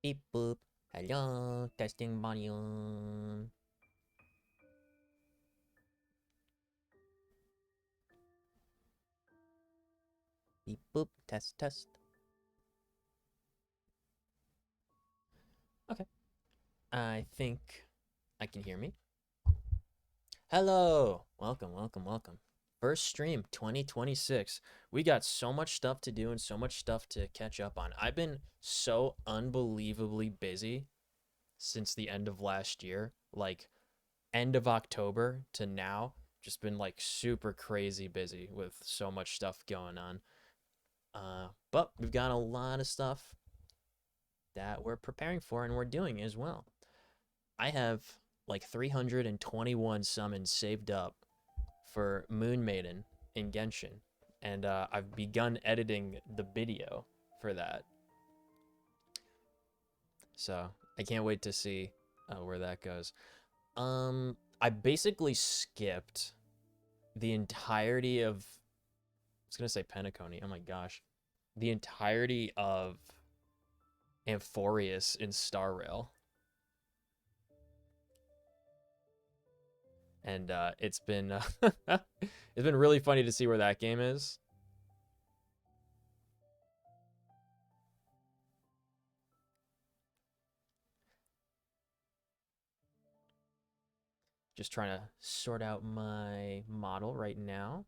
Beep boop. Hello, testing volume. Beep boop. Test test. Okay. I think I can hear me. Hello. Welcome, welcome, welcome. First stream 2026. We got so much stuff to do and so much stuff to catch up on. I've been so unbelievably busy since the end of last year. Like end of October to now, just been like super crazy busy with so much stuff going on. But we've got a lot of stuff that we're preparing for and we're doing as well. I have like 321 summons saved up for Moon Maiden in Genshin, and I've begun editing the video for that. So I can't wait to see where that goes. I basically skipped the entirety of. I was gonna say Penacony. Oh my gosh, the entirety of Amphorius in Star Rail, and it's been it's been really funny to see where that game is. Just trying to sort out my model right now.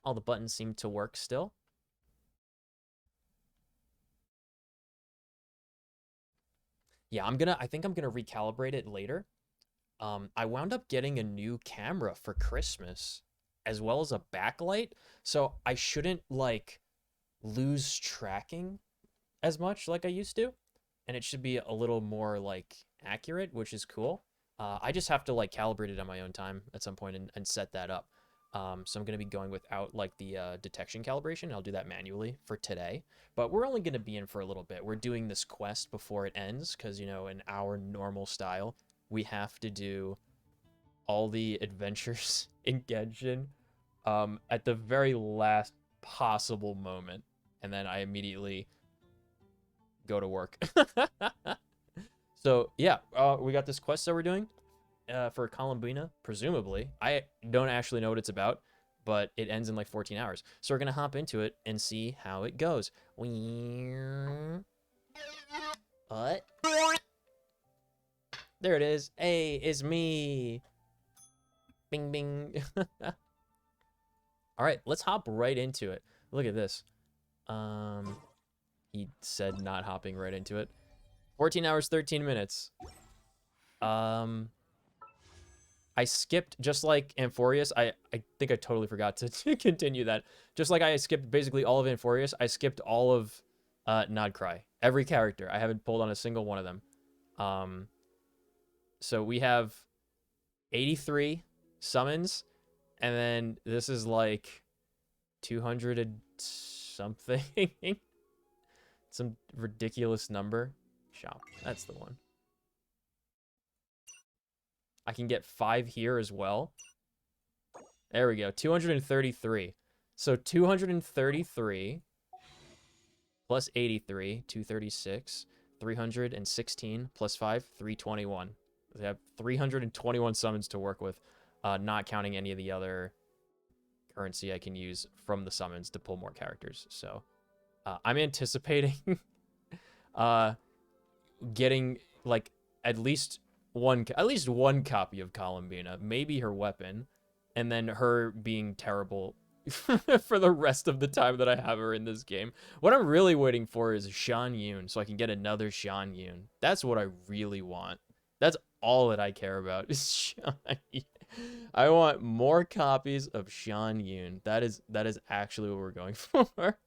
All the buttons seem to work still. Yeah, I think I'm gonna recalibrate it later. I wound up getting a new camera for Christmas, as well as a backlight, so I shouldn't like lose tracking as much like I used to, and it should be a little more like accurate, which is cool. I just have to like calibrate it on my own time at some point and set that up. So I'm gonna be going without like the detection calibration. I'll do that manually for today, but we're only gonna be in for a little bit. We're doing this quest before it ends because, you know, in our normal style, we have to do all the adventures in Genshin at the very last possible moment, and then I immediately go to work. So yeah, we got this quest that we're doing for Columbina, presumably. I don't actually know what it's about, but it ends in like 14 hours. So we're gonna hop into it and see how it goes. What? There it is. Hey, it's me. Bing bing. All right, let's hop right into it. Look at this. He said not hopping right into it. 14 hours, 13 minutes. Um, I skipped, just like Amphorius. I think I totally forgot to continue that. Just like I skipped basically all of Amphorius, I skipped all of Nodcry. Every character. I haven't pulled on a single one of them. So we have 83 summons, and then this is like 200 and something. Some ridiculous number. Shop. That's the one. I can get 5 here as well. There we go. 233. So 233 plus 83, 236, 316 plus 5, 321. We have 321 summons to work with, not counting any of the other currency I can use from the summons to pull more characters. So I'm anticipating getting like at least one copy of Columbina, maybe her weapon, and then her being terrible for the rest of the time that I have her in this game. What I'm really waiting for is Shan Yun, so I can get another Shan Yun. That's what I really want. That's all that I care about is Shan Yun. I want more copies of Shan Yun. That is actually what we're going for.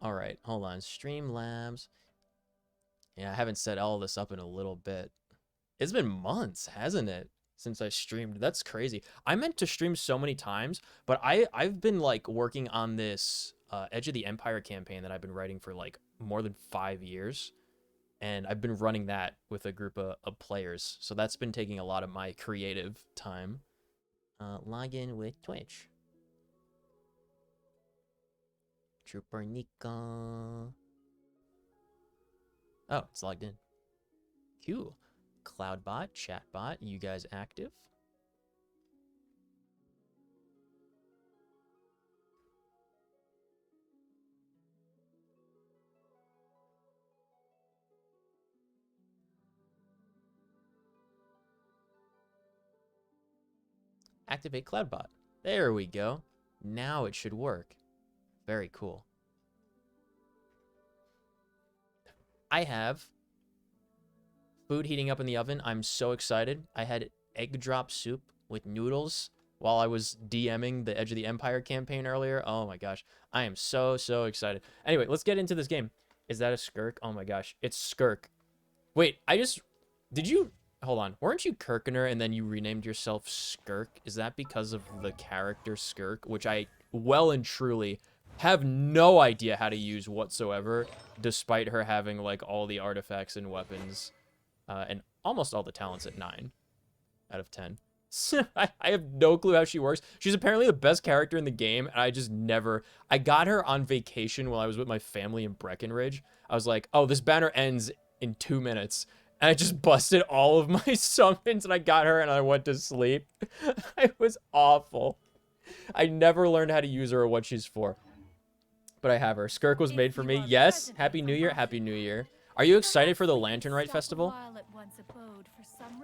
All right, hold on. Streamlabs. Yeah, I haven't set all this up in a little bit. It's been months, hasn't it, since I streamed? That's crazy. I meant to stream so many times, but I've been like working on this Edge of the Empire campaign that I've been writing for like more than 5 years, and I've been running that with a group of players. So that's been taking a lot of my creative time. Log in with Twitch. Trooper Nika. Oh, it's logged in. Cool. Cloudbot, chatbot, you guys active? Activate Cloudbot. There we go. Now it should work. Very cool. I have food heating up in the oven. I'm so excited. I had egg drop soup with noodles while I was DMing the Edge of the Empire campaign earlier. Oh my gosh. I am so excited. Anyway, let's get into this game. Is that a skirk? Oh my gosh. It's skirk. Wait, did you... Hold on. Weren't you Kirkener and then you renamed yourself Skirk? Is that because of the character Skirk, which I well and truly have no idea how to use whatsoever, despite her having, like, all the artifacts and weapons, and almost all the talents at 9 out of 10. I have no clue how she works. She's apparently the best character in the game, and I just never... I got her on vacation while I was with my family in Breckenridge. I was like, oh, this banner ends in 2 minutes. And I just busted all of my summons, and I got her, and I went to sleep. It was awful. I never learned how to use her or what she's for. But I have her. Skirk was made for me. Yes. Happy New Year. Happy New Year. Are you excited for the Lantern Rite Festival?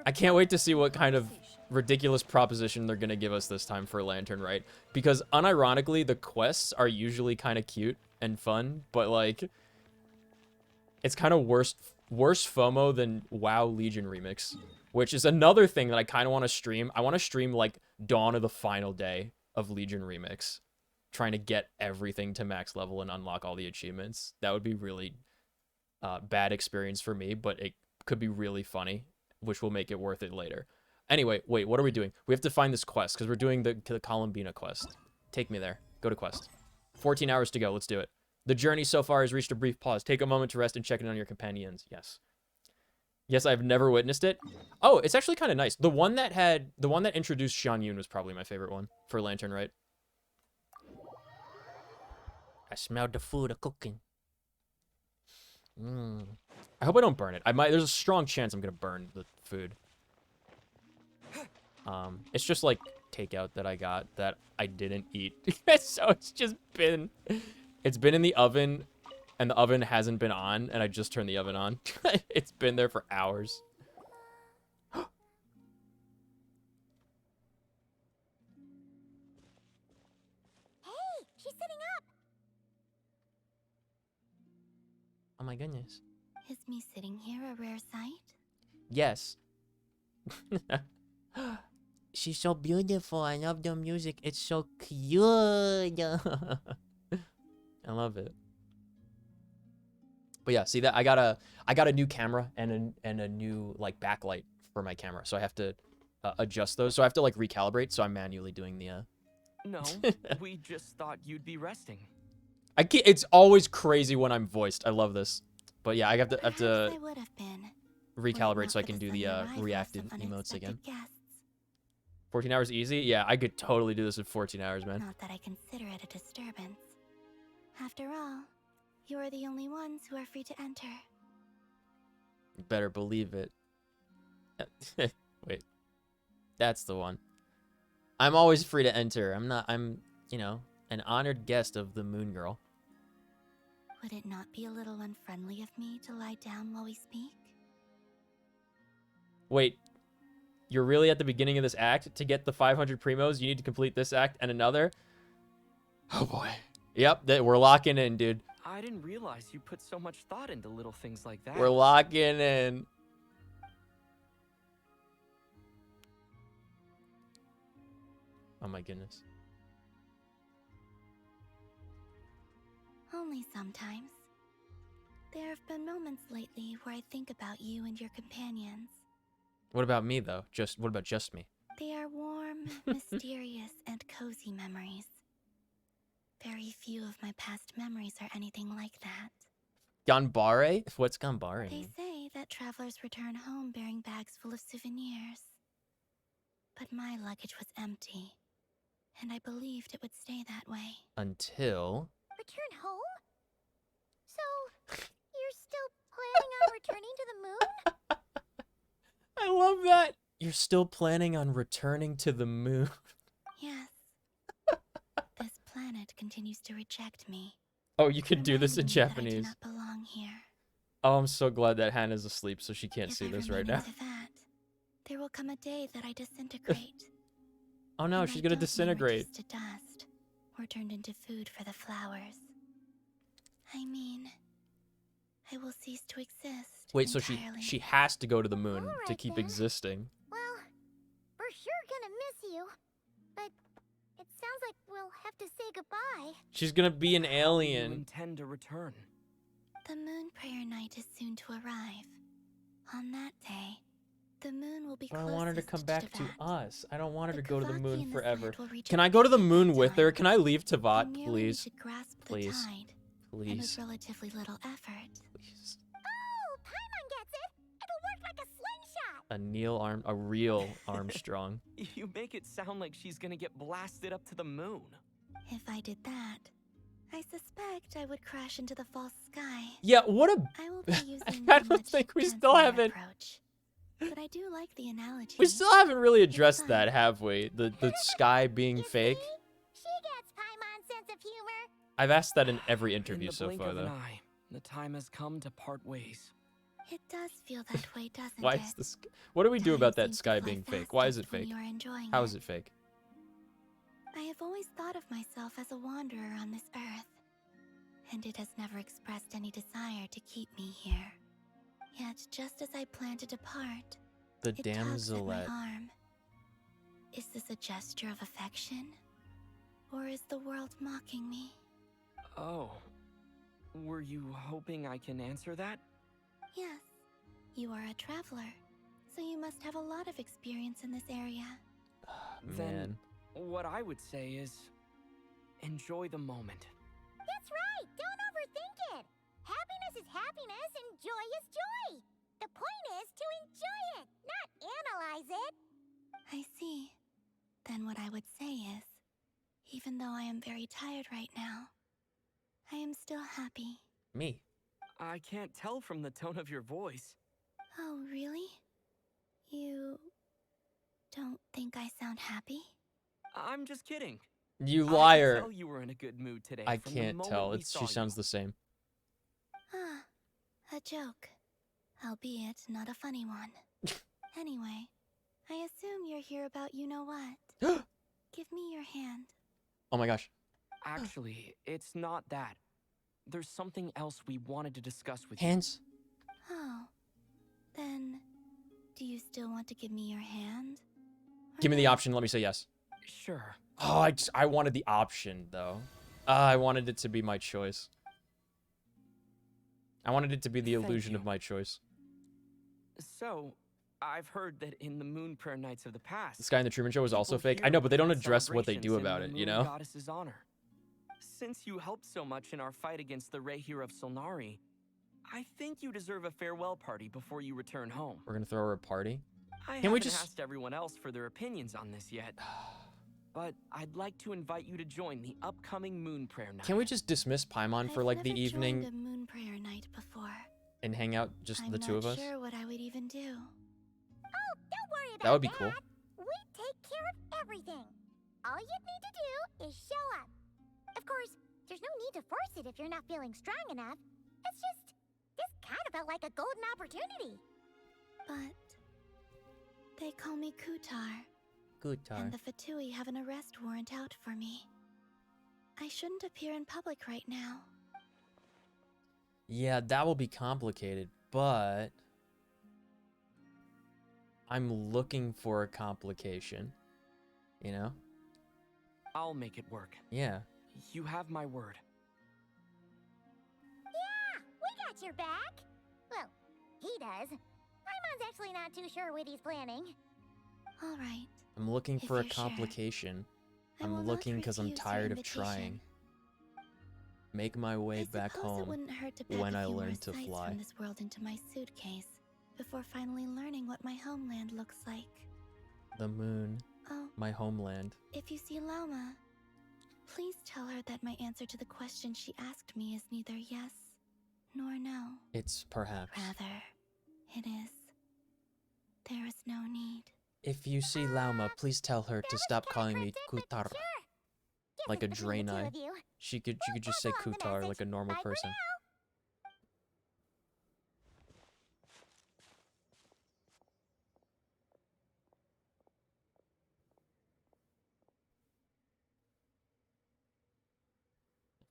I can't wait to see what kind of ridiculous proposition they're going to give us this time for Lantern Rite. Because unironically, the quests are usually kind of cute and fun. But, like, it's kind of worse FOMO than WoW Legion Remix. Which is another thing that I kind of want to stream. I want to stream, like, Dawn of the Final Day of Legion Remix. Trying to get everything to max level and unlock all the achievements. That would be really bad experience for me, but it could be really funny, which will make it worth it later. Anyway, wait, what are we doing? We have to find this quest, because we're doing the Columbina quest. Take me there. Go to quest. 14 hours to go. Let's do it. The journey so far has reached a brief pause. Take a moment to rest and check in on your companions. Yes. Yes, I've never witnessed it. Oh, it's actually kind of nice. The one that introduced Shan Yun was probably my favorite one for Lantern Rite. I smelled the food cooking. I hope I don't burn it. There's a strong chance I'm gonna burn the food. It's just like takeout that I got that I didn't eat. So it's been in the oven, and the oven hasn't been on, and I just turned the oven on. It's been there for hours. Hey, she's sitting up. Oh my goodness. Is me sitting here a rare sight? Yes. She's so beautiful. I love the music. It's so cute. I love it. But yeah, see that I got a new camera and a new like backlight for my camera, so I have to adjust those. So I have to like recalibrate. So I'm manually doing the. No, we just thought you'd be resting. It's always crazy when I'm voiced. I love this. But yeah, I have to I would have been, recalibrate so I can do the reactive emotes again. 14 hours easy? Yeah, I could totally do this in 14 hours, man. Not that I consider it a disturbance. After all, you are the only ones who are free to enter. You better believe it. Wait. That's the one. I'm always free to enter. I'm, you know, an honored guest of the Moon Girl. Would it not be a little unfriendly of me to lie down while we speak? Wait. You're really at the beginning of this act? To get the 500 primos, you need to complete this act and another? Oh boy. Yep, we're locking in, dude. I didn't realize you put so much thought into little things like that. We're locking in. Oh my goodness. Only sometimes. There have been moments lately where I think about you and your companions. What about me, though? What about just me? They are warm, mysterious, and cozy memories. Very few of my past memories are anything like that. Ganbare? What's Ganbare They mean? say that travelers return home bearing bags full of souvenirs. But my luggage was empty, and I believed it would stay that way. Until... Return home? So, you're still planning on returning to the moon? I love that. You're still planning on returning to the moon. Yes. This planet continues to reject me. Oh, you could do this in reminding me that I do Japanese. not belong here. Oh, I'm so glad that Hannah's asleep so she can't If see I this remain right now. into that, there will come a day that I disintegrate. Oh no, and she's I gonna don't mean disintegrate. reduced to dust or turned into food for the flowers. I mean, I will cease to exist. Wait, so entirely. she has to go to the moon to Alright keep then. existing. Well, we're sure gonna miss you, but it sounds like we'll have to say goodbye. She's gonna be an You alien. intend to return. The moon prayer night is soon to arrive. On that day, the moon will be But I closest want her to come back to Tivat. us. I don't want her The to go to the Kavaki moon in this forever. land will reach Can a I go to the peak at moon that with her? time. Can I leave You Tivat, merely please? need to grasp the Please. tide, and Please. with relatively little effort. Please. Oh, Paimon gets it! It'll work like a slingshot! A real Armstrong. You make it sound like she's gonna get blasted up to the moon. If I did that, I suspect I would crash into the false sky. Yeah, what a... I will be using I a don't much think we still fancier haven't... approach. But I do like the analogy. We still haven't really It's addressed fun. that, have we? The sky being You fake. see? She gets Paimon's sense of humor. I've asked that in every In interview the so blink far, of an though. eye, the time has come to part ways. It does feel that way, doesn't Why it? is this... What do we do Time about that seems to sky fly being fake? Why is it fastest when fake? you are enjoying How is it fake? I have always thought of myself as a wanderer on this earth, and it has never expressed any desire to keep me here. Yet, just as I plan to depart, The it tugs at my damselette. arm. Is this a gesture of affection? Or is the world mocking me? Oh. Were you hoping I can answer that? Yes, you are a traveler, so you must have a lot of experience in this area. Man. What I would say is, enjoy the moment. That's right! Don't overthink it! Happiness is happiness and joy is joy! The point is to enjoy it, not analyze it! I see. Then what I would say is, even though I am very tired right now, I am still happy. Me. I can't tell from the tone of your voice. Oh, really? You don't think I sound happy? I'm just kidding. You I could liar. tell you were in a good mood today. I from the can't moment tell. we It's saw she you. sounds the same. Ah, a joke. Albeit not a funny one. Anyway, I assume you're here about you-know-what. Give me your hand. Oh my gosh. Actually, it's not that. There's something else we wanted to discuss with you. Hands. Oh. Then, do you still want to give me your hand? Or Give me the not? option. Let me say yes. Sure. Oh, I wanted the option, though. I wanted it to be my choice. I wanted it to be the Thank illusion you. of my choice. So, I've heard that in the Moon Prayer Nights of the past, This guy in the Truman Show is also people fake. I here know, but they don't had address what they do celebrations in about the it, you Moon know? Goddess's honor. Since you helped so much in our fight against the Rehir of Solnari, I think you deserve a farewell party before you return home. We're gonna throw her a party. I Can we haven't just- asked everyone else for their opinions on this yet, but I'd like to invite you to join the upcoming Moon Prayer Night. Can we just dismiss Paimon for I've like the never evening joined a moon prayer night before. and hang out just I'm the two not of us? sure what I would even do. Oh, don't worry about That would be cool. We take care of everything. All you need to do is show up. Of course, there's no need to force it if you're not feeling strong enough. It's just, this kind of felt like a golden opportunity. But they call me Kutar, Good and the Fatui have an arrest warrant out for me. I shouldn't appear in public right now. Yeah, that will be complicated, but I'm looking for a complication. You know? I'll make it work. Yeah. You have my word. Yeah, we got your back. Well, he does. Paimon's actually not too sure what he's planning. All right. I'm looking If for a you're sure, complication. I will I'm not looking because I'm refuse your tired of invitation. trying. Make my way I back suppose home. it wouldn't hurt to pack when a I few more learn to sights fly. from this world into my suitcase before finally learning what my homeland looks like. The moon, Oh, my homeland. if you see Llama, Please tell her that my answer to the question she asked me is neither yes nor no. It's perhaps. Rather, it is. There is no need. If you see Lauma, please tell her to stop calling me Kutar. Like a Draenei. She could just say Kutar like a normal person.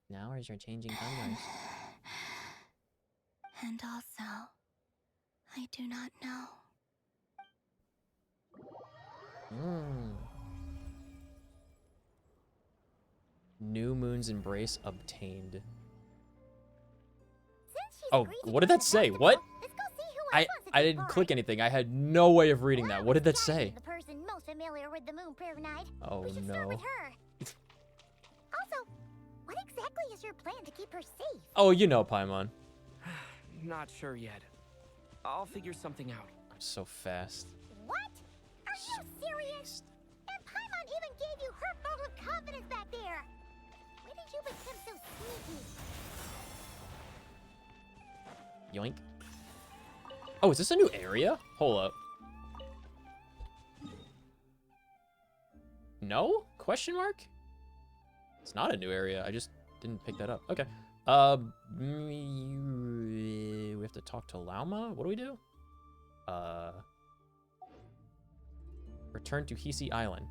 Now as you're changing timelines. And also, I do not know. New Moon's Embrace obtained. Oh, what did that say? What? I didn't click anything. I had no way of reading that. What did that say? The person most familiar with the Moon Prayer Night. Oh We should no. start with her. Also, what exactly is your plan to keep her safe? Oh, you know, Paimon. Not sure yet. I'll figure something out. I'm so fast. What? Are you serious? And Paimon even gave you her vote of confidence back there. When did you become so sneaky? Yoink. Oh, is this a new area? Hold up. No? Question mark? It's not a new area. I just didn't pick that up. Okay. We have to talk to Lauma? What do we do? Return to Hisi Island.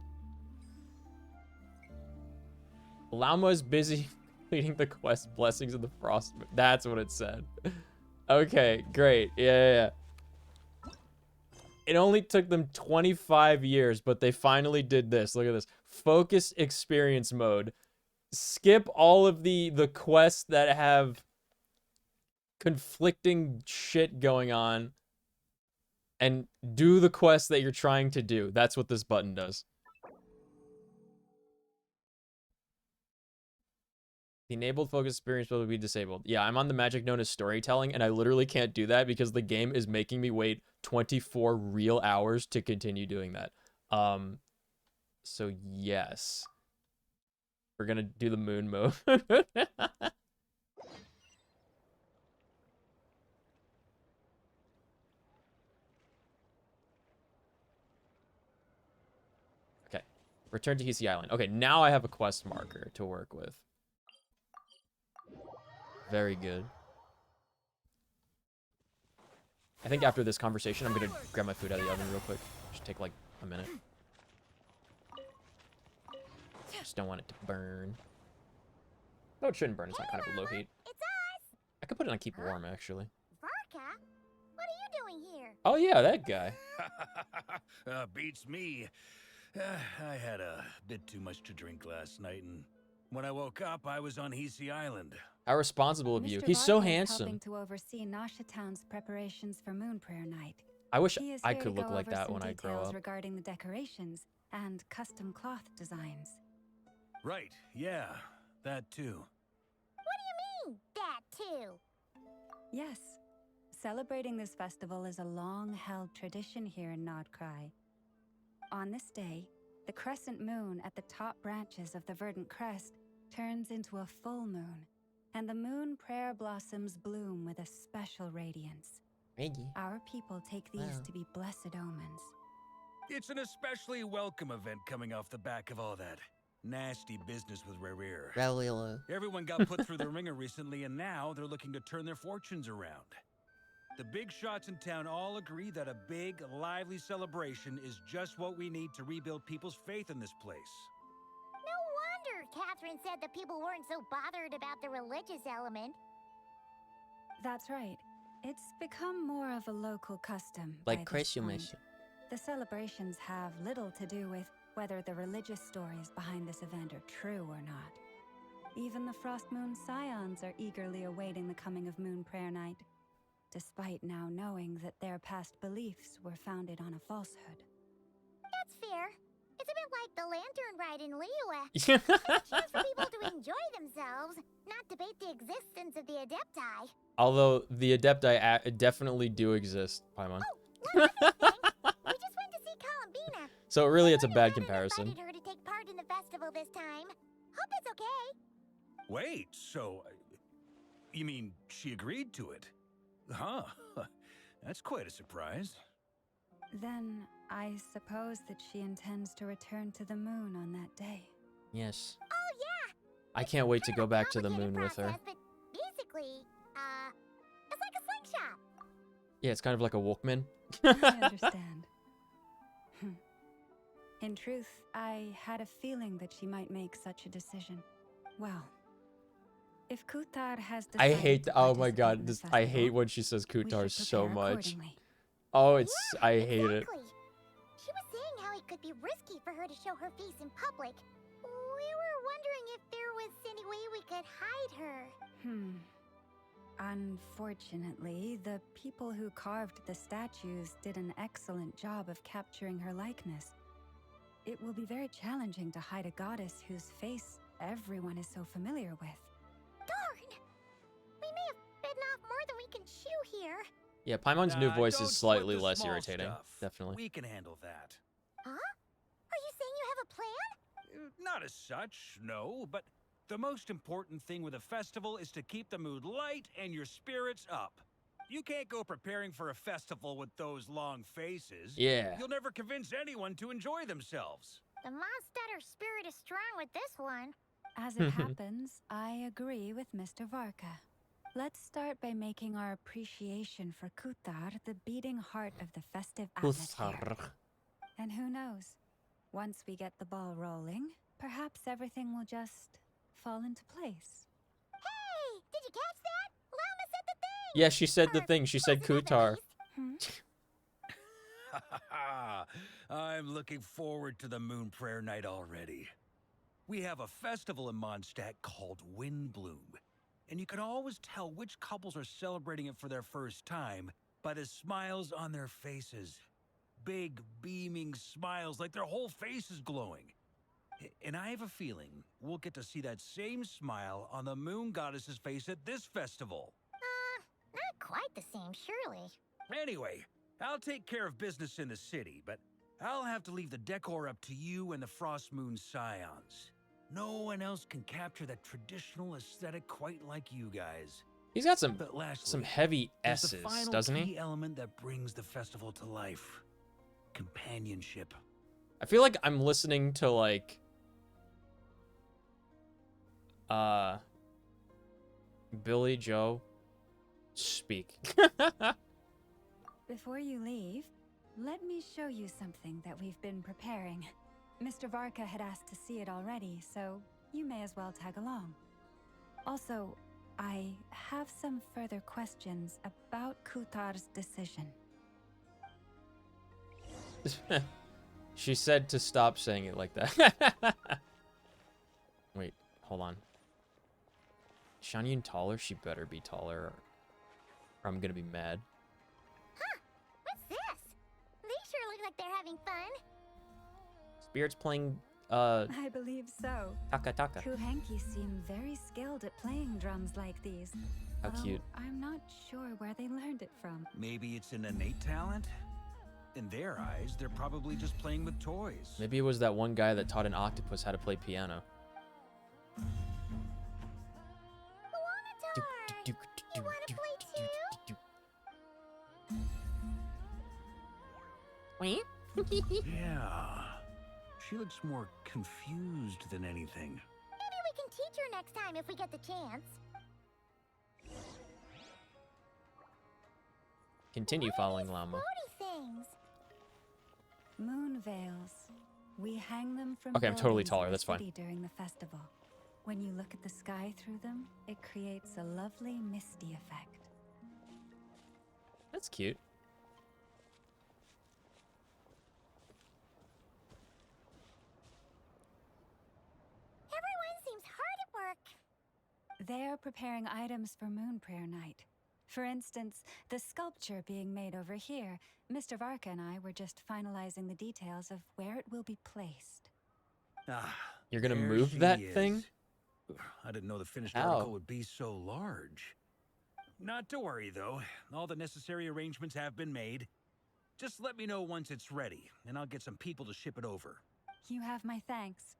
Lauma is busy completing the quest Blessings of the Frost. That's what it said. Okay, great. Yeah. It only took them 25 years, but they finally did this. Look at this. Focus experience mode. Skip all of the quests that have conflicting shit going on and do the quest that you're trying to do. That's what this button does. The enabled focus experience will be disabled. Yeah, I'm on the magic known as storytelling, and I literally can't do that because the game is making me wait 24 real hours to continue doing that. So yes. We're gonna do the moon mode. Okay. Return to Hisi Island. Okay, now I have a quest marker to work with. Very good. I think after this conversation, I'm gonna grab my food out of the oven real quick. Just take like a minute. Just don't want it to burn. Oh, it shouldn't burn. It's not kind of a low heat. It's us! I could put it on keep warm, actually. Varka? What are you doing here? Oh, yeah, that guy. Beats me. I had a bit too much to drink last night, and when I woke up, I was on Hisi Island. How responsible of you. Mr. He's so Varka is handsome. helping to oversee Nasha Town's preparations for Moon Prayer Night. I wish He is I here could to look go like over that some when I grow details up. regarding the decorations and custom cloth designs. Right, yeah, that too. What do you mean, that too? Yes, celebrating this festival is a long-held tradition here in Nodcry. On this day, the crescent moon at the top branches of the verdant crest turns into a full moon, and the moon prayer blossoms bloom with a special radiance. Our people take these Wow. to be blessed omens. It's an especially welcome event coming off the back of all that nasty business with Rare. Everyone got put through the ringer recently, and now they're looking to turn their fortunes around. The big shots in town all agree that a big, lively celebration is just what we need to rebuild people's faith in this place. No wonder Catherine said that people weren't so bothered about the religious element. That's right. It's become more of a local custom. Like by this point. Christmas. The celebrations have little to do with whether the religious stories behind this event are true or not. Even the Frost Moon Scions are eagerly awaiting the coming of Moon Prayer Night, despite now knowing that their past beliefs were founded on a falsehood. That's fair. It's a bit like the lantern ride in Liyue. Yeah. It's a chance for people to enjoy themselves, not debate the existence of the Adepti. Although the Adepti definitely do exist, Paimon. One other thing. We just went to see Columbina. So really, it's a bad Everyone comparison. invited her to take part in the festival this time. Hope it's okay. Wait, so... you mean she agreed to it? Huh. That's quite a surprise. Then I suppose that she intends to return to the moon on that day. Yes. Oh, yeah. I can't wait to Kind go of a back to the moon complicated with her. process, But basically, it's like a slingshot. Yeah, it's kind of like a Walkman. I understand. In truth, I had a feeling that she might make such a decision. Well, if Kutar has decided I hate. to Oh my participate god, in the this. I hate festival, when she says we Kutar should so prepare much. accordingly. Oh, it's. Yeah, I hate it. exactly. She was saying how it could be risky for her to show her face in public. We were wondering if there was any way we could hide her. Unfortunately, the people who carved the statues did an excellent job of capturing her likeness. It will be very challenging to hide a goddess whose face everyone is so familiar with. Darn! We may have bitten off more than we can chew here. Yeah, Paimon's new voice don't is slightly sweat the less small irritating. stuff. Definitely. We can handle that. Huh? Are you saying you have a plan? Not as such, no, but the most important thing with a festival is to keep the mood light and your spirits up. You can't go preparing for a festival with those long faces. Yeah. You'll never convince anyone to enjoy themselves. The monster spirit is strong with this one. As it happens, I agree with Mr. Varka. Let's start by making our appreciation for Kutar the beating heart of the festive atmosphere. And who knows? Once we get the ball rolling, perhaps everything will just fall into place. Hey! Did you catch that? Lama said the thing! Yeah, she said the Or thing. She said close enough, at Kutar. least. I'm looking forward to the Moon Prayer Night already. We have a festival in Mondstadt called Wind Bloom, and you can always tell which couples are celebrating it for their first time by the smiles on their faces. Big, beaming smiles like their whole face is glowing. And I have a feeling we'll get to see that same smile on the Moon Goddess's face at this festival. Not quite the same, surely. Anyway, I'll take care of business in the city, but I'll have to leave the decor up to you and the Frost Moon Scions. No one else can capture that traditional aesthetic quite like you guys. He's got some But lastly, some heavy there's S's, the final doesn't key he? element that brings the festival to life. Companionship. I feel like I'm listening to like Billy Joe speak. Before you leave, let me show you something that we've been preparing. Mr. Varka had asked to see it already, so you may as well tag along. Also, I have some further questions about Kutar's decision. She said to stop saying it like that. Wait, hold on. Shanyun taller? She better be taller, or I'm gonna be mad. What's this? They sure look like they're having fun. Spirit's playing I believe so. taka taka. Kuhenki seem very skilled at playing drums like these. How although cute. I'm not sure where they learned it from. Maybe it's an innate talent? In their eyes, they're probably just playing with toys. Maybe it was that one guy that taught an octopus how to play piano. Luanatar! You wanna play too? Yeah. She looks more confused than anything. Maybe we can teach her next time if we get the chance. Continue following Llama. Floaty things. Moon veils. We hang them from Okay, I'm totally buildings in taller, the that's fine. city during the festival. When you look at the sky through them, it creates a lovely misty effect. That's cute. Everyone seems hard at work. They're preparing items for Moon Prayer Night. For instance, the sculpture being made over here, Mr. Varka and I were just finalizing the details of where it will be placed. Ah, You're gonna there move she that is. thing? I didn't know the finished How? article would be so large. Not to worry, though. All the necessary arrangements have been made. Just let me know once it's ready, and I'll get some people to ship it over. You have my thanks.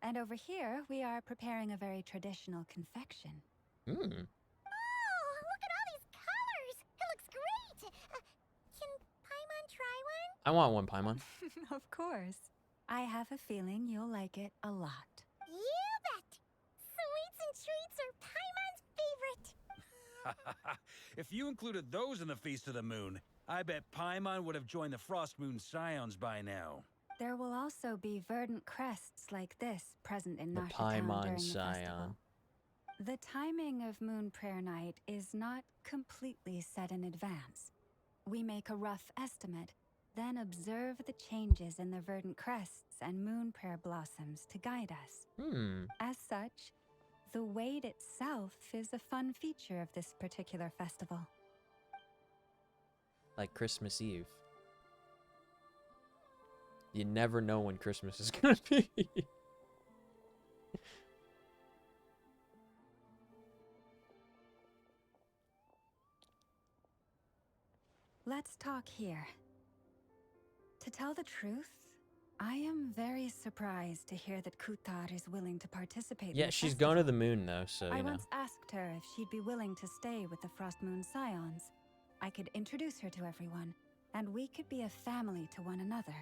And over here, we are preparing a very traditional confection. Oh, look at all these colors! It looks great! Can Paimon try one? I want one, Paimon. Of course. I have a feeling you'll like it a lot. You bet! Sweets and treats are Paimon's favorite! If you included those in the Feast of the Moon, I bet Paimon would have joined the Frost Moon Scions by now. There will also be verdant crests like this present in The Nasha Town Paimon during the Scion. festival. The timing of Moon Prayer Night is not completely set in advance. We make a rough estimate, then observe the changes in the verdant crests and moon prayer blossoms to guide us. As such, the wait itself is a fun feature of this particular festival. Like Christmas Eve. You never know when Christmas is gonna be. Let's talk here. To tell the truth, I am very surprised to hear that Kutar is willing to participate in Yeah, the she's festival. going to the moon though, so I you know. once asked her if she'd be willing to stay with the Frost Moon Scions. I could introduce her to everyone, and we could be a family to one another.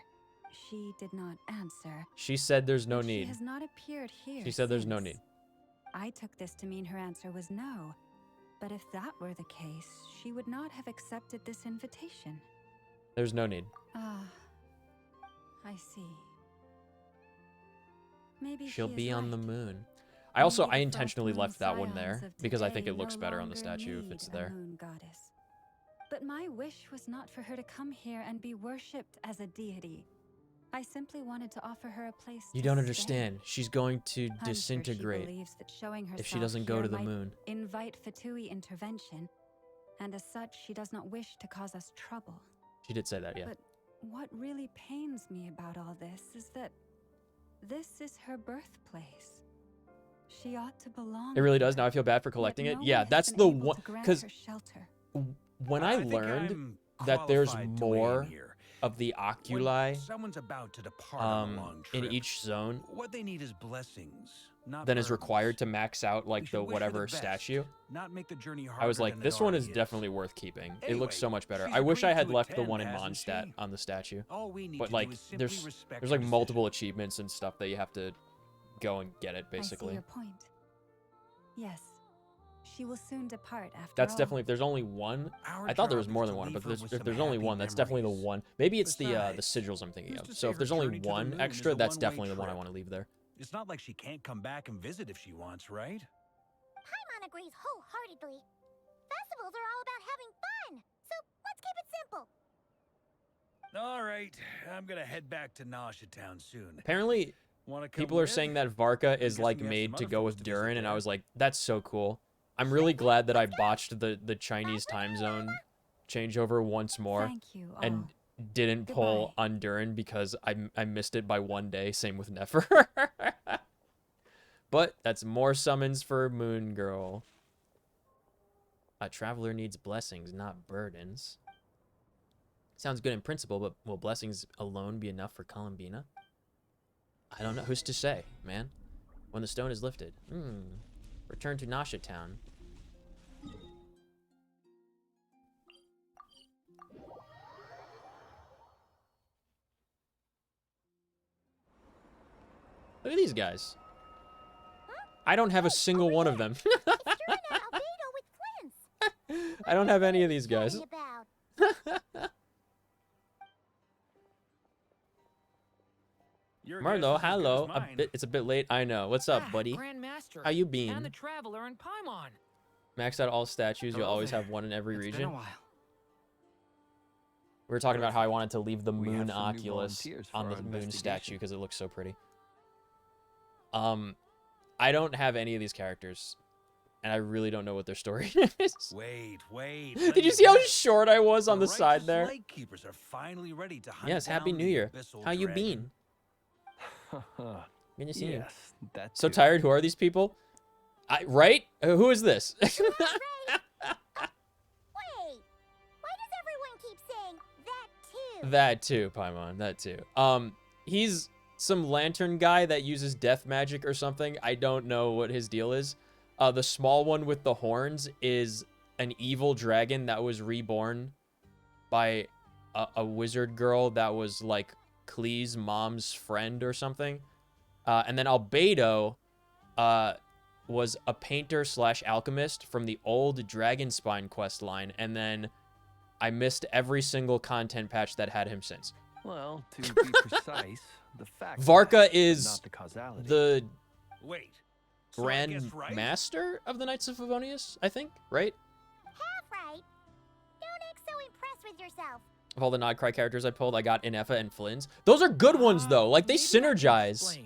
She did not answer. She said there's no but need. She has not appeared here. She said there's no since. need. I took this to mean her answer was no. But if that were the case, she would not have accepted this invitation. There's no need. Ah, I see. Maybe She'll she is be on right. the moon. Maybe I the intentionally Frost left Moon that one Scions there of because I think today it looks no better on the longer statue if need it's a there. moon goddess. But my wish was not for her to come here and be worshipped as a deity. I simply wanted to offer her a place You to don't stay. understand. She's going to I'm sure disintegrate she believes that showing herself if she doesn't go here to the might moon. invite Fatui intervention, and as such, she does not wish to cause us trouble. She did say that, yeah. But what really pains me about all this is that this is her birthplace. She ought to belong. It really does. here, Now I feel bad for yet collecting no it. one Yeah, has that's been the able one to grant because her shelter. when I think learned I'm that there's qualified to weigh in more here. of the When oculi someone's about to depart on a long in trip, each zone what they need is blessings, not than is burdens. required to max out We like should the wish her whatever best, statue. not make the journey harder I was like, than this it one already is definitely worth keeping. It looks so Anyway, much better. she's I wish I agreed had to left the attend, one in hasn't Mondstadt she? on the statue. All we need But to like do is simply there's respect like her decision. multiple achievements and stuff that you have to go and get it I see basically. your point. Yes, she will soon depart after That's all. definitely if there's only one. Our I thought there job was is more to than one, leave but her there's, with if some there's only happy one, that's definitely the memories. one. Maybe it's the Besides, sigils I'm thinking who's of. to So say if there's her only journey to the one moon extra, is a that's one-way definitely the one I trip? want to leave there. It's not like she can't come back and visit if she wants, right? Paimon agrees wholeheartedly. Festivals are all about having fun, so let's keep it simple. All right, I'm gonna head back to Nasha Town soon. Apparently, Wanna come people are with? saying that Varka is guessing like you have made some to other go folks with to visit Durin, and I there. was like, that's so cool. I'm really glad that I botched the Chinese time zone changeover once more Thank you all. and didn't pull Goodbye. on Durin because I missed it by one day. Same with Nefer. But that's more summons for Moon Girl. A traveler needs blessings, not burdens. Sounds good in principle, but will blessings alone be enough for Columbina? I don't know. Who's to say, man? When the stone is lifted. Return to Nasha Town. Look at these guys. I don't have a single one of them. It's Durin and Albedo with twins. I don't have any of these guys. Chatting about. Your Marlo, guess is as good as hello. mine. It's a bit late. I know. What's up, buddy? Grandmaster. How you And been? the Traveler and Paimon. Max out all statues. You'll Hello always there. have one in every It's been region. a while. We were talking about how I wanted to leave the We have moon some new Oculus volunteers on for the our moon statue investigation. because it looks so pretty. I don't have any of these characters, and I really don't know what their story is. Wait. Did you see how short I was on the side there? Lake keepers are finally ready to hunt Yes, Happy down New the Year. abyssal How you dragon. been? Good to see you. Yes, that's So tired. Who are these people? Right? Who is this? Wait, why does everyone keep saying that too? That too, Paimon. That too. He's some lantern guy that uses death magic or something. I don't know what his deal is. The small one with the horns is an evil dragon that was reborn by a wizard girl that was like Klee's mom's friend or something. And then Albedo was a painter slash alchemist from the old Dragonspine quest line. And then I missed every single content patch that had him since. Well, to be precise, the fact Varka is not the causality. the Wait. Grand Master of the Knights of Favonius, I think, right? Half right. Don't act so impressed with yourself. Of all the Nodcry characters I pulled, I got Inefa and Flynn's. Those are good ones, though. Like, they synergize.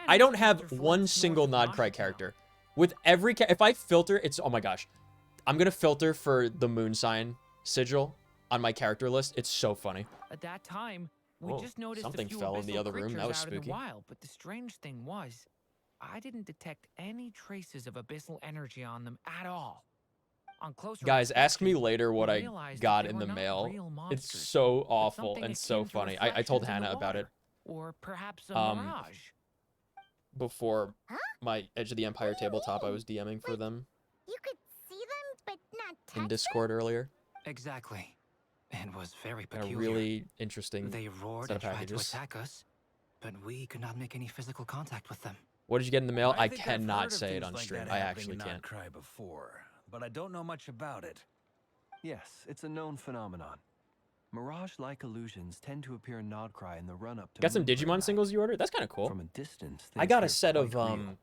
I don't have one single Nodcry character. With every... if I filter, it's... oh my gosh. I'm going to filter for the moon sign sigil on my character list. It's so funny. At that time, we Whoa, just noticed something a few fell in the abyssal other room. That was creatures out in the spooky. wild, but the strange thing was, I didn't detect any traces of abyssal energy on them at all. On closer Guys, ask me inspection, later what we I realized that got they in were the not mail. real It's monsters, so but awful something and so akin to funny. I told reflections in the Hannah about it water, or perhaps a Um, mirage. before Huh? my Edge of the Empire What do you tabletop. I mean? was DMing for Wait, them You could see them, but not touch in Discord earlier. Exactly. It was very And a peculiar. really interesting They roared set of and tried to packages. attack us, but we could not make any physical contact with them. What did you get in the mail? I think I've cannot heard of say it things on like stream. that I happening actually in can't. Nodcry before, but I don't know much about it. Yes, it's a known phenomenon. Mirage-like illusions tend to appear in Nodcry in the run-up to Got some Moonbird Digimon Night. singles you ordered? That's kind of cool. From a distance, they I got a appear set of quite real.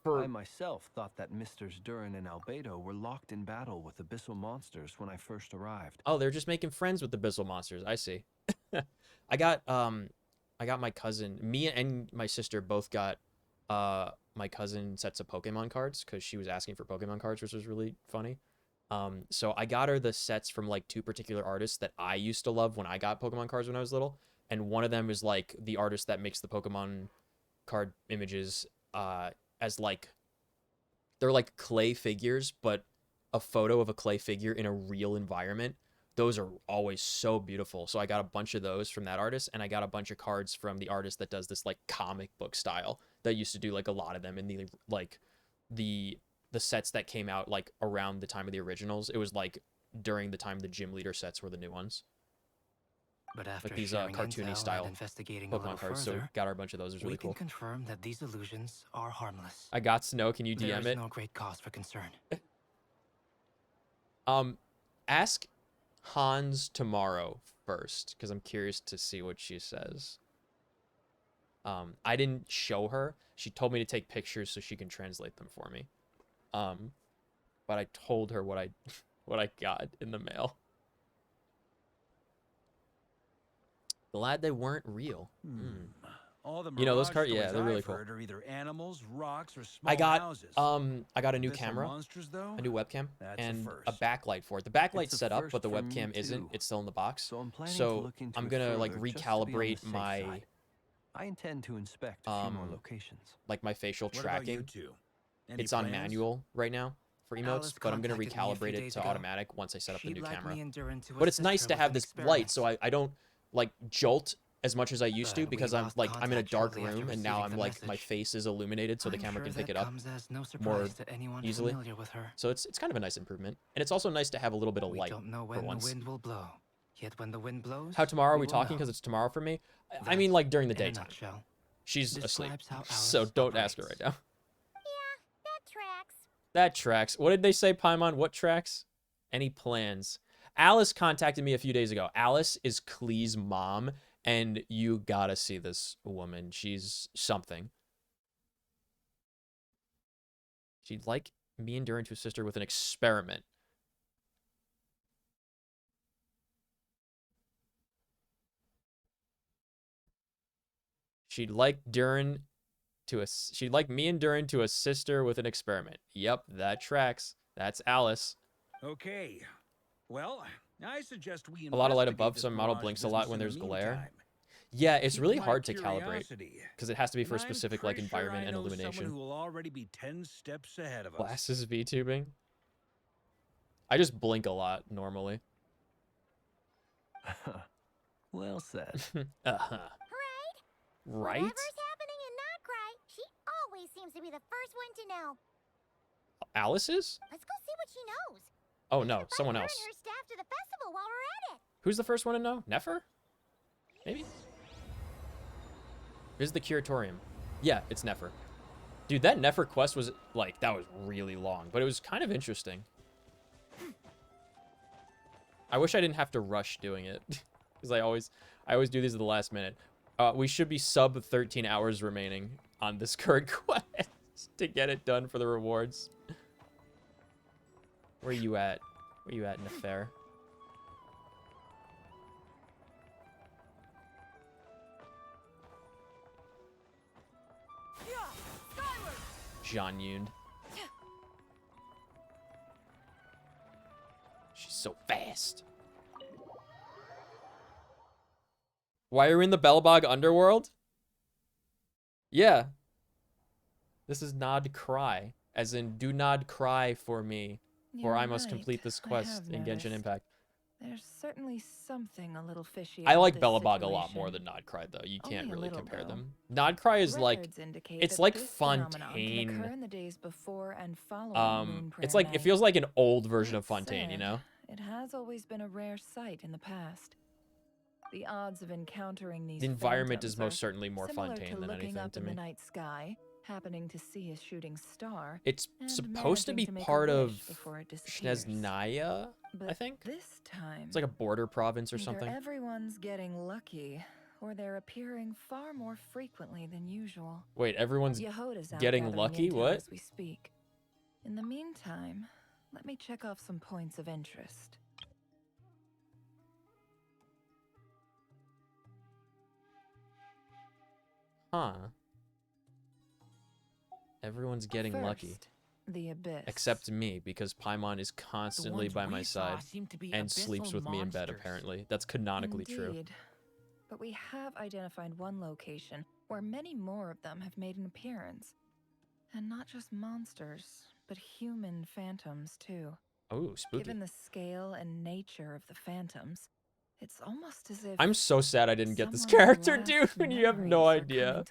for I myself thought that Misters Durin and Albedo were locked in battle with abyssal monsters when I first arrived. oh, they're just making friends with the Abyssal monsters. I see. I got my cousin. Me and my sister both got my cousin sets of Pokemon cards because she was asking for Pokemon cards, which was really funny. So I got her the sets from like two particular artists that I used to love when I got Pokemon cards when I was little, and one of them is like the artist that makes the Pokemon card images as like they're like clay figures, but a photo of a clay figure in a real environment. Those are always so beautiful. So I got a bunch of those from that artist, and I got a bunch of cards from the artist that does this like comic book style that used to do like a lot of them in the like the sets that came out like around the time of the originals. It was like during the time the gym leader sets were the new ones. But after Like these sharing cartoony intel style and investigating a Pokemon little cards. further, So got her a bunch of those. It was really we can cool. confirm that these illusions are harmless. I got Snow. Can you There DM is it? no great cause for concern. Ask Hans tomorrow first, because I'm curious to see what she says. I didn't show her. She told me to take pictures so she can translate them for me. But I told her what I what I got in the mail. Glad they weren't real. All the You know, those Mirage cards, yeah, stories they're really I've cool. heard are either animals, rocks, or small I got houses. I got a new Abyssal camera, monsters, though? a new webcam, That's a and a first. backlight for it. The backlight's It's a set up, first but the for me, webcam isn't. too. It's still in the box. So I'm planning to So look into I'm it gonna like further just to be on the recalibrate safe my side. I intend to inspect a few more locations. like my facial What about you tracking. two? Any It's on plans? manual right now for emotes, Alice but I'm gonna contacted me a few recalibrate it days to ago. automatic once I set up the She'd new like camera. me and Durin to But it's nice assist to her have with this an light, so experiment. I don't like jolt as much as I used to But we because I'm lost like I'm in a contact dark shortly after room and now receiving I'm the like my message. face is illuminated so the I'm camera sure can pick that it up comes as no more surprise to anyone easily. familiar with her. So it's kind of a nice improvement, and it's also nice to have a little bit of We light don't know for when the once. wind will blow. Yet when the wind blows, How tomorrow are we will talking? know. Because it's tomorrow for me. I That, mean, like during the in a daytime. nutshell, She's asleep, describes how so Alice don't ask her right operates. now. That tracks. That tracks. What did they say, Paimon? What tracks? Any plans? Alice contacted me a few days ago. Alice is Klee's mom, and you gotta see this woman. She's something. She'd like me and Durin to assist her with an experiment. She'd like she'd like me and Durin to assist her with an experiment. Yep, that tracks. That's Alice. Okay. Well, I suggest we A lot of light investigate above, this so my model Mirage blinks a lot business when in the there's glare. meantime. Yeah, it's Piqued really my hard to calibrate curiosity, because it has to be for a and I'm specific like pretty sure environment I and know someone illumination. who will already be 10 steps ahead of us. Glasses VTubing. I just blink a lot normally. Well said. Uh-huh. Right? Whatever's happening in Notcry, she always seems to be the first one to know. Alice is? Let's go see what she knows. Oh We no, can someone invite her else. and her staff to the festival while we're at it. Who's the first one to know? Nefer? Maybe? Visit the Curatorium. Yeah, it's Nefer. Dude, that Nefer quest was, like, that was really long, but it was kind of interesting. I wish I didn't have to rush doing it, because I always do these at the last minute. We should be sub 13 hours remaining on this current quest to get it done for the rewards. Where are you at? Where are you at, Nefer? Jean Yoon. She's so fast. Why are we in the Belbog underworld? Yeah. This is Nod Cry. As in, do not cry for me, for I must complete this quest in Genshin Impact. There's certainly something a little fishy. I like Belobog a lot more than Nod Cry, though. You can't really compare them. Nod Cry is like, it's like Fontaine. It's like, it feels like an old version of Fontaine, you know? It has always been a rare sight in the past. The odds of encountering these The environment is most certainly more Fontaine than anything to me. The night sky, happening to see a shooting star. It's supposed to be part of Snezhnaya, I think. This time, it's like a border province or something. Everyone's getting lucky, or they're appearing far more frequently than usual. Wait, everyone's getting lucky? What? As we speak. In the meantime, let me check off some points of interest. Huh. Everyone's getting lucky. The Abyss. Except me, because Paimon is constantly by my side and sleeps with me in bed, apparently. That's canonically true. But we have identified one location where many more of them have made an appearance. And not just monsters, but human phantoms, too. Oh, spooky. Given the scale and nature of the phantoms, it's almost as if I'm so sad I didn't get this character, dude, and you have no idea.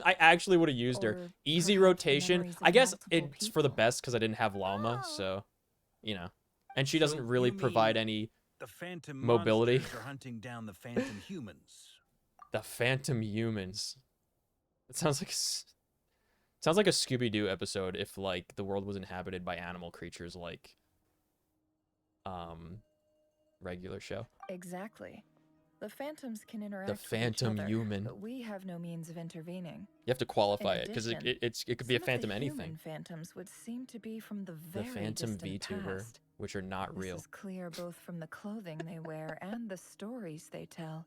I actually would have used her. Easy rotation. I guess it's for the best because I didn't have Llama, so, you know. And she doesn't really provide any mobility. Are hunting down the phantom humans. The phantom humans. It sounds like a Scooby-Doo episode if, like, the world was inhabited by animal creatures like regular show. Exactly. The phantoms can interact with each other, human. But we have no means of intervening. You have to qualify it because it could be a phantom anything. Human phantoms would seem to be from the very phantom distant VTuber, past. which are not real. This is clear both from the clothing they wear and the stories they tell.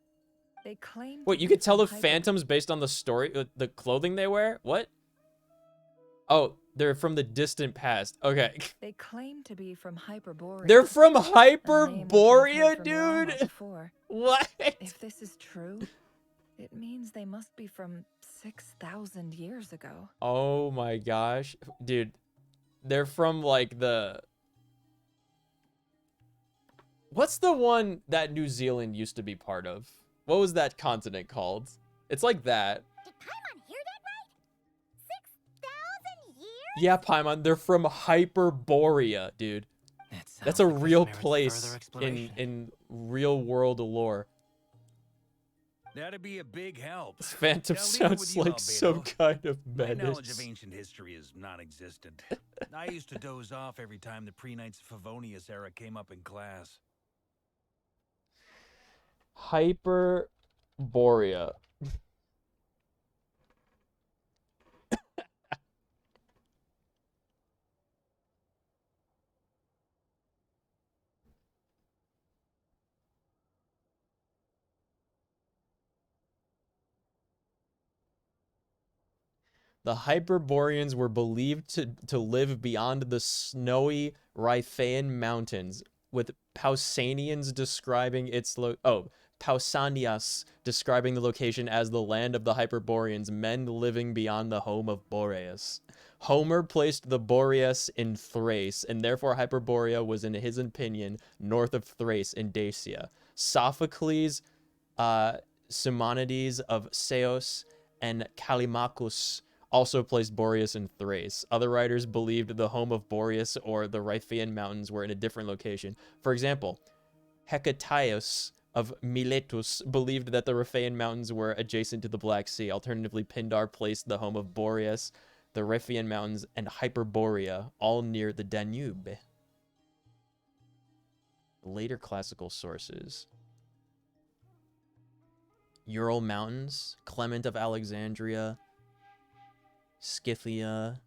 They claim. Wait, you could tell the phantoms based on the story, the clothing they wear? What? Oh, they're from the distant past. Okay. They claim to be from Hyperborea. They're from Hyperborea, dude? What? If this is true, it means they must be from 6,000 years ago. Oh my gosh. Dude, they're from like the... What's the one that New Zealand used to be part of? What was that continent called? It's like that. Did Paimon hear that right? 6,000 years? Yeah, Paimon, they're from Hyperborea, dude. That's a real place in real world lore. That'd be a big help. Phantom sounds like some kind of menace. My knowledge of ancient history is non-existent. I used to doze off every time the pre-Knights of Favonius era came up in class. Hyperborea. The Hyperboreans were believed to live beyond the snowy Riphaean mountains, with Pausanians describing Pausanias describing the location as the land of the Hyperboreans, men living beyond the home of Boreas. Homer placed the Boreas in Thrace, and therefore Hyperborea was, in his opinion, north of Thrace in Dacia. Sophocles Simonides of Ceos and Callimachus also placed Boreas in Thrace. Other writers believed the home of Boreas or the Riphean Mountains were in a different location. For example, Hecataeus of Miletus believed that the Riphean Mountains were adjacent to the Black Sea. Alternatively, Pindar placed the home of Boreas, the Riphean Mountains, and Hyperborea, all near the Danube. Later classical sources. Ural Mountains, Clement of Alexandria, Scythia.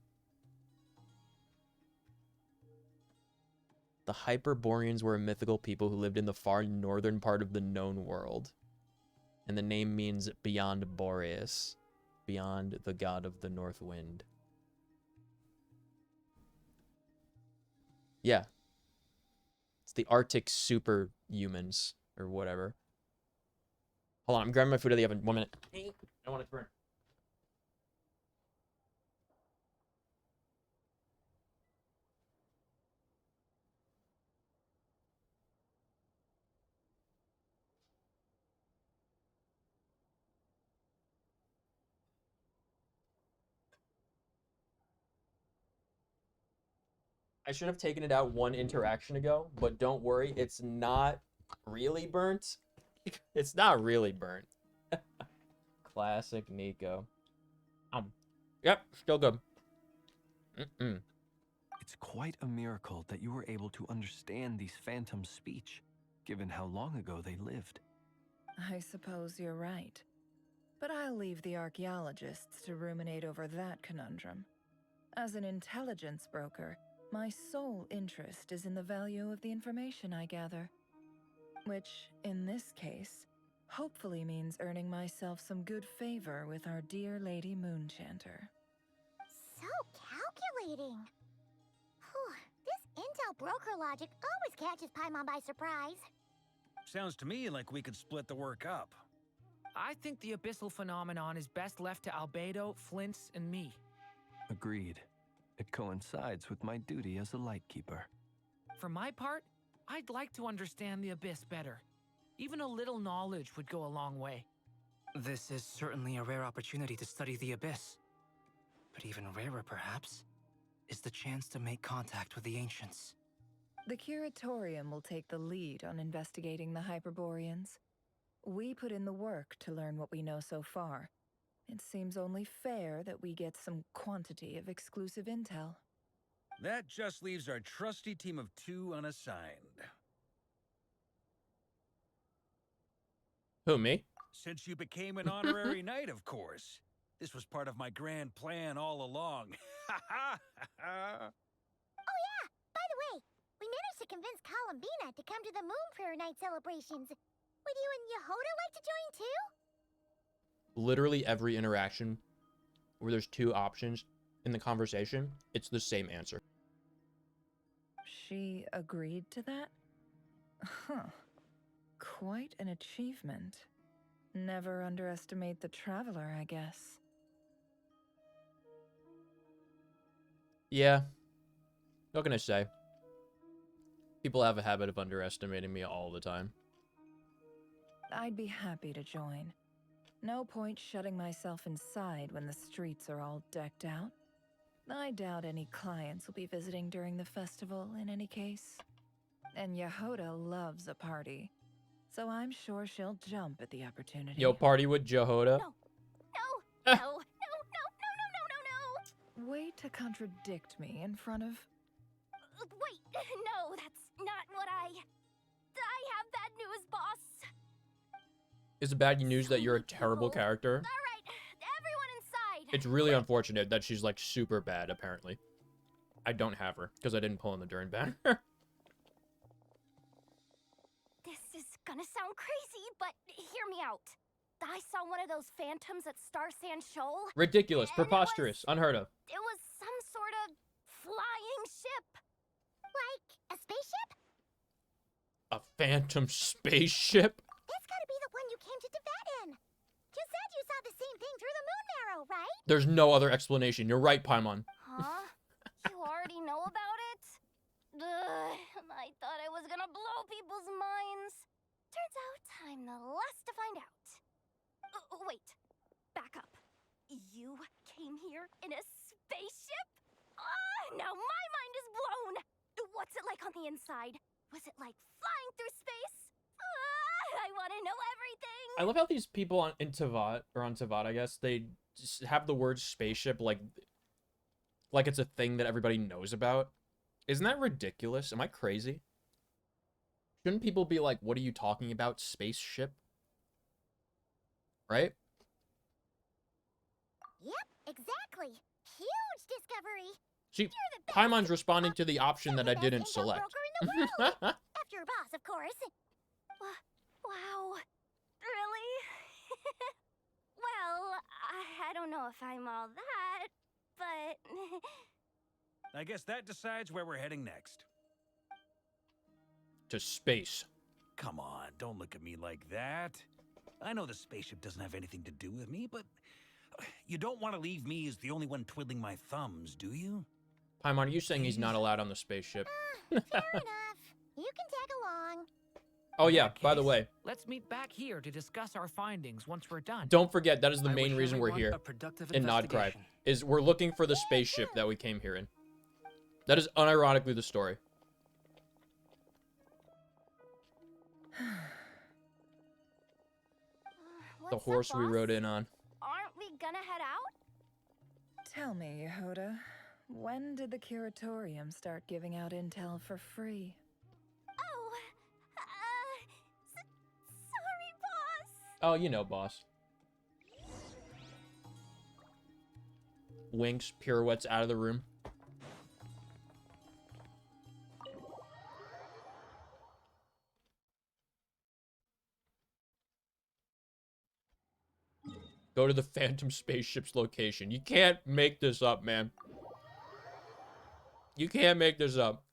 The Hyperboreans were a mythical people who lived in the far northern part of the known world. And the name means beyond Boreas, beyond the god of the north wind. Yeah. It's the Arctic superhumans, or whatever. Hold on, I'm grabbing my food out of the oven. 1 minute. I don't want it to burn. I should have taken it out one interaction ago, but don't worry, it's not really burnt. It's not really burnt. Classic Nico. Yep, still good. It's quite a miracle that you were able to understand these phantoms' speech, given how long ago they lived. I suppose you're right. But I'll leave the archaeologists to ruminate over that conundrum. As an intelligence broker, my sole interest is in the value of the information I gather. Which, in this case, hopefully means earning myself some good favor with our dear Lady Moonchanter. So calculating. Whew, this intel broker logic always catches Paimon by surprise. Sounds to me like we could split the work up. I think the abyssal phenomenon is best left to Albedo, Flints, and me. Agreed. It coincides with my duty as a lightkeeper. For my part, I'd like to understand the abyss better. Even a little knowledge would go a long way. This is certainly a rare opportunity to study the abyss. But even rarer, perhaps, is the chance to make contact with the ancients. The Curatorium will take the lead on investigating the Hyperboreans. We put in the work to learn what we know so far. It seems only fair that we get some quantity of exclusive intel. That just leaves our trusty team of 2 unassigned. Who, me? Since you became an honorary knight, of course. This was part of my grand plan all along. Ha ha ha! Oh yeah, by the way, we managed to convince Columbina to come to the Moon Prayer Night celebrations. Would you and Yehoda like to join too? Literally every interaction where there's 2 options in the conversation, it's the same answer. She agreed to that? Huh. Quite an achievement. Never underestimate the traveler, I guess. Yeah. What can I say? People have a habit of underestimating me all the time. I'd be happy to join. No point shutting myself inside when the streets are all decked out. I doubt any clients will be visiting during the festival in any case. And Yehoda loves a party, so I'm sure she'll jump at the opportunity. Yo, party with Jehoda. No. Way to contradict me in front of... Wait, no, that's not what I have bad news, boss. Is it bad news that you're a terrible character? Alright, everyone inside. It's really unfortunate that she's like super bad, apparently. I don't have her, because I didn't pull in the Durin banner. This is gonna sound crazy, but hear me out. I saw one of those phantoms at Star Sand Shoal. Ridiculous, And preposterous, unheard of. It was some sort of flying ship. Like a spaceship? A phantom spaceship? That's gotta be the one you came to Tibet in. You said you saw the same thing through the moon marrow, right? There's no other explanation. You're right, Paimon. Huh? You already know about it? Ugh, I thought I was gonna blow people's minds. Turns out I'm the last to find out. Wait. Back up. You came here in a spaceship? Now my mind is blown! What's it like on the inside? Was it like flying through space? I want to know everything! I love how these people in Tavat, or on Tavat, I guess, they just have the word spaceship like it's a thing that everybody knows about. Isn't that ridiculous? Am I crazy? Shouldn't people be like, what are you talking about, spaceship? Right? Yep, exactly. Huge discovery. See, Paimon's responding to the option that I didn't select. After your boss, of course. Wow. Really? Well, I don't know if I'm all that, but... I guess that decides where we're heading next. To space. Come on, don't look at me like that. I know the spaceship doesn't have anything to do with me, but you don't want to leave me as the only one twiddling my thumbs, do you? Paimon, are you saying he's not allowed on the spaceship? Fair enough. You can tag along. Oh yeah, by the way, Let's meet back here to discuss our findings once we're done. don't forget, that is the I main wish reason we're everyone here a productive in Nodcry, investigation. is we're looking for the spaceship that we came here in. That is unironically the story. The What's horse up, we boss? rode in on. Aren't we gonna head out? Tell me, Yehuda, when did the curatorium start giving out intel for free? Oh, sorry, boss. Oh, you know, boss. Winks, pirouettes out of the room. Go to the Phantom Spaceship's location. You can't make this up, man. You can't make this up.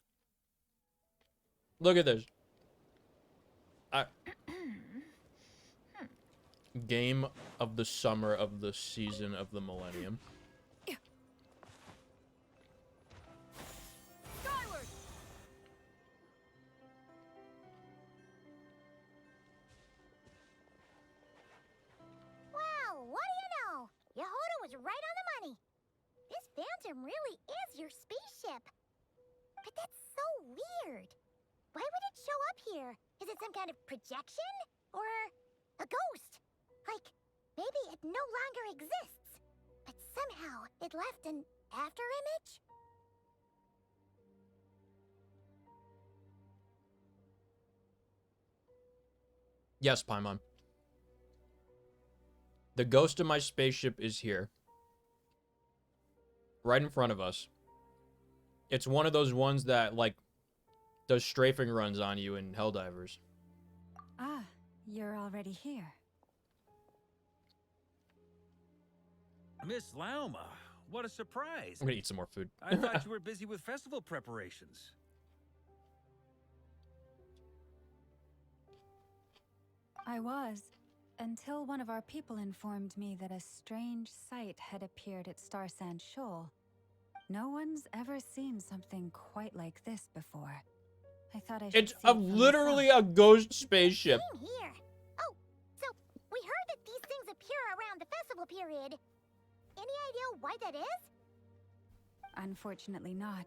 Look at this. Game of the summer of the season of the millennium. Skyward. Well, what do you know? Yehuda was right on the money. This Phantom really is your spaceship. But that's so weird. Why would it show up here? Is it some kind of projection? Or a ghost? Like, maybe it no longer exists, but somehow it left an after image? Yes, Paimon. The ghost of my spaceship is here. Right in front of us. It's one of those ones that, like, does strafing runs on you in Helldivers. Ah, you're already here. Miss Lauma, what a surprise. I'm gonna eat some more food. I thought you were busy with festival preparations. I was, until one of our people informed me that a strange sight had appeared at Star Sand Shoal. No one's ever seen something quite like this before. I thought I should It's see it for literally myself. a ghost spaceship. Same here. Oh, so we heard that these things appear around the festival period. Any idea why that is? Unfortunately not.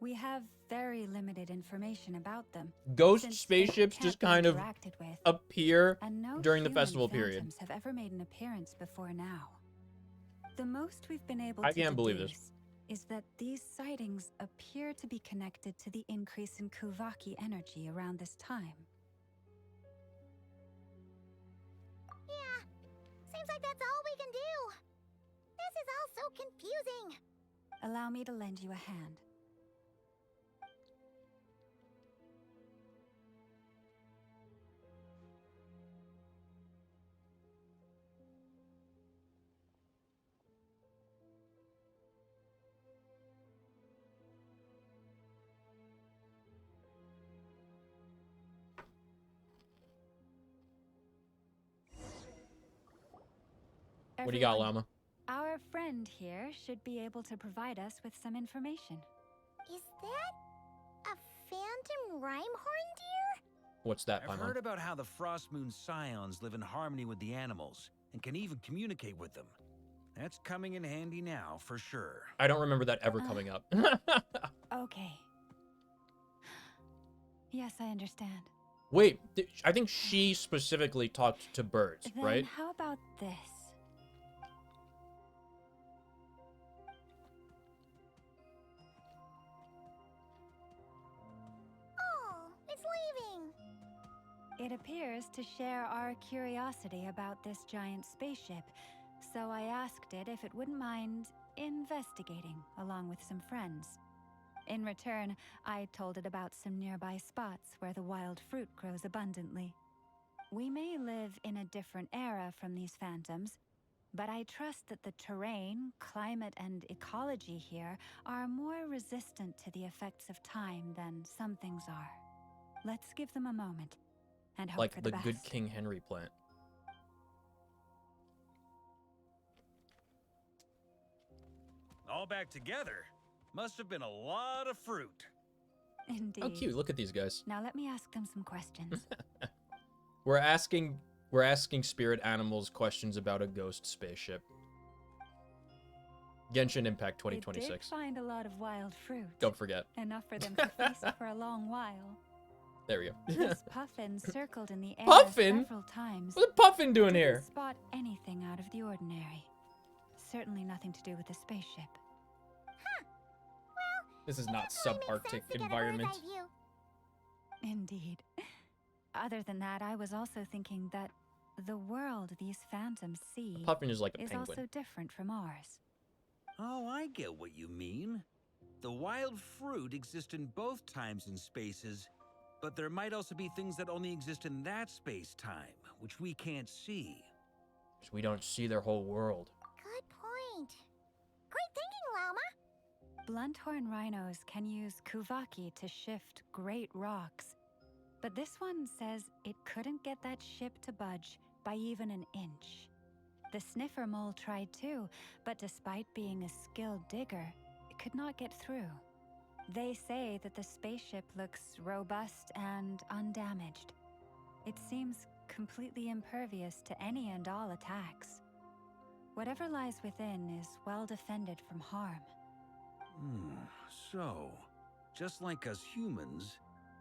We have very limited information about them. Ghost since they spaceships can't just be kind of interacted with, appear and no during the human festival period. phantoms have ever made an appearance before now. The most we've been able I to can't believe this. deduce is that these sightings appear to be connected to the increase in Kuvaki energy around this time. Yeah, seems like that's all we can do. This is all so confusing. Allow me to lend you a hand. What do you got, Everyone, Llama? our friend here should be able to provide us with some information. Is that a phantom rhymehorn deer? What's that, I've Paimon? heard about how the Frost Moon Scions live in harmony with the animals, and can even communicate with them. That's coming in handy now, for sure. I don't remember that ever coming up. Okay. Yes, I understand. Wait, I think she specifically talked to birds, Then right? how about this? Oh, it's leaving. It appears to share our curiosity about this giant spaceship, so I asked it if it wouldn't mind investigating along with some friends. In return, I told it about some nearby spots where the wild fruit grows abundantly. We may live in a different era from these phantoms, but I trust that the terrain, climate, and ecology here are more resistant to the effects of time than some things are. Let's give them a moment and hope Like for the the best. good King Henry plant. All back together. Must have been a lot of fruit. Indeed. How cute! Look at these guys. Now let me ask them some questions. We're asking spirit animals questions about a ghost spaceship. Genshin Impact They did 2026. find a lot of wild fruit. Don't forget. Enough for them to feast for a long while. There we go. This puffin circled in the air Puffin? several times. What's a puffin doing Didn't here? spot anything out of the ordinary. Certainly nothing to do with the spaceship. This is not Definitely makes subarctic sense to get a environment. bird's eye view. Indeed. Other than that, I was also thinking that the world these phantoms see A puffin is like a is penguin. also different from ours. Oh, I get what you mean. The wild fruit exist in both times and spaces, but there might also be things that only exist in that space-time, which we can't see. We don't see their whole world. Good point. Great thinking, Lauma. Blunthorn rhinos can use kuvaki to shift great rocks, but this one says it couldn't get that ship to budge by even an inch. The sniffer mole tried too, but despite being a skilled digger, it could not get through. They say that the spaceship looks robust and undamaged. It seems completely impervious to any and all attacks. Whatever lies within is well defended from harm. So, just like us humans,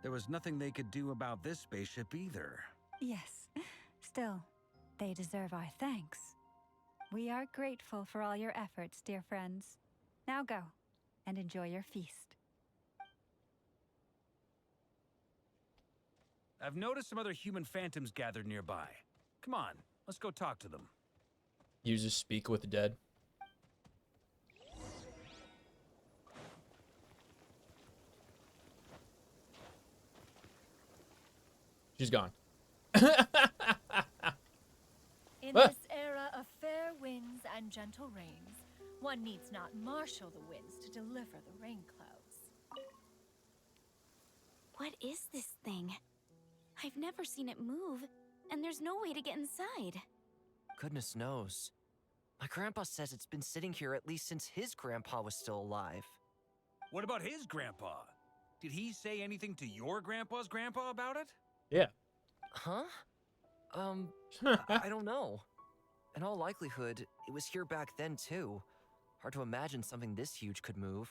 there was nothing they could do about this spaceship either. Yes, still, they deserve our thanks. We are grateful for all your efforts, dear friends. Now go and enjoy your feast. I've noticed some other human phantoms gathered nearby. Come on, let's go talk to them. Uses speak with the dead. She's gone. In Ah! this era of fair winds and gentle rains, one needs not marshal the winds to deliver the rain clouds. What is this thing? I've never seen it move, and there's no way to get inside. Goodness knows. My grandpa says it's been sitting here at least since his grandpa was still alive. What about his grandpa? Did he say anything to your grandpa's grandpa about it? Yeah. Huh? I don't know. In all likelihood, it was here back then too. Hard to imagine something this huge could move.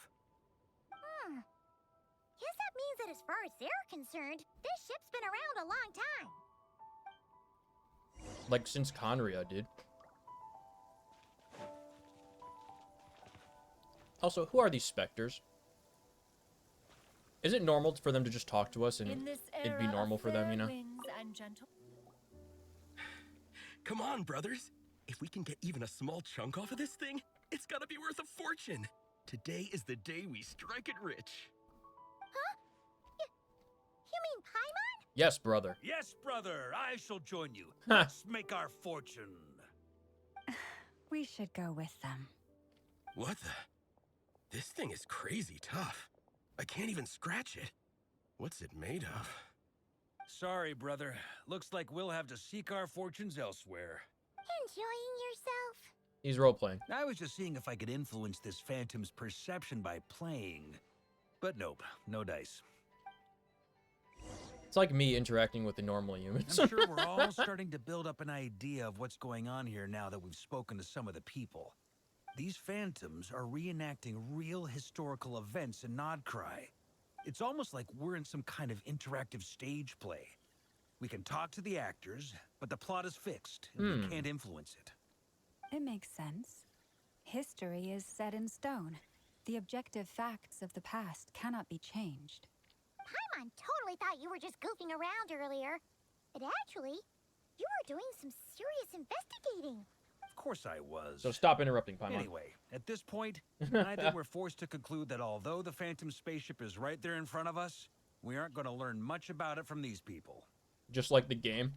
Guess that means that as far as they're concerned, this ship's been around a long time. Like since Conria, dude. Also, who are these specters? Is it normal for them to just talk to us and In this it'd be era normal of for them, fair you know? winds and gentle... Come on, brothers. If we can get even a small chunk off of this thing, it's gotta be worth a fortune. Today is the day we strike it rich. Huh? You mean Paimon? Yes, brother. Yes, brother, I shall join you. Huh. Let's make our fortune. We should go with them. What the? This thing is crazy tough. I can't even scratch it. What's it made of? Sorry, brother. Looks like we'll have to seek our fortunes elsewhere. Enjoying yourself? He's role-playing. I was just seeing if I could influence this phantom's perception by playing. But nope, no dice. like me interacting with the normal humans. I'm sure we're all starting to build up an idea of what's going on here now that we've spoken to some of the people. These phantoms are reenacting real historical events in Nodcry. It's almost like we're in some kind of interactive stage play. We can talk to the actors, but the plot is fixed, and we can't influence it. It makes sense. History is set in stone. The objective facts of the past cannot be changed. Paimon totally thought you were just goofing around earlier. But actually, you were doing some serious investigating. Of course I was. So stop interrupting, Paimon. Anyway, at this point, I think we're forced to conclude that although the Phantom spaceship is right there in front of us, we aren't going to learn much about it from these people. Just like the game.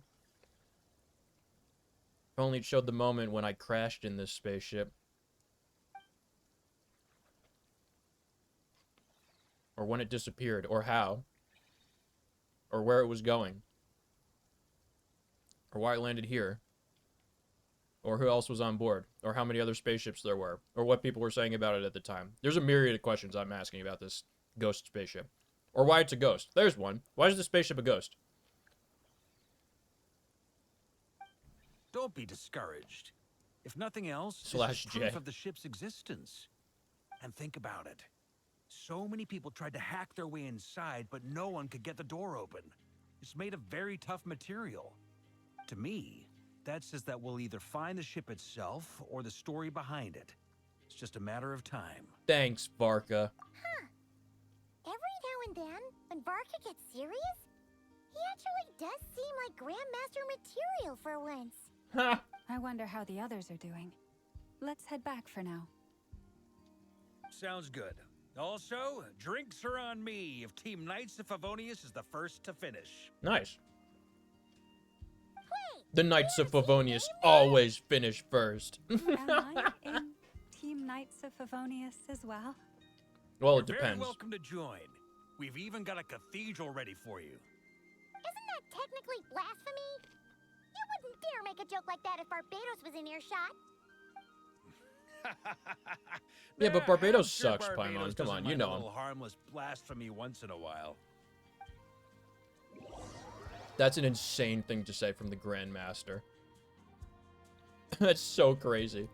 If only it showed the moment when I crashed in this spaceship. Or when it disappeared, or how. Or where it was going. Or why it landed here. Or who else was on board. Or how many other spaceships there were. Or what people were saying about it at the time. There's a myriad of questions I'm asking about this ghost spaceship. Or why it's a ghost. There's one. Why is the spaceship a ghost? Don't be discouraged. If nothing else, this Slash is J. proof of the ship's existence. And think about it. So many people tried to hack their way inside, but no one could get the door open. It's made of very tough material. To me, that says that we'll either find the ship itself or the story behind it. It's just a matter of time. Thanks, Varka. Huh. Every now and then, when Varka gets serious, he actually does seem like Grandmaster material for once. Ha! I wonder how the others are doing. Let's head back for now. Sounds good. Also, drinks are on me if Team Knights of Favonius is the first to finish. Nice. Wait, The Knights of Favonius always finish first. Am I in Team Knights of Favonius as well? Well, it You're depends. very welcome to join. We've even got a cathedral ready for you. Isn't that technically blasphemy? You wouldn't dare make a joke like that if Barbados was in earshot. Yeah, but Barbados I'm sure sucks, Paimon. Barbados Come doesn't on, you mind know a him. little harmless blasphemy once in a while. That's an insane thing to say from the Grandmaster. That's so crazy.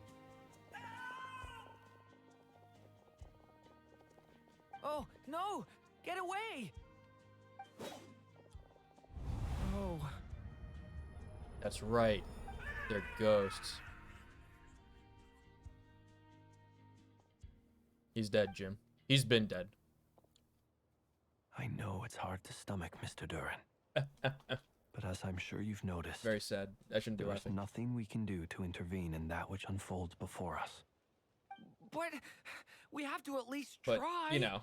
Oh, no! Get away! Oh. That's right. They're ghosts. He's dead, Jim. He's been dead. I know it's hard to stomach, Mr. Duran. But as I'm sure you've noticed, Very sad. I shouldn't do there is anything. nothing we can do to intervene in that which unfolds before us. But we have to at least But, try. you know,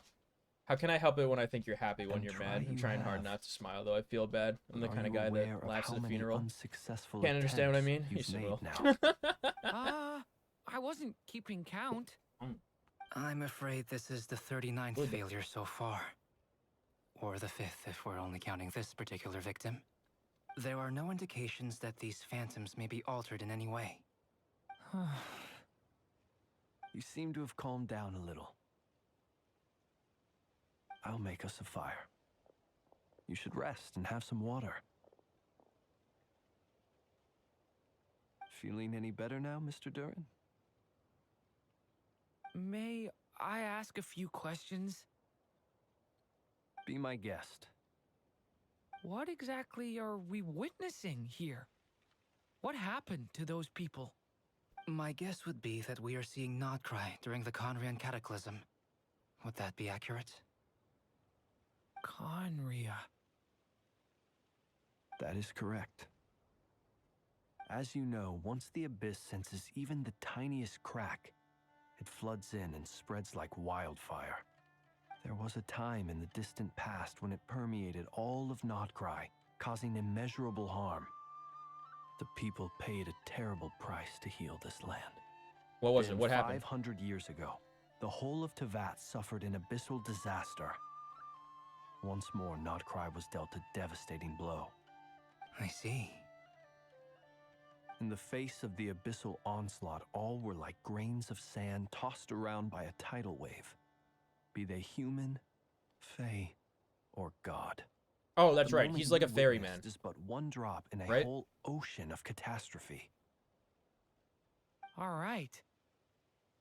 how can I help it when I think you're happy when And you're try mad? I'm you trying hard have. not to smile, though. I feel bad. I'm the Are kind of you guy aware that of laughs how at a many funeral. unsuccessful Can't understand what I mean? attempts You you've said, made well. now? I wasn't keeping count. I'm afraid this is the 39th Good. failure so far. Or the 5th if we're only counting this particular victim. There are no indications that these phantoms may be altered in any way. You seem to have calmed down a little. I'll make us a fire. You should rest and have some water. Feeling any better now, Mr. Duran? May I ask a few questions? Be my guest. What exactly are we witnessing here? What happened to those people? My guess would be that we are seeing Nodcry during the Conrian Cataclysm. Would that be accurate? Conria. That is correct. As you know, once the Abyss senses even the tiniest crack, it floods in and spreads like wildfire. There was a time in the distant past when it permeated all of Nodcry, causing immeasurable harm. The people paid a terrible price to heal this land. What was Then it? What happened? 500 years ago, the whole of Tevat suffered an abyssal disaster. Once more, Nodcry was dealt a devastating blow. I see. In the face of the abyssal onslaught, all were like grains of sand tossed around by a tidal wave. Be they human, fae, or god. Oh, that's The right. moment He's like a you ferryman, witnessed is but one drop in a right? whole ocean of catastrophe. All right.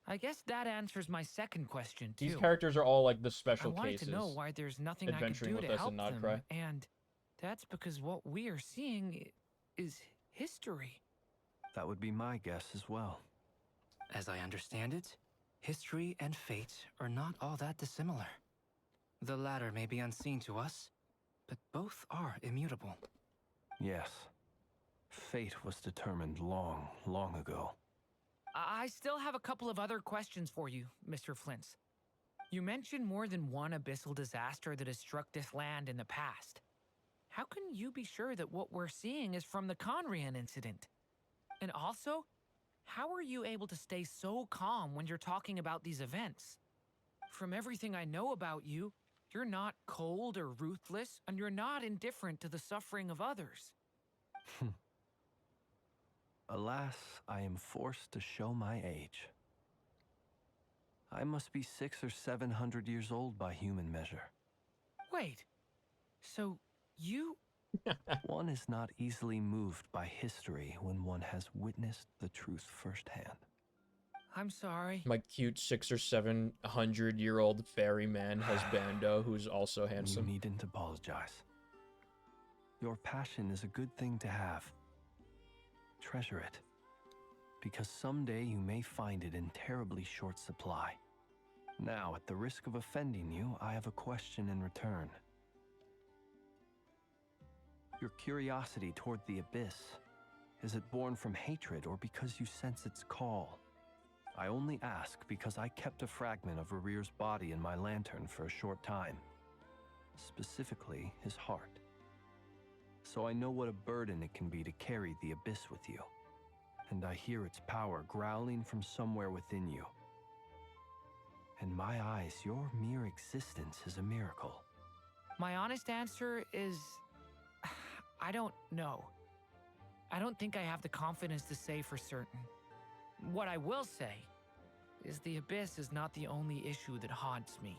I guess that answers my second question, These too. characters are all like the I special wanted to know cases. why there's nothing I could Adventuring do with to us in help them, Nodcry. and that's because what we are seeing is history. That would be my guess as well. As I understand it, history and fate are not all that dissimilar. The latter may be unseen to us, but both are immutable. Yes. Fate was determined long, long ago. I still have a couple of other questions for you, Mr. Flint's. You mentioned more than one abyssal disaster that has struck this land in the past. How can you be sure that what we're seeing is from the Conrian incident? And also, how are you able to stay so calm when you're talking about these events? From everything I know about you, you're not cold or ruthless, and you're not indifferent to the suffering of others. Alas, I am forced to show my age. I must be 600 or 700 years old by human measure. Wait, so you... One is not easily moved by history when one has witnessed the truth firsthand. I'm sorry. My cute 600 or 700-year-old ferryman husbando who's also handsome. You needn't apologize. Your passion is a good thing to have. Treasure it, because someday you may find it in terribly short supply. Now, at the risk of offending you, I have a question in return. Your curiosity toward the abyss, is it born from hatred or because you sense its call? I only ask because I kept a fragment of Rarir's body in my lantern for a short time. Specifically, his heart. So I know what a burden it can be to carry the abyss with you. And I hear its power growling from somewhere within you. In my eyes, your mere existence is a miracle. My honest answer is... I don't know. I don't think I have the confidence to say for certain. What I will say is the abyss is not the only issue that haunts me.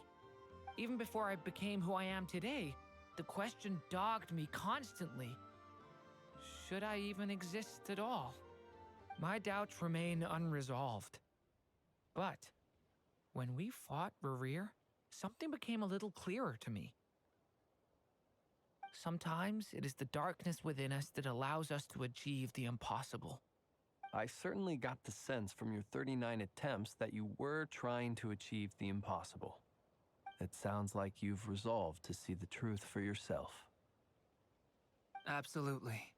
Even before I became who I am today, the question dogged me constantly. Should I even exist at all? My doubts remain unresolved. But when we fought Rarir, something became a little clearer to me. Sometimes it is the darkness within us that allows us to achieve the impossible. I certainly got the sense from your 39 attempts that you were trying to achieve the impossible. It sounds like you've resolved to see the truth for yourself. Absolutely.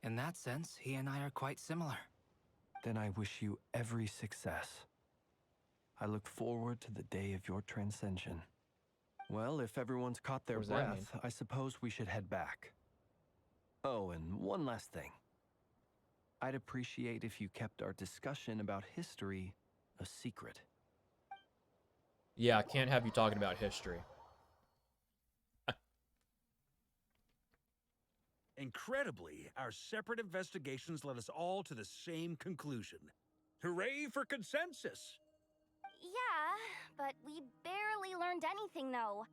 In that sense, he and I are quite similar. Then I wish you every success. I look forward to the day of your transcension. Well, if everyone's caught their What does that mean? breath, I suppose we should head back. Oh, and one last thing. I'd appreciate if you kept our discussion about history a secret. Yeah, I can't have you talking about history. Incredibly, our separate investigations led us all to the same conclusion. Hooray for consensus! Yeah, but we barely learned anything, though.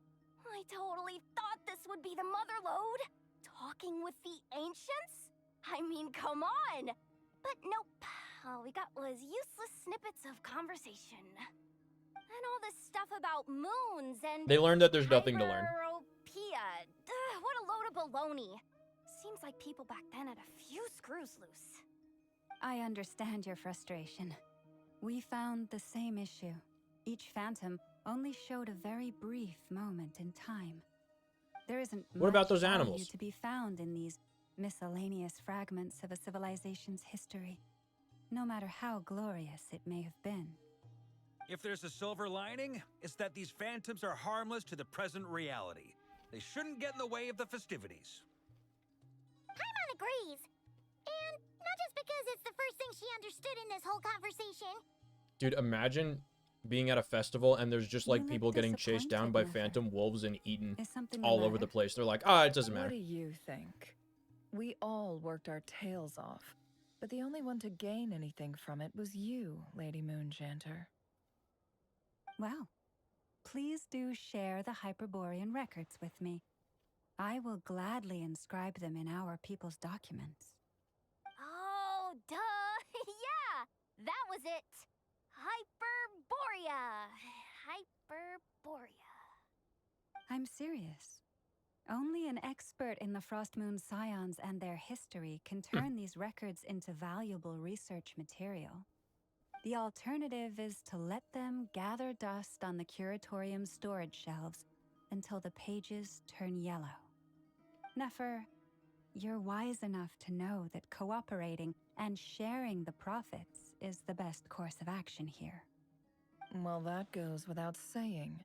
I totally thought this would be the mother lode. Talking with the ancients? I mean, come on! But nope. All we got was useless snippets of conversation. And all this stuff about moons and... They learned that there's nothing to learn. Hyperopia. What a load of baloney. Seems like people back then had a few screws loose. I understand your frustration. We found the same issue. Each phantom only showed a very brief moment in time. There isn't What about much those value animals? to be found in these miscellaneous fragments of a civilization's history, no matter how glorious it may have been. If there's a silver lining, it's that these phantoms are harmless to the present reality. They shouldn't get in the way of the festivities. Paimon agrees. And not just because it's the first thing she understood in this whole conversation. Dude, imagine being at a festival and there's just like You people look getting chased down by disappointed, Nefer. phantom wolves and eaten Is something the all over the matter? place. They're like, ah, it doesn't What matter. do you think? We all worked our tails off, but the only one to gain anything from it was you, Lady Moonjanter. Well, please do share the Hyperborean records with me. I will gladly inscribe them in our people's documents. Oh, duh! Yeah! That was it! Hyperborea! Hyperborea. I'm serious. Only an expert in the Frost Moon Scions and their history can turn these records into valuable research material. The alternative is to let them gather dust on the Curatorium's storage shelves until the pages turn yellow. Nefer, you're wise enough to know that cooperating and sharing the profits is the best course of action here. Well, that goes without saying.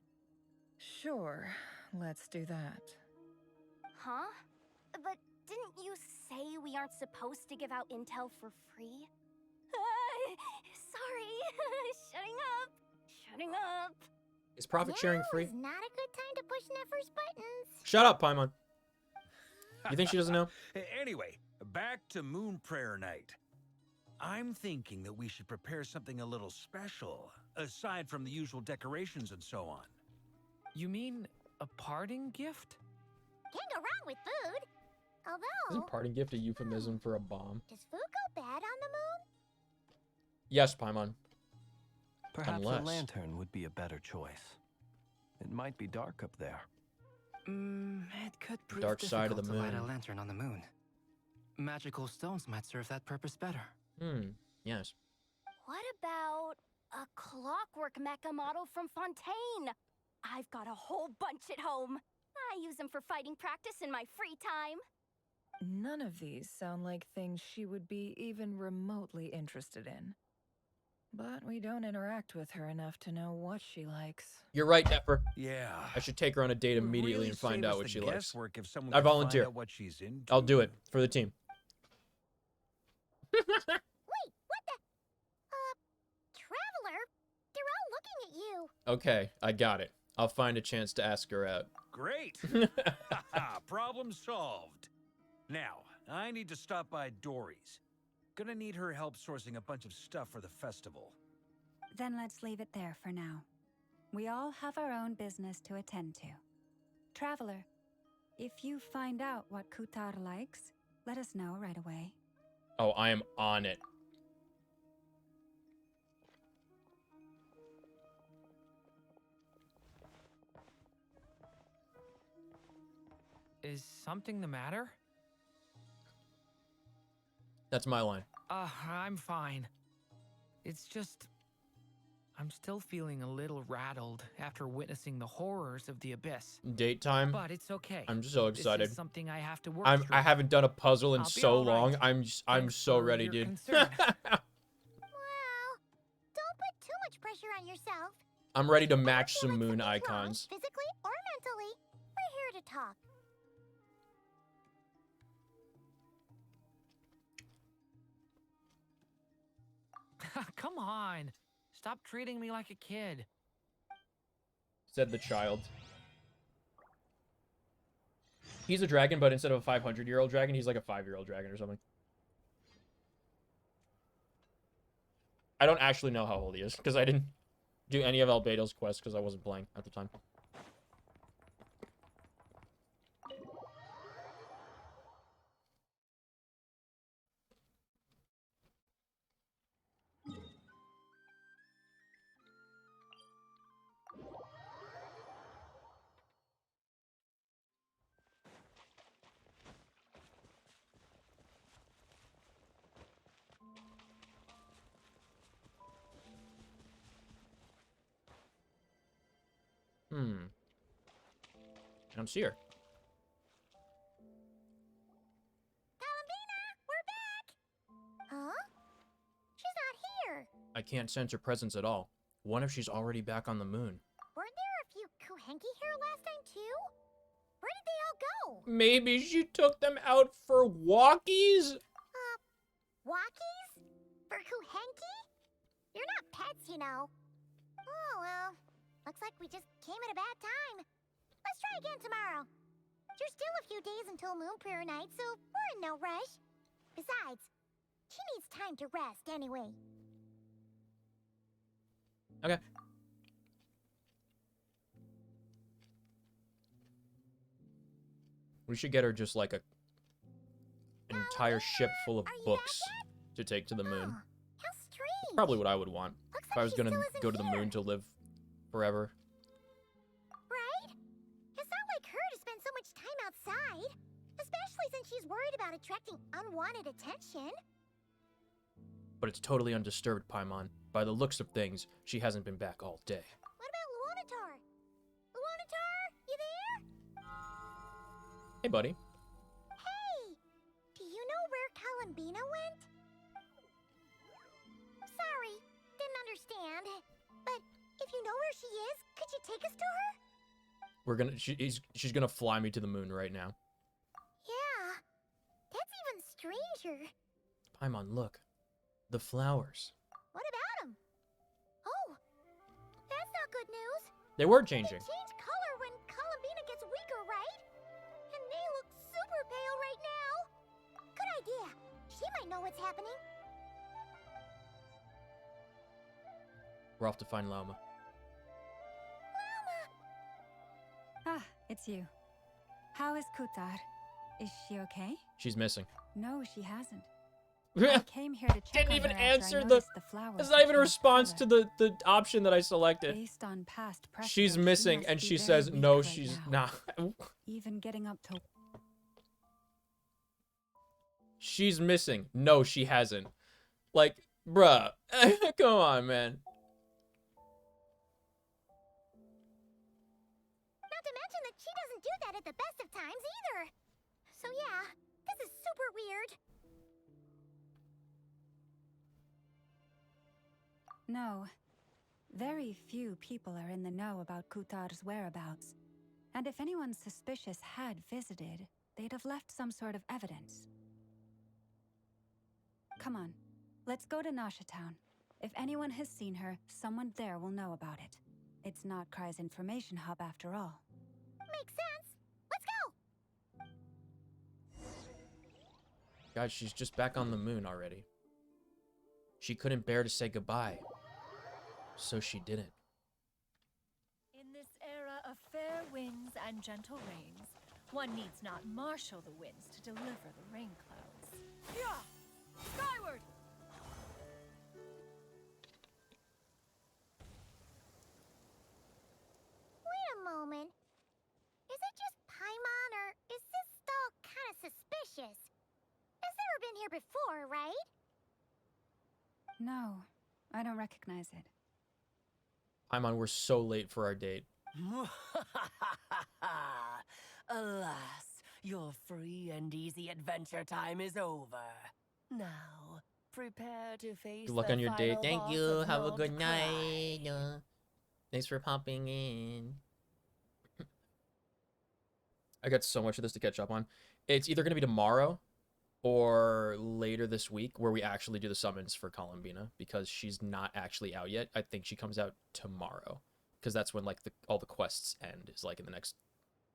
Sure, let's do that. Huh? But didn't you say we aren't supposed to give out intel for free? Sorry. Shutting up. Shutting up. Is profit sharing free? Now is not a good time to push Nefer's buttons. Shut up, Paimon. You think she doesn't know? Anyway, back to Moon Prayer Night. I'm thinking that we should prepare something a little special, aside from the usual decorations and so on. You mean a parting gift? Can't go wrong with food. Although, Isn't parting gift a euphemism for a bomb? does food go bad on the moon? Yes, Paimon. Perhaps Unless a lantern would be a better choice. It might be dark up there. It could prove Dark side of the difficult to light a moon. lantern on the moon. Magical stones might serve that purpose better. Yes. What about a clockwork mecha model from Fontaine? I've got a whole bunch at home. I use them for fighting practice in my free time. None of these sound like things she would be even remotely interested in. But we don't interact with her enough to know what she likes. You're right, Nefer. Yeah. I should take her on a date It would immediately really and find save out us what the she likes. guesswork if someone I could find volunteer. out what she's into. I'll do it for the team. Wait, what the? Traveler? They're all looking at you. Okay, I got it. I'll find a chance to ask her out. Great. Problem solved. Now, I need to stop by Dory's. Gonna need her help sourcing a bunch of stuff for the festival. Then let's leave it there for now. We all have our own business to attend to. Traveler, if you find out what Kutar likes, let us know right away. Oh, I am on it. Is something the matter? That's my line. I'm fine. It's just... I'm still feeling a little rattled after witnessing the horrors of the Abyss. Date time. But it's okay. I'm so excited. This is something I have to work through. I haven't done a puzzle in I'll be so all right. long. I'm Thanks so for ready, your dude. concern. Well, don't put too much pressure on yourself. I'm ready to If you match feel some like moon something's wrong, icons. physically or mentally, we're here to talk. Come on. Stop treating me like a kid. Said the child. He's a dragon, but instead of a 500-year-old dragon, he's like a 5-year-old dragon or something. I don't actually know how old he is, because I didn't do any of Albedo's quests because I wasn't playing at the time. I don't see her. Columbina, we're back! Huh? She's not here. I can't sense her presence at all. What if she's already back on the moon? Weren't there a few Kuhenki here last time, too? Where did they all go? Maybe she took them out for walkies? Walkies? For Kuhenki? You're not pets, you know. Oh, well. Looks like we just came at a bad time. Let's try again tomorrow. There's still a few days until Moon Prayer Night, so we're in no rush. Besides, she needs time to rest anyway. Okay. We should get her just like an entire ship full of books to take to the moon. How strange. Probably what I would want Looks if I like was she gonna still isn't go to the here. moon to live forever. Right? It's not like her to spend so much time outside. Especially since she's worried about attracting unwanted attention. But it's totally undisturbed, Paimon. By the looks of things, she hasn't been back all day. What about Luonatar? Luonatar, you there? Hey, buddy. Hey! Do you know where Columbina went? Sorry, didn't understand. But if you know where she is, could you take us to her? She's gonna fly me to the moon right now. Yeah, that's even stranger. Paimon, look. The flowers. What about them? Oh, that's not good news. They were They changing. change color when Columbina gets weaker, right? And they look super pale right now. Good idea. She might know what's happening. We're off to find Lauma. Ah, it's you. How is Kutar? Is she okay? She's missing. No, she hasn't. I came here to check Didn't on even her after I answer the. noticed the flowers It's not even a changed response color. to the option that I selected. Based on past She's precedent, missing, must and be she very says weak no. right She's now. not. Even getting up to. She's missing. No, she hasn't. Like, bruh. Come on, man. Not to mention that she doesn't do that at the best of times either. So yeah, this is super weird. No. Very few people are in the know about Kutar's whereabouts. And if anyone suspicious had visited, they'd have left some sort of evidence. Come on, let's go to Nasha Town. If anyone has seen her, someone there will know about it. It's not Cry's information hub after all. Makes sense. Let's go. God, she's just back on the moon already. She couldn't bear to say goodbye. So she didn't. In this era of fair winds and gentle rains, one needs not marshal the winds to deliver the rain clouds. Yeah! Skyward! Wait a moment. Is it just Paimon, or is this stall kind of suspicious? It's never been here before, right? No, I don't recognize it. Paimon, we're so late for our date. Alas, your free and easy adventure time is over. Now, prepare to face Good luck the on your date. final Thank boss you. of Have a Lord good Cry. night. Thanks for popping in. I got so much of this to catch up on. It's either going to be tomorrow or later this week where we actually do the summons for Columbina, because she's not actually out yet. I think she comes out tomorrow, because that's when like all the quests end, is like in the next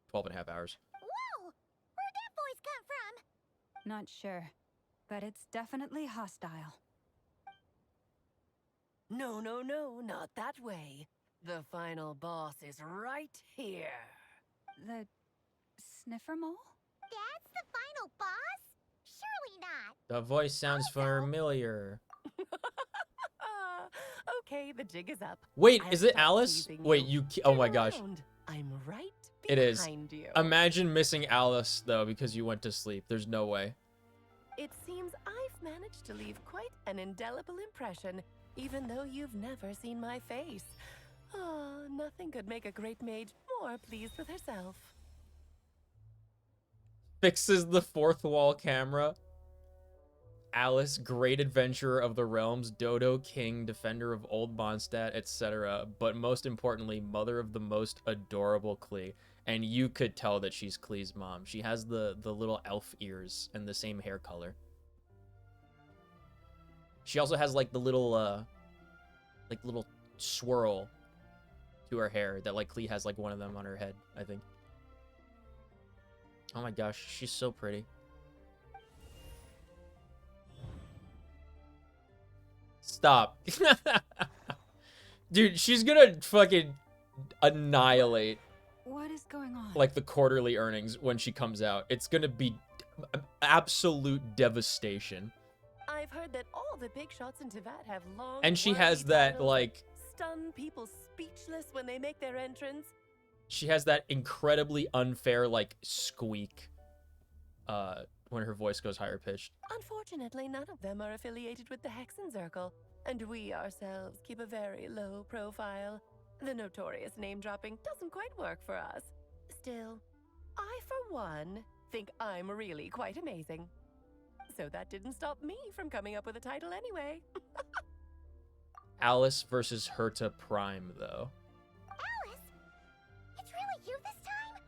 12 and a half hours. Whoa! Where'd that voice come from? Not sure, but it's definitely hostile. No, no, no, not that way. The final boss is right here. The sniffer mole? That's the final boss? Surely not. The voice sounds familiar. Okay, the jig is up. Wait, I'll is it stop Alice? teasing Wait, you. oh Turn my gosh. around. I'm right It is. behind you. Imagine missing Alice, though, because you went to sleep. There's no way. It seems I've managed to leave quite an indelible impression, even though you've never seen my face. Oh, nothing could make a great mage more pleased with herself. Fixes the fourth wall camera. Alice, great adventurer of the realms, Dodo King, defender of Old Mondstadt, etc. But most importantly, mother of the most adorable Klee. And you could tell that she's Klee's mom. She has the little elf ears and the same hair color. She also has like the little little swirl to her hair that like Klee has like one of them on her head, I think. Oh my gosh, she's so pretty. Stop. Dude, she's gonna fucking annihilate. What is going on? Like the quarterly earnings when she comes out. It's gonna be absolute devastation. I've heard that all the big shots in Teyvat have long, And she has wordy that, titles like... stun people speechless when they make their entrance. She has that incredibly unfair, like, squeak when her voice goes higher pitched. Unfortunately, none of them are affiliated with the Hexenzirkel, and we ourselves keep a very low profile. The notorious name-dropping doesn't quite work for us. Still, I, for one, think I'm really quite amazing. So that didn't stop me from coming up with a title anyway. Alice versus Herta Prime, though. Alice? It's really you this time?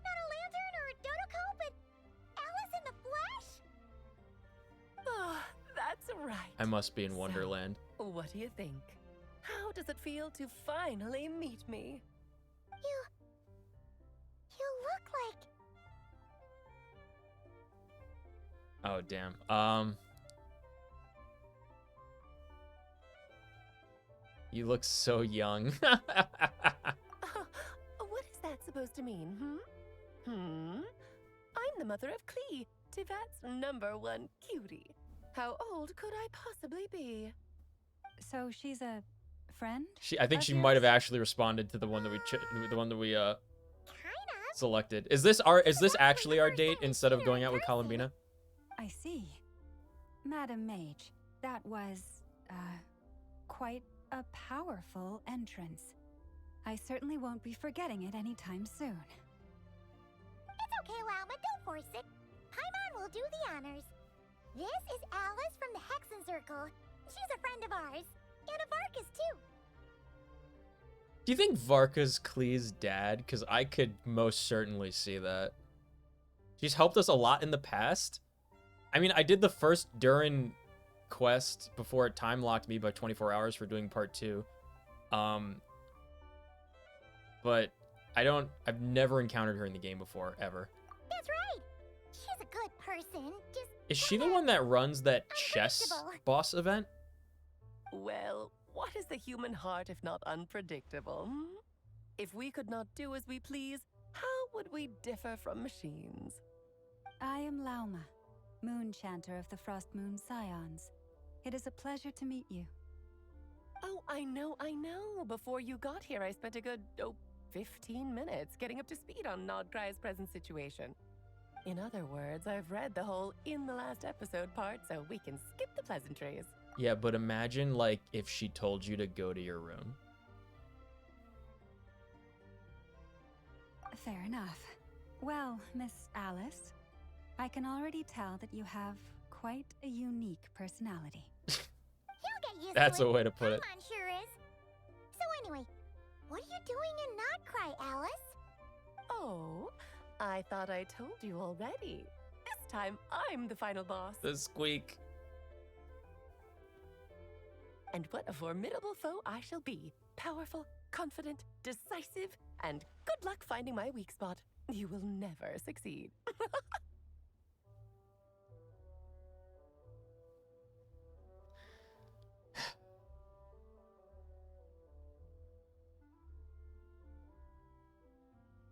Not a lantern or a Dodoko, but Alice in the flesh? Oh, that's right. I must be in Wonderland. So, what do you think? How does it feel to finally meet me? You look like... Oh, damn. You look so young. What is that supposed to mean, I'm the mother of Klee, Teyvat's #1 cutie. How old could I possibly be? So she's a friend? I think she might have actually responded to the one that we selected. Is this actually our date instead of going out with Columbina? I see. Madam Mage, that was, quite a powerful entrance. I certainly won't be forgetting it anytime soon. It's okay, Lauma, don't force it. Paimon will do the honors. This is Alice from the Hexenzirkel. She's a friend of ours. And of Varka's, too. Do you think Varka's Klee's dad? Because I could most certainly see that. She's helped us a lot in the past. I mean, I did the first Durin quest before it time locked me by 24 hours for doing part 2. But I've never encountered her in the game before, ever. That's right. She's a good person. Just Is she the one that runs that chess boss event? Well, what is the human heart if not unpredictable? If we could not do as we please, how would we differ from machines? I am Lauma, Moon Chanter of the Frost Moon Scions. It is a pleasure to meet you. Oh, I know. Before you got here, I spent a good, 15 minutes getting up to speed on Nodcry's present situation. In other words, I've read the whole in the last episode part, so we can skip the pleasantries. Yeah, but imagine, like, if she told you to go to your room. Fair enough. Well, Miss Alice, I can already tell that you have quite a unique personality. You'll get used That's to it. a way to put it. Paimon sure is. So anyway, what are you doing in Nodcry, Alice? Oh, I thought I told you already. This time, I'm the final boss. The squeak. And what a formidable foe I shall be. Powerful, confident, decisive, and good luck finding my weak spot. You will never succeed.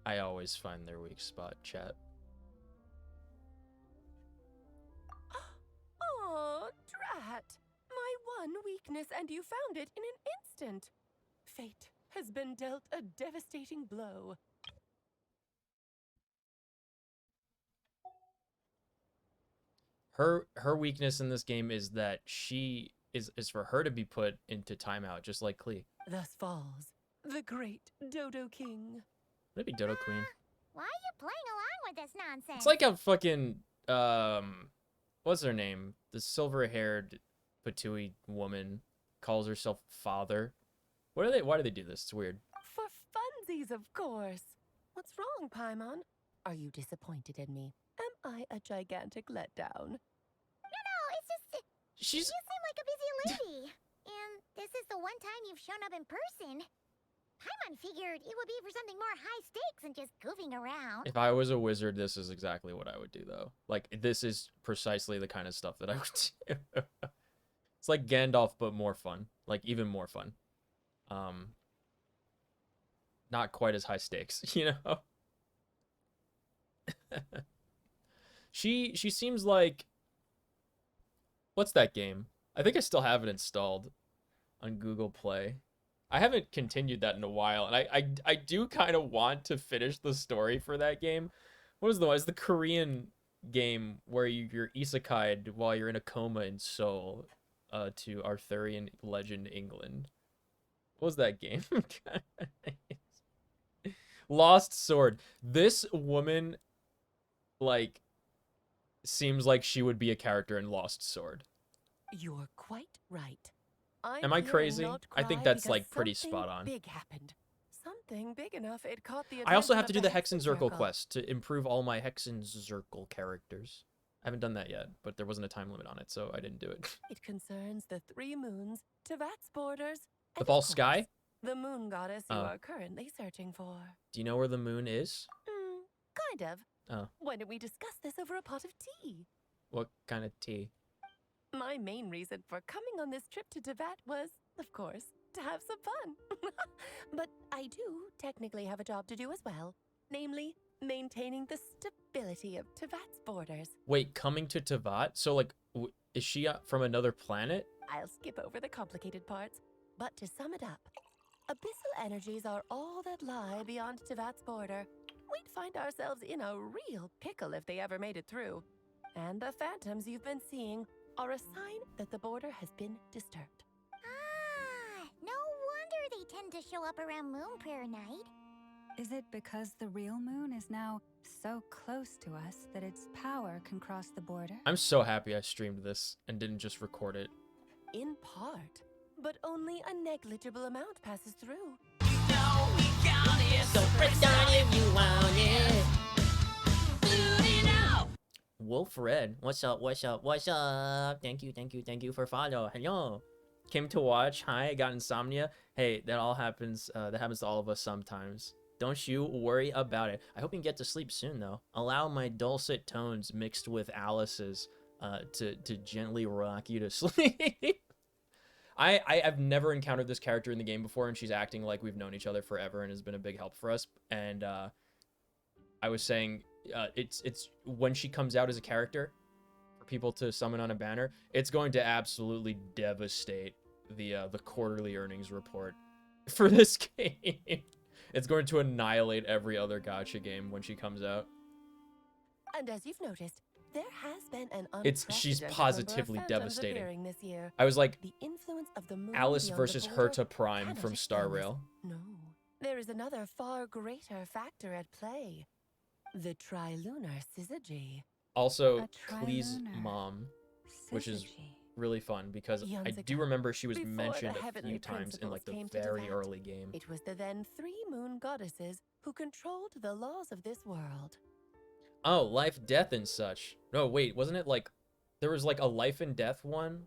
I always find their weak spot, chat. Oh, drat. My one weakness, and you found it in an instant. Fate has been dealt a devastating blow. Her weakness in this game is that she is for her to be put into timeout, just like Klee. Thus falls the great Dodo King. Maybe Dodo Queen. Why are you playing along with this nonsense? It's like a fucking what's her name? The silver-haired Patui woman calls herself father. Why do they do this? It's weird. For funsies, of course. What's wrong, Paimon? Are you disappointed in me? Am I a gigantic letdown? No, it's just... She's... You seem like a busy lady. And this is the one time you've shown up in person. Paimon figured it would be for something more high stakes than just goofing around. If I was a wizard, this is exactly what I would do, though. Like, this is precisely the kind of stuff that I would do. It's like Gandalf, but more fun. Like, even more fun. not quite as high stakes, you know? She seems like, what's that game? I think I still have it installed on Google Play. I haven't continued that in a while, and I do kind of want to finish the story for that game. What was the one? It's the Korean game where you're isekai'd while you're in a coma in Seoul, to Arthurian legend England. What was that game? Lost Sword. This woman, like, seems like she would be a character in Lost Sword. You're quite right. Am I crazy? I think that's like pretty spot on. Big happened. Something big enough it caught the attention I also have of to do the Hexenzirkel Hexenzirkel quest to improve all my Hexenzirkel characters. I haven't done that yet, but there wasn't a time limit on it, so I didn't do it. It concerns the 3 moons, Tevat's borders, The and false sky? the moon goddess you are currently searching for. Do you know where the moon is? Kind of. Oh. Why don't we discuss this over a pot of tea? What kind of tea? My main reason for coming on this trip to Tevat was, of course, to have some fun. But I do technically have a job to do as well, namely, maintaining the stability of Tevat's borders. Wait, coming to Tevat? So, like, is she from another planet? I'll skip over the complicated parts, but to sum it up, abyssal energies are all that lie beyond Tevat's border. We'd find ourselves in a real pickle if they ever made it through. And the phantoms you've been seeing are a sign that the border has been disturbed. Ah, no wonder they tend to show up around Moon Prayer Night. Is it because the real moon is now so close to us that its power can cross the border? I'm so happy I streamed this and didn't just record it. In part, but only a negligible amount passes through. So press on if you want it. Wolf Red, what's up, what's up, what's up? Thank you for follow. Hello. Came to watch. Hi, I got insomnia. Hey, that all happens, that happens to all of us sometimes. Don't you worry about it. I hope you can get to sleep soon, though. Allow my dulcet tones mixed with Alice's to gently rock you to sleep. I've never encountered this character in the game before, and she's acting like we've known each other forever and has been a big help for us. And I was saying, it's when she comes out as a character for people to summon on a banner, it's going to absolutely devastate the quarterly earnings report for this game. It's going to annihilate every other gacha game when she comes out. And as you've noticed, there has been an she's positively devastating. This year. I was like, the influence of the moon Alice beyond versus the border Herta Prime cannot from explain Star this. Rail. No, there is another far greater factor at play. The trilunar syzygy. Also, Klee's mom, which is really fun because I do remember she was Before mentioned the a heavenly few times in like the principles came to very Tevat, early game. It was the then 3 moon goddesses who controlled the laws of this world. Oh, life, death, and such. No, wait, wasn't it like there was like a life and death one,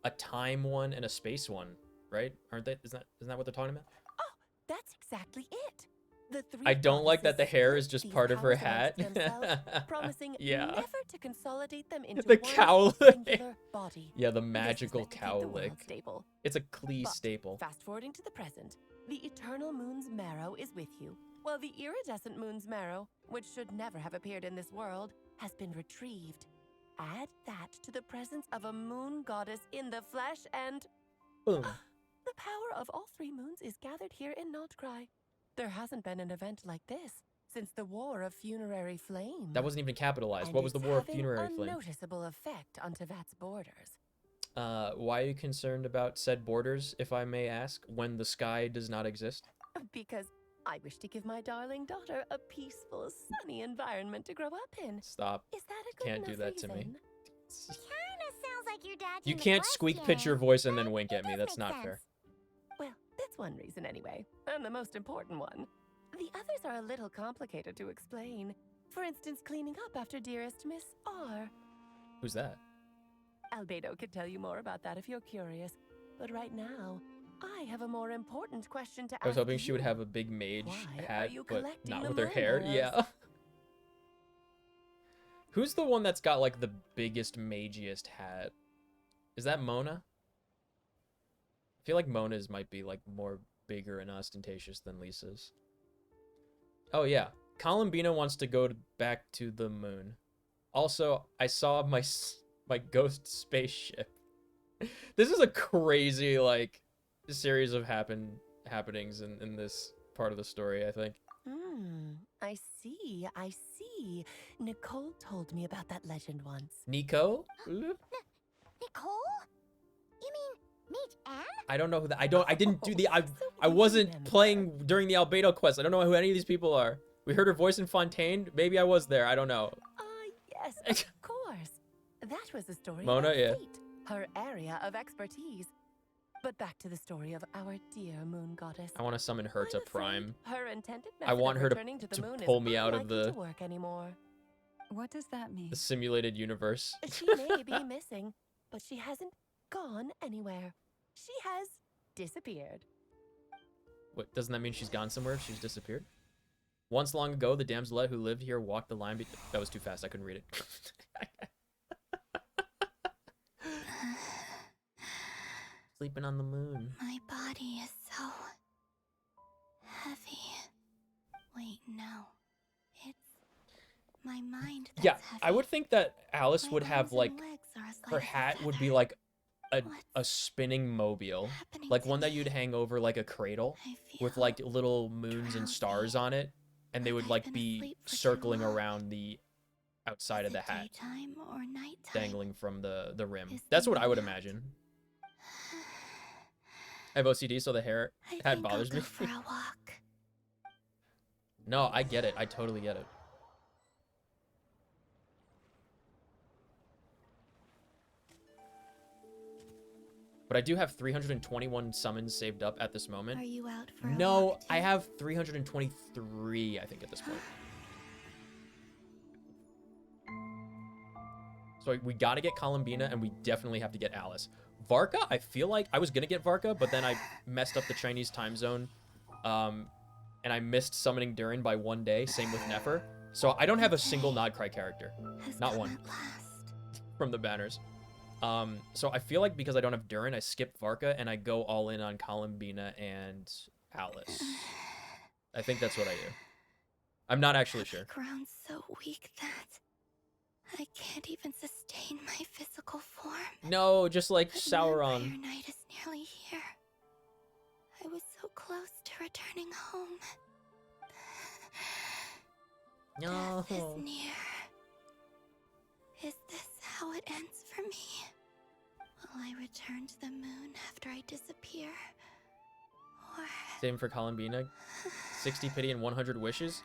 a time one, and a space one, right? Aren't they? Isn't that what they're talking about? Oh, that's exactly it. The 3 I don't like that the hair is split just these part of her powers hat. amongst themselves, promising Yeah. never to consolidate them into The one cow singular lick. body. Yeah, the This is magical meant to keep cow the world lick. stable. It's a Klee But staple. Fast forwarding to the present, the eternal moon's marrow is with you, while the iridescent moon's marrow, which should never have appeared in this world, has been retrieved. Add that to the presence of a moon goddess in the flesh, and Boom. the power of all 3 moons is gathered here in Notcry. There hasn't been an event like this since the War of Funerary Flame. That wasn't even capitalized. And What was the it's War of having Funerary a Flame? noticeable effect on Tevat's borders. Why are you concerned about said borders, if I may ask, when the sky does not exist? Because I wish to give my darling daughter a peaceful, sunny environment to grow up in. Stop. Is that a good Can't do enough that to me. reason? Kinda sounds like you're dodging You the can't squeak pitch your question, voice and then but wink it at me. does That's make not fair. sense. Well, that's one reason anyway, and the most important one. The others are a little complicated to explain. For instance, cleaning up after dearest Miss R. Who's that? Albedo could tell you more about that if you're curious. But right now, I have a more important question to ask I was hoping she you. would have a big mage Why are hat, you but collecting not the with her moon hair. orbs? Yeah. Who's the one that's got like the biggest, magiest hat? Is that Mona? I feel like Mona's might be like more bigger and ostentatious than Lisa's. Oh yeah, Columbina wants to go back to the moon. Also, I saw my ghost spaceship. This is a crazy like series of happenings in this part of the story, I think. I see, I see. Nicole told me about that legend once. Nico? Nicole? You mean Mage Anne? I don't know who that. I didn't do the. I wasn't playing during the Albedo quest. I don't know who any of these people are. We heard her voice in Fontaine. Maybe I was there. I don't know. Yes, of course. That was the story Mona, about yeah. fate, her area of expertise. But back to the story of our dear moon goddess. I want to summon her to Prime. Her intended I method want of her returning to the to moon pull is me out of unlikely the to work anymore. What does that mean? the simulated universe. She may be missing, but she hasn't gone anywhere. She has disappeared. What, doesn't that mean she's gone somewhere? She's disappeared? Once long ago, the damselette who lived here walked the line. That was too fast. I couldn't read it. Sleeping on the moon. My body is so heavy. Wait, no. It's my mind that's Yeah, heavy. I would think that Alice My would have arms and like legs are as her light as a hat would be feather. like a spinning mobile, like to one that you'd hang over like a cradle with like little moons and stars on it, and they would like be circling around the outside of the hat, Daytime or nighttime? dangling from the rim. That's what I would imagine. I have OCD, so the hat bothers me. For a walk. No, I get it. I totally get it. But I do have 321 summons saved up at this moment. Are you out for a No, walk I have 323, I think, at this point. So we gotta get Columbina, and we definitely have to get Alice. Varka, I feel like I was gonna get Varka, but then I messed up the Chinese time zone. And I missed summoning Durin by 1 day, same with Nefer. So I don't have a single Nodcry character. Not one. From the banners. So I feel like because I don't have Durin, I skip Varka and I go all in on Columbina and Alice. I think that's what I do. I'm not actually sure. The ground's so weak that I can't even sustain my physical form. No, just like But Sauron. Vampire Night is nearly here. I was so close to returning home. No. Death is near. Is this how it ends for me? Will I return to the moon after I disappear? Or... Same for Columbina. 60 pity and 100 wishes.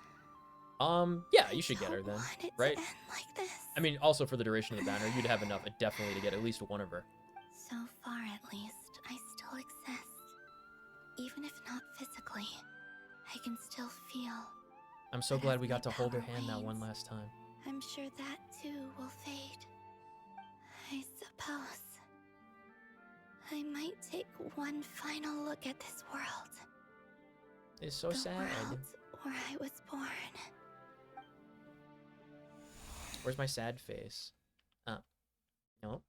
Yeah, you should get her then, right? Like this. I mean, also for the duration of the banner, you'd have enough definitely to get at least one of her. So far, at least, I still exist. Even if not physically, I can still feel. I'm so glad we got to hold her hand that one last time. I'm sure that too will fade. I suppose. I might take one final look at this world. It's so sad. World where I was born. Where's my sad face? Nope.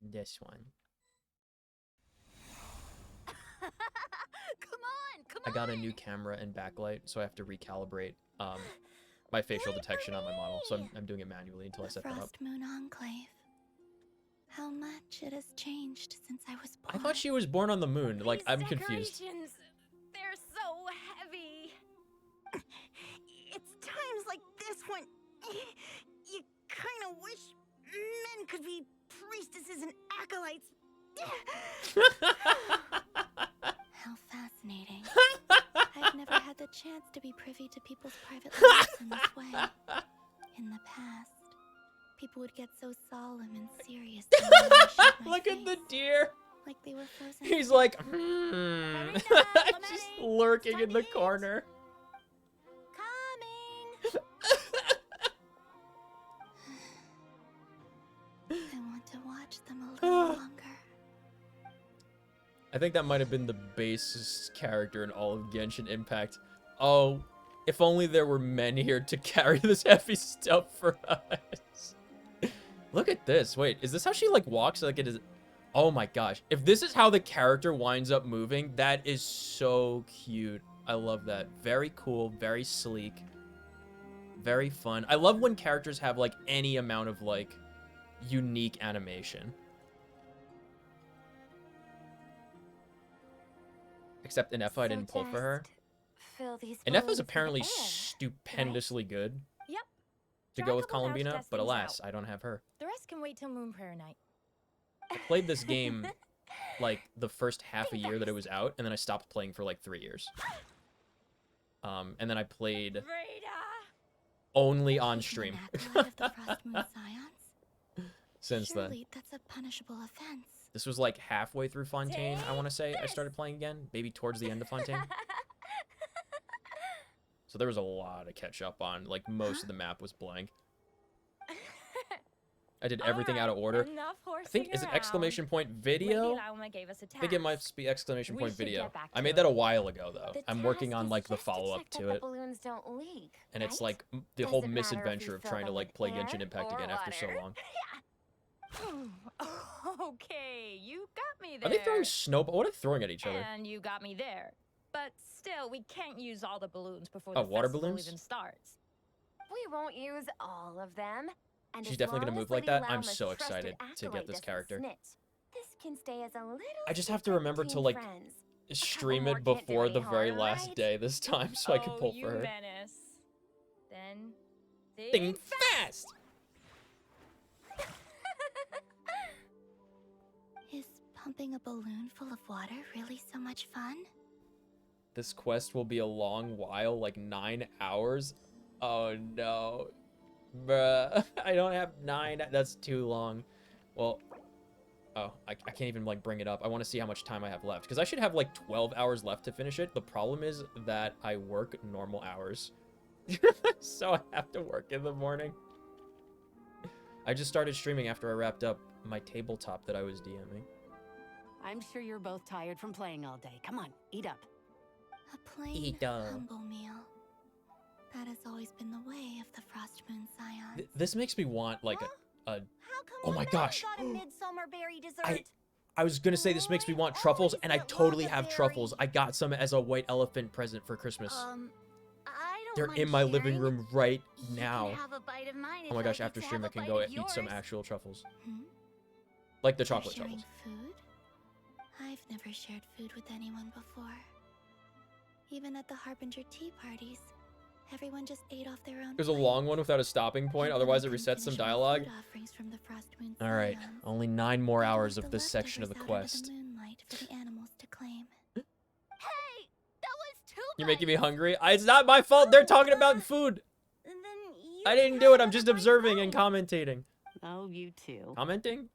This one. Come I got a new camera and backlight, so I have to recalibrate my facial detection on my model. So I'm doing it manually until I set that up. Frost Moon Enclave. How much it has changed since I was born. I thought she was born on the moon. Like, I'm confused. They're so heavy. It's times like this when you kind of wish men could be priestesses and acolytes. How fascinating. I've never had the chance to be privy to people's private lives in this way. In the past, people would get so solemn and serious. Look at the deer. Like they were frozen. He's like, just lurking in the corner. I want to watch them a little longer. I think that might have been the basest character in all of Genshin Impact. Oh, if only there were men here to carry this heavy stuff for us. Look at this. Wait, is this how she like walks? Like it is. Oh my gosh. If this is how the character winds up moving, that is so cute. I love that. Very cool, very sleek, very fun. I love when characters have, like, any amount of, like, unique animation. Except Inefa, I didn't pull for her. Inefa's apparently stupendously good Yep. to go with Columbina, but alas, I don't have her. The rest can wait till Moon Prayer night. I played this game, like, the first half a year that it was out, and then I stopped playing for, like, 3 years. And then I played only on stream since then. That's a punishable offense. This was, like, halfway through Fontaine, I want to say, I started playing again. Maybe towards the end of Fontaine. So there was a lot to catch up on. Like, most of the map was blank. I did everything out of order. I think, is it exclamation point video? I think it might be exclamation point video. I made that a while ago, though. I'm working on, like, the follow-up to it. And it's, like, the whole misadventure of trying to, like, play Genshin Impact again after so long. Okay, you got me there. Are they throwing snowballs? What are they throwing at each other? And you got me there. But still, we can't use all the balloons before Oh, the water festival balloons? even starts. We won't use all of them. And She's as definitely gonna long move as like Lady that. I'm Lauma's so trusted excited to get acolyte this doesn't character. snitch, this can stay as a little I just have to secret remember to, between like, friends. stream more it can't do before any the very harm, last right? day this time so I can pull for her. Venice. Then Think fast! Is pumping a balloon full of water really so much fun? This quest will be a long while, like 9 hours. Oh no. Bruh. I don't have 9. That's too long. Well, oh, I can't even, like, bring it up. I want to see how much time I have left. Because I should have, like, 12 hours left to finish it. The problem is that I work normal hours. So I have to work in the morning. I just started streaming after I wrapped up my tabletop that I was DMing. I'm sure you're both tired from playing all day. Come on, eat up. A plain, humble meal. That has always been the way of the Frost Moon Scions. This makes me want, like, a oh my gosh. Got a midsummer berry dessert. I was gonna say this makes me want truffles, and I totally have truffles. I got some as a white elephant present for Christmas. They're in my living room right now. Oh my gosh, after stream I can go eat some actual truffles. Like the chocolate truffles. Food? I've never shared food with anyone before. Even at the Harbinger tea parties, everyone just ate off their own. There's a long one without a stopping point, otherwise it resets some dialogue. Alright, only 9 more hours of this section of the quest. For the animals to claim. You're making me hungry? It's not my fault they're talking about food! I didn't do it, I'm just observing and commentating. Oh, you too. Commenting?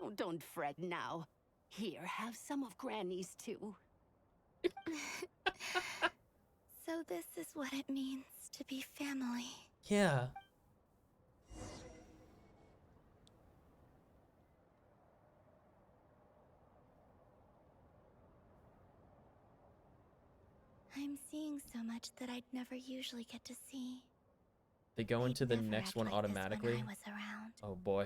Oh, don't fret now. Here, have some of Granny's too. So this is what it means to be family. Yeah. I'm seeing so much that I'd never usually get to see. They go into the next act one like this when automatically. I was around. Oh boy.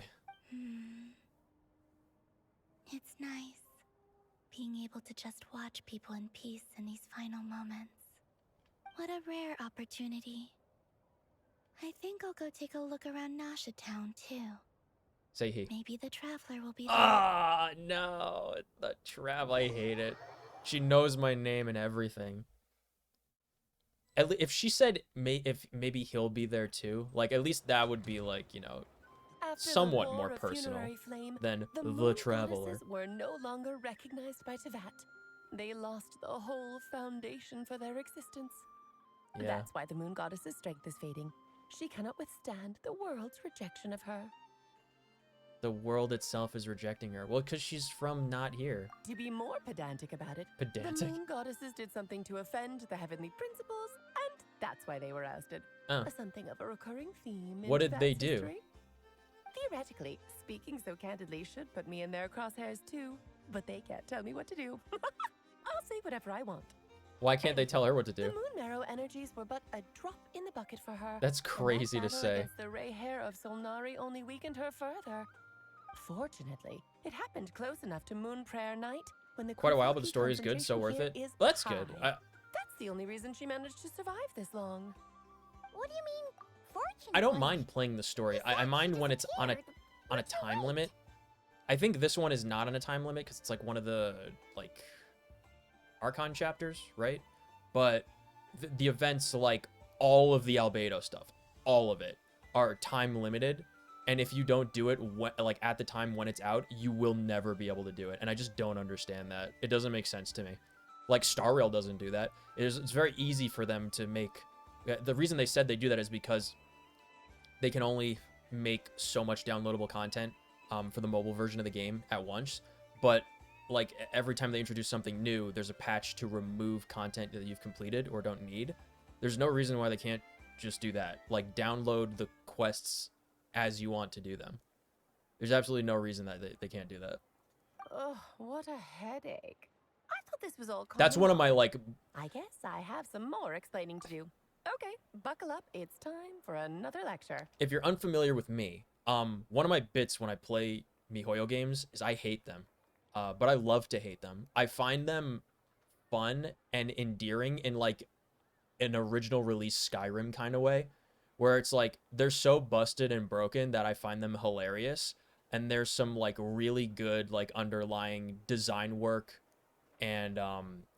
It's nice being able to just watch people in peace in these final moments. What a rare opportunity. I think I'll go take a look around Nasha Town too. Say he. Maybe the Traveler will be there. Ah, no. The Trav, I hate it. She knows my name and everything. If she said if maybe he'll be there too, like, at least that would be, like, you know, somewhat more personal than the Traveler. Goddesses were no longer recognized by Tevat. They lost the whole foundation for their existence. Yeah. That's why the moon goddess's strength is fading. She cannot withstand the world's rejection of her. The world itself is rejecting her. Well, because she's from not here. To be more pedantic about it, Pedantic? the moon goddesses did something to offend the heavenly principles, and that's why they were ousted. Oh. Something of a recurring theme in What did they Tevat's do? history. Theoretically, speaking so candidly should put me in their crosshairs too, but they can't tell me what to do. I'll say whatever I want. Why can't they tell her what to do? The moon marrow energies were but a drop in the bucket for her. That's crazy and to that battle say. against the ray hair of Solnari only weakened her further. Fortunately, it happened close enough to Moon Prayer Night when the Quite a while, but the Kozaki story is good, so worth concentration it. here is Well, that's good. high. That the only reason she managed to survive this long. What do you mean, fortune? I don't mind playing the story. I mind when it's on a time limit. I think this one is not on a time limit because it's like one of the like Archon chapters, right? But the events, like all of the Albedo stuff, all of it are time limited, and if you don't do it like at the time when it's out, you will never be able to do it. And I just don't understand that. It doesn't make sense to me. Like Star Rail doesn't do that. It's very easy for them to make. The reason they said they do that is because they can only make so much downloadable content for the mobile version of the game at once. But like every time they introduce something new, there's a patch to remove content that you've completed or don't need. There's no reason why they can't just do that. Like download the quests as you want to do them. There's absolutely no reason that they can't do that. Ugh, what a headache. I thought this was all That's one of my like. I guess I have some more explaining to do. Okay, buckle up. It's time for another lecture. If you're unfamiliar with me, one of my bits when I play MiHoYo games is I hate them. But I love to hate them. I find them fun and endearing in like an original release Skyrim kind of way, where it's like they're so busted and broken that I find them hilarious. And there's some like really good like underlying design work and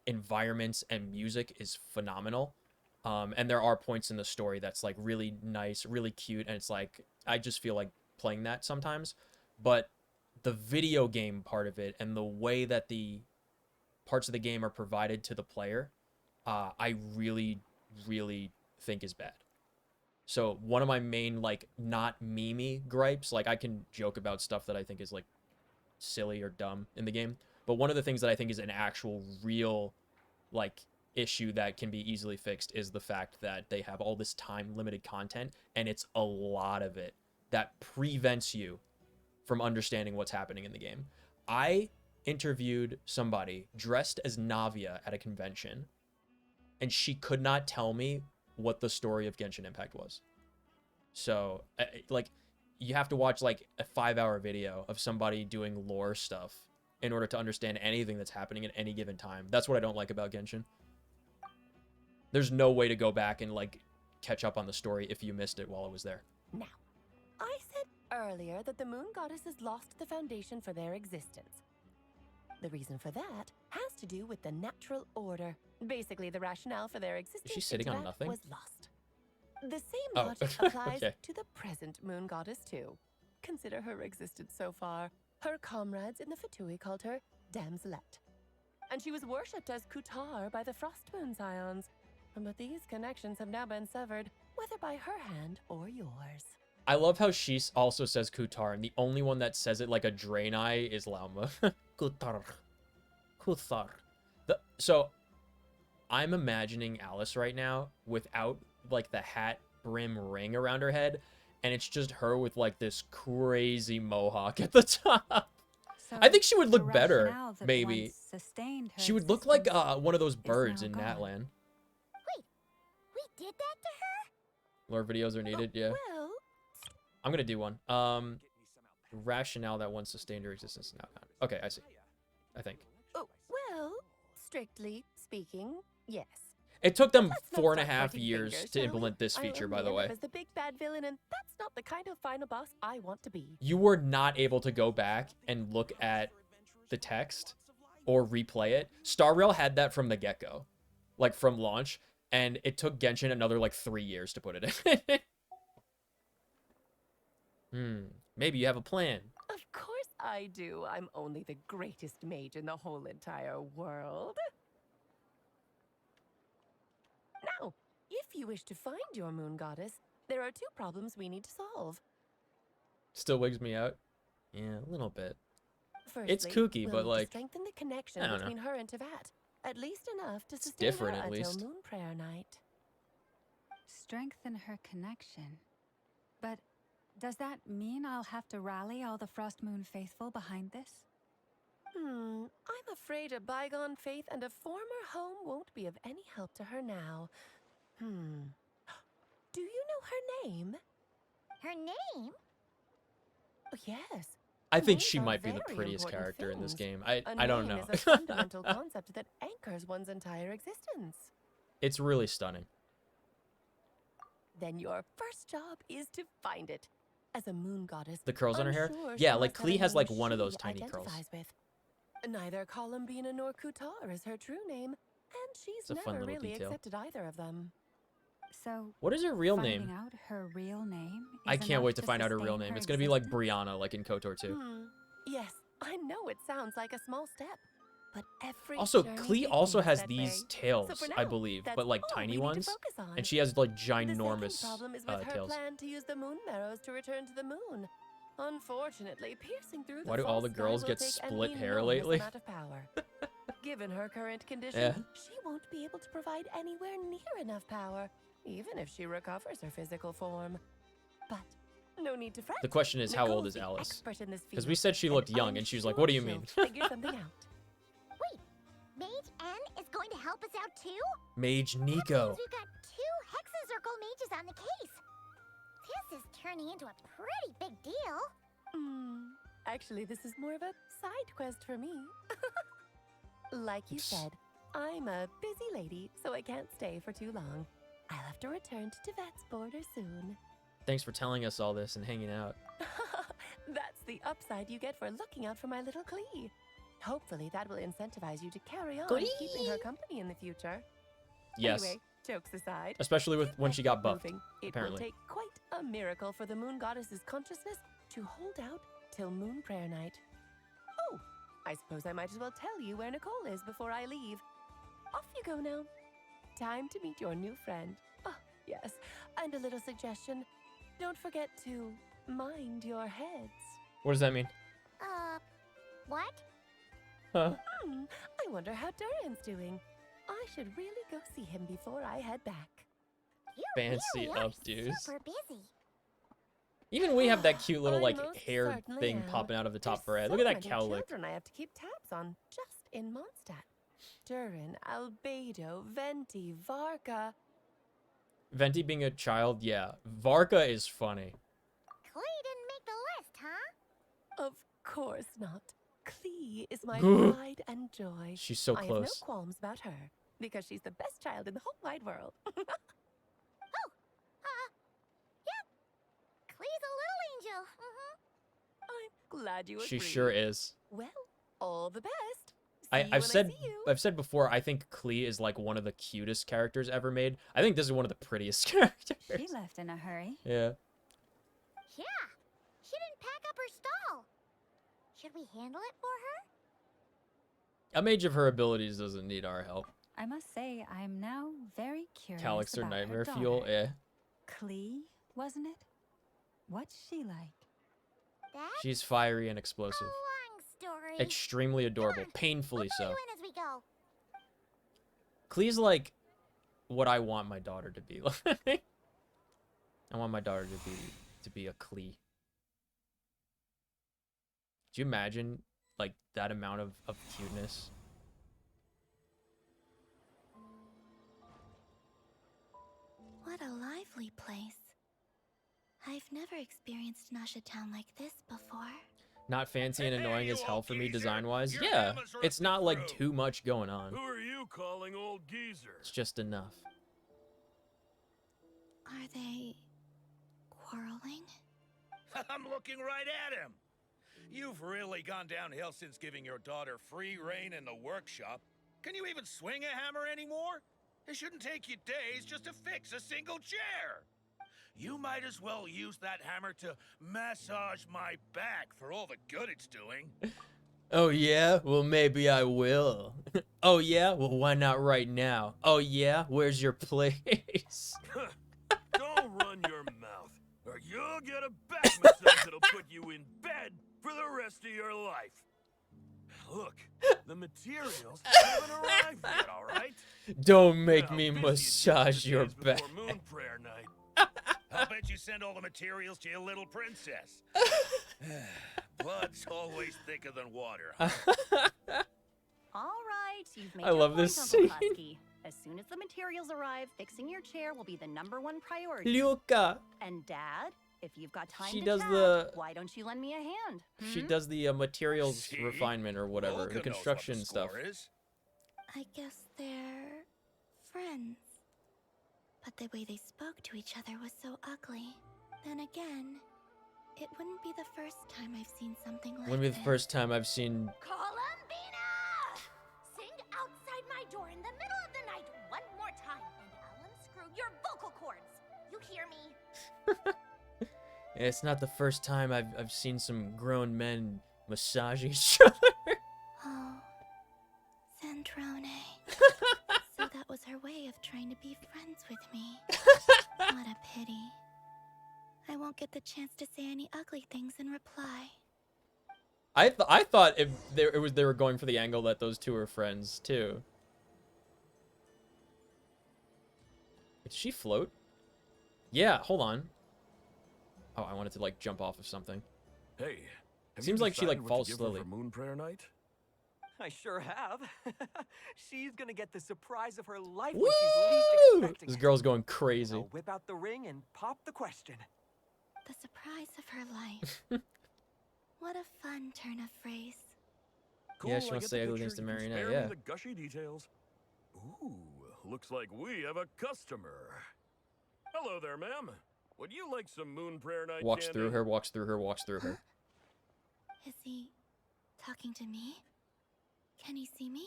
environments, and music is phenomenal. And there are points in the story that's like really nice, really cute, and it's like I just feel like playing that sometimes. But the video game part of it and the way that the parts of the game are provided to the player, I really, really think is bad. So one of my main like not memey gripes, like I can joke about stuff that I think is like silly or dumb in the game, but one of the things that I think is an actual real like issue that can be easily fixed is the fact that they have all this time limited content, and it's a lot of it that prevents you from understanding what's happening in the game. I interviewed somebody dressed as Navia at a convention, and she could not tell me what the story of Genshin Impact was. So like you have to watch like a 5-hour video of somebody doing lore stuff in order to understand anything that's happening at any given time. That's what I don't like about Genshin. There's no way to go back and like catch up on the story if you missed it while it was there. Now, I said earlier that the moon goddesses lost the foundation for their existence. The reason for that has to do with the natural order. Basically, the rationale for their existence Is she sitting on nothing? was lost. The same Oh, logic applies okay. to the present moon goddess too. Consider her existence so far. Her comrades in the Fatui called her Damselette. And she was worshipped as Kutar by the Frost Moon Scions. But these connections have now been severed, whether by her hand or yours. I love how she also says Kutar, and the only one that says it like a Draenei is Lauma. Kutar. Kutar. So, I'm imagining Alice right now without like the hat brim ring around her head, and it's just her with like this crazy mohawk at the top. So I think she would look the better, rationale that maybe. once sustained her She would look like existence one of those is birds now in gone. Natlan. We did that to her? Lore videos are needed, yeah. Well, I'm gonna do one. Rationale that once sustained her existence is now gone. Okay, I see. I think. oh, well, strictly speaking, yes. It took them Let's not 4.5 start pointing years fingers, to shall implement we? this I'll feature, by only the end way. up as the big bad villain, and that's not the kind of final boss I want to be. You were not able to go back and look at the text or replay it. Star Rail had that from the get-go, like from launch, and it took Genshin another like 3 years to put it in. Maybe you have a plan. Of course I do. I'm only the greatest mage in the whole entire world. Now, if you wish to find your moon goddess, there are 2 problems we need to solve. Still wigs me out. Yeah, a little bit. Firstly, It's kooky, we'll but, need to like, strengthen the connection I don't know. between her and Tevat. At least enough to It's sustain different, her at until least. moon prayer night. Strengthen her connection. But does that mean I'll have to rally all the Frost Moon faithful behind this? I'm afraid a bygone faith and a former home won't be of any help to her now. Do you know her name? Her name? Oh, yes. I think Names she are might be the very prettiest important character in this things. game. I A don't name know. is a fundamental concept that anchors one's entire existence. It's really stunning. Then your first job is to find it. As a moon goddess, The curls on her I'm hair? sure Yeah, she like must have a Klee has name like one of those she tiny curls. identifies with. Neither Columbina nor Kutar is her true name, and she's It's a fun never little really detail. accepted either of them. So, What is her real finding name? out her real name I is can't enough wait to find out her real sustain name. her It's gonna be like existence? Brianna, like in KOTOR 2. Yes, I know it sounds like a small step, but every Also, journey Klee begins also has that these way. tails, So for I now, believe, that's but like all tiny we need to ones. focus on. And she has like The second ginormous problem is with her tails. plan to use the moon marrows to return to the moon. Unfortunately, piercing through the Why do all the false sky girls will get take an split hair enormous lately? amount of power. Given her current condition, Yeah. she won't be able to provide anywhere near enough power, even if she recovers her physical form. But no need to fret. The question is, how old Nicole's is the Alice? expert in this Because field, we said she and looked young, I'm and she was like, sure "What do you she'll mean?" figure something out. Wait, Mage N is going to help us out too? Mage That Nico. means we've got 2 Hexacircle mages on the case. This is turning into a pretty big deal. Actually, this is more of a side quest for me. Like you said, I'm a busy lady, so I can't stay for too long. I'll have to return to Tibet's border soon. Thanks for telling us all this and hanging out. That's the upside you get for looking out for my little Klee. Hopefully that will incentivize you to carry on keeping her company in the future. Yes. Anyway, jokes aside, Especially with when she got buffed, moving. It will apparently. take quite a miracle for the moon goddess's consciousness to hold out till moon prayer night. Oh, I suppose I might as well tell you where Nicole is before I leave. Off you go now. Time to meet your new friend. Oh, yes, and a little suggestion. Don't forget to mind your heads. What does that mean? What? Huh? I wonder how Duran's doing. I should really go see him before I head back. You Fancy really are updos. super busy. Even we have that cute little I like most hair certainly thing am. popping out of the top of her There's head. so Look at that many cowlick. children I have to keep tabs on just in Mondstadt. Duran, Albedo, Venti, Varka. Venti being a child, yeah. Varka is funny. Klee didn't make the list, huh? Of course not. Klee is my Gah. pride and joy. She's so I have no close. qualms about her because she's the best child in the whole wide world. Yep. Klee's a little angel. I'm glad you agree. She sure is. Well, all the best. See you when I've said I see you. I've said before, I think Klee is like one of the cutest characters ever made. I think this is one of the prettiest characters. She left in a hurry. Yeah. Yeah. She didn't pack up her stall. Should we handle it for her? A mage of her abilities doesn't need our help. I must say, I'm now very curious Calixer about nightmare her fuel, daughter. eh. Klee, wasn't it? What's she like? That's She's fiery and explosive. long story. Extremely adorable. Painfully so. Fill you in as we go. Klee's like what I want my daughter to be like. I want my daughter to be a Klee. Do you imagine like that amount of cuteness? What a lively place. I've never experienced Nasha Town like this before. Not fancy and annoying as hell for me design-wise. Your Yeah, hammers are it's not like through. too much going on. Who are you calling old geezer? It's just enough. Are they quarreling? I'm looking right at him. You've really gone downhill since giving your daughter free reign in the workshop. Can you even swing a hammer anymore? It shouldn't take you days just to fix a single chair. You might as well use that hammer to massage my back for all the good it's doing. Oh yeah? Well, maybe I will. Oh yeah? Well, why not right now? Oh yeah? Where's your place? Don't run your mouth, or you'll get a back massage that'll put you in bed for the rest of your life. Look, the materials haven't arrived yet, all right? Don't make Now, me busy massage your days back. before moon prayer night. I'll bet you send all the materials to your little princess. Blood's always thicker than water. Huh? All right, you've made I your love point, this Uncle scene. Husky. As soon as the materials arrive, fixing your chair will be the #1 priority. Luca. And Dad, if you've got time She to does chat, the- why don't you lend me a hand? She does the materials See? refinement or whatever, Olga the knows what construction the stuff. score is. I guess they're friends. But the way they spoke to each other was so ugly. Then again, it wouldn't be the first time I've seen something like Wouldn't be the first time I've seen... Columbina! Sing outside my door in the middle of the night one more time, and I'll unscrew your vocal cords. You hear me? It's not the first time I've seen some grown men massaging each other. Oh, Sandrone. So that was her way of trying to be friends with me. What a pity. I won't get the chance to say any ugly things in reply. I thought if they were going for the angle that those two are friends too. Did she float? Yeah, hold on. Oh, I wanted to like jump off of something. Hey, Seems like she like falls slowly. Moon prayer night? I sure have. She's gonna get the surprise of her life Woo! when she's least expecting This it. girl's going crazy. I'll whip out the ring and pop the question. The surprise of her life. What a fun turn of phrase. Cool, Yeah, she I wants get to say the ugly picture. things to You can Marionette, spare yeah. me the gushy details. Ooh, looks like we have a customer. Hello there, ma'am. Would you like some moon prayer night Walks candy? through her, walks through her, walks through her. Is he talking to me? Can he see me?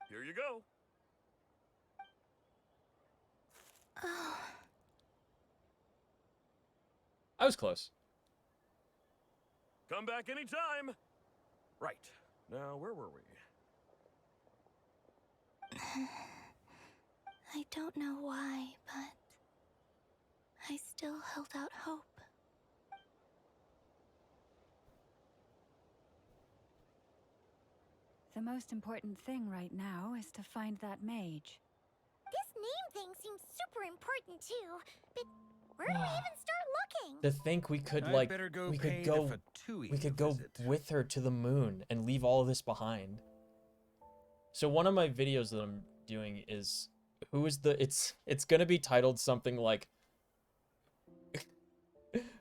Here you go. Oh. I was close. Come back anytime. Right. Now, where were we? I don't know why, but I still held out hope. The most important thing right now is to find that mage. This name thing seems super important too, but where do we even start looking? To think we could I'd like better go we pay could the go Fatui we could a go visit. with her to the moon and leave all of this behind. So one of my videos that I'm doing is who is the it's gonna be titled something like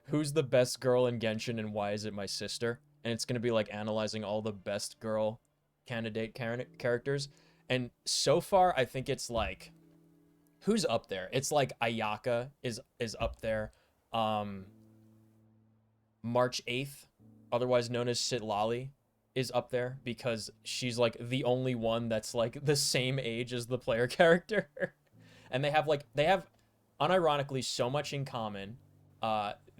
who's the best girl in Genshin and why is it my sister? And it's gonna be like analyzing all the best girl candidate characters. And so far I think it's like who's up there? It's like Ayaka is up there. March 8th, otherwise known as Sitlali, is up there because she's like the only one that's like the same age as the player character. And they have unironically so much in common.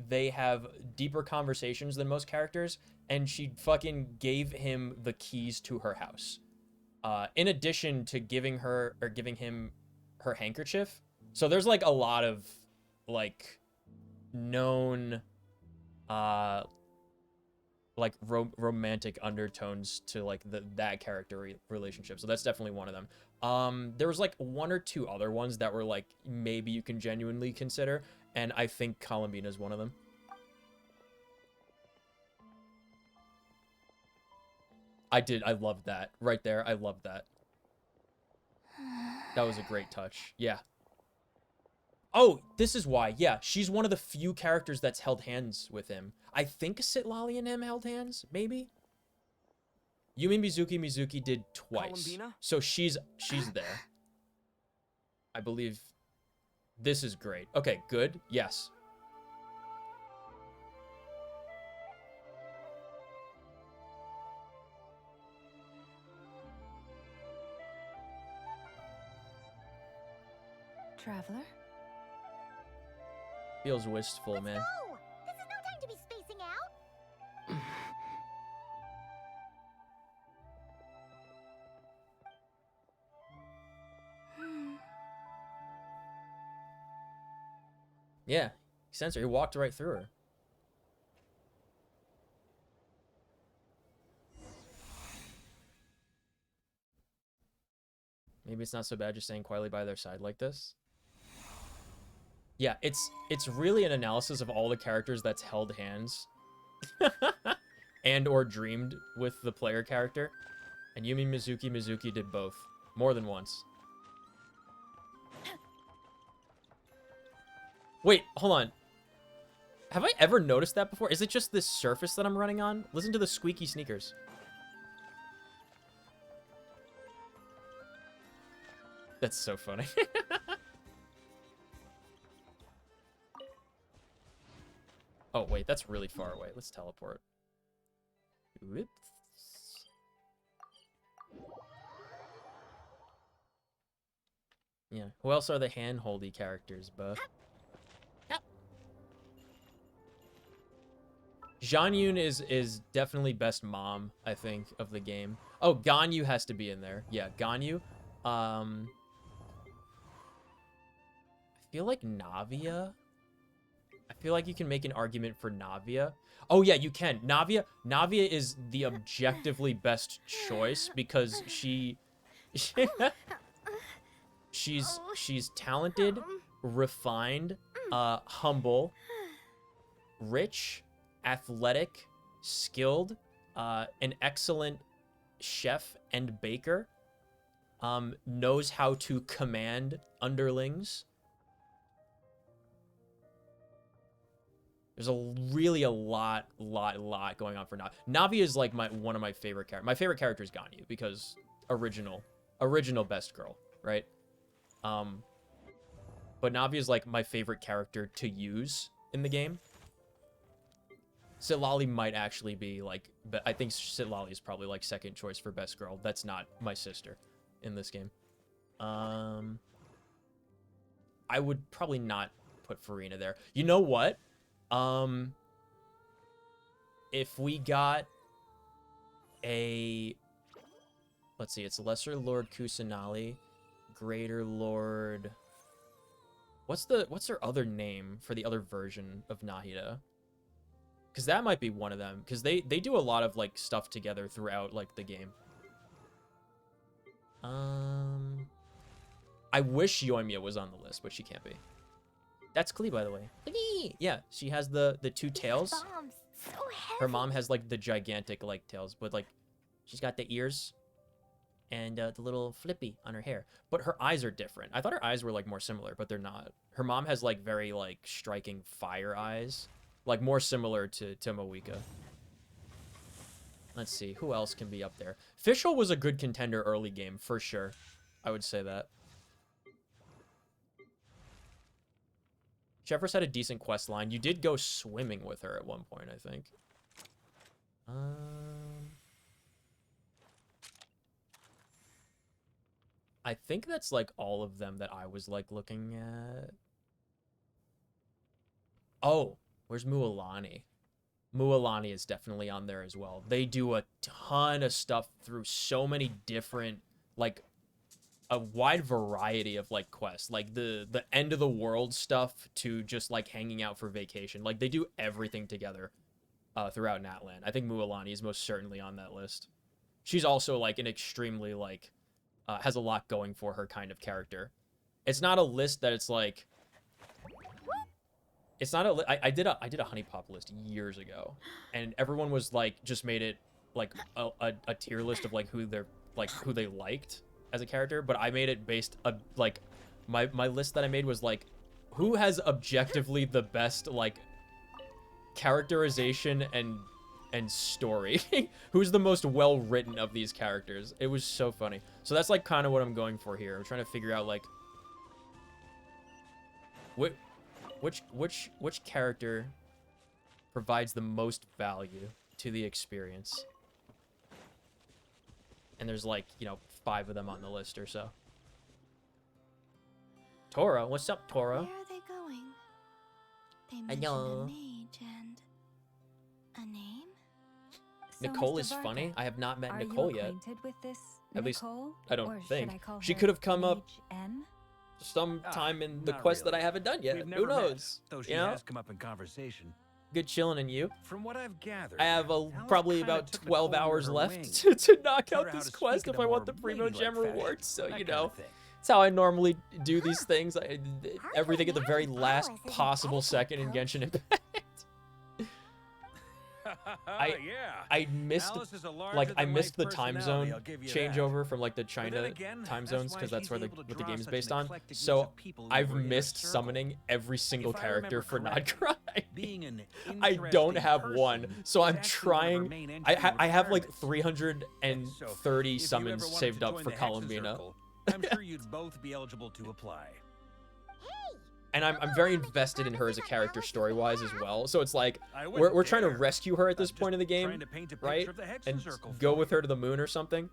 They have deeper conversations than most characters, and she fucking gave him the keys to her house. In addition to giving him her handkerchief. So there's like a lot of like known like romantic undertones to like that character relationship. So that's definitely one of them. There was like one or two other ones that were like maybe you can genuinely consider, and I think Columbina is one of them. I loved that right there. I loved that. That was a great touch. Yeah. Oh, this is why. Yeah, she's one of the few characters that's held hands with him. I think Sitlali and him held hands, maybe? Yumi Mizuki did twice. Columbina? So she's there. I believe this is great. Okay, good. Yes. Traveler? Feels wistful, man. No! This is no time to be spacing out! Yeah, sensor. He walked right through her. Maybe it's not so bad just staying quietly by their side like this. Yeah, it's really an analysis of all the characters that's held hands and or dreamed with the player character. And Yumi Mizuki did both. More than once. Wait, hold on. Have I ever noticed that before? Is it just this surface that I'm running on? Listen to the squeaky sneakers. That's so funny. Oh, wait, that's really far away. Let's teleport. Whoops. Yeah. Who else are the hand-holdy characters, buh? Zhang Yun is definitely best mom, I think, of the game. Oh, Ganyu has to be in there. Yeah, Ganyu. I feel like Navia. I feel like you can make an argument for Navia. Oh yeah, you can. Navia is the objectively best choice because she's talented, refined, humble, rich, athletic, skilled, an excellent chef and baker, knows how to command underlings. There's a lot going on for Navi. Navi is like one of my favorite characters. My favorite character is Ganyu because original best girl, right? But Navi is like my favorite character to use in the game. Sitlali might actually be like, but I think Sitlali is probably like second choice for best girl. That's not my sister in this game. I would probably not put Farina there. You know what? If we got a, let's see, it's Lesser Lord Kusanali, Greater Lord, what's their other name for the other version of Nahida? Because that might be one of them, because they do a lot of like stuff together throughout like the game. I wish Yoimiya was on the list, but she can't be. That's Klee, by the way. Yeah, she has the two tails. Her mom has like the gigantic like tails, but like she's got the ears and the little flippy on her hair. But her eyes are different. I thought her eyes were like more similar, but they're not. Her mom has like very like striking fire eyes, like more similar to Moeka. Let's see, who else can be up there? Fischl was a good contender early game for sure. I would say that. Jeffers had a decent quest line. You did go swimming with her at one point, I think. I think that's like all of them that I was like looking at. Oh, where's Mualani? Mualani is definitely on there as well. They do a ton of stuff through so many different, like, a wide variety of like quests, like the end of the world stuff to just like hanging out for vacation. Like they do everything together throughout Natlan. I think Mualani is most certainly on that list. She's also like an extremely like has a lot going for her kind of character. It's not a list that it's like, it's not a I did a honeypop list years ago, and everyone was like just made it like a tier list of like who they liked as a character, but I made it based like my list that I made was like who has objectively the best like characterization and story. Who's the most well written of these characters? It was so funny. So that's like kind of what I'm going for here. I'm trying to figure out like which character provides the most value to the experience. And there's like, you know, 5 of them on the list or so. Tora, what's up, Tora? Where are they going? They mentioned a mage and a name? So, Nicole Mr. is Varga, funny. I have not met are Nicole you yet. acquainted with this At least, Nicole? I don't Or should think. I call She her could have come up Mage M? sometime in the Not quest really. that I haven't done yet. We've Who never met, knows? though she You know? has come up in conversation. Good chilling, and you? From what I've gathered, I have Alice probably kinda about took 12 Nicole under hours her left wing. to knock Taught out her how this to quest speak if in I a want the more Primo ladylike Gem fashion. rewards. So, That you kinda know, thing. it's how I normally do these things. I everything at the very last possible second in Genshin Impact. I missed Alice is a like I larger-than-life missed the time personality, zone I'll give you that. changeover from like the But China then again, time that's zones why because that's she's where the able to what the draw game is such based an on. eclectic mix So of people who I've were in her missed circle. summoning every single If I character remember for correctly, Nodcry. being an I don't interesting have person one, so I'm is actually one of her trying. main I entry have like requirements. 330 So, if you summons ever wanted saved to up join for the Hexen Columbina. Circle, I'm sure you'd both be eligible to apply. And I'm very invested in her as a character story-wise as well. So it's like we're trying to rescue her at this point in the game, right? And go with her to the moon or something.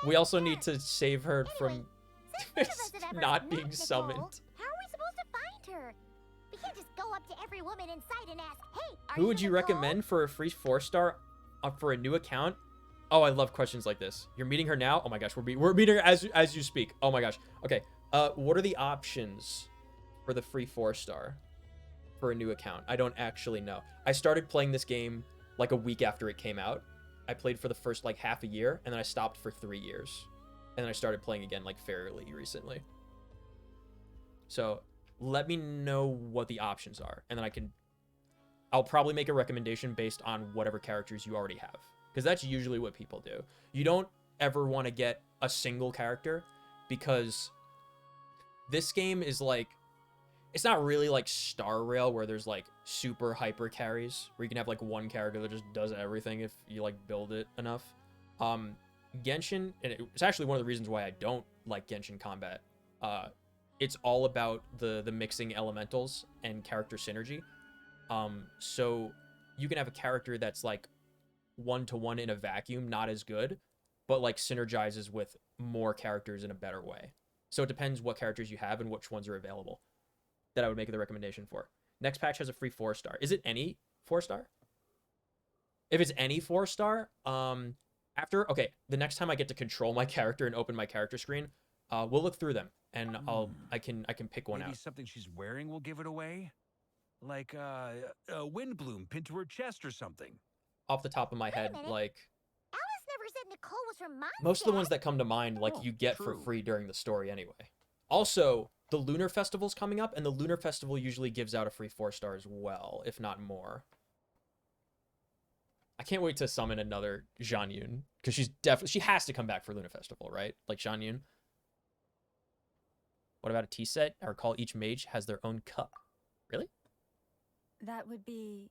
We also need to save her from not being summoned. How are we supposed to find her? We can't just go up to every woman in sight and ask, "Hey, are Who would you recommend for a free 4-star for a new account?" Oh, I love questions like this. You're meeting her now? Oh my gosh, we're meeting her as you speak. Oh my gosh. Okay. What are the options for the free 4-star for a new account? I don't actually know. I started playing this game like a week after it came out. I played for the first like half a year, and then I stopped for 3 years. And then I started playing again like fairly recently. So let me know what the options are, and then I'll probably make a recommendation based on whatever characters you already have, because that's usually what people do. You don't ever want to get a single character, because this game is like, it's not really like Star Rail where there's like super hyper carries where you can have like one character that just does everything if you like build it enough. Genshin, and it's actually one of the reasons why I don't like Genshin combat. It's all about the mixing elementals and character synergy. So you can have a character that's like 1-to-1 in a vacuum, not as good, but like synergizes with more characters in a better way. So it depends what characters you have and which ones are available that I would make the recommendation for. Next patch has a free 4-star. Is it any 4-star? If it's any 4-star, okay, the next time I get to control my character and open my character screen, we'll look through them, and I can pick one Maybe out. something she's wearing will give it away? Like a wind bloom pinned to her chest or something. Off the top of my head, like Alice never said Nicole was her mom. most of the ones that come to mind, like you get for free during the story anyway. Also, the Lunar Festival's coming up, and the Lunar Festival usually gives out a free 4-star as well, if not more. I can't wait to summon another Zhang Yun, because she has to come back for Lunar Festival, right? Like Zhang Yun. What about a tea set? I recall each mage has their own cup. Really? That would be...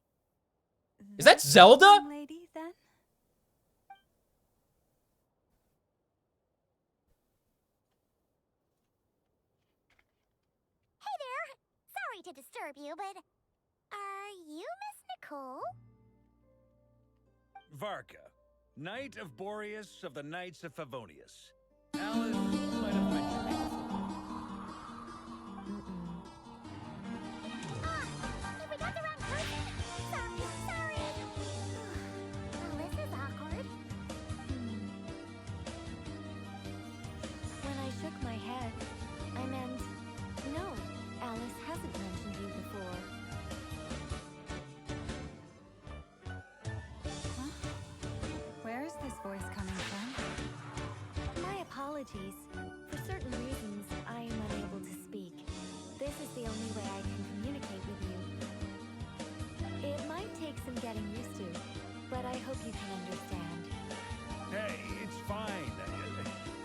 Is that Zelda? Lady, then? Hey there. Sorry to disturb you, but are you Miss Nicole? Varka, Knight of Boreas of the Knights of Favonius. Alice might have mentioned me before. If we got the wrong person, sorry. Well, this is awkward. When I shook my head, I meant, no, Alice hasn't mentioned you before. Where is this voice coming from? My apologies. For certain reasons, I am unable to speak. This is the only way I can communicate with you. It might take some getting used to, but I hope you can understand. Hey, it's fine.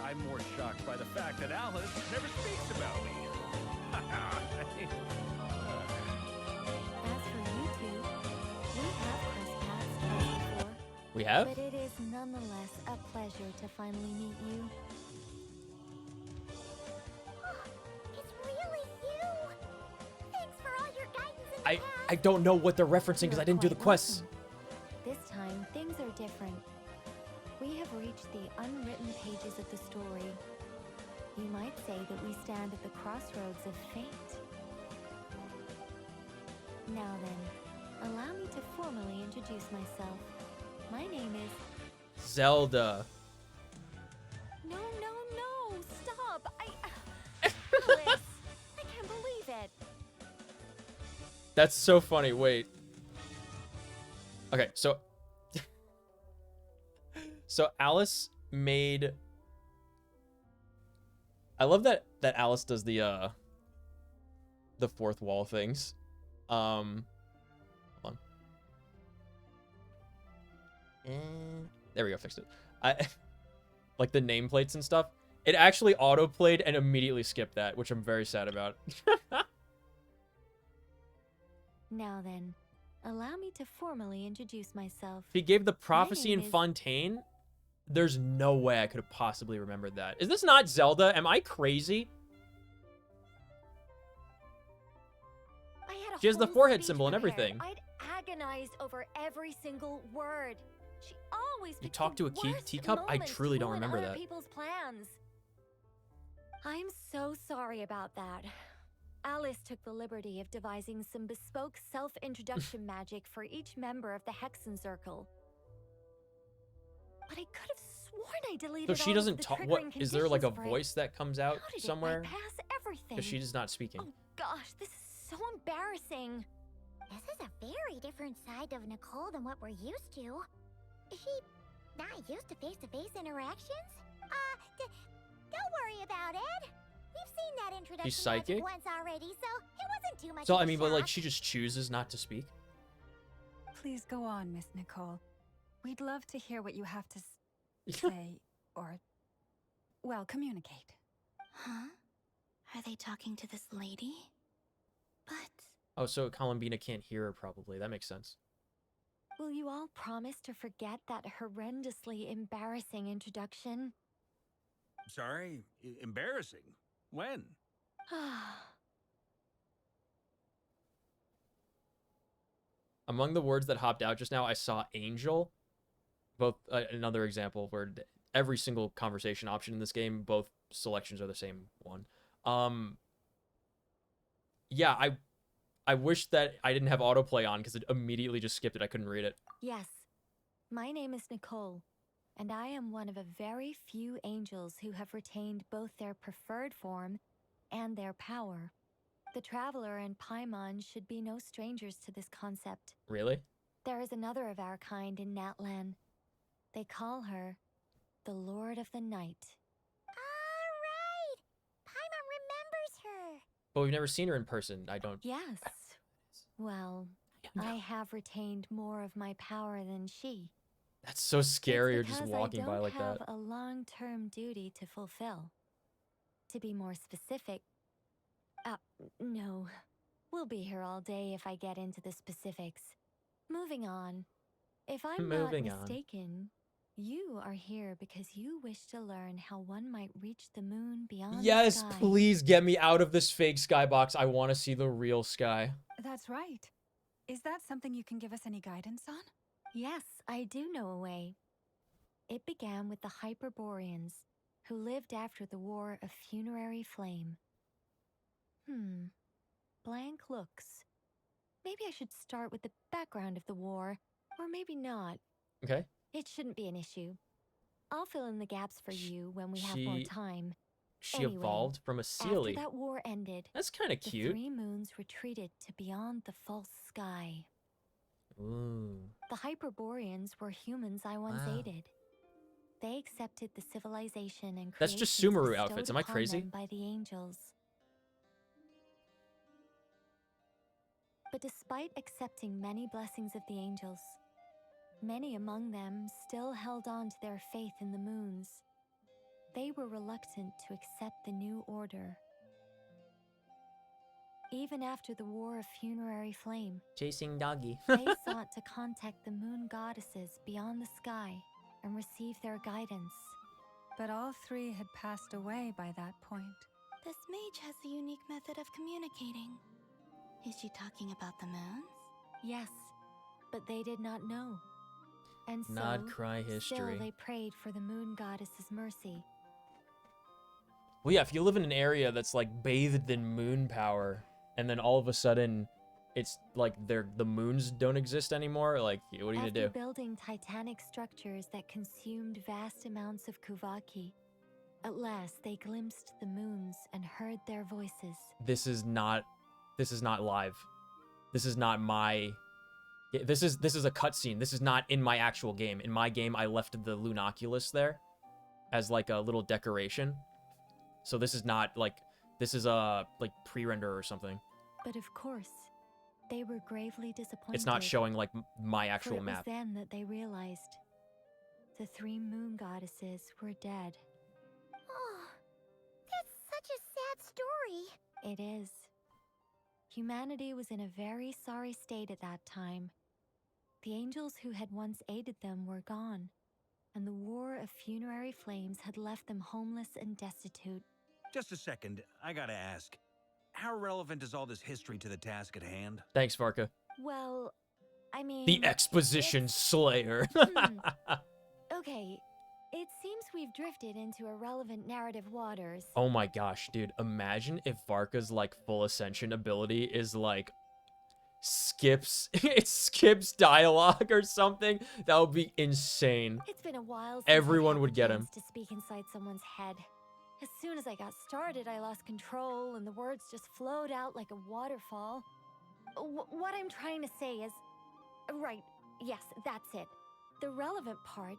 I'm more shocked by the fact that Alice never speaks about me. As for you two, we have crossed paths twice before. We have? But it is nonetheless a pleasure to finally meet you. It's really you. Thanks for all your guidance in the I don't know what they're referencing because I didn't do the quests. This time, things are different. We have reached the unwritten pages of the story. You might say that we stand at the crossroads of fate. Now then, allow me to formally introduce myself. My name is... Zelda. No, stop! Alice, I can't believe it. That's so funny. Wait. Okay, so Alice made. I love that Alice does the fourth wall things. Hold on. There we go. Fixed it. Like the nameplates and stuff. It actually auto-played and immediately skipped that, which I'm very sad about. Now then, allow me to formally introduce myself. He gave the prophecy in name is- Fontaine. There's no way I could have possibly remembered that. Is this not Zelda? Am I crazy? She has the forehead symbol and everything. I'd agonized over every single word. She always You talk to a teacup? I truly don't remember that. People's plans. I'm so sorry about that. Alice took the liberty of devising some bespoke self-introduction magic for each member of the Hexen Circle. But I could have sworn I deleted So she all doesn't of the talk. What triggering is there like a conditions for it. voice that comes out How did somewhere? it bypass everything? Because she's not speaking. Oh gosh, this is so embarrassing. This is a very different side of Nicole than what we're used to. Is she not used to face-to-face interactions? Don't worry about it. We've seen that introduction She's psychic? magic once already, so it wasn't too much So of a I mean, but like shock. she just chooses not to speak. Please go on, Miss Nicole. We'd love to hear what you have to say, or, well, communicate. Huh? Are they talking to this lady? But Oh, so Columbina can't hear her probably. That makes sense. will you all promise to forget that horrendously embarrassing introduction? Sorry? Embarrassing? When? Among the words that hopped out just now, I saw angel. Both another example where every single conversation option in this game, both selections are the same one. Yeah, I wish that I didn't have autoplay on because it immediately just skipped it. I couldn't read it. Yes, my name is Nicole, and I am one of a very few angels who have retained both their preferred form and their power. The Traveler and Paimon should be no strangers to this concept. Really? There is another of our kind in Natlan. They call her the Lord of the Night. Alright! Paimon remembers her! But we've never seen her in person. I don't. Yes. Well, I have retained more of my power than she. That's so scary. You're It's just because walking by like I don't that. have a long-term duty to fulfill. To be more specific, no. We'll be here all day if I get into the specifics. Moving on. If I'm not Moving on. mistaken, you are here because you wish to learn how one might reach the moon beyond Yes, the sky. please get me out of this fake skybox. I want to see the real sky. That's right. Is that something you can give us any guidance on? Yes, I do know a way. It began with the Hyperboreans, who lived after the War of Funerary Flame. Blank looks. Maybe I should start with the background of the war, or maybe not. Okay. It shouldn't be an issue. I'll fill in the gaps for you when we have more time. She Anyway, evolved from a Sealy. After that war ended, That's kind of the cute. three moons retreated to beyond the false sky. Ooh. The Hyperboreans were humans I once Wow. aided. They accepted the civilization and That's just creations Sumeru bestowed outfits. Am I upon crazy? them by the angels. But despite accepting many blessings of the angels, many among them still held on to their faith in the moons. They were reluctant to accept the new order. Even after the War of Funerary Flame, Chasing doggy. they sought to contact the moon goddesses beyond the sky and receive their guidance. But all three had passed away by that point. This mage has a unique method of communicating. Is she talking about the moons? Yes, but they did not know. And so, Nod, cry, still history. they prayed for the moon goddess's mercy. Well, yeah, if you live in an area that's like bathed in moon power, and then all of a sudden, it's like the moons don't exist anymore. Like, what are you gonna do? After building titanic structures that consumed vast amounts of Kuvaki, at last they glimpsed the moons and heard their voices. This is not live. This is not my. This is a cutscene. This is not in my actual game. In my game, I left the Lunoculus there as like a little decoration. So this is not like, this is a like pre-render or something. But of course, they were gravely disappointed. It's not showing like my For actual it map. was then that they realized the three moon goddesses were dead. Oh, that's such a sad story. It is. Humanity was in a very sorry state at that time. The angels who had once aided them were gone, and the war of funerary flames had left them homeless and destitute. Just a second, I gotta ask. How relevant is all this history to the task at hand? Thanks, Varka. Well, I mean... The Exposition Slayer. Okay, it seems we've drifted into irrelevant narrative waters. Oh my gosh, dude. Imagine if Varka's, like, full ascension ability is, like, it skips dialogue or something. That would be insane. It's been a while since Everyone would get him. to speak inside someone's head. As soon as I got started, I lost control and the words just flowed out like a waterfall. What I'm trying to say is... Right, yes, that's it. The relevant part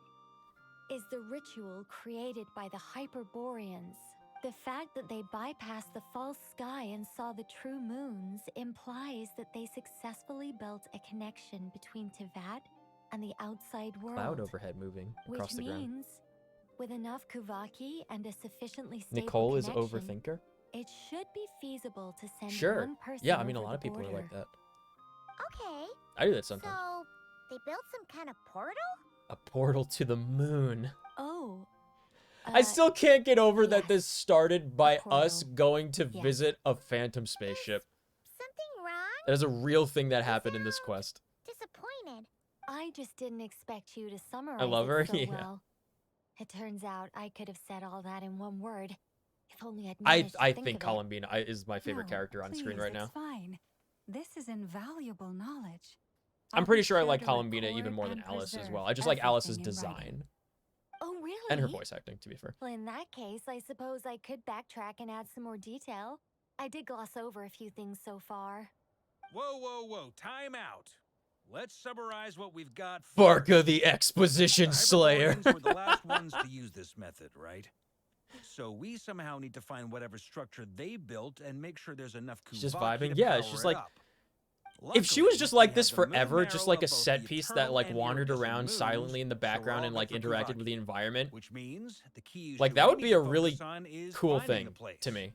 is the ritual created by the Hyperboreans. The fact that they bypassed the false sky and saw the true moons implies that they successfully built a connection between Tivat and the outside world. Cloud overhead moving across the ground. Which means, with enough Kuvaki and a sufficiently stable Nicole is connection, overthinker? it should be feasible to send Sure. one person Yeah, I mean, a over lot of the people are like border. that. Okay. I do that sometimes. So, they built some kind of portal? A portal to the moon. Oh. I still can't get over that this started by portal. us going to Yes. visit a phantom spaceship. Something wrong? That is a real thing that happened in this quest. Disappointed. I just didn't expect you to summarize I love it her. so Yeah. well. It turns out I could have said all that in one word. If only I'd I managed to think think of it. Columbina is my favorite No, character on screen please, right now. It's fine. This is invaluable knowledge. I'm I'll pretty be sure I sure like to Columbina record even more than and Alice as preserve well. I just like Alice's everything in writing. design Oh, really? and her voice acting, to be fair. Well, in that case, I suppose I could backtrack and add some more detail. I did gloss over a few things so far. Whoa, time out. Let's summarize what we've got. Varka the Exposition Slayer. Hyperboreans were the last ones to use this method, right? So we somehow need to find whatever structure they built and make sure there's enough She's just Kuvaki vibing. to Yeah, power it's just it like... up. If she was Luckily, just we like have this the moon forever, just marrow like a of both set the piece that eternal like and wandered iridescent around moons, silently in the so we're background all and like good for interacted with Kuvaki. the environment, Which means the key you like should that would really be a focus really on is cool finding thing the place. to me.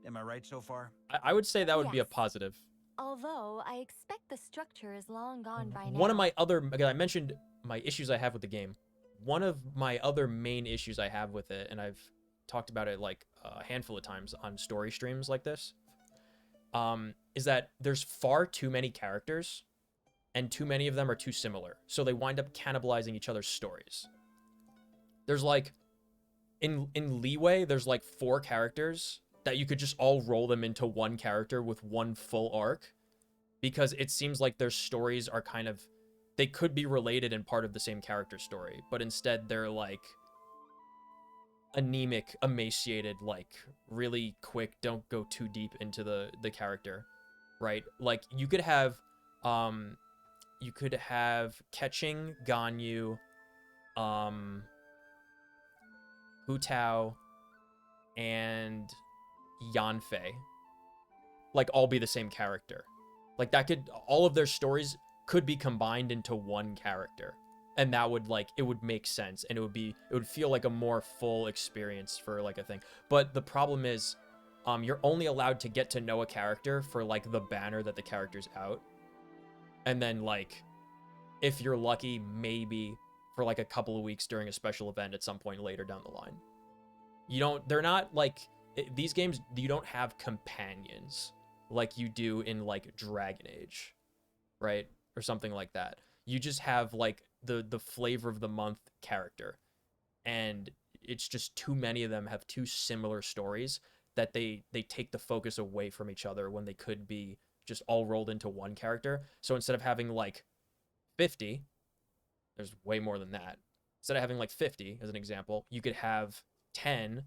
Am I right so far? I would say that would be a Yes. positive. Although, I expect the structure is long gone by now. One of my other, again, I mentioned my issues I have with the game. One of my other main issues I have with it, and I've talked about it like a handful of times on story streams like this, is that there's far too many characters and too many of them are too similar. So they wind up cannibalizing each other's stories. There's like, in Leeway, there's like 4 characters that you could just all roll them into one character with one full arc, because it seems like their stories are kind of, they could be related and part of the same character story, but instead they're like anemic, emaciated, like really quick, don't go too deep into the character, right? Like you could have Ketching, Ganyu, Hu Tao, and Yanfei like all be the same character. Like that could, all of their stories could be combined into one character, and that would like, it would make sense, and it would feel like a more full experience for like a thing. But the problem is, you're only allowed to get to know a character for like the banner that the character's out, and then like if you're lucky, maybe for like a couple of weeks during a special event at some point later down the line. They're not like, these games, you don't have companions like you do in like Dragon Age, right? Or something like that. You just have like the flavor of the month character, and it's just too many of them have too similar stories that they take the focus away from each other when they could be just all rolled into one character. So instead of having like 50, there's way more than that. Instead of having like 50 as an example, you could have 10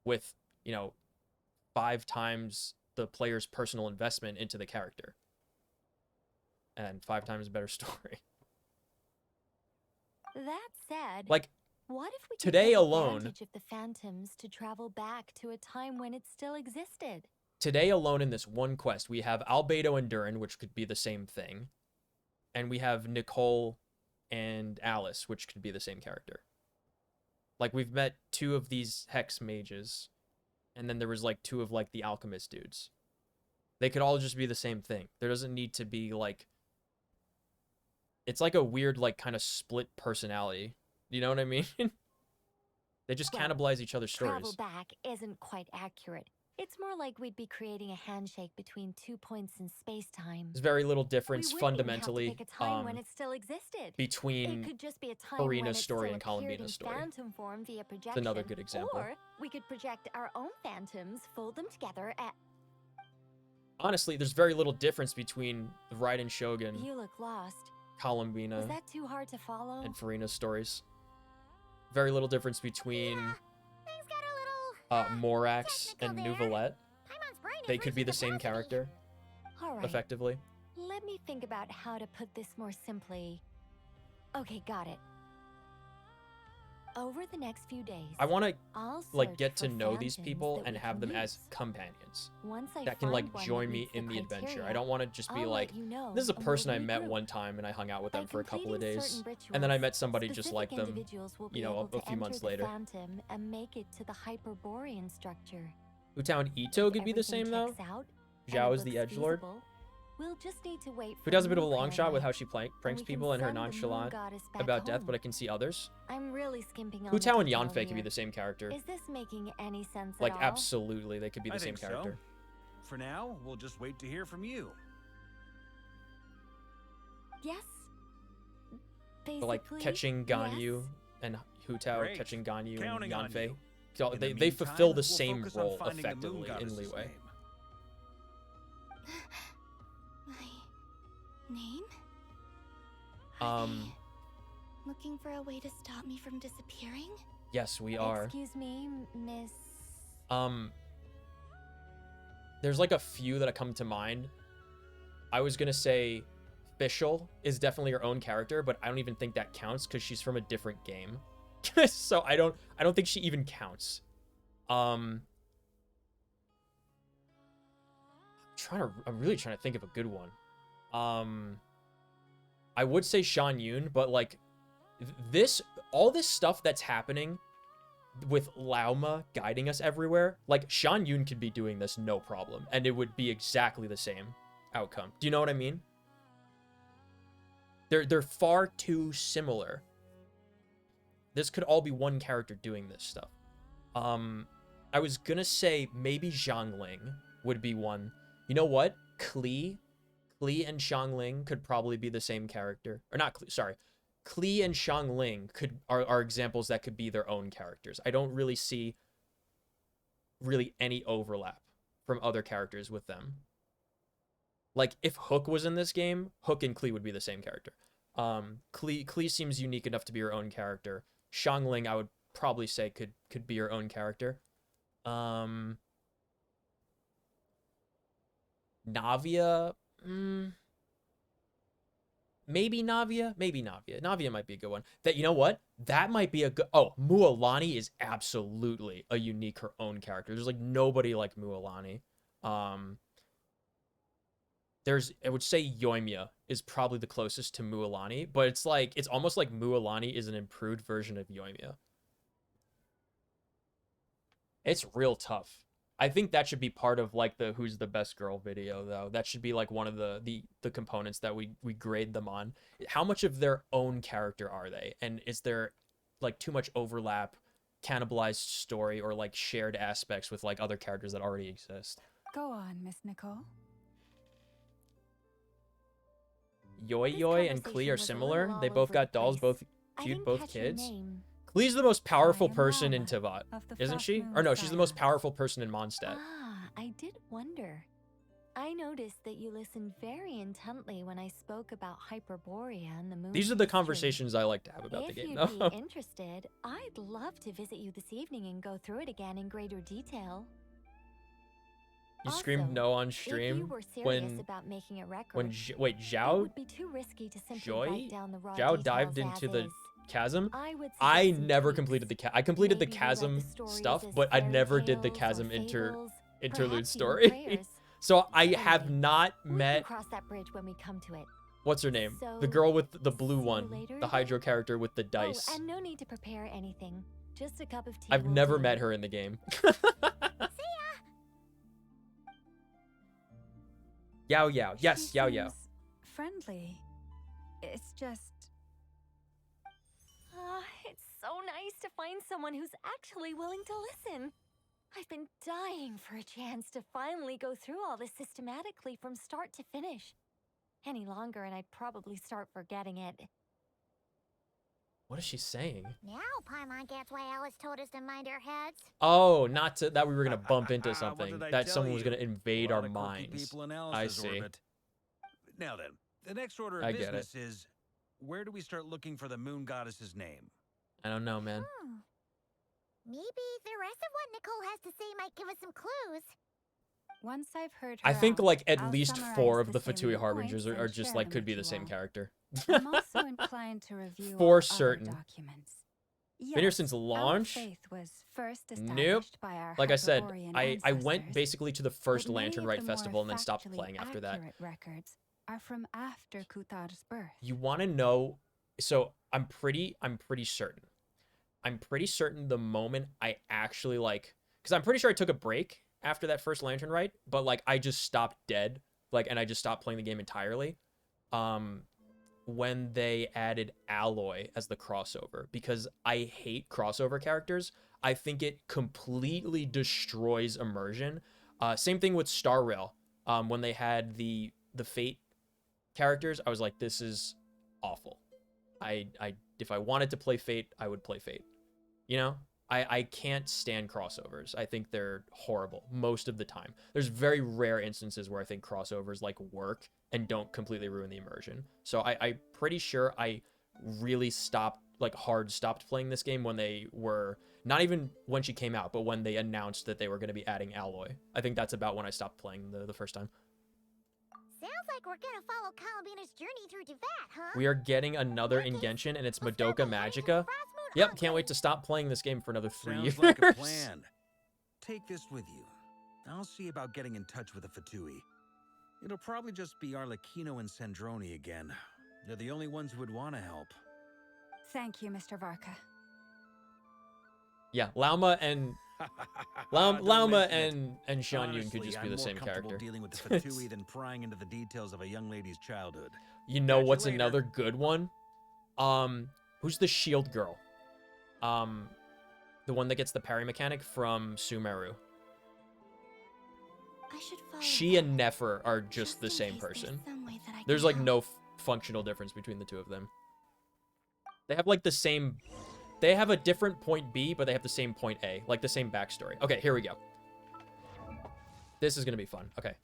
with, 5 times the player's personal investment into the character, and 5 times a better story. That said, Like, what if we could today take alone- advantage of the phantoms to travel back to a time when it still existed? Today alone in this one quest, we have Albedo and Durin, which could be the same thing. And we have Nicole and Alice, which could be the same character. Like, we've met 2 of these Hex mages, and then there was like 2 of like the alchemist dudes. They could all just be the same thing. There doesn't need to be like, it's like a weird like kind of split personality You know what I mean? They just Well, cannibalize each other's Travel stories. back isn't quite accurate. It's more like we'd be creating a handshake between 2 points in space-time. There's very little We difference wouldn't even have to fundamentally pick a time when it still existed. It between could just be a time when Farina's it story still and appeared Columbia's in story. phantom form via It's projection. another good example. Or we could project our own phantoms, fold them together at... Honestly, there's very little difference between the Raiden Shogun, You look lost. Columbina, Was that too hard to follow? and Farina's stories. Very little difference between Morax and Nouvelette. They could be the same character, All right. effectively. Let me think about how to put this more simply. Okay, got it. Over the next few days, I want to I'll like search get to for know these phantoms people that and we have can them as use. companions Once I that can find like one join that me meets the in the adventure. criteria, I don't want to just be I'll like, let you know, this is a and person we'll I met regroup. one time and I hung out with By them for a couple of completing days, certain and then I rituals, met somebody just like specific them, individuals will be you know, able to a few enter months the later. Phantom and make it to the Hyperborean structure. Hutao and Ito could be the Everything same though. checks out, and Zhao it is the looks edgelord. feasible, we'll just need to wait Who for does a bit of a more long clear shot with light, how she pranks we can people and her send the moon nonchalant goddess back about death, home. but I can see others. I'm really skimping on Hutao the and detail Yanfei could be here. the same character. Is this making any sense Like at all? absolutely, they could be I the same think so. character. For now, we'll just wait to hear from you. Yes. But, like Basically, catching Ganyu and Hutao Great. catching Ganyu Counting and on Yanfei. you. So In the they fulfill meantime, the we'll same focus on role finding the moon effectively in goddess's Liyue. name. Name? Looking for a way to stop me from disappearing? Yes, we are. Excuse me, Miss... There's like a few that come to mind. I was gonna say Fischl is definitely her own character, but I don't even think that counts because she's from a different game. So I don't think she even counts. I'm really trying to think of a good one. I would say Shan Yun, but like all this stuff that's happening with Lauma guiding us everywhere, like Shan Yun could be doing this no problem, and it would be exactly the same outcome. Do you know what I mean? They're far too similar. This could all be one character doing this stuff. I was gonna say maybe Zhangling would be one. You know what? Klee and Xiangling could probably be the same character. Or not Klee, sorry. Klee and Xiangling are examples that could be their own characters. I don't really see any overlap from other characters with them. Like if Hook was in this game, Hook and Klee would be the same character. Klee seems unique enough to be her own character. Xiangling, I would probably say could be her own character. Navia, maybe Navia. Navia might be a good one. That, you know what? That might be a good... Oh, Mualani is absolutely a unique, her own character. There's like nobody like Mualani. I would say Yoimiya is probably the closest to Mualani, but it's almost like Mualani is an improved version of Yoimiya. It's real tough. I think that should be part of like the Who's the Best Girl video, though. That should be like one of the components that we grade them on. How much of their own character are they? And is there like too much overlap, cannibalized story, or like shared aspects with like other characters that already exist? Go on, Miss Nicole. Yoi and Klee are similar. They both got dolls, both cute, both kids. Klee's the most I powerful am person in Lama Tivat, of the isn't Frost she? Moon Or no, she's the most Skyline. powerful person in Mondstadt. Ah, I did wonder. I noticed that you listened very intently when I spoke about Hyperborea and the moon. These are the conversations I like to have about the If game, you'd though. be interested, I'd love to visit you this evening and go through it again in greater detail. You screamed Also, no on if you stream were serious when about making a record, wait, it Zhao would be too risky to simply Joy write down the raw Zhao dived details into as the is. chasm. I would I suggest some never tweaks. completed I completed the Maybe rewrite chasm the stories stuff, as but I fairy never did the tales or chasm fables, interlude perhaps even story. prayers. So I have Anyway, not We can met cross that bridge when we come to it. what's her name? The So, girl with the blue see you one, later the then? Hydro character with the dice. Oh, and no need to prepare anything. Just a cup of tea. I've will never do. met her in the game. Yao Yao. Yes, She Yao Yao. seems friendly. It's just... It's so nice to find someone who's actually willing to listen. I've been dying for a chance to finally go through all this systematically from start to finish. Any longer and I'd probably start forgetting it. What is she saying? Now Paimon gets why Alice told us to mind our heads. Oh, not to, that we were gonna bump into something. That someone was gonna invade our Lot of quirky minds. people in I Alice's see. orbit. Now then, the next order of I get it. business is, where do we start looking for the moon goddess's name? I don't know, man. Maybe the rest of what Nicole has to say might give us some clues. Once I've heard her I think out, like at I'll least summarize 4 of the salient Fatui Harbingers points are and just share like them could be with the you same all. character. I'm also inclined to review For all certain. other documents. Been here since Yes, launch? our faith was first Nope. established by our Like I said, Hyperborean I went ancestors, basically to the first but many Lantern of Rite the more Festival and then stopped factually playing after that. accurate records are from after Kutar's birth. You want to know? So I'm pretty certain. I'm pretty certain the moment I actually like, because I'm pretty sure I took a break after that first Lantern Rite, but like I just stopped dead, like, and I just stopped playing the game entirely. When they added Alloy as the crossover, because I hate crossover characters. I think it completely destroys immersion. Same thing with Star Rail. When they had the Fate characters, I was like, this is awful. If I wanted to play Fate, I would play Fate. You know? I can't stand crossovers. I think they're horrible most of the time. There's very rare instances where I think crossovers like work and don't completely ruin the immersion. So I'm pretty sure I really stopped playing this game when they were, not even when she came out, but when they announced that they were going to be adding Alloy. I think that's about when I stopped playing the first time. Sounds like we're gonna follow Columbina's journey through Duvat, huh? We are getting another in Genshin, and it's Madoka Magica. Yep, can't wait to stop playing this game for another 3 years. Sounds like a plan. Take this with you. I'll see about getting in touch with the Fatui. It'll probably just be Arlecchino and Sandroni again. They're the only ones who would want to help. Thank you, Mr. Varka. Yeah, Lauma and Lauma and Shan Yun could just be the same character. Dealing with the Fatui than prying into the details of a young lady's childhood. You know what's another good one? Who's the shield girl? The one that gets the parry mechanic from Sumeru. I should follow She and Nefer are just the same person. There's like no functional difference between the two of them. They have like the same, they have a different point B, but they have the same point A, like the same backstory. Okay, here we go. This is gonna be fun. Okay.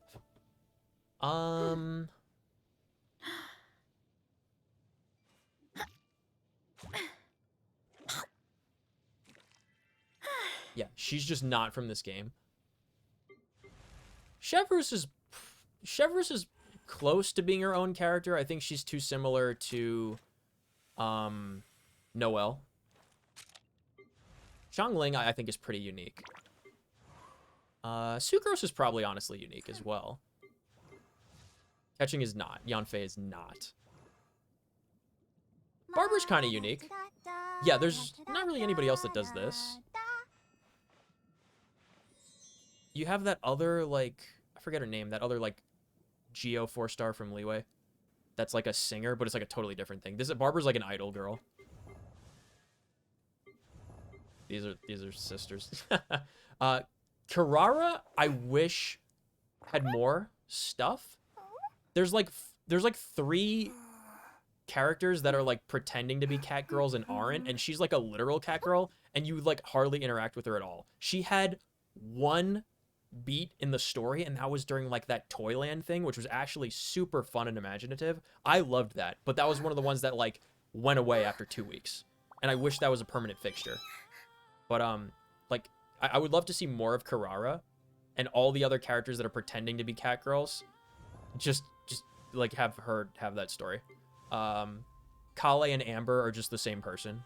Yeah, she's just not from this game. Chevreuse is close to being her own character. I think she's too similar to Noelle. Xiangling, I think, is pretty unique. Sucrose is probably honestly unique as well. Catching is not. Yanfei is not. Barber's kind of unique. Yeah, there's not really anybody else that does this. You have that other, like, I forget her name, that other, like, Geo 4-star from Leeway. That's like a singer, but it's like a totally different thing. Barber's like an idol girl. These are sisters. Kirara, I wish had more stuff. There's like 3 characters that are like pretending to be cat girls and aren't, and she's like a literal cat girl, and you like hardly interact with her at all. She had 1 beat in the story, and that was during like that Toyland thing, which was actually super fun and imaginative. I loved that, but that was one of the ones that like went away after 2 weeks, and I wish that was a permanent fixture. But like I would love to see more of Kirara and all the other characters that are pretending to be cat girls. Just like have her have that story. Kale and Amber are just the same person.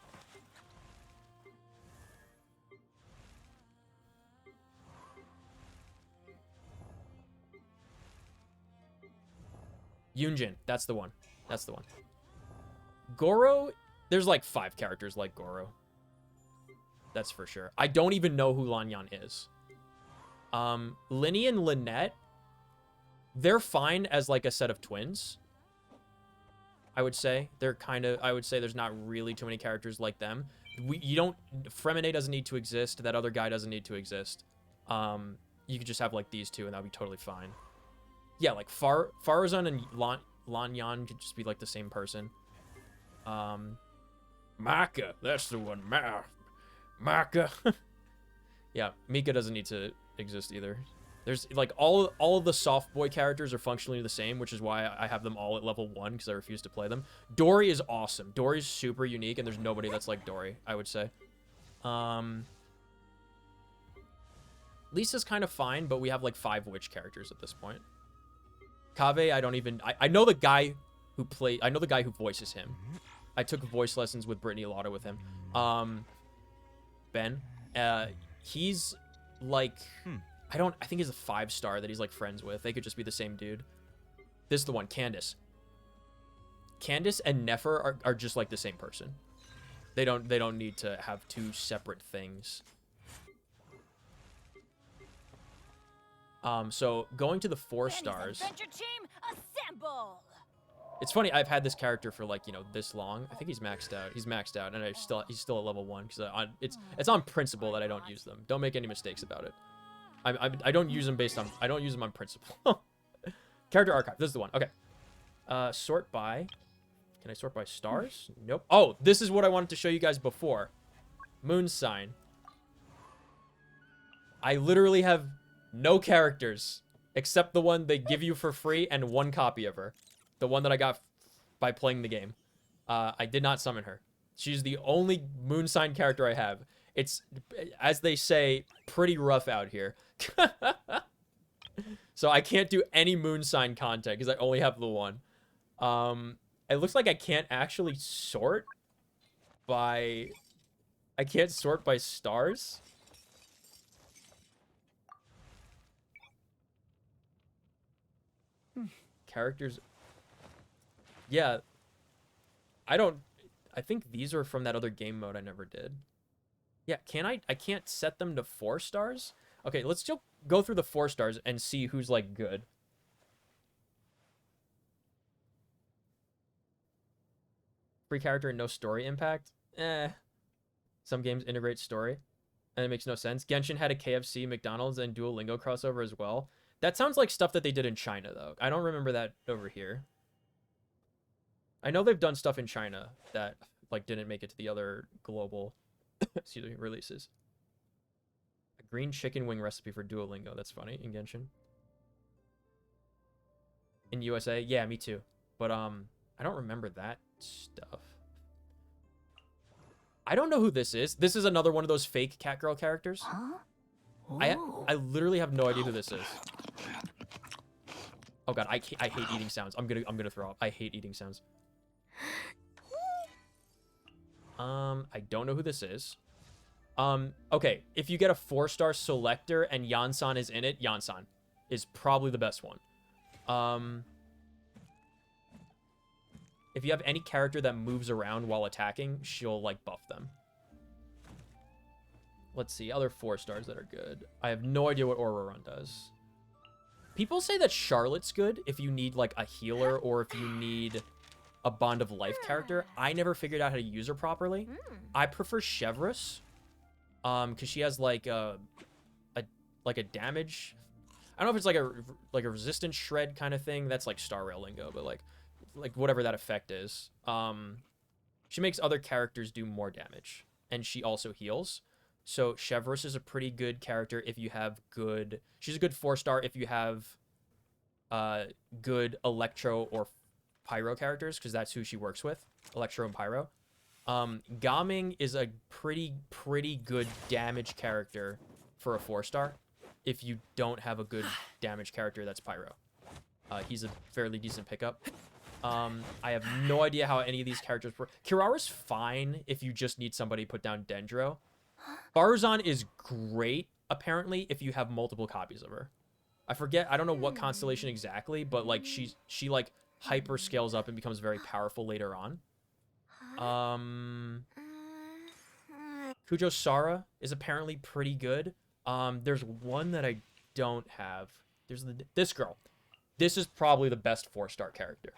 Yunjin, that's the one. That's the one. Goro, there's like 5 characters like Goro. That's for sure. I don't even know who Lanyan is. Linny and Lynette, they're fine as like a set of twins. I would say they're kind of, I would say there's not really too many characters like them. you don't, Fremine doesn't need to exist. That other guy doesn't need to exist. You could just have like these two and that'd be totally fine. Yeah, like Farazan and Lanyan could just be like the same person. Maka, that's the one. Maka. Yeah, Mika doesn't need to exist either. There's like all of the soft boy characters are functionally the same, which is why I have them all at level 1 because I refuse to play them. Dory is awesome. Dory's super unique, and there's nobody that's like Dory, I would say. Lisa's kind of fine, but we have like 5 witch characters at this point. Kaveh, I don't even... I know the guy who I know the guy who voices him. I took voice lessons with Brittany Lotta with him. Ben. He's like... I think he's a 5-star that he's like friends with. They could just be the same dude. This is the one, Candace. Candace and Nefer are just like the same person. They don't need to have 2 separate things. So going to the 4 stars. Adventure team, assemble! It's funny, I've had this character for like, you know, this long. I think he's maxed out. He's maxed out, and he's still at level 1 because it's on principle that I don't use them. Don't make any mistakes about it. I don't use them on principle. Character archive. This is the one. Okay. Sort by. Can I sort by stars? Nope. Oh, this is what I wanted to show you guys before. Moon sign. I literally have no characters except the one they give you for free and 1 copy of her. The one that I got by playing the game. I did not summon her. She's the only moon sign character I have. It's, as they say, pretty rough out here. So I can't do any moon sign content because I only have the 1. It looks like I can't actually sort by... I can't sort by stars. Characters... Yeah. I think these are from that other game mode I never did. Yeah, I can't set them to 4 stars? Okay, let's just go through the 4 stars and see who's, like, good. Free character and no story impact? Some games integrate story, and it makes no sense. Genshin had a KFC, McDonald's, and Duolingo crossover as well. That sounds like stuff that they did in China, though. I don't remember that over here. I know they've done stuff in China that, like, didn't make it to the other global... excuse me, releases. A green chicken wing recipe for Duolingo. That's funny in Genshin. In USA, yeah, me too. But I don't remember that stuff. I don't know who this is. This is another one of those fake Catgirl characters. Huh? I literally have no idea who this is. Oh god, I hate eating sounds. I'm gonna throw up. I hate eating sounds. I don't know who this is. Okay, if you get a 4-star selector and Yansan is in it, Yansan is probably the best one. If you have any character that moves around while attacking, she'll, like, buff them. Let's see, other 4 stars that are good. I have no idea what Auroron does. People say that Charlotte's good if you need, like, a healer or if you need a Bond of Life character. I never figured out how to use her properly. I prefer Chevreuse, because she has, like, a damage. I don't know if it's like a resistance shred kind of thing. That's like Star Rail lingo, but like whatever that effect is. She makes other characters do more damage, and she also heals. So Chevreuse is a pretty good character if you have good... She's a good 4-star if you have good Electro or Pyro characters, because that's who she works with. Electro and Pyro. Gaming is a pretty good damage character for a 4-star if you don't have a good damage character that's Pyro. He's a fairly decent pickup. I have no idea how any of these characters work. Kirara's fine if you just need somebody to put down Dendro. Barzan is great, apparently, if you have multiple copies of her. I forget, I don't know what constellation exactly, but like she like hyper scales up and becomes very powerful later on. Kujo Sara is apparently pretty good. There's one that I don't have. There's this girl. This is probably the best 4-star character.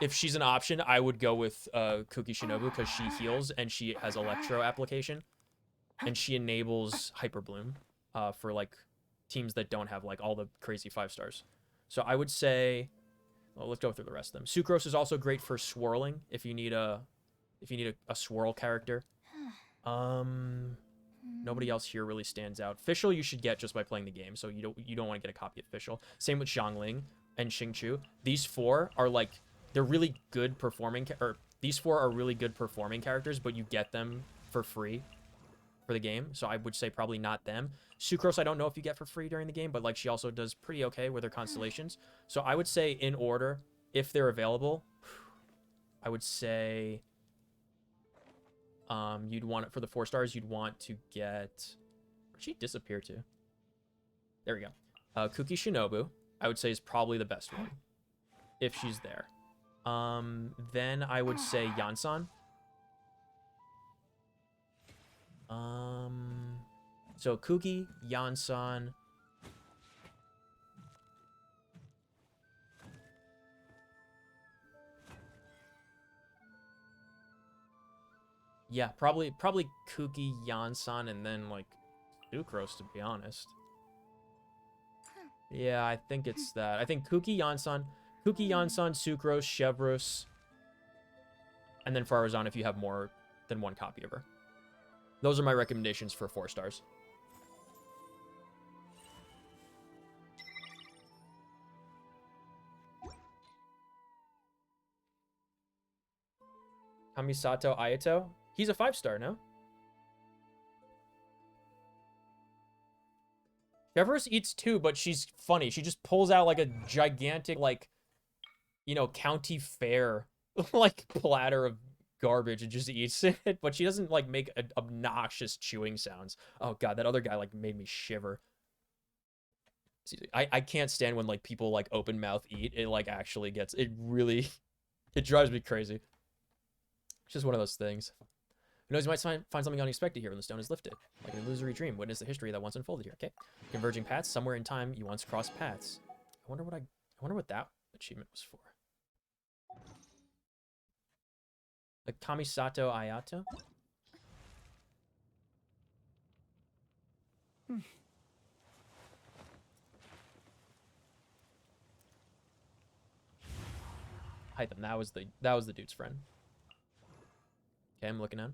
if she's an option, I would go with Kuki Shinobu because she heals and she has Electro application, and she enables Hyper Bloom for like teams that don't have like all the crazy 5 stars. So I would say, well, let's go through the rest of them. Sucrose is also great for swirling if you need a swirl character. Nobody else here really stands out. Fischl you should get just by playing the game, so you don't want to get a copy of Fischl. Same with Xiangling and Xingqiu. These 4 are like, they're really good performing, these 4 are really good performing characters, but you get them for free for the game, so I would say probably not them. Sucrose I don't know if you get for free during the game, but like she also does pretty okay with her constellations. So I would say in order, if they're available, I would say you'd want it for the 4 stars, you'd want to get, where'd she disappear to? There we go. Kuki Shinobu, I would say is probably the best one, if she's there. Then I would say Yansan. So Kuki, Yansan. Yeah, probably Kuki, Yansan, and then like Sucrose, to be honest. Yeah, I think it's that. I think Kuki, Yansan, Sucrose, Chevreuse, and then Farazan if you have more than 1 copy of her. Those are my recommendations for 4 stars. Kamisato Ayato? He's a 5-star, no? Chevreuse eats too, but she's funny. She just pulls out like a gigantic, like, you know, county fair, like, platter of garbage and just eats it. But she doesn't, like, make obnoxious chewing sounds. Oh, God, that other guy, like, made me shiver. I can't stand when, like, people, like, open mouth eat. It, like, actually gets, it really, it drives me crazy. It's just one of those things. Who knows, you might find something unexpected here when the stone is lifted. Like an illusory dream, witness the history that once unfolded here. Okay. Converging paths, somewhere in time, you once crossed paths. I wonder what that achievement was for. Like Kamisato Ayato? Hytham, that was the dude's friend. Okay, I'm looking at him.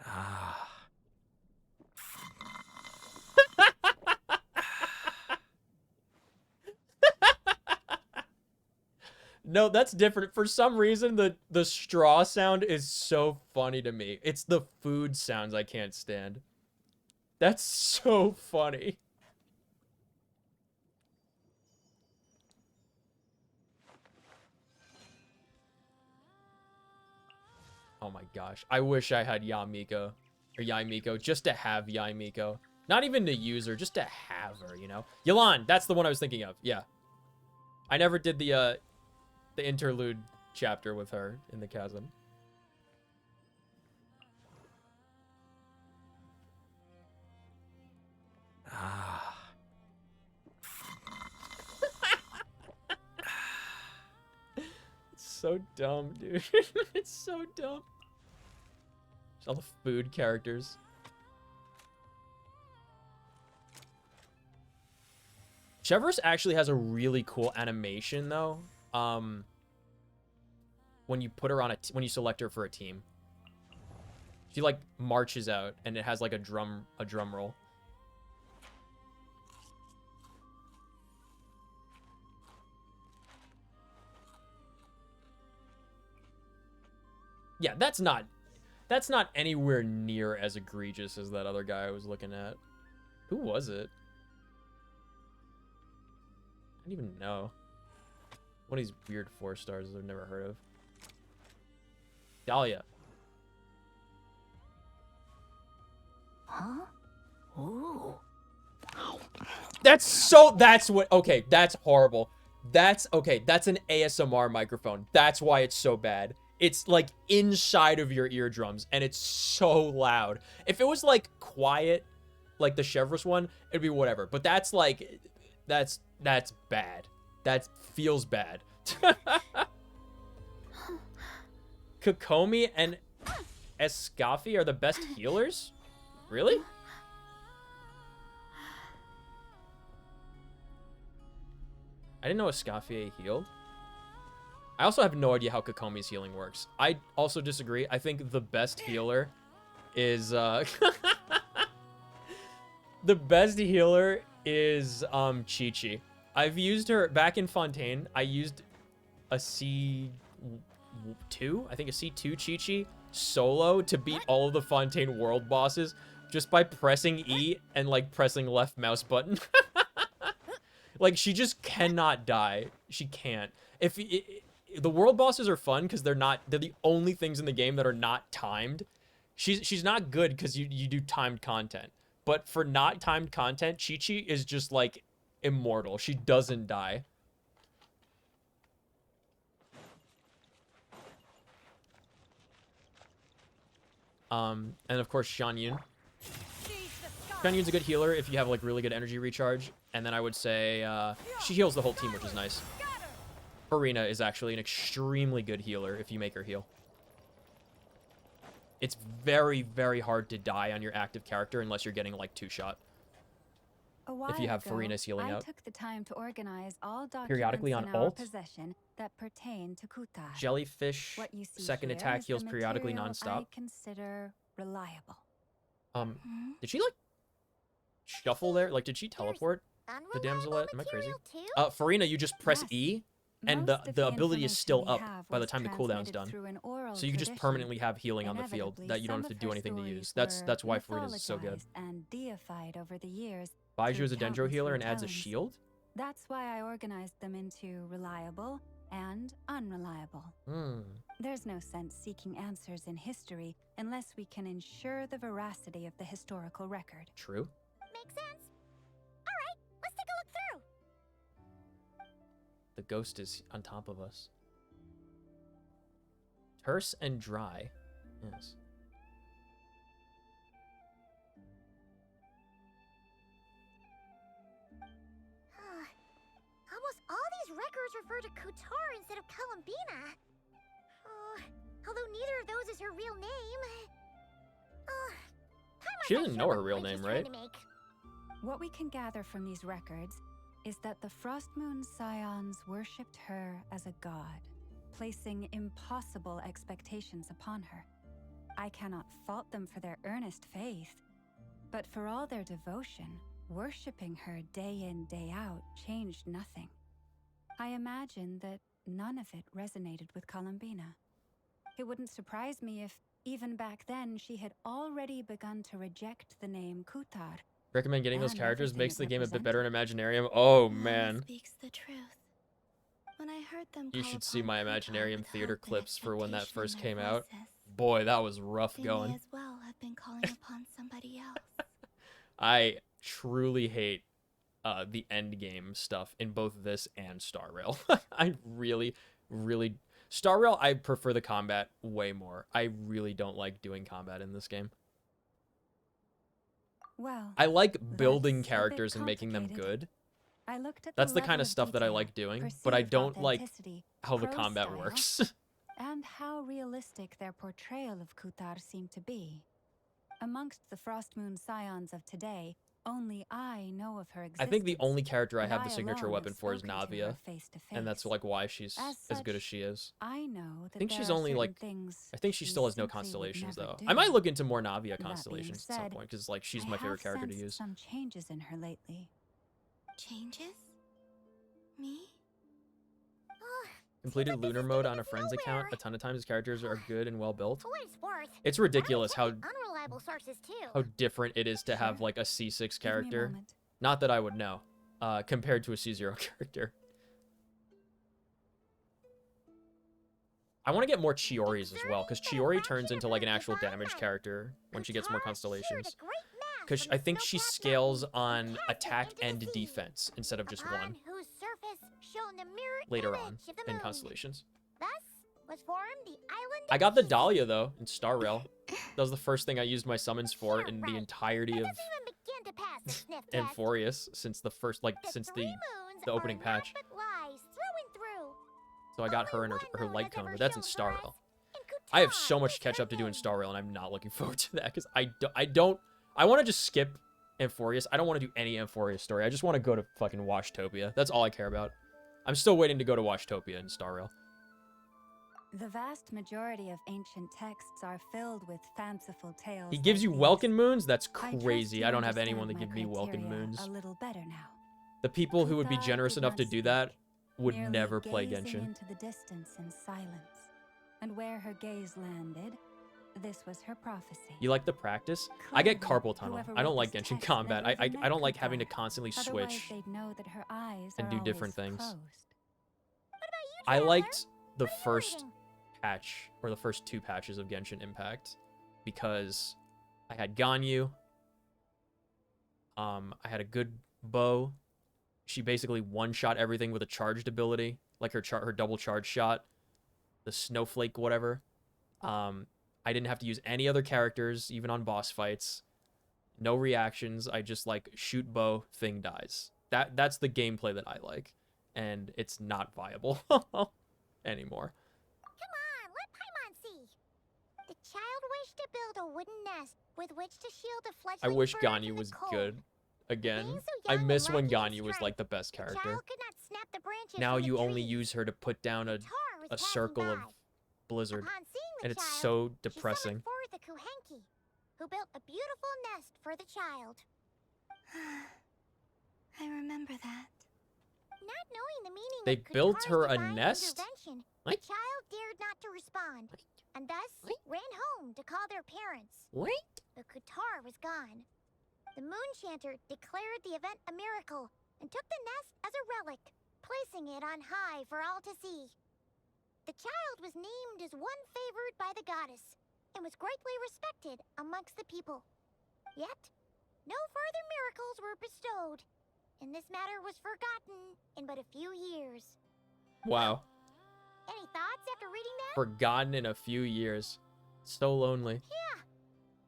Ah. No, that's different. For some reason, the straw sound is so funny to me. It's the food sounds I can't stand. That's so funny. Oh my gosh. I wish I had Yamiko. Or Yaimiko. Just to have Yaimiko. Not even to use her. Just to have her, you know? Yelan. That's the one I was thinking of. Yeah. I never did the interlude chapter with her in the chasm. Ah. It's so dumb, dude. It's so dumb. Just all the food characters. Chevreuse actually has a really cool animation though. When you put her on when you select her for a team, she like marches out and it has like a drum roll. Yeah, that's not anywhere near as egregious as that other guy I was looking at. Who was it? I don't even know. One of these weird 4 stars I've never heard of. Dahlia. Huh? Ooh. That's okay, that's horrible. That's an ASMR microphone. That's why it's so bad. It's like inside of your eardrums and it's so loud. If it was like quiet, like the Chevreuse one, it'd be whatever. But that's like, that's bad. That feels bad. Kokomi and Escafi are the best healers? Really? I didn't know Escafi healed. I also have no idea how Kokomi's healing works. I also disagree. I think the best healer is the best healer is Chi-Chi. I've used her back in Fontaine. I used a C2, I think a C2 Chi-Chi solo to beat all of the Fontaine world bosses just by pressing E and like pressing left mouse button. Like she just cannot die. She can't. The world bosses are fun because they're the only things in the game that are not timed. She's not good because you do timed content. But for not timed content, Chi-Chi is just like immortal. She doesn't die. And of course Xian Yun. Xian Yun's a good healer if you have like really good energy recharge. And then I would say she heals the whole team, which is nice. Farina is actually an extremely good healer if you make her heal. It's very, very hard to die on your active character unless you're getting like 2-shot. If you have Farina's healing out. I took the time to organize all Periodically documents on in our alt. possession that pertain to Kutar. Jellyfish What you see second here attack is heals the periodically material nonstop. I consider reliable. Did she like shuffle there? Like did she teleport the damselette? Am I crazy? Farina, you just press E and the ability is still up by the time the cooldown's done. So you can just permanently have healing on the field that you don't have to do anything to use. That's why Farina's is so good. And deified over the years. Baiju is a Dendro healer and adds a retellings. shield? That's why I organized them into reliable and unreliable. There's no sense seeking answers in history unless we can ensure the veracity of the historical record. True. Makes sense. All right, let's take a look through. The ghost is on top of us. Terse and dry. Yes. Almost all these records refer to Kutar instead of Columbina. Although neither of those is her real name. She doesn't know her real name, right? What we can gather from these records is that the Frost Moon Scions worshipped her as a god, placing impossible expectations upon her. I cannot fault them for their earnest faith, but for all their devotion, worshipping her day in, day out changed nothing. I imagine that none of it resonated with Columbina. It wouldn't surprise me if, even back then, she had already begun to reject the name Kutar. Recommend getting those And characters. Makes the everything it game a bit represented. better in Imaginarium. Oh, man. Speaks the truth. When I heard them You call should see upon my Kutar Imaginarium with theater hope and clips for when that expectation in first their came out. voices, Boy, that was rough they going. may as well have been calling upon somebody else. I truly hate the end game stuff in both this and Star Rail. I really, really... Star Rail, I prefer the combat way more. I really don't like doing combat in this game. Well, I like that's building a bit characters and making them complicated. good. I looked at That's the level kind of stuff that I detail, like doing, but I perceived don't like authenticity, how the prose combat style, works. and how realistic their portrayal of Kutar seemed to be. Amongst the Frost Moon Scions of today, only I know of her I existence. think the only character I and have the signature alone weapon have for is spoken to her Navia, face to and that's face. like why she's as good as such, she is. I know that I think there she's are only certain like things I think she still has no simply would constellations never though. do. I might look into more Navia That being constellations at some said, point because like she's I my favorite have character to sensed use. some changes in her lately. Changes? Me? Completed lunar mode on a friend's account a ton of times. His characters are good and well built. For what it's worth, It's ridiculous how unreliable sources too. different it is to have like a C6 Give me a character. moment. Not that I would know, compared to a C0 character. I want to get more Chioris as well, because Chiori turns into like an actual damage character when she gets more constellations. Because I think she scales on attack and defense instead of just one Whose surface shone the mirror later on image of the in moon. constellations. Thus was formed the island I got the Dahlia though in Star Rail. That was the first thing I used my summons for in the entirety of begin to pass the sniff test. Amphorius since the first since the opening patch. But lies through and through. So I got her and her light cone, but that's in Star Rail. I have so much catch up to do in Star Rail, and I'm not looking forward to that because I want to just skip Amphorius. I don't want to do any Amphorius story. I just want to go to fucking Washtopia. That's all I care about. I'm still waiting to go to Washtopia in Star Rail. The vast majority of ancient texts are filled with fanciful tales. He gives like you these. Welkin moons? That's I trust crazy. you I don't have understand anyone to my give me Welkin criteria moons. A little better now. The people who would be Kuthar generous did enough not to do speak, that would merely never play gazing Genshin. into the distance in silence. And where her gaze landed, this was her prophecy. You like the practice? I get carpal tunnel. Whoever I don't wrote like this Genshin text combat. never even I met don't like having to Kuthar. constantly Otherwise, switch they'd know that her eyes and are do always different things. closed. I liked the first patch, or the first 2 patches of Genshin Impact, because I had Ganyu. I had a good bow. She basically one-shot everything with a charged ability, like her double charge shot, the snowflake whatever. I didn't have to use any other characters, even on boss fights. No reactions. I just like shoot bow, thing dies. That's the gameplay that I like, and it's not viable anymore. Come on, let Paimon see. The child wished to build a wooden nest with which to shield a I fledgling wish bird Ganyu from the was cold. good again. Being so I young miss and when lacking in Ganyu was like the best The character. child could not snap the branches Now from the you only trees. use her to put down a Tar was circle of passing by. blizzard, Upon seeing the and it's child, so she depressing. summoned forth a Kuhenki, who built a beautiful nest for the child. I remember that. Not knowing the meaning They of built Kutar's her a divine nest? intervention, What? the child dared not to respond, and thus ran home to call their parents. What? But Kutar was gone. The moon chanter declared the event a miracle and took the nest as a relic, placing it on high for all to see. The child was named as one favored by the goddess and was greatly respected amongst the people. Yet, no further miracles were bestowed, and this matter was forgotten in but a few years. Wow. Any thoughts after reading that? Forgotten in a few years. So lonely. Yeah.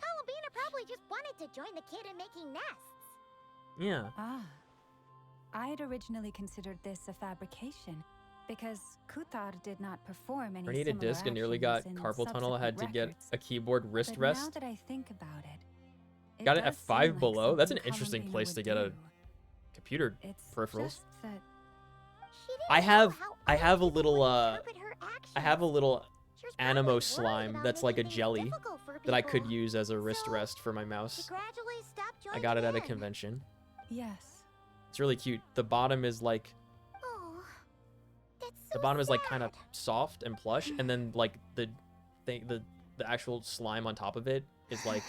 Columbina probably just wanted to join the kid in making nests. Yeah. Ah. I'd originally considered this a fabrication, because Kuthar did not perform any I needed a similar disc and nearly got actions in carpal tunnel. I had to subsequent get records. a keyboard wrist But rest. now that I think about it, Got it does at 5 seem below. like That's an something interesting Columbina place would to get a do. computer It's peripherals. just that I have a little I have a little Animo slime that's like a jelly that I could use as a wrist rest for my mouse. I got it at a convention. yes. It's really cute. The bottom is like the bottom is like kind of soft and plush, and then like the thing the actual slime on top of it is like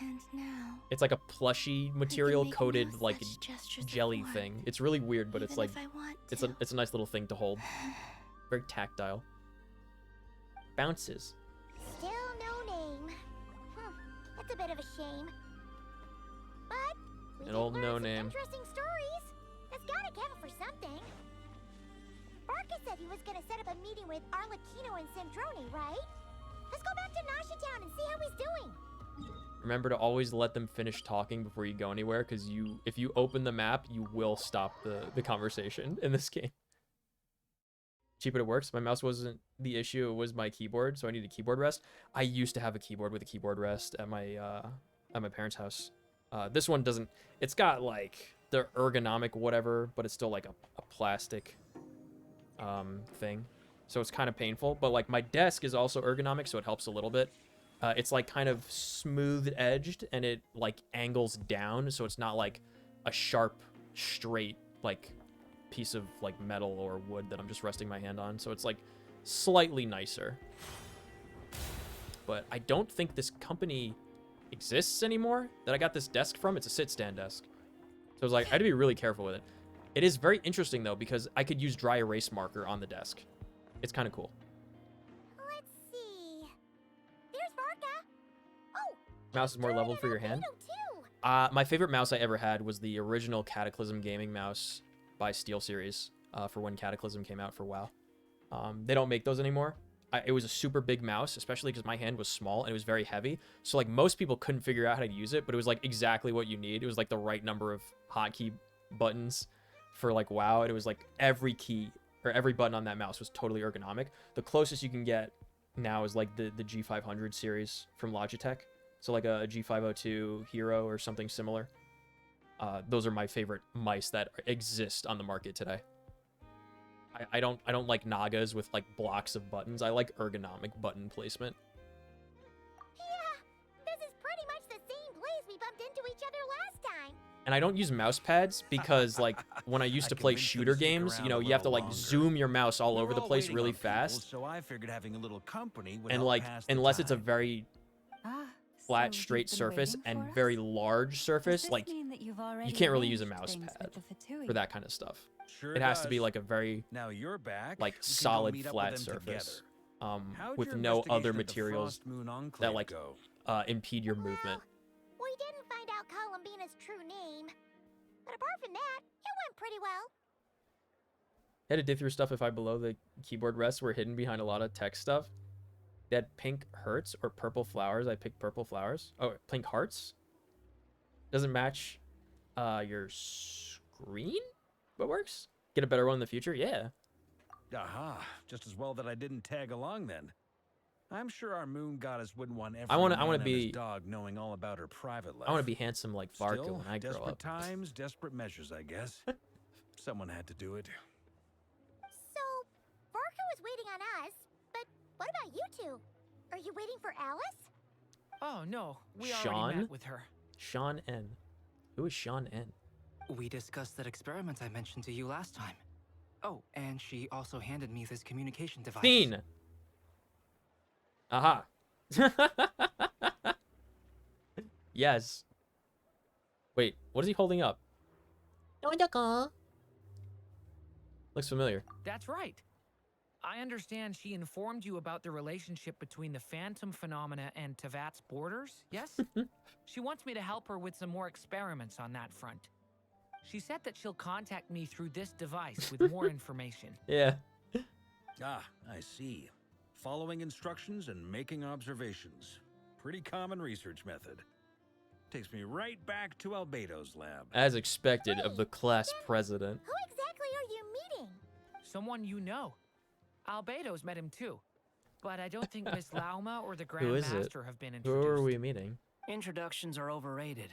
And now, it's like a plushy material make coated no like such gestures of jelly warmth, thing. It's really weird, but it's even like if I want it's a nice little thing to hold. Very tactile. Bounces. Still no name. That's a bit of a shame. But we An did old learn no some name. interesting stories. That's gotta count for something. Barca said he was gonna set up a meeting with Arlecchino and Sandrone, right? Let's go back to Nasha Town and see how he's doing. Remember to always let them finish talking before you go anywhere, because if you open the map, you will stop the conversation in this game. Cheap, but it works. My mouse wasn't the issue, it was my keyboard, so I need a keyboard rest. I used to have a keyboard with a keyboard rest at my parents' house. This one doesn't. It's got like the ergonomic whatever, but it's still like a plastic thing, so it's kind of painful. But like my desk is also ergonomic, so it helps a little bit. It's like kind of smooth edged, and it like angles down, so it's not like a sharp straight like piece of like metal or wood that I'm just resting my hand on. So it's like slightly nicer. But I don't think this company exists anymore that I got this desk from. It's a sit-stand desk, so I was like, I had to be really careful with it. It is very interesting though, because I could use dry erase marker on the desk. It's kind of cool. Let's see. There's Barca. Oh, Mouse is more leveled for your hand. too. My favorite mouse I ever had was the original Cataclysm gaming mouse by SteelSeries for when Cataclysm came out for WoW. They don't make those anymore. It was a super big mouse, especially because my hand was small and it was very heavy. So like most people couldn't figure out how to use it, but it was like exactly what you need. It was like the right number of hotkey buttons for like WoW. And it was like every key or every button on that mouse was totally ergonomic. The closest you can get now is like the G500 series from Logitech. So like a G502 Hero or something similar. Those are my favorite mice that exist on the market today. I don't like Nagas with like blocks of buttons. I like ergonomic button placement. Yeah, this is pretty much the same place we bumped into each other last time. And I don't use mouse pads because like when I used to play shooter games, you know, you have to like zoom your mouse all over the place really fast. So I figured having a little company would And help like pass the unless it's a time. very flat, straight surface and very large surface, like you can't really use a mouse pad for that kind of stuff. Sure It has to does. be like a very Now you're back. like We can go solid meet up flat with them surface, How'd with your no investigation other of the materials Frost Moon Enclave that like go? impede your movement. We didn't find out Columbina's true name. But apart from that, it went pretty well. Had to dig through stuff if I below the keyboard rests were hidden behind a lot of text stuff. They had pink hearts or purple flowers. I picked purple flowers. Oh, pink hearts? Doesn't match your screen? What works? Get a better one in the future? Yeah. Aha! Just as well that I didn't tag along then. I'm sure our moon goddess wouldn't want every I wanna man and be- his dog knowing all about her private life. I want to be handsome like Varka Still, when I grow desperate up. times, desperate measures, I guess. Someone had to do it. So, Varka was waiting on us, but what about you two? Are you waiting for Alice? Oh, no. We already Sean? met with her. Sean N. Who is Sean N? We discussed that experiment I mentioned to you last time. Oh, and she also handed me this communication device. Fiend! Aha. Yes. Wait, what is he holding up? Looks familiar. That's right. I understand she informed you about the relationship between the phantom phenomena and Tevat's borders, yes? She wants me to help her with some more experiments on that front. She said that she'll contact me through this device with more information. Yeah. Ah, I see. Following instructions and making observations. Pretty common research method. Takes me right back to Albedo's lab. As expected of the class president. Who exactly are you meeting? Someone you know. Albedo's met him too. But I don't think Miss Lauma or the Who Grand is it? Master have been Who introduced. are we meeting? Introductions are overrated,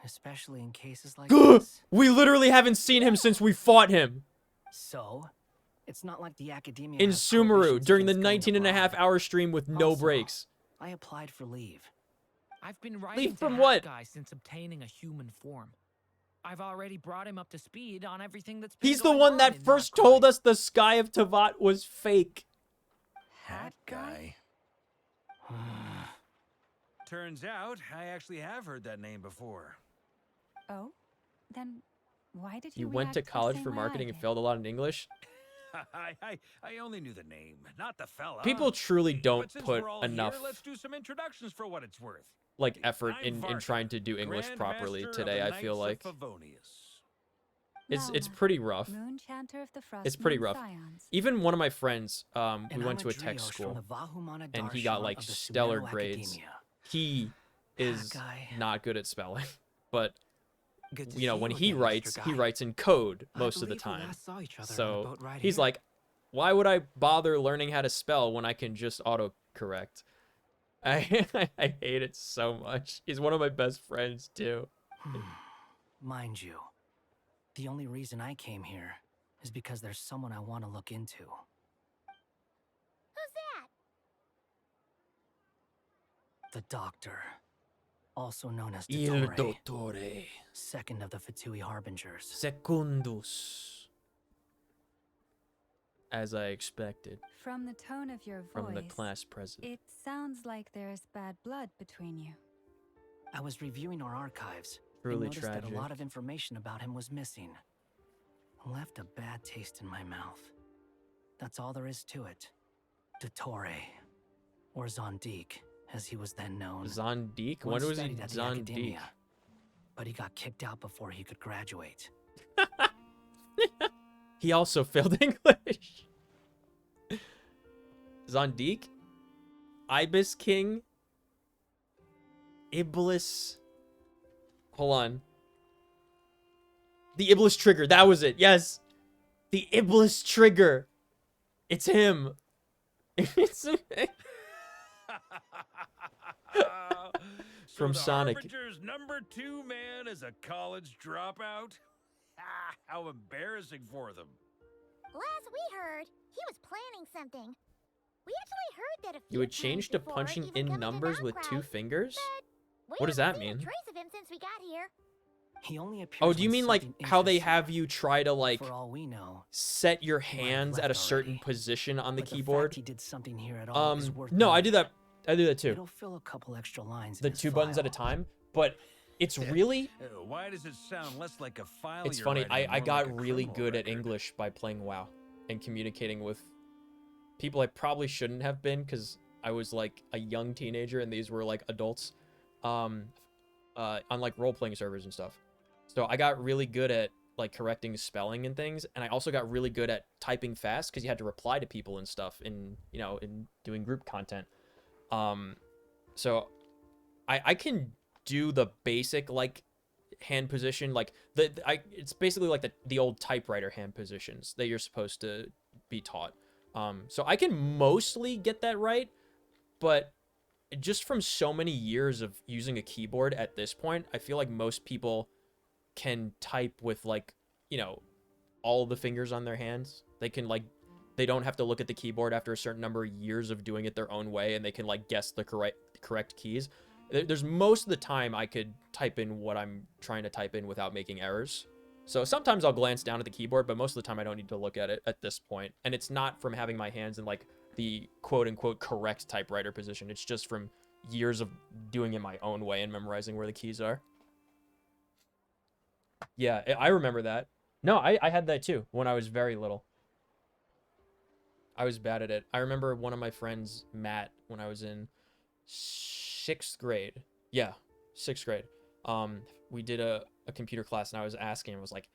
especially in cases like this. We literally haven't seen him since we fought him. So, it's not like the academia In has Sumeru prohibitions during the against going 19 and a half abroad. hour stream with no Also, breaks. I applied for leave. I've been writing to from Hat what? Guy since obtaining a human form. I've already brought him up to speed on everything that's been He's the going one on that in first Narcroy. told us the sky of Tavat was fake. Hat guy. Turns out, I actually have heard that name before. Oh? Then why did you You went to react the college same for way I marketing and did? failed a lot in English. I only knew the name, not the fella. People truly don't But since put we're all enough here, let's do some introductions for what it's worth. like effort I'm in Varka, trying to do English Grand properly Master of today, the I feel Knights like. of Favonius. It's Lauma, pretty rough. Moon Chanter of the Frost It's pretty Moon rough. Scions. Even one of my friends, we And went I'm to a a tech Drioche school, from the Vahumana and he got Darshan like of the stellar Sumeru grades. Academia. He is guy. not good at spelling, but Good to you know see when you he again, writes, Mr. he Guy. writes in code I most of the believe we time. last saw each other on the So boat ride he's here. like, why would I bother learning how to spell when I can just autocorrect? I hate it so much. He's one of my best friends too. Mind you, the only reason I came here is because there's someone I want to look into. Who's that? The Doctor, also known as Il Dottore, Dottore. second of the Fatui Harbingers. Secundus. As I expected From the tone of your voice, from the class president. it sounds like there's bad blood between you. I was reviewing our archives Truly and noticed that tragic. a lot of information about him was missing. Left a bad taste in my mouth. That's all there is to it. Dottore, or Zondique, as he was then known. Zondique? When Once was he studied at the Zondique? academia, but he got kicked out before he could graduate. He also failed English. Zondique? Ibis King? Iblis? Hold on. The Iblis Trigger, that was it. Yes. The Iblis trigger. It's him. It's So from the Sonic. Harbinger's #2 man is a college dropout? How embarrassing for them. Last we heard, he was planning something. We actually heard that a few You would times change to before, punching even in coming to numbers with Outcry, 2 fingers? We What does haven't that seen a mean? trace of him since we got here. He only appears Oh, do you when mean like something how they interests have him. you try to like For all we know, set your he might have hands at a left certain already. position on the But the keyboard? fact he did something here at all is worth No, I noting. do that. I do that too. It'll fill a couple extra lines The in his 2 buttons at a file. time, but it's really Why does it sound less like a file it's you're funny. writing and I more got like a really criminal good at record? English by playing WoW and communicating with people I probably shouldn't have been because I was like a young teenager and these were like adults on like role-playing servers and stuff. So I got really good at like correcting spelling and things, and I also got really good at typing fast because you had to reply to people and stuff in, you know, in doing group content. So I can do the basic like hand position, like it's basically like the old typewriter hand positions that you're supposed to be taught. So I can mostly get that right, but just from so many years of using a keyboard at this point, I feel like most people can type with like, you know, all the fingers on their hands. They can like, they don't have to look at the keyboard after a certain number of years of doing it their own way, and they can like guess the correct keys. There's most of the time I could type in what I'm trying to type in without making errors. So sometimes I'll glance down at the keyboard, but most of the time I don't need to look at it at this point. And it's not from having my hands in like the quote unquote correct typewriter position. It's just from years of doing it my own way and memorizing where the keys are. Yeah, I remember that. No, I had that too when I was very little. I was bad at it. I remember one of my friends, Matt, when I was in 6th grade. Yeah, 6th grade. We did a computer class, and I was asking him, I was like,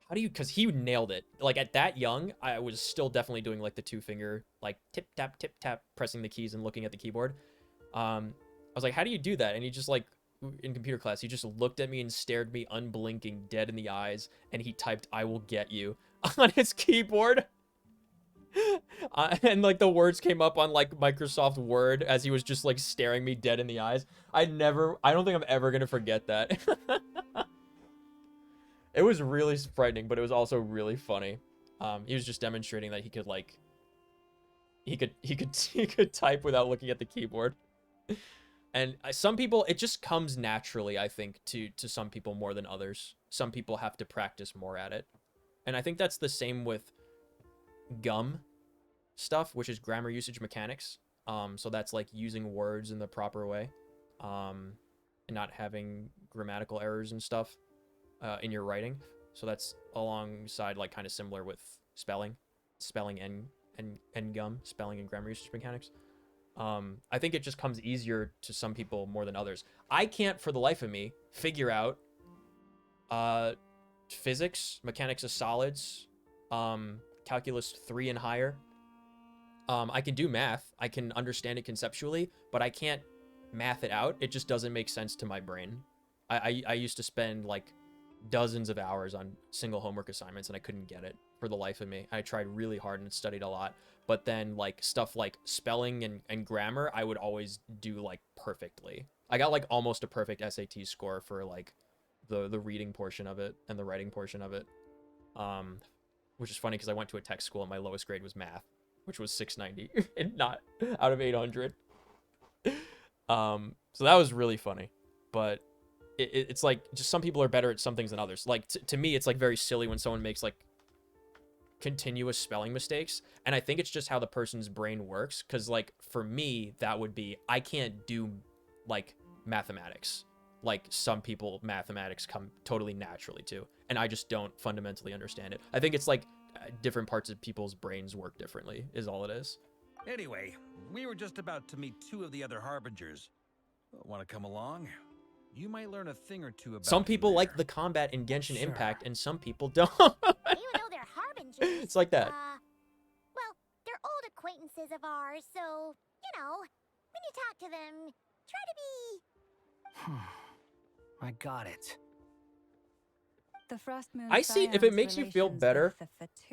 how do you, because he nailed it. Like, at that young, I was still definitely doing, like, the 2-finger, like, tip, tap, pressing the keys and looking at the keyboard. I was like, how do you do that? And he just, like, in computer class, he just looked at me and stared me unblinking dead in the eyes, and he typed, "I will get you," on his keyboard. And like the words came up on like Microsoft Word as he was just like staring me dead in the eyes. I don't think I'm ever gonna forget that. It was really frightening, but it was also really funny. He was just demonstrating that he could like he could type without looking at the keyboard. And some people, it just comes naturally, I think, to some people more than others. Some people have to practice more at it. And I think that's the same with GUM stuff, which is grammar usage mechanics. So that's like using words in the proper way, and not having grammatical errors and stuff in your writing. So that's alongside like kind of similar with spelling and GUM, spelling and grammar usage mechanics. I think it just comes easier to some people more than others. I can't for the life of me figure out physics, mechanics of solids, calculus 3 and higher. I can do math. I can understand it conceptually, but I can't math it out. It just doesn't make sense to my brain. I used to spend like dozens of hours on single homework assignments, and I couldn't get it for the life of me. I tried really hard and studied a lot, but then like stuff like spelling and grammar, I would always do like perfectly. I got like almost a perfect SAT score for like the reading portion of it and the writing portion of it. Which is funny because I went to a tech school and my lowest grade was math, which was 690 and not out of 800. So that was really funny, but it's like just some people are better at some things than others. Like to me, it's like very silly when someone makes like continuous spelling mistakes, and I think it's just how the person's brain works. Because like for me, that would be, I can't do like mathematics. Like some people, mathematics come totally naturally to, and I just don't fundamentally understand it. I think it's like different parts of people's brains work differently is all it is. Anyway, we were just about to meet 2 of the other Harbingers. Want to come along? You might learn a thing or two about Some people him like there. the combat in Genshin Sure. Impact, and some people don't. Even though they're harbingers. It's like that. Well, they're old acquaintances of ours, so, you know, when you talk to them, try to be... I got it. The Frost Moon I see, if it makes you feel better,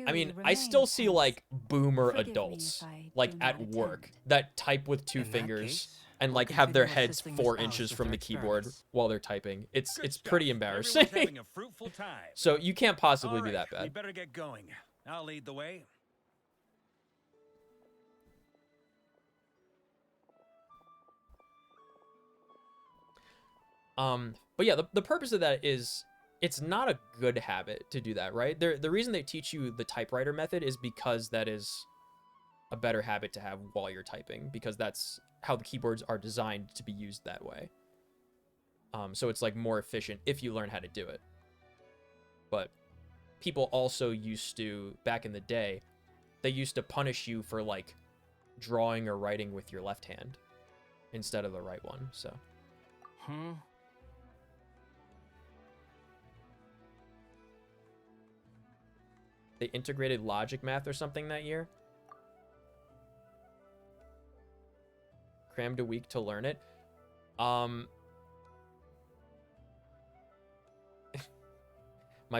I mean, I still see like boomer adults, like at work, that type with two fingers and like have their heads 4 inches from the keyboard while they're typing. It's pretty embarrassing. So you can't possibly be that bad. We better get going. I'll lead the way. But yeah, the purpose of that is it's not a good habit to do that, right? The reason they teach you the typewriter method is because that is a better habit to have while you're typing, because that's how the keyboards are designed to be used that way. So it's like more efficient if you learn how to do it. But people also used to, back in the day, they used to punish you for like drawing or writing with your left hand instead of the right one, so. They integrated logic math or something that year. Crammed a week to learn it. My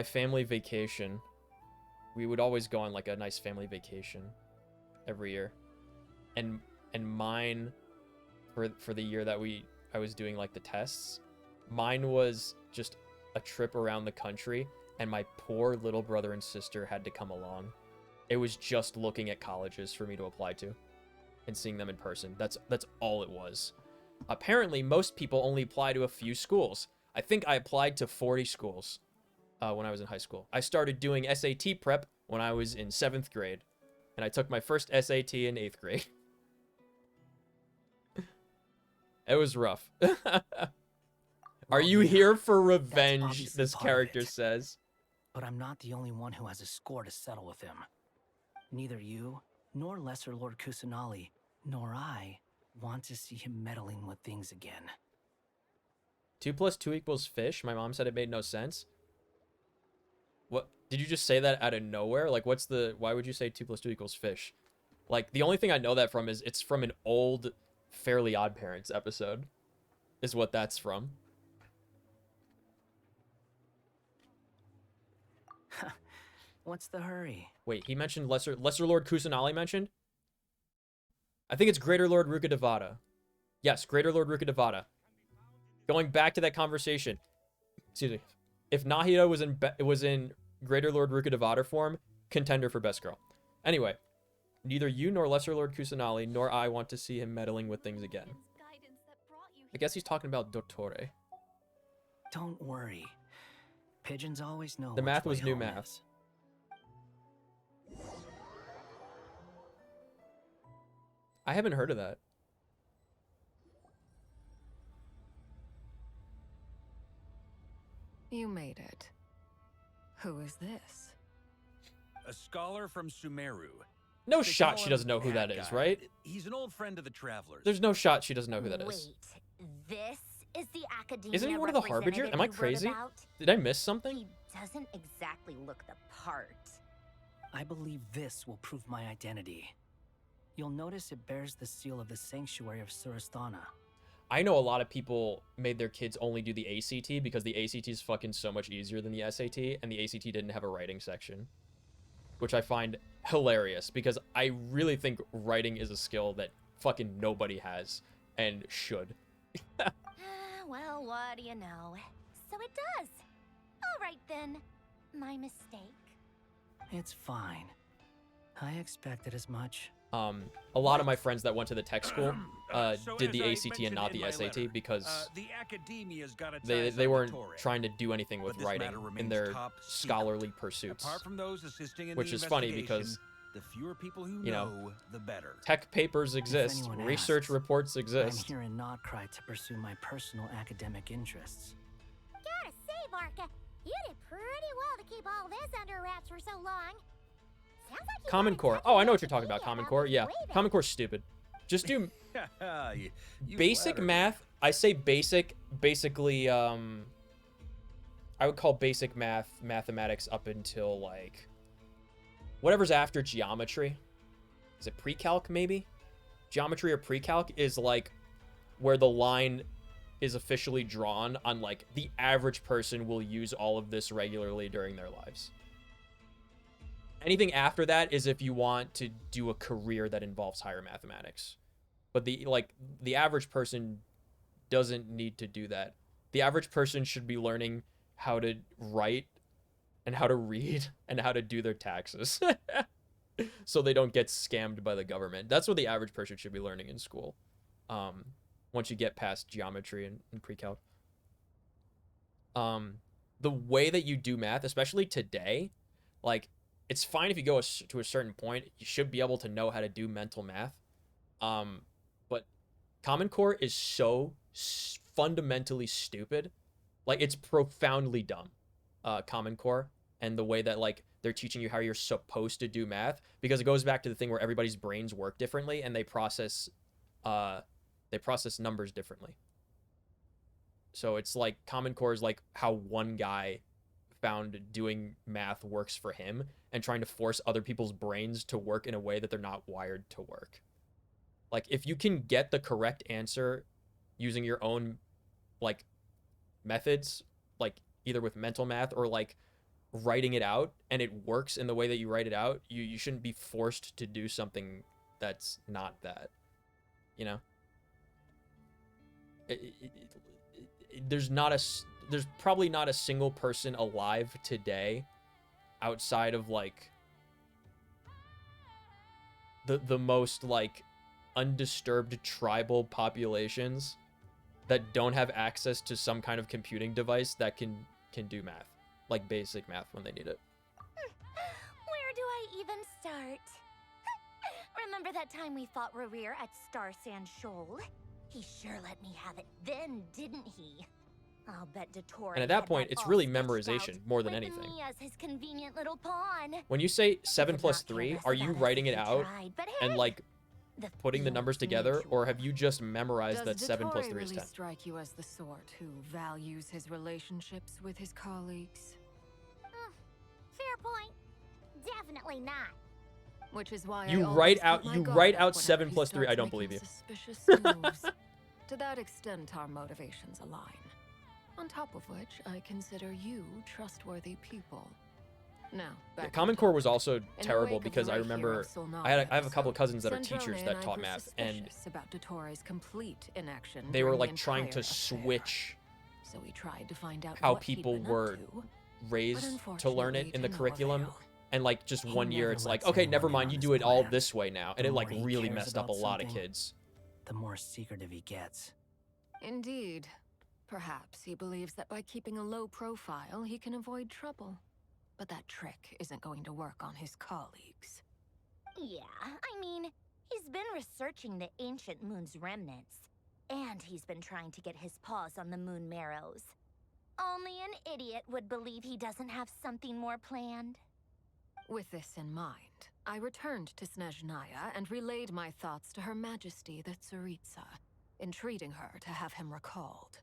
family vacation. We would always go on like a nice family vacation every year. And mine for the year that I was doing like the tests, mine was just a trip around the country, and my poor little brother and sister had to come along. It was just looking at colleges for me to apply to and seeing them in person. That's all it was. Apparently, most people only apply to a few schools. I think I applied to 40 schools when I was in high school. I started doing SAT prep when I was in 7th grade, and I took my first SAT in 8th grade. It was rough. Are you here for revenge? This character says. But I'm not the only one who has a score to settle with him. Neither you, nor Lesser Lord Kusanali, nor I want to see him meddling with things again. 2 + 2 = fish? My mom said it made no sense. What? Did you just say that out of nowhere? Like, why would you say 2 + 2 = fish? Like, the only thing I know that from is it's from an old Fairly Odd Parents episode, is what that's from. What's the hurry? Wait, he mentioned Lesser Lord Kusanali mentioned? I think it's Greater Lord Rukkhadevata. Yes, Greater Lord Rukkhadevata. Going back to that conversation. Excuse me. If Nahida was in Greater Lord Rukkhadevata form, contender for best girl. Anyway, neither you nor Lesser Lord Kusanali nor I want to see him meddling with things again. I guess he's talking about Dottore. Don't worry. Pigeons always know. The math was new math. I haven't heard of that. You made it. Who is this? A scholar from Sumeru. No They shot call she doesn't him know who that Bad is, Guy. right? He's an old friend of the travelers. There's no shot she doesn't know who that is. Wait, this is the academia. Isn't he one of the Harbinger? Am I crazy? Did I miss something? He doesn't exactly look the part. I believe this will prove my identity. You'll notice it bears the seal of the Sanctuary of Surasthana. I know a lot of people made their kids only do the ACT because the ACT is fucking so much easier than the SAT, and the ACT didn't have a writing section, which I find hilarious because I really think writing is a skill that fucking nobody has and should. Well, what do you know? So it does. All right then. My mistake. It's fine. I expected as much. A lot of my friends that went to the tech school So did the as I ACT and mentioned not in the my SAT letter, because the academia's got its they eyes they on weren't Dottore. trying to do anything with But this writing matter in remains their top secret. scholarly pursuits. Apart from those assisting in Which the is funny because, investigation, the fewer people who you know, the better. tech papers exist, anyone research asks, reports I'm exist. here in Notcry to pursue my personal academic interests. Gotta say, Varka, you did pretty well to keep all this under wraps for so long. Sounds like you Common Core. Oh, I know what you're talking about. Common Core. Yeah, waving. Common Core's stupid. Just do You basic flatter me. math. I say basic. Basically, I would call basic mathematics up until like whatever's after geometry. Is it pre-calc maybe? Geometry or pre-calc is like where the line is officially drawn on like the average person will use all of this regularly during their lives. Anything after that is if you want to do a career that involves higher mathematics. But the average person doesn't need to do that. The average person should be learning how to write and how to read and how to do their taxes so they don't get scammed by the government. That's what the average person should be learning in school. Once you get past geometry and pre-calc. The way that you do math, especially today, like, it's fine if you go to a certain point. You should be able to know how to do mental math. But Common Core is so fundamentally stupid. Like, it's profoundly dumb, Common Core, and the way that, like, they're teaching you how you're supposed to do math, because it goes back to the thing where everybody's brains work differently and they process numbers differently. So it's like Common Core is like how one guy found doing math works for him and trying to force other people's brains to work in a way that they're not wired to work. Like, if you can get the correct answer using your own, like, methods, like either with mental math or like writing it out, and it works in the way that you write it out, you shouldn't be forced to do something that's not that, you know? There's probably not a single person alive today outside of like the most like undisturbed tribal populations that don't have access to some kind of computing device that can do math, like basic math when they need it. Where do I even start? Remember that time we fought Rerir at Star Sand Shoal? He sure let me have it then, didn't he? I'll bet Dottore. And at that point, it's really memorization more than anything. Me as his convenient little pawn. When you say 7 plus 3, are you writing it out and like putting the numbers together, or have you just memorized that 7 plus 3 is 10? Does Dottore really strike you as the sort who values his relationships with his colleagues? Fair point. Definitely not. Which is why you write out 7 plus 3. I don't believe you. Suspicious moves. To that extent, our motivations align. On top of which, I consider you trustworthy people. Now, Common Core was also terrible because I remember I have a couple of cousins that are teachers that taught math, and about Dottore's complete inaction they were like trying to switch so we tried to find out how people were raised to learn it in the curriculum. And like just one year it's like, okay, never mind, you do it all this way now. And it like really messed up a lot of kids. The more secretive he gets. Indeed. Perhaps he believes that by keeping a low profile, he can avoid trouble. But that trick isn't going to work on his colleagues. Yeah, I mean, he's been researching the ancient moon's remnants. And he's been trying to get his paws on the moon marrows. Only an idiot would believe he doesn't have something more planned. With this in mind, I returned to Snezhnaya and relayed my thoughts to Her Majesty the Tsaritsa, entreating her to have him recalled.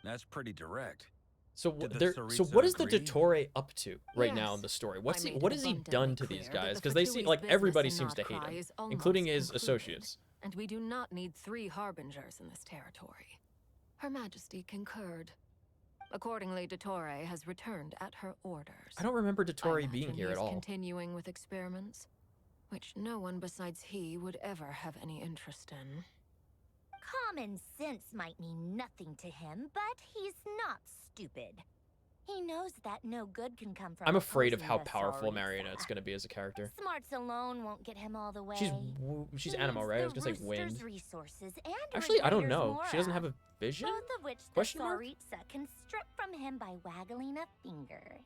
That's pretty direct. So what is the Dottore up to right now in the story? What has he done to these guys? Because they seem like everybody seems to hate him, including his associates. And we do not need 3 harbingers in this territory. Her Majesty concurred. Accordingly, Dottore has returned at her orders. I don't remember Dottore being here at all. Continuing with experiments, which no one besides he would ever have any interest in. Common sense might mean nothing to him, but he's not stupid. He knows that no good can come from. I'm afraid of how powerful Marionette's gonna be as a character. Smarts alone won't get him all the way. She's Animo, right? I was gonna say wind. Resources and actually, I don't know. She doesn't have a vision? Both of which the Tsaritsa can strip from him by waggling a finger.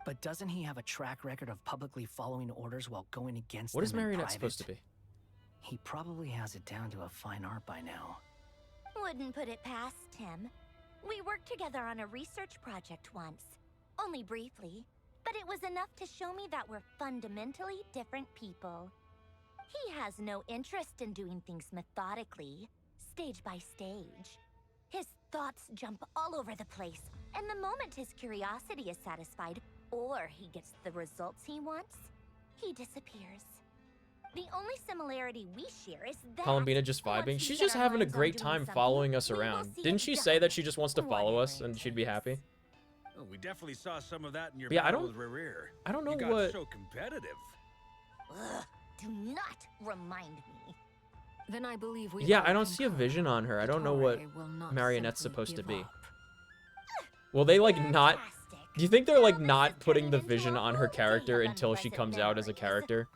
But doesn't he have a track record of publicly following orders while going against them? What is Marionette supposed to be? He probably has it down to a fine art by now. Wouldn't put it past him. We worked together on a research project once. Only briefly, but it was enough to show me that we're fundamentally different people. He has no interest in doing things methodically, stage by stage. His thoughts jump all over the place, and the moment his curiosity is satisfied, or he gets the results he wants, he disappears. The only similarity we share is that Columbina just once vibing. we She's set just our having a minds on great doing time something, following us we will around. see Didn't it she say that she done, just wants to follow whatever us it and she'd be happy? Oh, we definitely saw some of that in your But yeah, battle with Rerir. I don't know you got what. so competitive. Ugh, do not remind me. Then I believe we Yeah, all I don't see a concur. vision on her. I don't know what Dottore will not Marionette's simply supposed to give be. up. Will they like not? Do you think they're like not putting the vision on her character until she comes out as a character?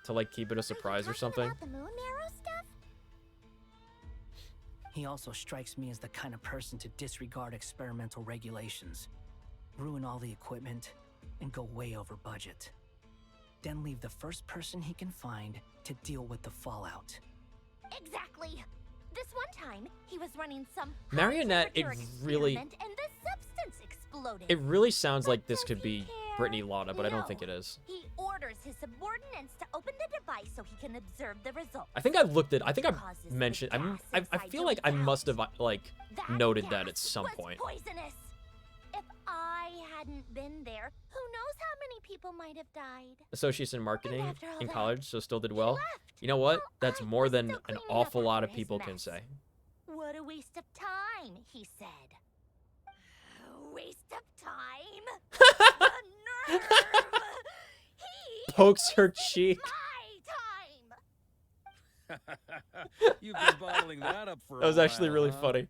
To like keep it a surprise or something? About the moon marrow stuff? He also strikes me as the kind of person to disregard experimental regulations, ruin all the equipment, and go way over budget. Then leave the first person he can find to deal with the fallout. Exactly. This one time, he was running some Marionette, it really, and the substance exploded. it really sounds like this could be Brittany Lotta, but I don't think it is. He orders his subordinates to open the device so he can observe the results. I think I mentioned, I feel like I must have like noted that at some point. Poisonous. If I hadn't been there, who knows how many people might have died. Associates in marketing after all in that, college, so still did well. You know what? That's more than an awful lot of people can say. What a waste of time, he said. A waste of time? The nerve! He Pokes her cheek. my time! You've been bottling that up for That was a actually while, really huh? funny.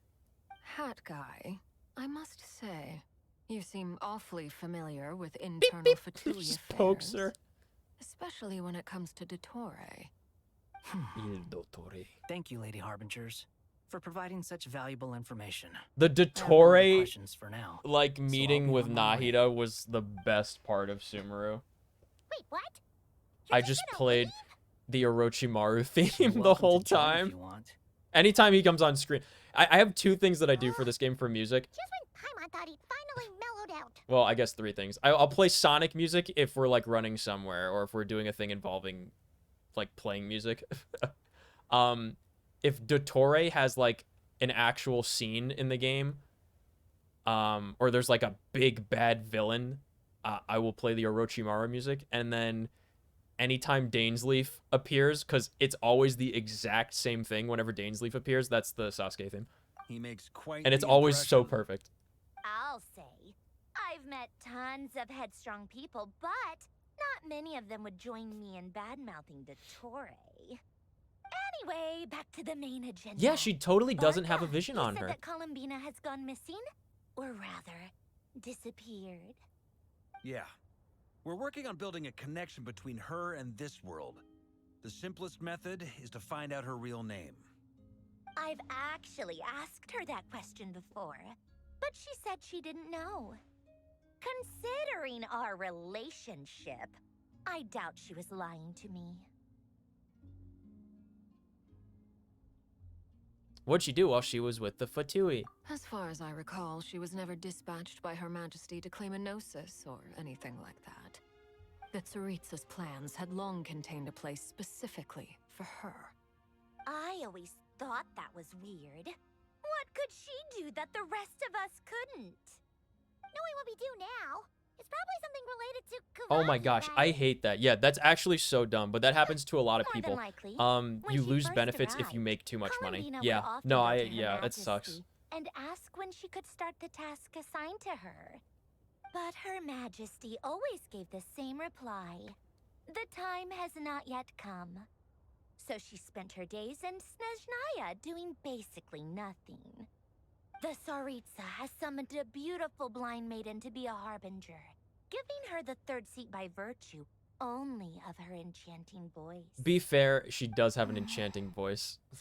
Hat guy, I must say, you seem awfully familiar with internal Fatui Just affairs. pokes her. Especially when it comes to Dottore. Il Dottore. Thank you, Lady Harbingers, for providing such valuable information. The I have no other Dottore, questions for now. like, So I'll meeting be with on my way. Nahida was the best part of Sumeru. Wait, what? I just played the Orochimaru theme the welcome whole to join if time. you want. Anytime he comes on screen. I have two things that I do for this game for music. Just when Paimon thought he'd finally mellowed out. Well, I guess three things. I'll play Sonic music if we're like running somewhere or if we're doing a thing involving like playing music. If Dottore has like an actual scene in the game, or there's like a big bad villain, I will play the Orochimaru music. And then anytime Dainsleif appears, because it's always the exact same thing whenever Dainsleif appears, that's the Sasuke theme. He makes quite And it's the always so impression. perfect. I'll say, I've met tons of headstrong people, but not many of them would join me in bad-mouthing Dottore. Anyway, back to the main agenda. Yeah, she totally doesn't have a Barca, vision he on said her. that Columbina has gone missing, or rather, disappeared. Yeah. We're working on building a connection between her and this world. The simplest method is to find out her real name. I've actually asked her that question before, but she said she didn't know. Considering our relationship, I doubt she was lying to me. What'd she do while she was with the Fatui? As far as I recall, she was never dispatched by Her Majesty to claim a gnosis or anything like that. The Tsaritsa's plans had long contained a place specifically for her. I always thought that was weird. What could she do that the rest of us couldn't? Knowing what we do now, it's probably something related to Oh my Kawaki, gosh, right? I hate that. Yeah, that's actually so dumb, but that happens to a lot of More than people. likely. When You she lose first benefits if you arrived, make too much money. Columbina Yeah. would often No, go to Her yeah, it sucks. Majesty and ask when she could start the task assigned to her. But Her Majesty always gave the same reply. The time has not yet come. So she spent her days in Snezhnaya doing basically nothing. The Tsaritsa has summoned a beautiful blind maiden to be a harbinger, giving her the third seat by virtue only of her enchanting voice. Be fair, she does have an enchanting voice. It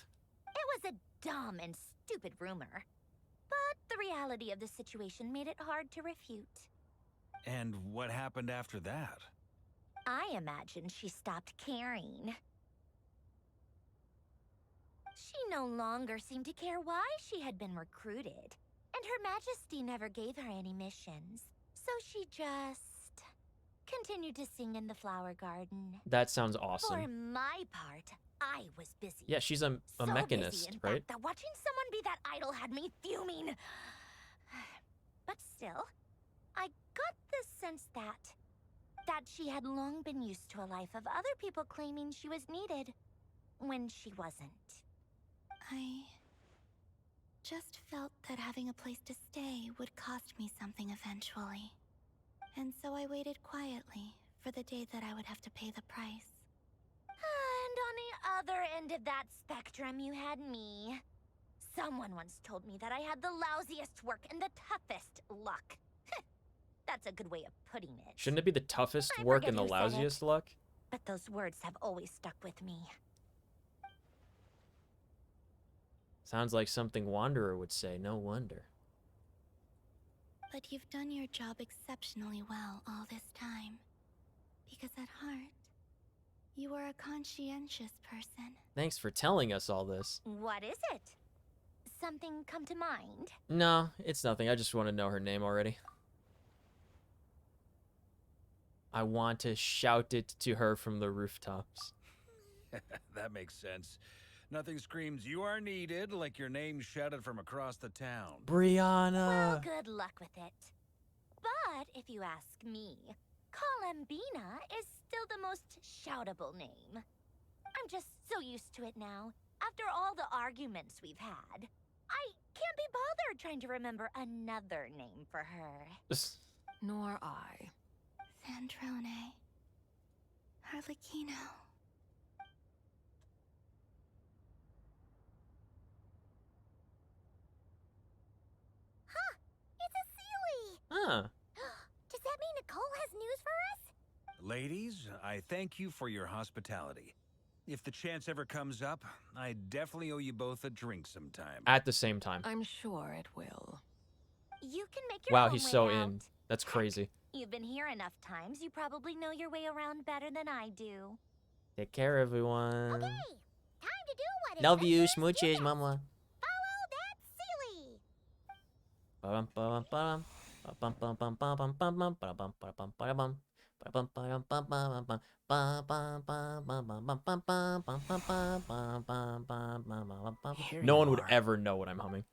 was a dumb and stupid rumor, but the reality of the situation made it hard to refute. And what happened after that? I imagine she stopped caring. She no longer seemed to care why she had been recruited, and Her Majesty never gave her any missions. So she just continued to sing in the flower garden. That sounds For awesome. my part, I was busy. Yeah, she's a So mechanist, busy, in right? fact, that watching someone be that idol had me fuming. But still, I got the sense that that she had long been used to a life of other people claiming she was needed when she wasn't. I just felt that having a place to stay would cost me something eventually. And so I waited quietly for the day that I would have to pay the price. And on the other end of that spectrum, you had me. Someone once told me that I had the lousiest work and the toughest luck. That's a good way of putting it. Shouldn't it be the toughest I work forget and the who said it, lousiest luck? but those words have always stuck with me. Sounds like something Wanderer would say, no wonder. But you've done your job exceptionally well all this time. Because at heart, you are a conscientious person. Thanks for telling us all this. What is it? Something come to mind? No, it's nothing. I just want to know her name already. I want to shout it to her from the rooftops. That makes sense. Nothing screams you are needed like your name shouted from across the town. Brianna! Well, good luck with it. But if you ask me, Columbina is still the most shoutable name. I'm just so used to it now. After all the arguments we've had, I can't be bothered trying to remember another name for her. Nor I. Sandrone. Harlequino. Huh! It's a Sealy! Huh. Does that mean Nicole has news for us? Ladies, I thank you for your hospitality. If the chance ever comes up, I definitely owe you both a drink sometime. At the same time. I'm sure it will. You can make your Wow, own he's way so out. in. That's crazy. You've been here enough times, you probably know your way around better than I do. Take care, everyone. Okay, time to do what Love you, adventurers do smooches, best. mama. Follow that Sealy! Ba-bum-ba-bum-ba-dum. Ba-bum-bum-bum-bum-bum-bum. Ba-dum-bum-ba-dum-ba-dum. Ba-bum-ba-dum-bum-bum-bum. Ba-bum-bum-bum-bum-bum-bum-bum-bum-bum-bum. Here No you one would are. ever know what I'm humming.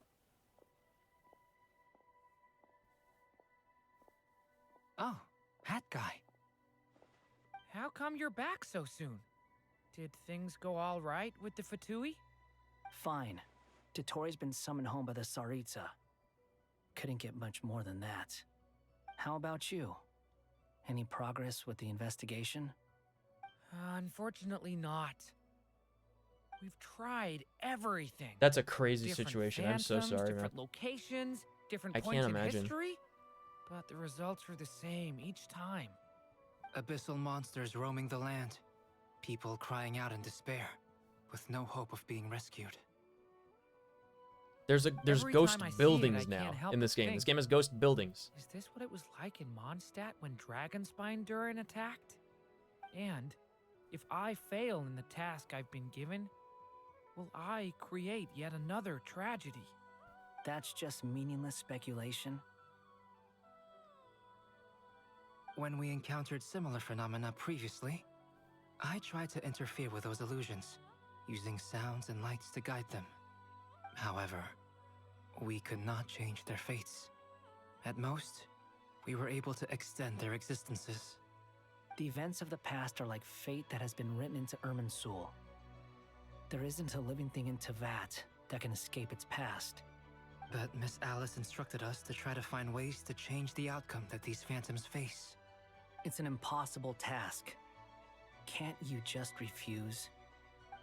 Oh, hat guy. How come you're back so soon? Did things go all right with the Fatui? Fine. Dottore been summoned home by the Tsaritsa. Couldn't get much more than that. How about you? Any progress with the investigation? Unfortunately not. We've tried everything. That's a crazy Different situation. I'm so phantoms, sorry, man. different locations, different I points can't in imagine. history, but the results are the same each time. Abyssal monsters roaming the land. People crying out in despair, with no hope of being rescued. There's Every ghost time I see it, buildings I now can't help in this but game. think, This game has ghost buildings. Is this what it was like in Mondstadt when Dragonspine Durin attacked? And if I fail in the task I've been given, will I create yet another tragedy? That's just meaningless speculation. When we encountered similar phenomena previously, I tried to interfere with those illusions, using sounds and lights to guide them. However, we could not change their fates. At most, we were able to extend their existences. The events of the past are like fate that has been written into Irminsul. There isn't a living thing in Tevat that can escape its past. But Miss Alice instructed us to try to find ways to change the outcome that these phantoms face. It's an impossible task. Can't you just refuse?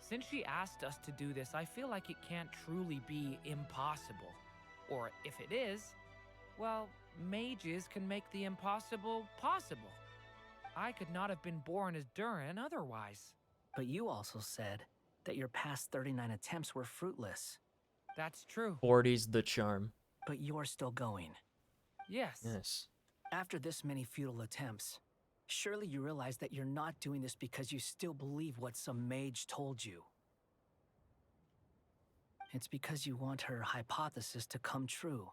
Since she asked us to do this, I feel like it can't truly be impossible. Or if it is, well, mages can make the impossible possible. I could not have been born as Durin otherwise. But you also said that your past 39 attempts were fruitless. That's true. 40's the charm. But you're still going. Yes. Yes. After this many futile attempts, surely you realize that you're not doing this because you still believe what some mage told you. It's because you want her hypothesis to come true.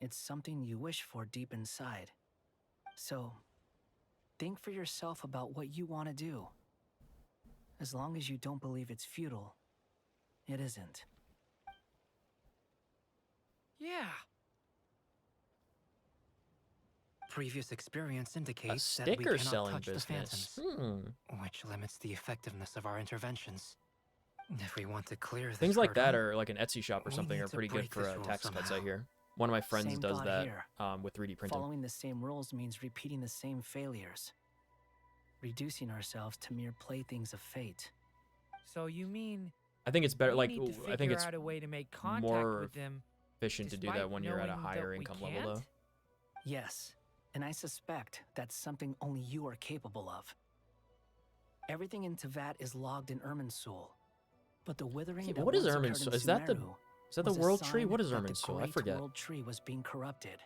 It's something you wish for deep inside. So, think for yourself about what you want to do. As long as you don't believe it's futile, it isn't. Yeah. Previous experience A indicates that we sticker cannot selling touch the business. phantoms, which limits the effectiveness of our interventions. If we want to clear this Things like that hurdle, are like an Etsy shop or we something need are to pretty good break for this rule tax cuts, I somehow. hear. One of my friends Same does thought that here. with 3D printing. Following the same rules means repeating the same failures. Reducing ourselves to mere playthings of fate. So you mean I think it's better. we Like, need to I think figure it's out a way to make contact more with them efficient to do that despite when you're at a knowing that higher we income level, can't? though. Yes, and I suspect that's something only you are capable of. Everything in Tevat is logged in Irminsul, but the withering Yeah, that what is once occurred in Irminsul? Is that the Sumeru world was a tree? sign What is that the Irminsul? I great forget. world tree was being corrupted.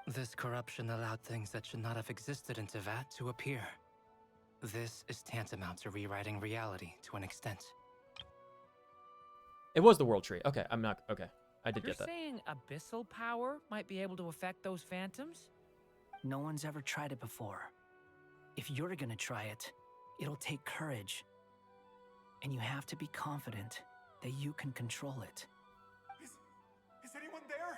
This corruption allowed things that should not have existed in Tevat to appear. This is tantamount to rewriting reality to an extent. It was the world tree. Okay, I'm not. Okay, I did You're get that. saying abyssal power might be able to affect those phantoms? No one's ever tried it before. If you're gonna try it, it'll take courage. And you have to be confident that you can control it. Is anyone there?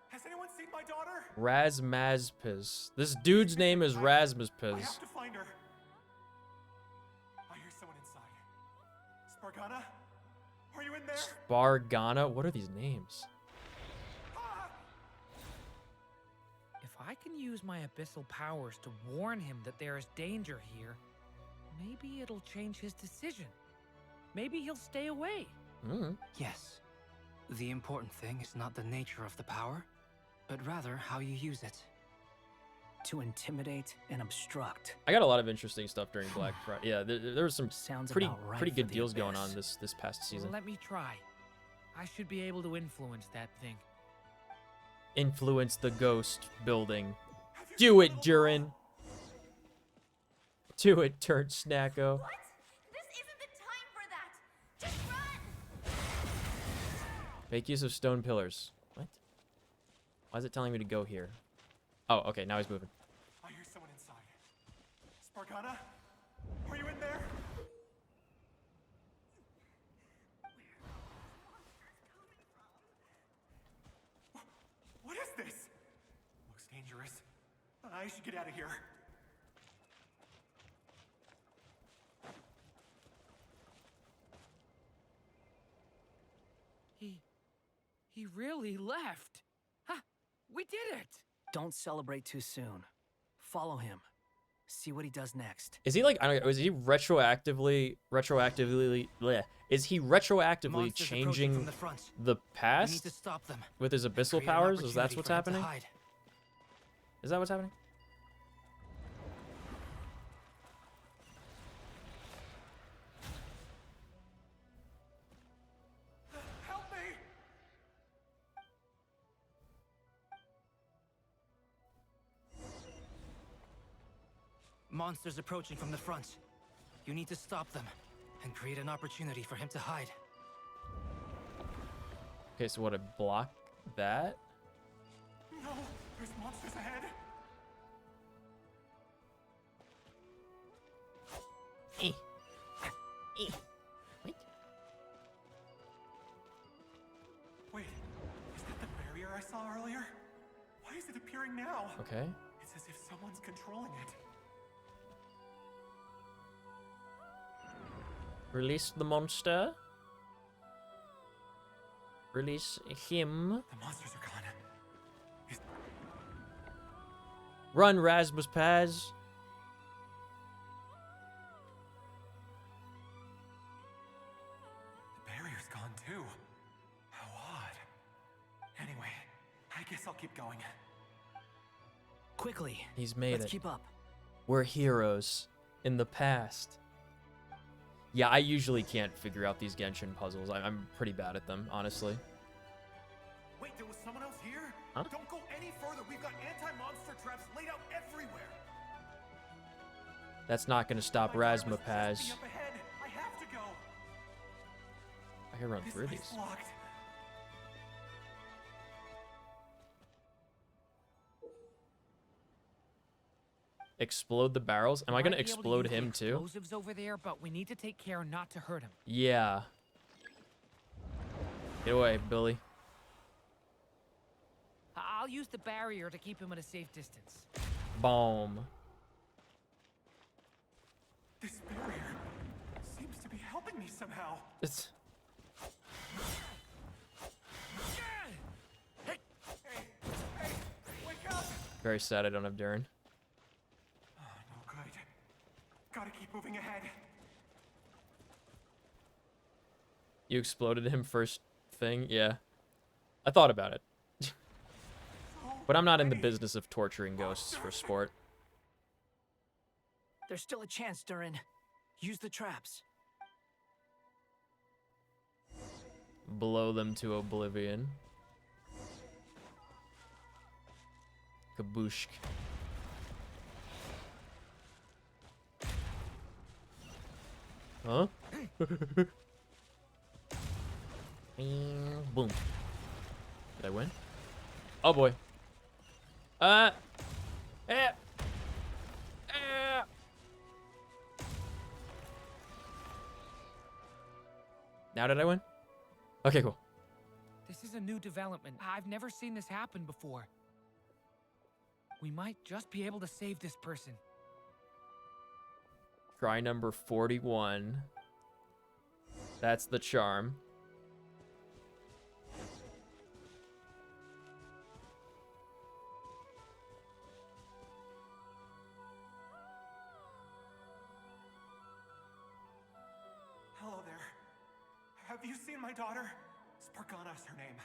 Has anyone seen my daughter? Razmazpiz. This dude's name is I Razmazpiz. have to find her. I hear someone inside. Spargana? Are you in there? Spargana? What are these names? If I can use my abyssal powers to warn him that there is danger here, maybe it'll change his decision. Maybe he'll stay away. Yes. The important thing is not the nature of the power, but rather how you use it. To intimidate and obstruct. I got a lot of interesting stuff during Black Friday. Yeah, there was some Sounds pretty about right pretty for good the deals going on Abyss. this past season. Let me try. I should be able to influence that thing. Influence the ghost building. Do it, Durin. Do it, Turd Snacko. This isn't the time for that! Just run! Make use of stone pillars. What? Why is it telling me to go here? Oh, okay, now he's moving. I hear someone inside. Spargana? Are you in there? What is this? Looks dangerous. I should get out of here. He really left. Ha! We did it! Don't celebrate too soon. Follow him. See what he does next. Is he like, I don't know, is he retroactively bleh, is he retroactively Monsters approaching changing from the front. the We past need to stop them. with his abyssal create an powers? Is that opportunity what's for him to happening? hide. Is that what's happening? Help me! Monsters approaching from the front. You need to stop them and create an opportunity for him to hide. Okay, so what, to block that? No! There's monsters ahead! Wait, is that the barrier I saw earlier? Why is it appearing now? Okay. It's as if someone's controlling it. Release the monster. Release him. The monsters are gone. Run, Rasmus Paz. The barrier's gone too. How odd. Anyway, I guess I'll keep going. Quickly. He's made Let's it. keep up. We're heroes in the past. Yeah, I usually can't figure out these Genshin puzzles. I'm pretty bad at them, honestly. Wait, there was someone else here? Huh? Don't go any further. We've got anti-monster traps laid out everywhere. That's not gonna stop My driver's Rasmus Paz. just up ahead. I have to go. I can run This through way's these. blocked. Explode the barrels? Am I gonna Might be able to explode use the him too? Explosives over there, but we need to take care not to hurt him. Yeah. Get away, Billy. I'll use the barrier to keep him at a safe distance. Boom. This barrier seems to be helping me somehow. It's Hey, wake up! very sad I don't have Darren. Oh, no good. Gotta keep moving ahead. You exploded him first thing? Yeah. I thought about it. But I'm not in the business of torturing ghosts for sport. There's still a chance, Durin. Use the traps. Blow them to oblivion. Kabooshk. Huh? Boom. Did I win? Oh boy. Eh. Now did I win? Okay, cool. This is a new development. I've never seen this happen before. We might just be able to save this person. Try number 41. That's the charm. Hello there. Have you seen my daughter? Spargana's her name.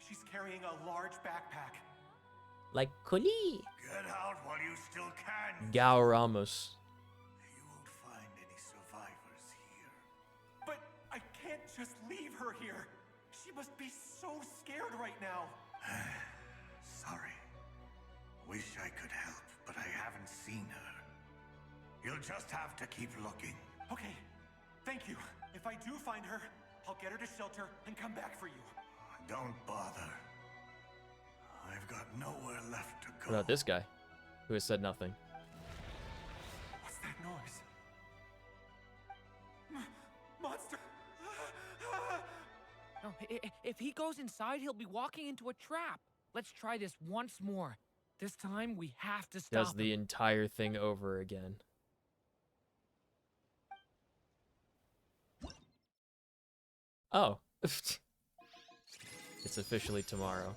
She's carrying a large backpack. Like Kuli. Get out while you still can. Gal Ramos. You won't find any survivors here. But I can't just leave her here. She must be so scared right now. Sorry. Wish I could help, but I haven't seen her. You'll just have to keep looking. Okay, thank you. If I do find her, I'll get her to shelter and come back for you. Don't bother. I've got nowhere left to What go. about this guy? Who has said nothing? What's that noise? Monster! No, if he goes inside, he'll be walking into a trap. Let's try this once more. This time, we have to stop Does the him. entire thing over again. Oh. It's officially tomorrow.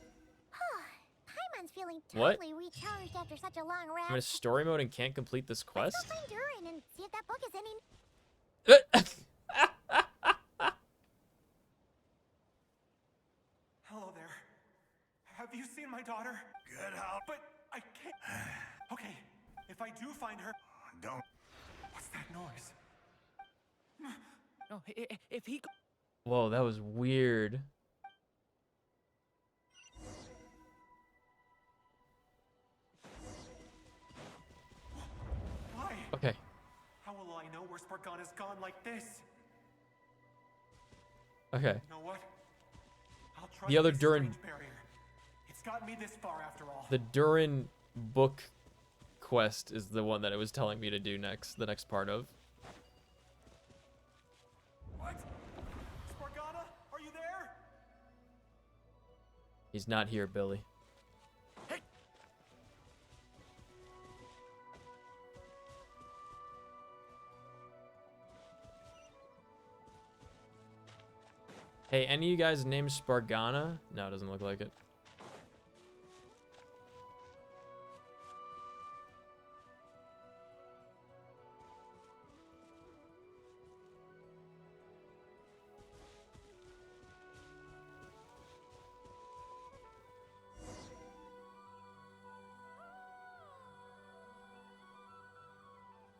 Paimon's feeling What? totally recharged after such a long round. I'm in a story mode and can't complete this quest? Let's go find Durin and see if that book is any... Hello there. Have you seen my daughter? Get out. But I can't... Okay, if I do find her... Don't... What's that noise? No, if he... Whoa, that was weird. Why? Okay. How will I know where Spargana's gone like this? Okay. You know what? I'll try The other this Durin... strange barrier. It's gotten me this far after all. The Durin book quest is the one that it was telling me to do next. The next part of. What? Spargana, are you there? He's not here, Billy. Hey, any of you guys named Spargana? No, it doesn't look like it.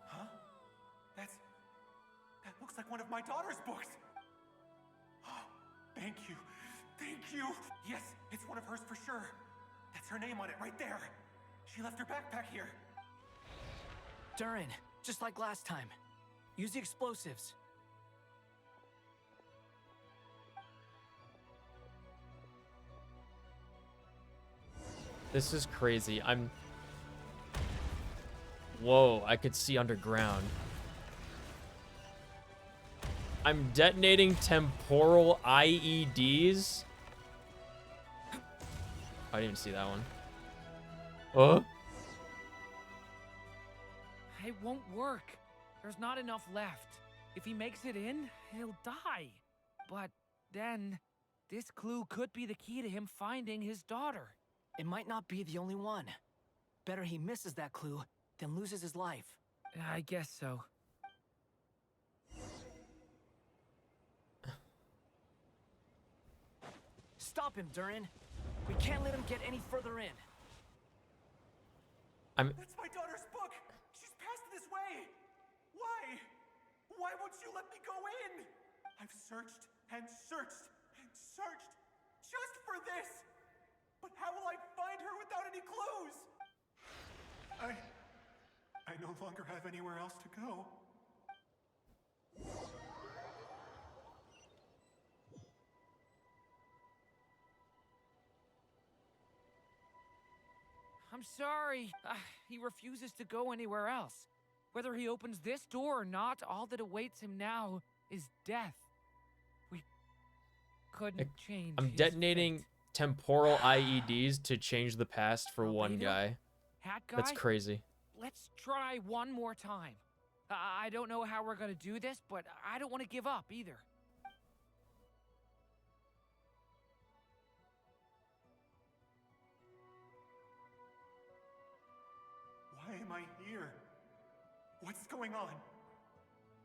Huh? That looks like one of my daughter's books. Thank you. Thank you. Yes, it's one of hers for sure. That's her name on it right there. She left her backpack here. Durin, just like last time. Use the explosives. This is crazy. Whoa, I could see underground. I'm detonating temporal IEDs. I didn't even see that one. Oh. It won't work. There's not enough left. If he makes it in, he'll die. But then, this clue could be the key to him finding his daughter. It might not be the only one. Better he misses that clue than loses his life. I guess so. Stop him, Durin. We can't let him get any further in. That's my daughter's book! She's passed this way! Why? Why won't you let me go in? I've searched and searched and searched just for this! But how will I find her without any clues? I no longer have anywhere else to go. I'm sorry. He refuses to go anywhere else. Whether he opens this door or not, all that awaits him now is death. We couldn't change I'm his detonating fate. temporal IEDs to change the past for one Albedo? guy. Hat guy? That's crazy. Let's try one more time. I don't know how we're gonna do this, but I don't want to give up either. Why am I here? What's going on?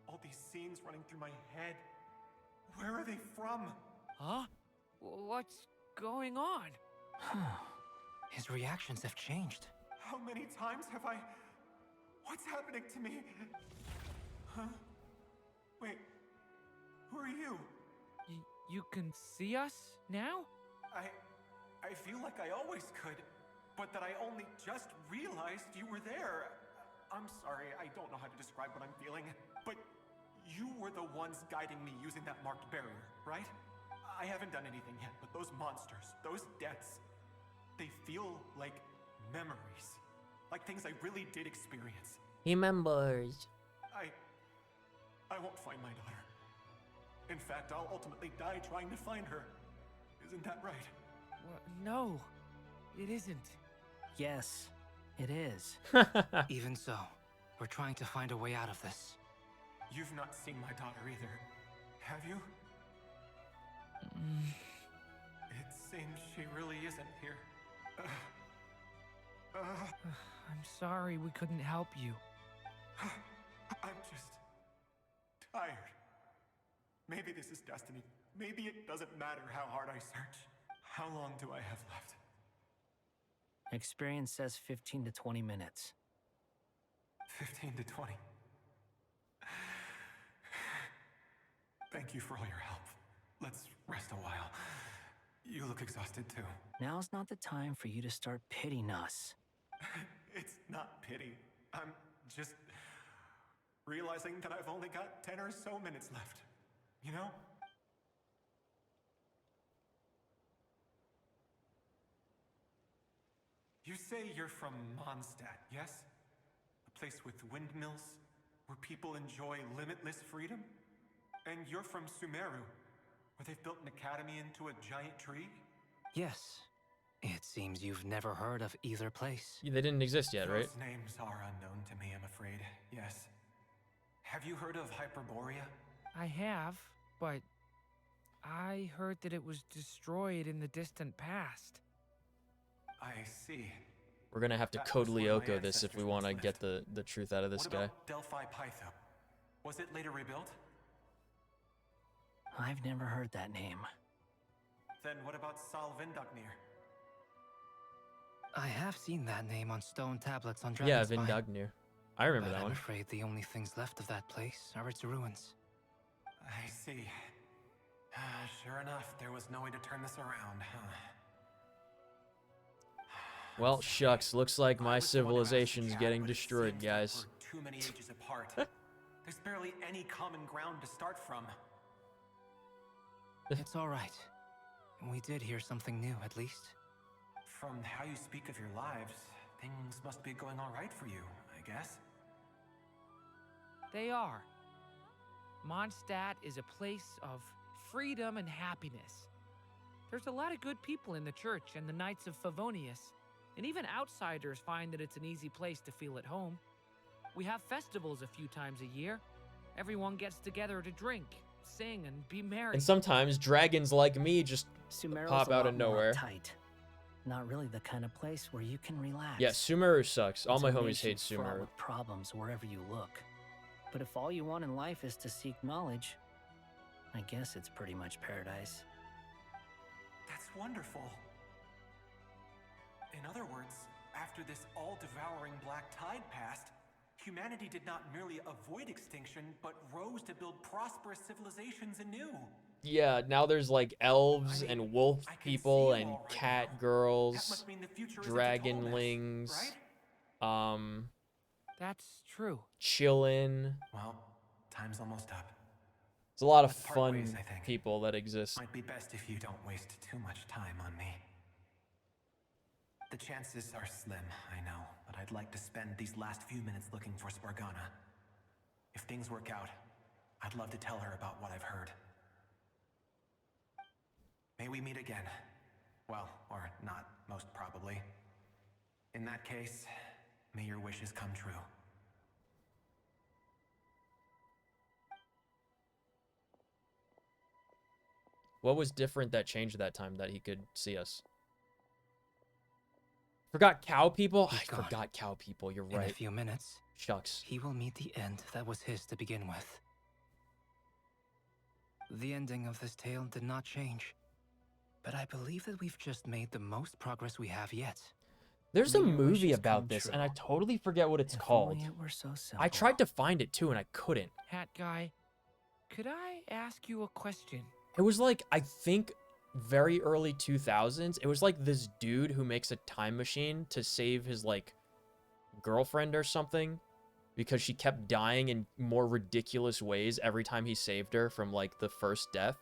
All these scenes running through my head. Where are they from? Huh? What's going on? His reactions have changed. How many times have I... What's happening to me? Huh? Wait, who are you? You can see us now? I feel like I always could, but that I only just realized you were there. I'm sorry, I don't know how to describe what I'm feeling, but you were the ones guiding me using that marked barrier, right? I haven't done anything yet, but those monsters, those deaths, they feel like memories. Like things I really did experience. Remembers. I won't find my daughter. In fact, I'll ultimately die trying to find her. Isn't that right? No, it isn't. Yes, it is. Even so, we're trying to find a way out of this. You've not seen my daughter either, have you? It seems she really isn't here. I'm sorry we couldn't help you. I'm just tired. Maybe this is destiny. Maybe it doesn't matter how hard I search. How long do I have left? Experience says 15 to 20 minutes. 15 to 20. Thank you for all your help. Let's rest a while. You look exhausted too. Now's not the time for you to start pitying us. It's not pity. I'm just realizing that I've only got 10 or so minutes left. You know? You say you're from Mondstadt, yes? A place with windmills, where people enjoy limitless freedom? And you're from Sumeru, where they've built an academy into a giant tree? Yes. It seems you've never heard of either place. Yeah, they didn't exist yet, right? Those names are unknown to me, I'm afraid. Yes. Have you heard of Hyperborea? I have, but I heard that it was destroyed in the distant past. I see. We're gonna have to That code was where my Lyoko this if we ancestors want to once get the truth out of this What guy. about Delphi Pytho? Was it later rebuilt? I've never heard that name. Then what about Sal Vindagnir? I have seen that name on stone tablets on Yeah, Dragonspine. Vindagnir. I remember But that I'm one. afraid the only things left of that place are its ruins. I see. Sure enough, there was no way to turn this around, huh? Well, shucks. Looks like my I was the one who asked civilization's Chad, getting but it destroyed, seems like guys. we're too many ages apart. There's barely any common ground to start from. It's all right. We did hear something new, at least. From how you speak of your lives, things must be going all right for you, I guess. They are. Mondstadt is a place of freedom and happiness. There's a lot of good people in the church and the Knights of Favonius, and even outsiders find that it's an easy place to feel at home. We have festivals a few times a year. Everyone gets together to drink, sing, and be merry. And sometimes dragons like me just Sumeru's pop a out lot of more nowhere. uptight. Not really the kind of place where you can relax. Yeah, Sumeru sucks. All It's my a homies nation hate fraught Sumeru. with problems wherever you look. But if all you want in life is to seek knowledge, I guess it's pretty much paradise. That's wonderful. In other words, after this all-devouring black tide passed, humanity did not merely avoid extinction, but rose to build prosperous civilizations anew. Yeah, now there's like elves and wolf people and cat girls, dragonlings, That's true. chillin'. Well, time's almost up. There's a lot of Let's part fun ways, I think. people that exist. Might be best if you don't waste too much time on me. The chances are slim, I know, but I'd like to spend these last few minutes looking for Spargana. If things work out, I'd love to tell her about what I've heard. May we meet again? Well, or not, most probably. In that case, may your wishes come true. What was different that changed that time that he could see us? Forgot cow people? I forgot cow people, you're right. In a few minutes, shucks. He will meet the end that was his to begin with. The ending of this tale did not change, but I believe that we've just made the most progress we have yet. There's a movie about this, and I totally forget what it's called. I tried to find it too, and I couldn't. Hat guy, could I ask you a question? It was like, I think, very early 2000s. It was like this dude who makes a time machine to save his, like, girlfriend or something, because she kept dying in more ridiculous ways every time he saved her from, like, the first death.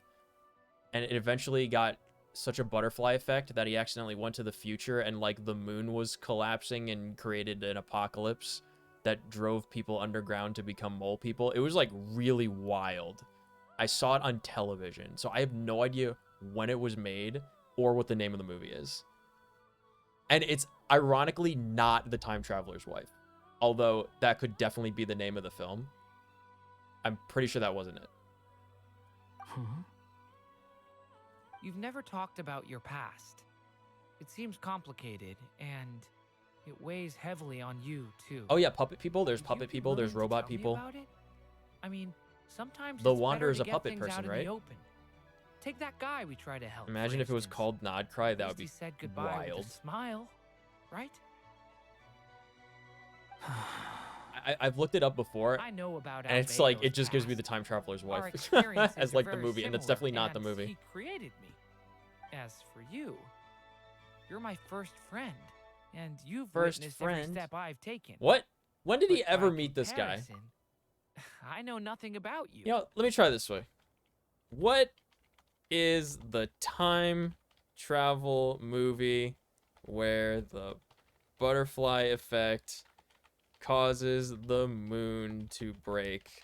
And it eventually got such a butterfly effect that he accidentally went to the future, and, like, the moon was collapsing and created an apocalypse that drove people underground to become mole people. It was, like, really wild. I saw it on television, so I have no idea when it was made or what the name of the movie is. And it's ironically not The Time Traveler's Wife, although that could definitely be the name of the film. I'm pretty sure that wasn't it. You've never talked about your past. It seems complicated, and it weighs heavily on you, too. Oh yeah, puppet people. There's puppet people. There's robot people. About it? I mean, sometimes The it's Wanderer is better a to puppet get things person, out in right? the open. Take that guy we try to help. Imagine for if it was instance. called Nod Cry. That At would least be he said goodbye wild. with a smile, right? I've looked it up before, I know about and it's like, Albedo's it just gives me past. the Time Traveler's Our Wife experiences as are like the very movie, and that's similar, definitely not the and movie. He created me. As for you, you're my first friend, and you've First witnessed friend? every step I've taken. What? When did he But ever by meet this guy? comparison, I know nothing about you. You know, let me try this way. What is the time travel movie where the butterfly effect causes the moon to break?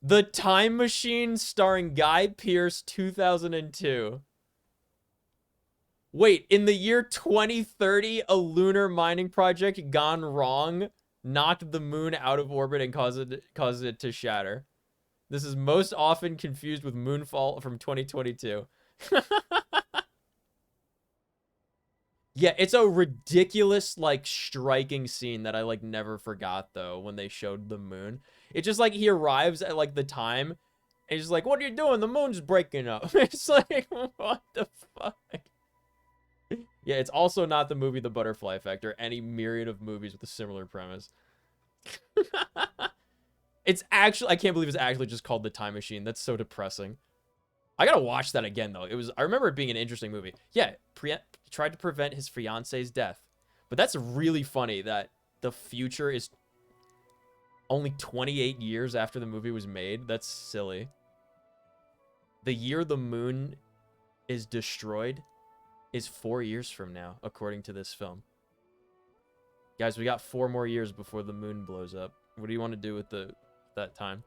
The Time Machine starring Guy Pearce, 2002. Wait, in the year 2030, a lunar mining project gone wrong knocked the moon out of orbit and caused it to shatter. This is most often confused with Moonfall from 2022. Yeah, it's a ridiculous, like, striking scene that I, like, never forgot, though, when they showed the moon. It's just, like, he arrives at, like, the time, and he's like, what are you doing? The moon's breaking up. It's like, what the fuck? Yeah, it's also not the movie The Butterfly Effect or any myriad of movies with a similar premise. It's actually, I can't believe it's actually just called The Time Machine. That's so depressing. I gotta watch that again, though. I remember it being an interesting movie. Yeah, tried to prevent his fiance's death. But that's really funny that the future is only 28 years after the movie was made. That's silly. The year the moon is destroyed is 4 years from now, according to this film. Guys, we got 4 more years before the moon blows up. What do you want to do with that time?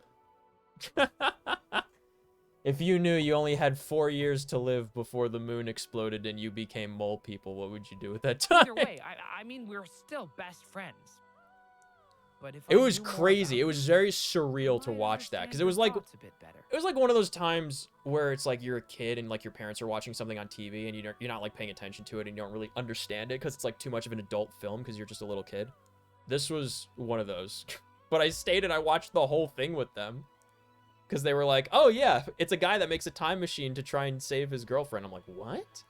If you knew you only had 4 years to live before the moon exploded and you became mole people, what would you do with that time? Either way, I mean, we're still best friends. But if It I was knew more crazy. about It was you, very surreal to watch that because it was like thoughts a bit better. it was like one of those times where it's like you're a kid and like your parents are watching something on TV and you're not like paying attention to it and you don't really understand it because it's like too much of an adult film because you're just a little kid. This was one of those. But I stayed and I watched the whole thing with them because they were like, "Oh yeah, it's a guy that makes a time machine to try and save his girlfriend." I'm like, "What?"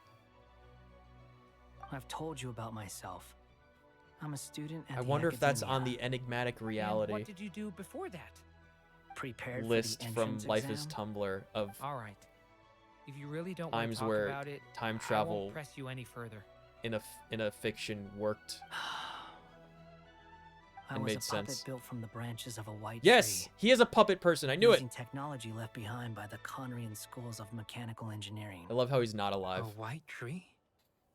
I've told you about myself. I'm a student at I the wonder if that's on academia. the enigmatic And reality what did you do before that? Prepared list for the from entrance Life is exam. Tumblr of All right. If you really don't want times to talk where about it, time I travel won't press you any further. in a fiction worked. I It was made a puppet sense. built from the branches of a white Yes, tree. he is a puppet person. I knew it. Using technology left behind by the Conrian schools of mechanical engineering. I love how he's not alive. A white tree?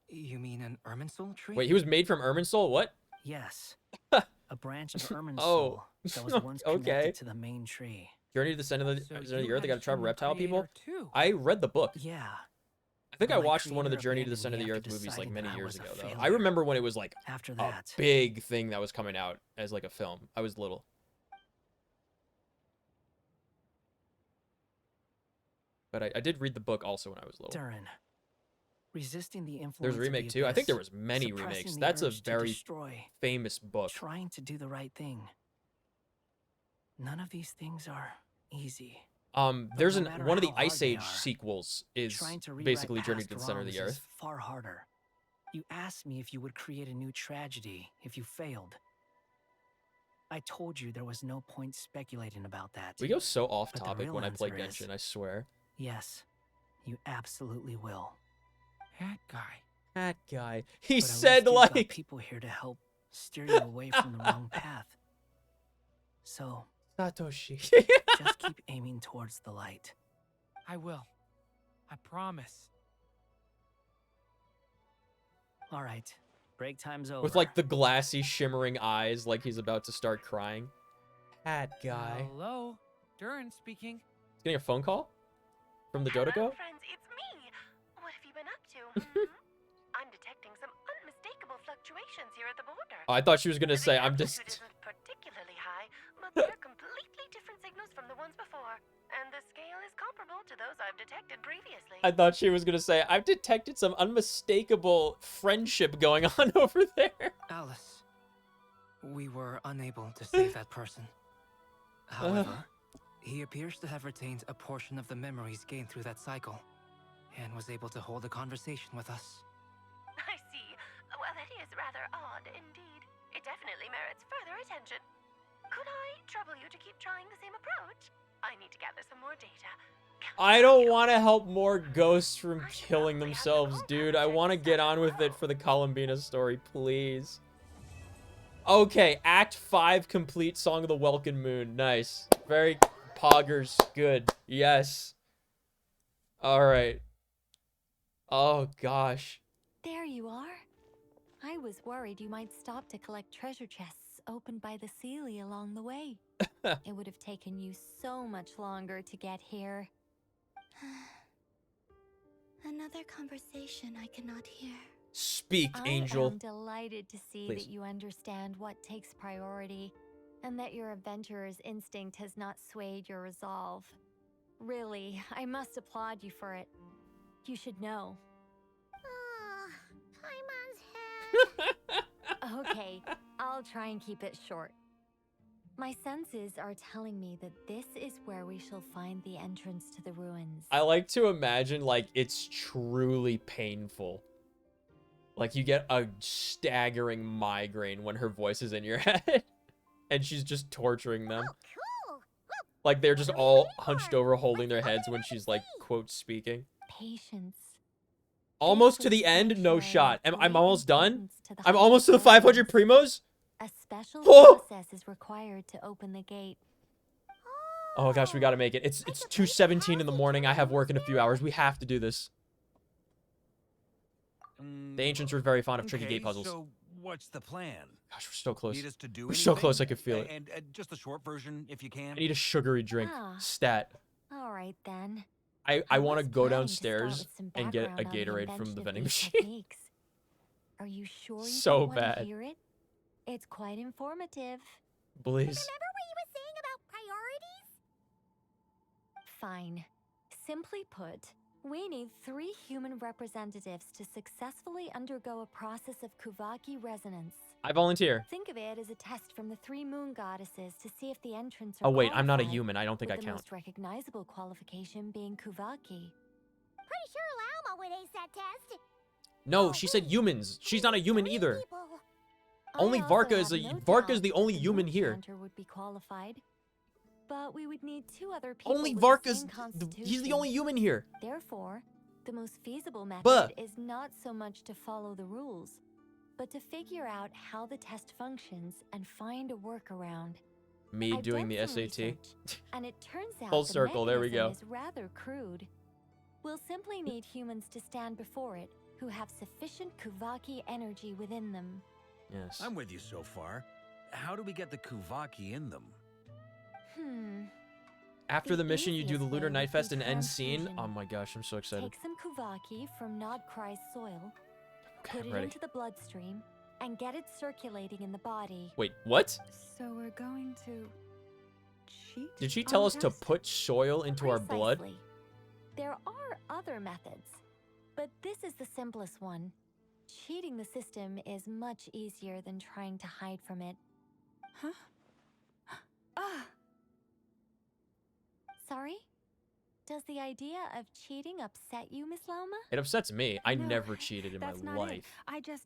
You mean an Irminsul tree? Wait, he was made from Irminsul? What? Yes. A branch of Irminsul Oh, that was once okay. connected to the main tree. Journey to the Center of the, So Center of the you Earth. They had got to trap human reptile people. creator too. I read the book. Yeah. I think But I my watched one of the creator Journey to the abandoned Center of me the Earth after movies like deciding many that I years was a ago, though. I failure. remember when it was like After a that, big thing that was coming out as like a film. I was little. But I did read the book also when I was little. Durin. Resisting the influence There's a of the remake too. I think there abyss, was many suppressing remakes. the That's a urge to very destroy, famous book. trying to do the right thing. None of these things are easy. There's no matter one of the how hard Ice they Age are, sequels is Trying to rewrite basically Journey past to the Center of the wrongs is Earth. far harder. You asked me if you would create a new tragedy if you failed. I told you there was no point speculating about that. We go so off But the topic real when I play answer is Genshin, I swear. yes, you absolutely will. That guy. That guy. He But at said least you've got like people here to help steer you away from the wrong path. So Satoshi. just keep aiming towards the light. I will. I promise. All right, break time's over. With like the glassy, shimmering eyes, like he's about to start crying. That guy. Hello, Durin speaking. He's getting a phone call from the Dodoco. friends, it's me. What have you been up to? I'm detecting some unmistakable fluctuations here at the border. Oh, I thought she was gonna say, I'm amplitude just. isn't particularly high, but they're completely different signals from the ones before, and the scale is comparable to those I've detected previously. I thought she was gonna say, I've detected some unmistakable friendship going on over there. Alice, we were unable to save that person. However, he appears to have retained a portion of the memories gained through that cycle, and was able to hold a conversation with us. I see. Well, that is rather odd indeed. It definitely merits further attention. Could I trouble you to keep trying the same approach? I need to gather some more data. I don't want to help more ghosts from killing themselves, dude. I want to get on with it for the Columbina story, please. Okay, Act 5 complete, Song of the Welkin Moon. Nice. Very poggers. Good. Yes. Alright. Oh, gosh. There you are. I was worried you might stop to collect treasure chests opened by the Seelie along the way. It would have taken you so much longer to get here. Another conversation I cannot hear. Speak, Angel. I am delighted to see Please. that you understand what takes priority, and that your adventurer's instinct has not swayed your resolve. Really, I must applaud you for it. You should know. Okay, I'll try and keep it short. My senses are telling me that this is where we shall find the entrance to the ruins. I like to imagine, like, it's truly painful. Like, you get a staggering migraine when her voice is in your head. And she's just torturing them. Like, they're just all hunched over holding their heads when she's, like, quote, speaking. Patience. Almost to the end? No shot. I'm almost done? I'm almost to the 500 primos? A special Oh! process is required to open the gate. Oh gosh, we gotta make it. It's 2:17 in the morning. I have work in a few hours. We have to do this. The ancients were very fond of tricky gate puzzles. So what's the plan? Gosh, we're so close. Need us to do We're so anything? close, I could feel it. And just the short version, if you can. I need a sugary drink. Ah. Stat. All right then. I want to was go planning to start downstairs with some and get a background on the Gatorade from invention the of vending these machine. techniques. Are you sure you So don't want bad. to hear it? It's quite informative. Please. Remember what you were saying about priorities? Fine. Simply put, we need 3 human representatives to successfully undergo a process of Kuvaki resonance. I volunteer. Think of it as a test from the 3 moon goddesses to see if the entrants are Oh wait, I'm not a qualified, human. I don't think I with the count. most recognizable qualification being Kuvaki. Pretty sure Lauma would ace that test. No, she said humans. She's not a human either. Only I also Varka is have a no Varka is doubt the that only the human moon here. chanter would be qualified. But we would need 2 other people Only with the Varka's same he's the constitution. only human here. Therefore, the most feasible method But is not so much to follow the rules, but to figure out how the test functions and find a workaround. Me I've doing done the some SAT. research, and it turns out Full the circle, there we go. mechanism is rather crude. We'll simply need humans to stand before it who have sufficient Kuvaki energy within them. Yes. I'm with you so far. How do we get the Kuvaki in them? After the mission, you do the easiest Lunar way Night would be Fest and end scene. transfusion. Oh my gosh, I'm so excited. Take some Kuvaki from Nodcry's soil, Okay, put I'm it ready. into the bloodstream, and get it circulating in the body. Wait, what? So we're going to cheat? Did she on tell the us to test? put soil into our blood? Precisely. There are other methods, but this is the simplest one. Cheating the system is much easier than trying to hide from it. Huh? Ah! Sorry? Does the idea of cheating upset you, Miss Lauma? It upsets me. I No, never cheated in my That's not life. it.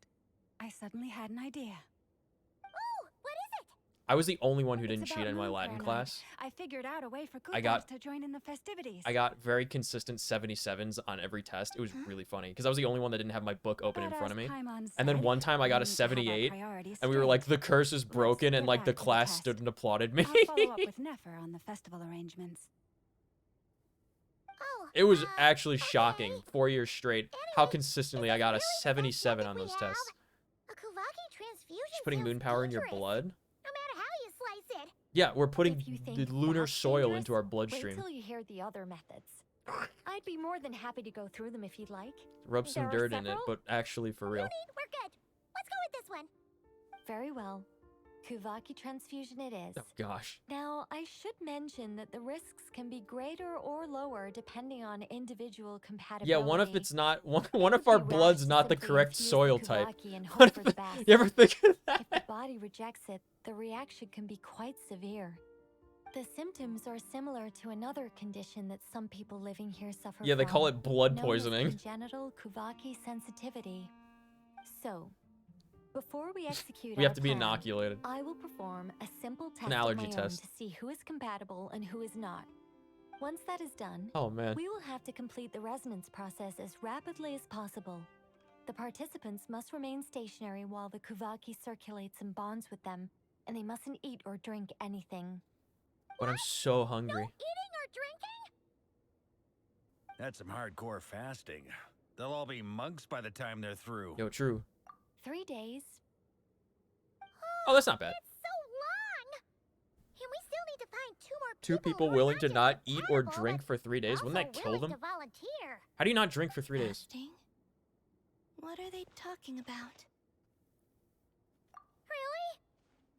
I suddenly had an idea. Oh, what is it? I was the only one who didn't It's cheat about in my moon Latin prayer class. night. I figured out a way for I got- Kuthas to join in the festivities. I got very consistent 77s on every test. It was really funny because I was the only one that didn't have my book open in But front of as me. Paimon And then said, one time I got we a need to have our 78 priorities and we were like, straight. the curse is broken, and get like the back to the class test. stood and applauded me. I'll follow up with Nefer on the festival arrangements. Oh, It was actually shocking 4 years straight how consistently I got a 77 on those tests. a Kuvaki transfusion Just putting sounds moon power in your dangerous, blood? No matter how you slice it. Yeah, we're putting If you the think lunar that's soil dangerous, into our Wait bloodstream. till you hear the other methods. I'd be more than happy to go through them if you'd like. Rub some There are dirt in it, several. but actually for real. We're good. Let's go with this one. Very well. Kuvaki transfusion it is. Oh gosh. Now, I should mention that the risks can be greater or lower depending on individual compatibility. Yeah, what if it's not one if It would our be rash blood's to not the simply correct infuse the soil type? Kuvaki and What hope for if- the best. you ever think of that? If the body rejects it, the reaction can be quite severe. The symptoms are similar to another condition that some people living here suffer Yeah, they from, call it blood known as poisoning. Congenital Kuvaki sensitivity. So, before we execute We have our to be plan, inoculated. I will perform a simple test An of allergy my own test. to see who is compatible and who is not. Once that is done, Oh, man. we will have to complete the resonance process as rapidly as possible. The participants must remain stationary while the Kuvaki circulates and bonds with them, and they mustn't eat or drink anything. But I'm so hungry. Eating or drinking? That's some hardcore fasting. They'll all be monks by the time they're through. Yo, true. 3 days. Oh, that's not bad. It's so long. And we still need to find 2 more Two people willing to not eat or drink for 3 days. Wouldn't that kill them? to volunteer. How do you not drink for 3 days? Fasting? What are they talking about? Really?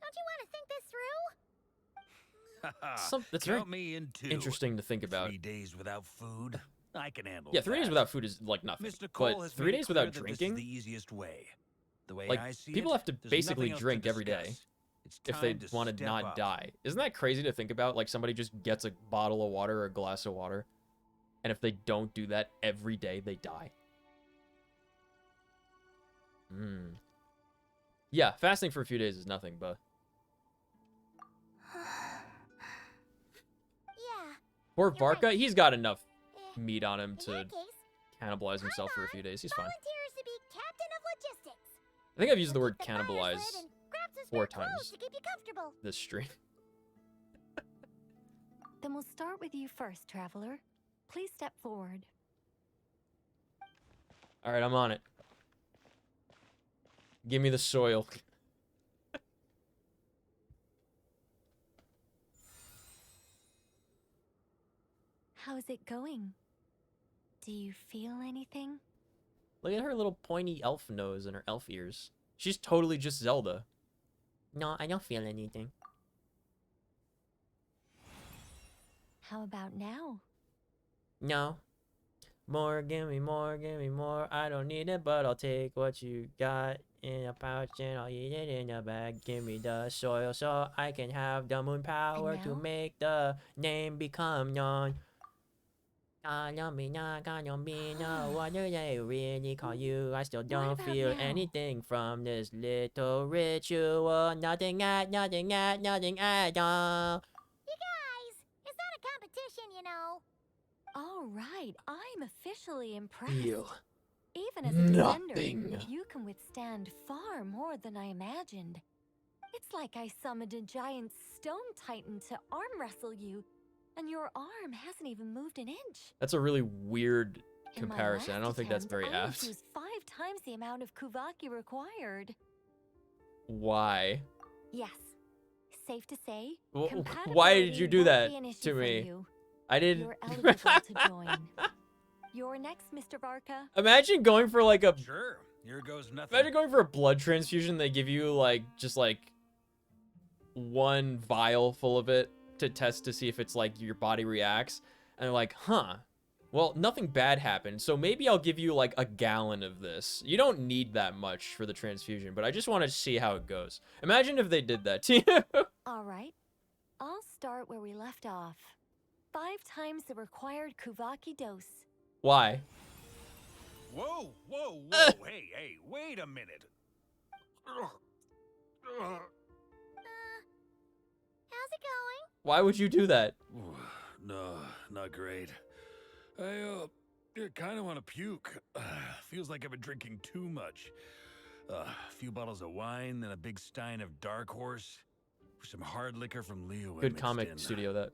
Don't you want to think this through? That's very Count me in too. interesting to think about. 3 days without food, I can handle. Yeah, 3 days that. without food is like nothing. Miss Nicole But has 3 made it days clear without that drinking, this is the easiest way. The way like I see people it, have to there's basically nothing else to drink every day discuss. It's if they time to want to step not up. die. Isn't that crazy to think about? Like somebody just gets a bottle of water or a glass of water, and if they don't do that every day, they die. Yeah, fasting for a few days is nothing, but Yeah. poor Varka, he's got enough meat on him In to that case, cannibalize himself for a few days. He's fine. volunteers to be captain of logistics. I think I've used the word Keep the fires cannibalize lit and grab some 4 spare clothes times to keep you comfortable. this stream. Then we'll start with you first, traveler. Please step forward. All right, I'm on it. Give me the soil. How's it going? Do you feel anything? Look at her little pointy elf nose and her elf ears. She's totally just Zelda. No, I don't feel anything. How about now? No. More, give me more, give me more. I don't need it, but I'll take what you got in a pouch and I'll eat it in a bag. Give me the soil so I can have the moon power to make the name become known. Columbina, Columbina, what do they really call you? I still don't feel anything from this little ritual. Nothing at all. You guys, it's not a competition, you know. All right, I'm officially impressed. Feel Even as a nothing. defender, you can withstand far more than I imagined. It's like I summoned a giant stone titan to arm wrestle you, and your arm hasn't even moved an inch. That's a really weird In my comparison. I last don't think that's attempt, very I apt. used 5 times the amount of Kuvaki required. Why? Yes, safe to say. Why did you do compatibility that won't be an issue to for me? you. I didn't. You're eligible to join. You're next, Mr. Varka. Imagine going for like a. Sure, here goes nothing. Imagine going for a blood transfusion. They give you like just like 1 vial full of it to test to see if it's like your body reacts, and they're like, huh. Well, nothing bad happened, so maybe I'll give you like a gallon of this. You don't need that much for the transfusion, but I just want to see how it goes. Imagine if they did that to you. All right. I'll start where we left off. 5 times the required Kuvaki dose. Why? Whoa, hey, wait a minute. How's it going? Why would you do that? No, not great. I kind of want to puke. Feels like I've been drinking too much. A few bottles of wine, then a big stein of Dark Horse. Some hard liquor from Leo. Good comic studio, that.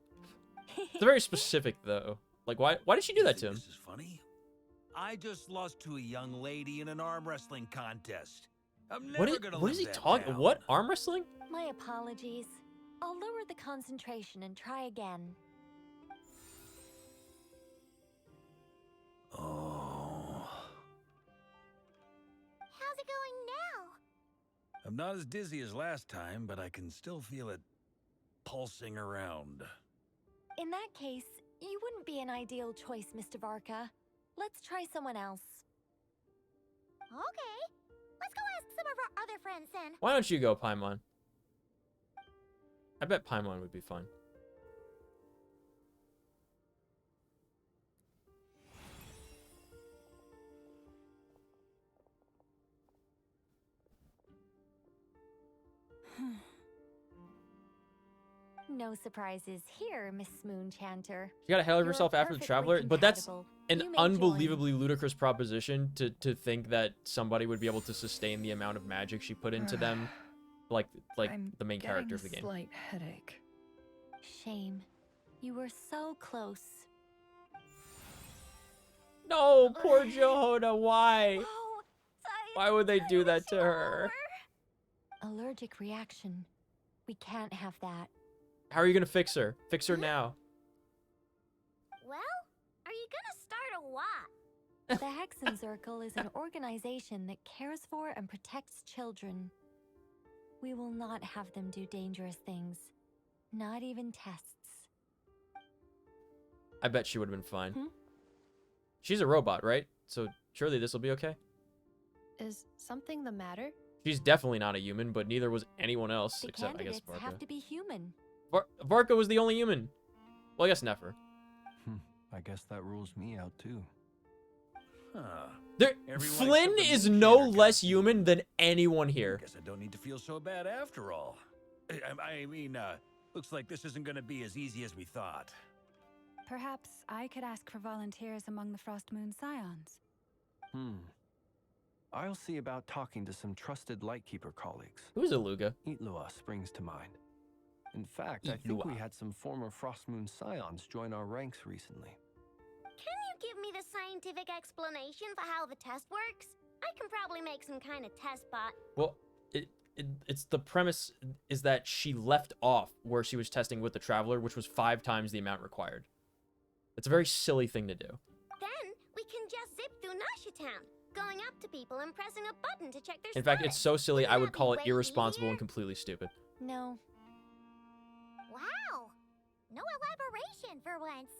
It's very specific, though. Like, why did she do that to him? This is funny. I just lost to a young lady in an arm wrestling contest. I'm never gonna What is live he that talking? down. What? Arm wrestling? My apologies. I'll lower the concentration and try again. Oh. How's it going now? I'm not as dizzy as last time, but I can still feel it pulsing around. In that case, you wouldn't be an ideal choice, Mr. Varka. Let's try someone else. Okay. Let's go ask some of our other friends then. Why don't you go, Paimon? I bet Paimon would be fun. No surprises here, Miss Moonchanter. She got ahead of You're herself after the perfectly Traveler, but that's compatible. an You may unbelievably ludicrous proposition to think that somebody would be able to sustain the amount of magic she put into them, like the main character of the game. Slight headache. Shame. You were so close. No, poor Johoda, why? Why would they do that to her? Allergic reaction. We can't have that. How are you gonna fix her? Fix her now. Well, are you gonna start a what? The Hexen Circle is an organization that cares for and protects children. We will not have them do dangerous things. Not even tests. I bet she would have been fine. Hmm? She's a robot, right? So surely this will be okay. Is something the matter? She's definitely not a human, but neither was anyone else, The except I guess candidates have Varka. to be human. Varka was the only human. Well, I guess Nefer. I guess that rules me out too. Huh. Everyone Flynn except the is moon no shader less got human than anyone here. Guess I don't need to feel so bad after all. I mean, looks like this isn't gonna be as easy as we thought. Perhaps I could ask for volunteers among the Frost Moon Scions. I'll see about talking to some trusted Lightkeeper colleagues. Who's Aluga? Itlua springs to mind. In fact, I think we had some former Frost Moon Scions join our ranks recently. Can you give me the scientific explanation for how the test works? I can probably make some kind of test bot. Well, it's the premise is that she left off where she was testing with the Traveler, which was 5 times the amount required. It's a very silly thing to do. Then we through Nasha Town, going up to people and pressing a button to check their In fact, it's so silly, I would call it way irresponsible and completely stupid. No. Wow. No elaboration for once.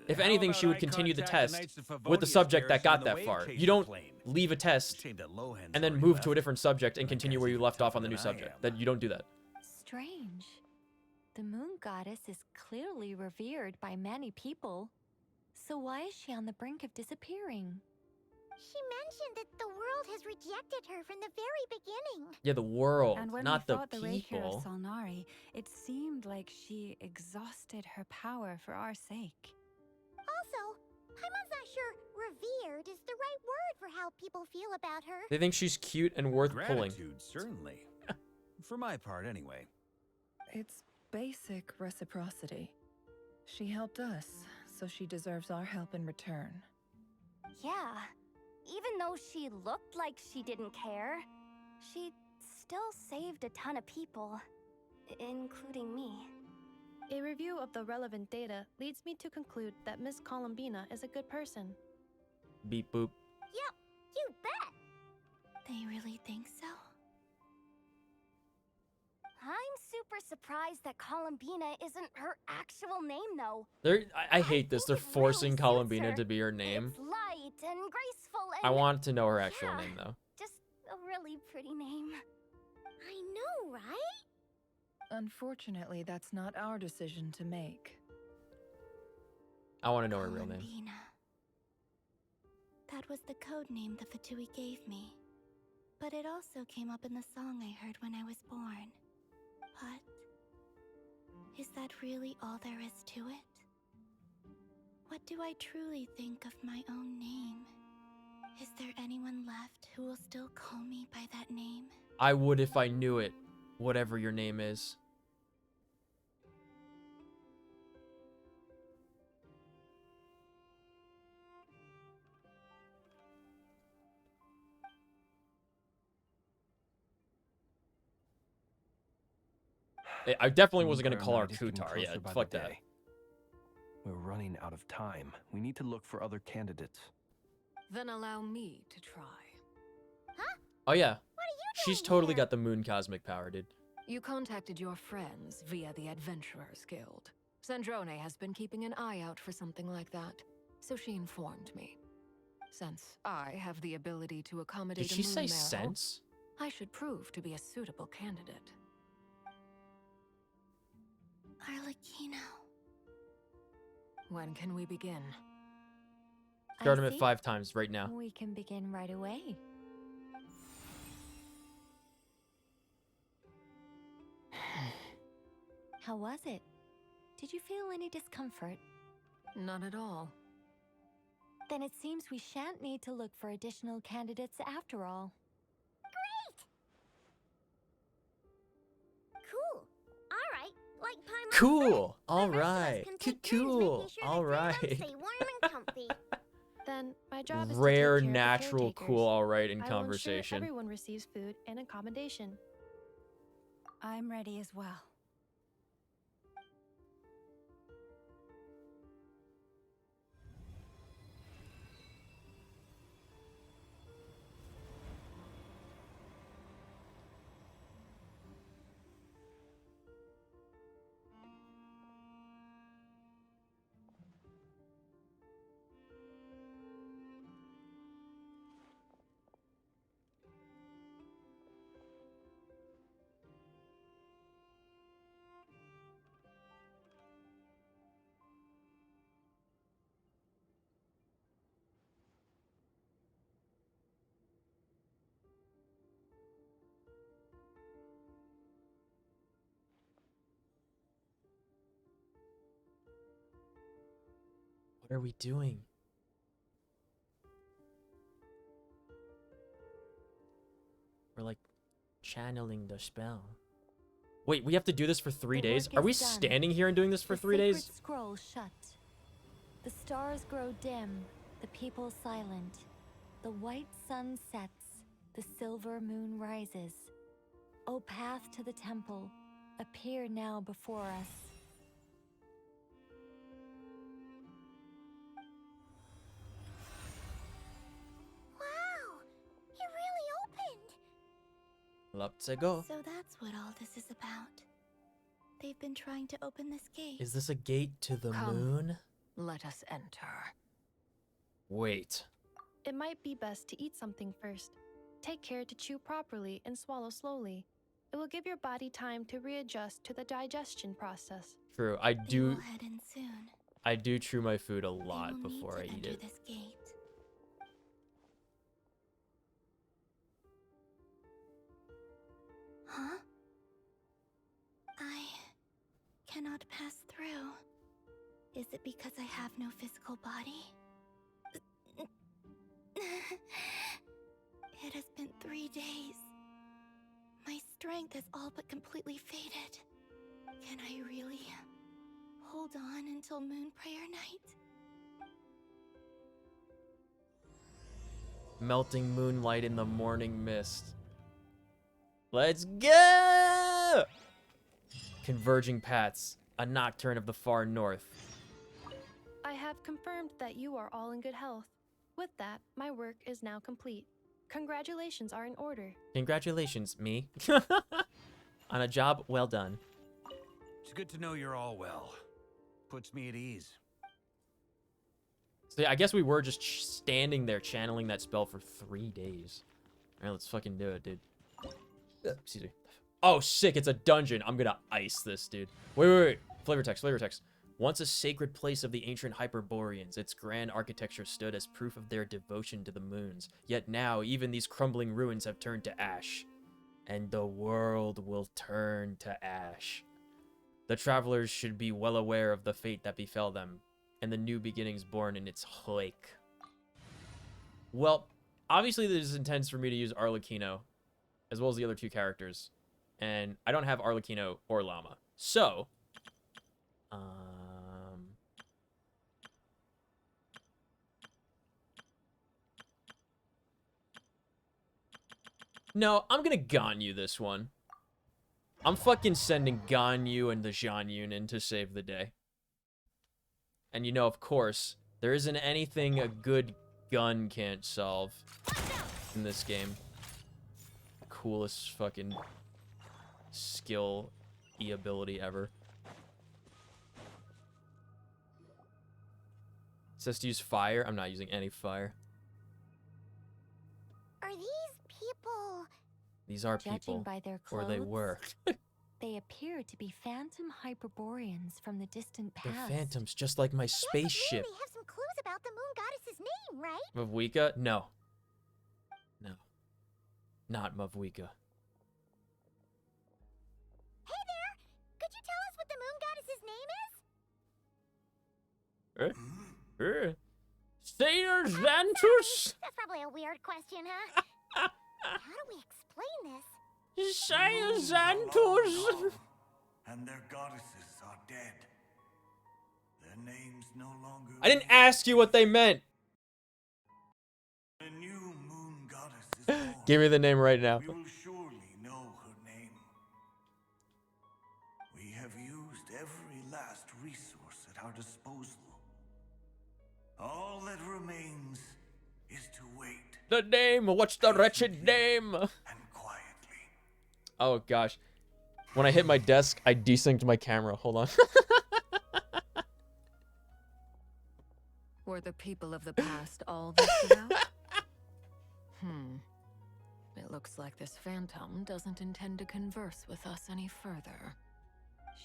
If anything, she would continue the test with the subject that got that far. You don't leave a test and then move to a different subject and continue where you left off on the new subject. That you don't do that. Strange. The moon goddess is clearly revered by many people. So why is she on the brink of disappearing? She mentioned that the world has rejected her from the very beginning. Yeah, the world, And when not we the fought the Rapier of people. Salnari, it seemed like she exhausted her power for our sake. Also, Paimon's not sure revered is the right word for how people feel about her. They think she's cute and worth pulling. Gratitude, certainly. For my part, anyway. It's basic reciprocity. She helped us, so she deserves our help in return. Yeah. Even though she looked like she didn't care, she still saved a ton of people, including me. A review of the relevant data leads me to conclude that Miss Columbina is a good person. Beep boop. Yep, you bet. They really think so? I'm super surprised that Columbina isn't her actual name, though. I hate this. They're forcing Columbina to be her name. It's light and graceful and... I want to know her actual name, though. Just a really pretty name. I know, right? Unfortunately, that's not our decision to make. I want to know her real name. Columbina. That was the code name the Fatui gave me. But it also came up in the song I heard when I was born. But is that really all there is to it? What do I truly think of my own name? Is there anyone left who will still call me by that name? I would if I knew it, whatever your name is. I definitely wasn't going to call her Kutar. Yeah, fuck that. We're running out of time. We need to look for other candidates. Then allow me to try. Oh yeah, she's totally got the moon cosmic power, dude. You contacted your friends via the Adventurers Guild. Sandrone has been keeping an eye out for something like that, so she informed me. Since I have the ability to accommodate Did she a moon say marrow, sense? I should prove to be a suitable candidate. Arlecchino. When can we begin? Start him at 5 times right now. We can begin right away. How was it? Did you feel any discomfort? Not at all. Then it seems we shan't need to look for additional candidates after all. Cool. All right. Like Paimon Cool. said, All the rest of us right. can take turns Cool. making sure All the grown-ups right. stay warm and comfy. Then my job is Rare, to take care natural, of the cool, all right in caretakers. I will ensure conversation. everyone receives food and accommodation. I'm ready as well. What are we doing? We're like channeling the spell. Wait, we have to do this for 3 days? Are we standing here and doing this for 3 days? The scroll shut. The stars grow dim, the people silent. The white sun sets, the silver moon rises. O path to the temple, appear now before us. Let's go. So that's what all this is about. They've been trying to open this gate. Is this a gate to the Come. moon? Let us enter. Wait. It might be best to eat something first. Take care to chew properly and swallow slowly. It will give your body time to readjust to the digestion process. True. They will head in soon. I do chew my food a They lot will before I need to eat enter it. this gate. Huh? I cannot pass through. Is it because I have no physical body? It has been 3 days. My strength has all but completely faded. Can I really hold on until Moon Prayer Night? Melting moonlight in the morning mist. Let's go! Converging paths. A nocturne of the far north. I have confirmed that you are all in good health. With that, my work is now complete. Congratulations are in order. Congratulations, me. On a job well done. It's good to know you're all well. Puts me at ease. So yeah, I guess we were just standing there channeling that spell for 3 days. All right, let's fucking do it, dude. Excuse me. Oh, sick. It's a dungeon. I'm gonna ice this, dude. Wait. Flavor text. Once a sacred place of the ancient Hyperboreans, its grand architecture stood as proof of their devotion to the moons. Yet now, even these crumbling ruins have turned to ash. And the world will turn to ash. The travelers should be well aware of the fate that befell them, and the new beginnings born in its wake. Well, obviously this intends for me to use Arlecchino, as well as the other 2 characters. And I don't have Arlecchino or Llama. So, no, I'm gonna Ganyu this one. I'm fucking sending Ganyu and the Zhan Yunin to save the day. And you know, of course, there isn't anything a good gun can't solve in this game. Coolest fucking skill ability ever. It says to use fire. I'm not using any fire. Are these people? These are Judging people. by their Or they clothes, were. They appear to be phantom Hyperboreans from the distant They're past. phantoms, just like my Yeah, spaceship. they have some clues about the moon goddess's name, right? Mavwika? No. No. Not Mavwika. Hey there! Could you tell us what the moon goddess's name is? Sailor Xantus? That's probably a weird question, huh? How do we explain this? Sailor Xantus! And their goddesses are dead. Their names no longer. I didn't ask you what they meant. A new moon goddess is born. Give me the name right now. We will surely know her name. We have used every last resource at our disposal. All that remains is to wait. The name. What's the wretched name? Oh gosh. When I hit my desk, I desynced my camera. Hold on. Were the people of the past all visited out? It looks like this phantom doesn't intend to converse with us any further.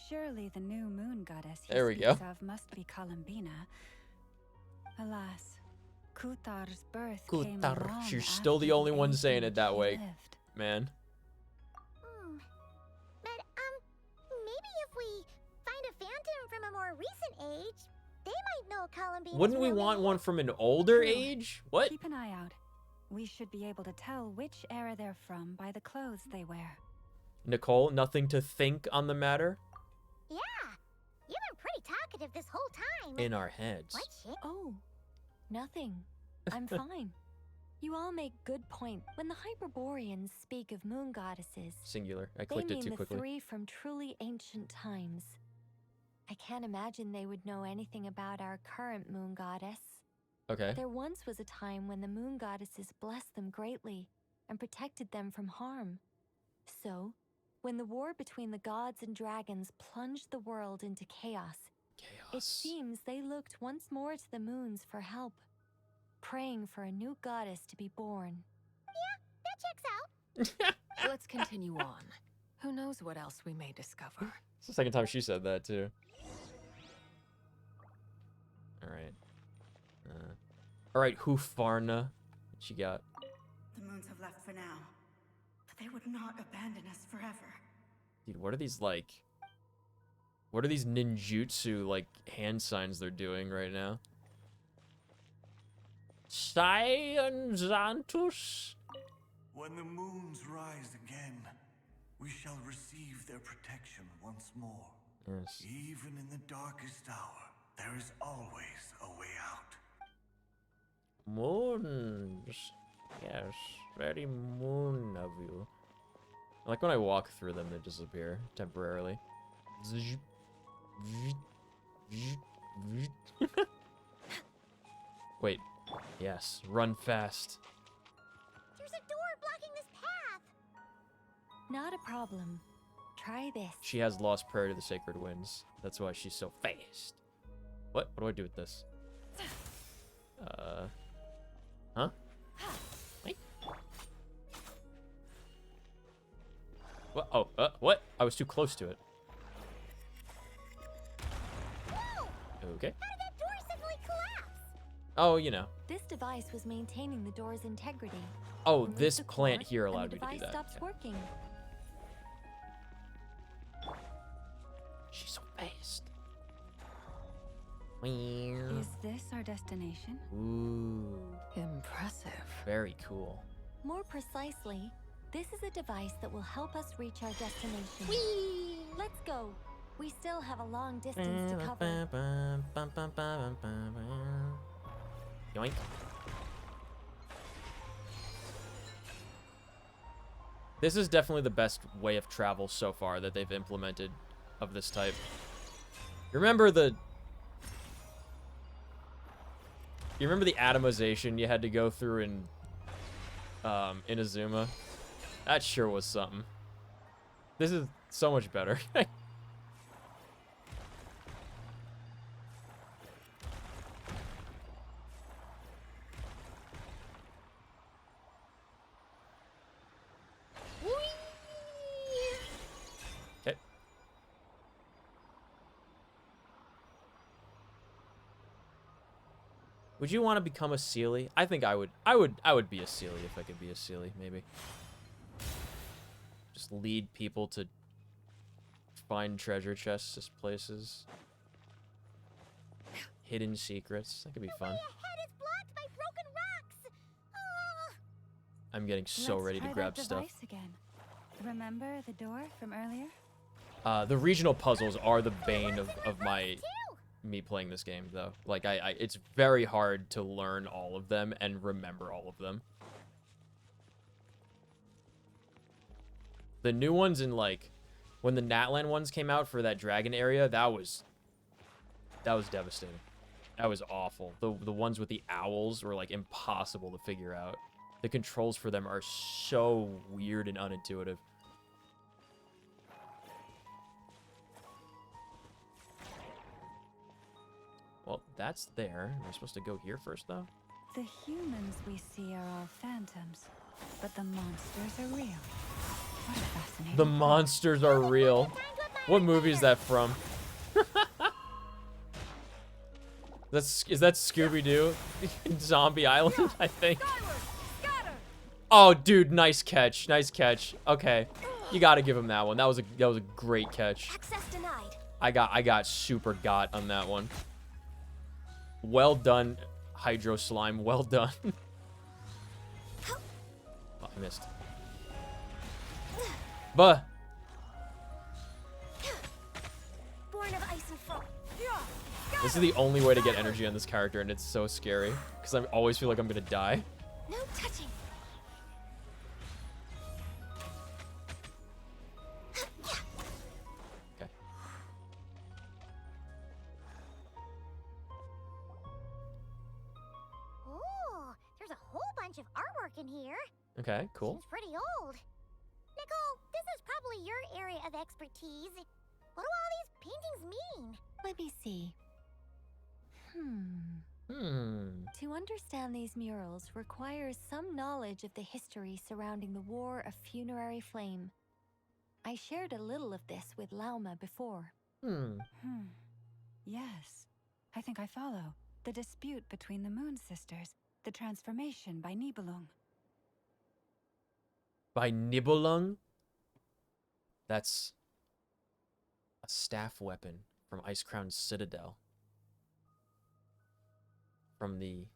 Surely the new moon goddess he There we speaks go. of must be Columbina. Alas, Kutar's birth came Kutar. long You're after still the only one saying ancient it that she way, lived. man. But, maybe if we find a phantom from a more recent age, they might know Columbina's Wouldn't we real want name. one from an older age? What? Keep an eye out. We should be able to tell which era they're from by the clothes they wear. Nicole, nothing to think on the matter? Yeah, you've been pretty talkative this whole time. In our heads. What shit? Oh, nothing. I'm fine. You all make good point. When the Hyperboreans speak of moon goddesses, Singular. I they clicked it mean too the quickly. 3 from truly ancient times. I can't imagine they would know anything about our current moon goddess. Okay. There once was a time when the moon goddesses blessed them greatly and protected them from harm. So, when the war between the gods and dragons plunged the world into chaos, it seems they looked once more to the moons for help, praying for a new goddess to be born. Yeah, that checks out. Let's continue on. Who knows what else we may discover. It's the second time she said that, too. Alright. Alright, Hoofarna. What you got? The moons have left for now, but they would not abandon us forever. Dude, what are these, like... What are these ninjutsu, like, hand signs they're doing right now? Scienzantus? When the moons rise again, we shall receive their protection once more. Yes. Even in the darkest hour, there is always a way out. Moons. Yes, very moon of you. I like when I walk through them, they disappear temporarily. Wait. Yes, run fast. There's a door blocking this path. Not a problem. Try this. She has lost prayer to the sacred winds. That's why she's so fast. What? What do I do with this? Huh? Wait. What? Oh, what? I was too close to it. Okay. How did that door suddenly collapse? Oh, you know. This device was maintaining the door's integrity. Oh, Remove this the plant core, here and allowed the me to do device that. stops Okay. working. She's so fast. Is this our destination? Ooh. Impressive. Very cool. More precisely, this is a device that will help us reach our destination. Whee! Let's go. We still have a long distance to cover. Yoink. This is definitely the best way of travel so far that they've implemented of this type. Remember the atomization you had to go through in Inazuma? That sure was something. This is so much better. Okay. Would you want to become a Sealy? I think I would be a Sealy if I could be a Sealy, maybe. Just lead people to find treasure chests, just places. Hidden secrets. That could be fun. My head is blocked by broken rocks. Oh. I'm getting so Let's ready to try grab that stuff. device again. Remember the door from earlier? The regional puzzles are the bane of me playing this game, though. Like, it's very hard to learn all of them and remember all of them. The new ones in, like, when the Natlan ones came out for that dragon area, that was devastating. That was awful. The ones with the owls were, like, impossible to figure out. The controls for them are so weird and unintuitive. Well, that's there. Am I supposed to go here first, though? The humans we see are all phantoms, but the monsters are real. What a fascinating The monsters are real. What movie is that from? Is that Scooby-Doo? Zombie Island, I think. Oh, dude, nice catch. Nice catch. Okay. You gotta give him that one. That was a great catch. Access denied. I got super got on that one. Well done, Hydro Slime. Well done. Oh, I missed. Buh. Born of ice and frost. This is the only way to get energy on this character, and it's so scary. Because I always feel like I'm gonna die. No touching. Okay. Oh, there's a whole bunch of artwork in here. Okay, cool. Seems pretty old. Nicole, does is probably your area of expertise. What do all these paintings mean? Let me see. To understand these murals requires some knowledge of the history surrounding the War of Funerary Flame. I shared a little of this with Lauma before. Yes, I think I follow. The dispute between the Moon Sisters, the transformation by Nibelung. By Nibelung? That's a staff weapon from Icecrown Citadel. From the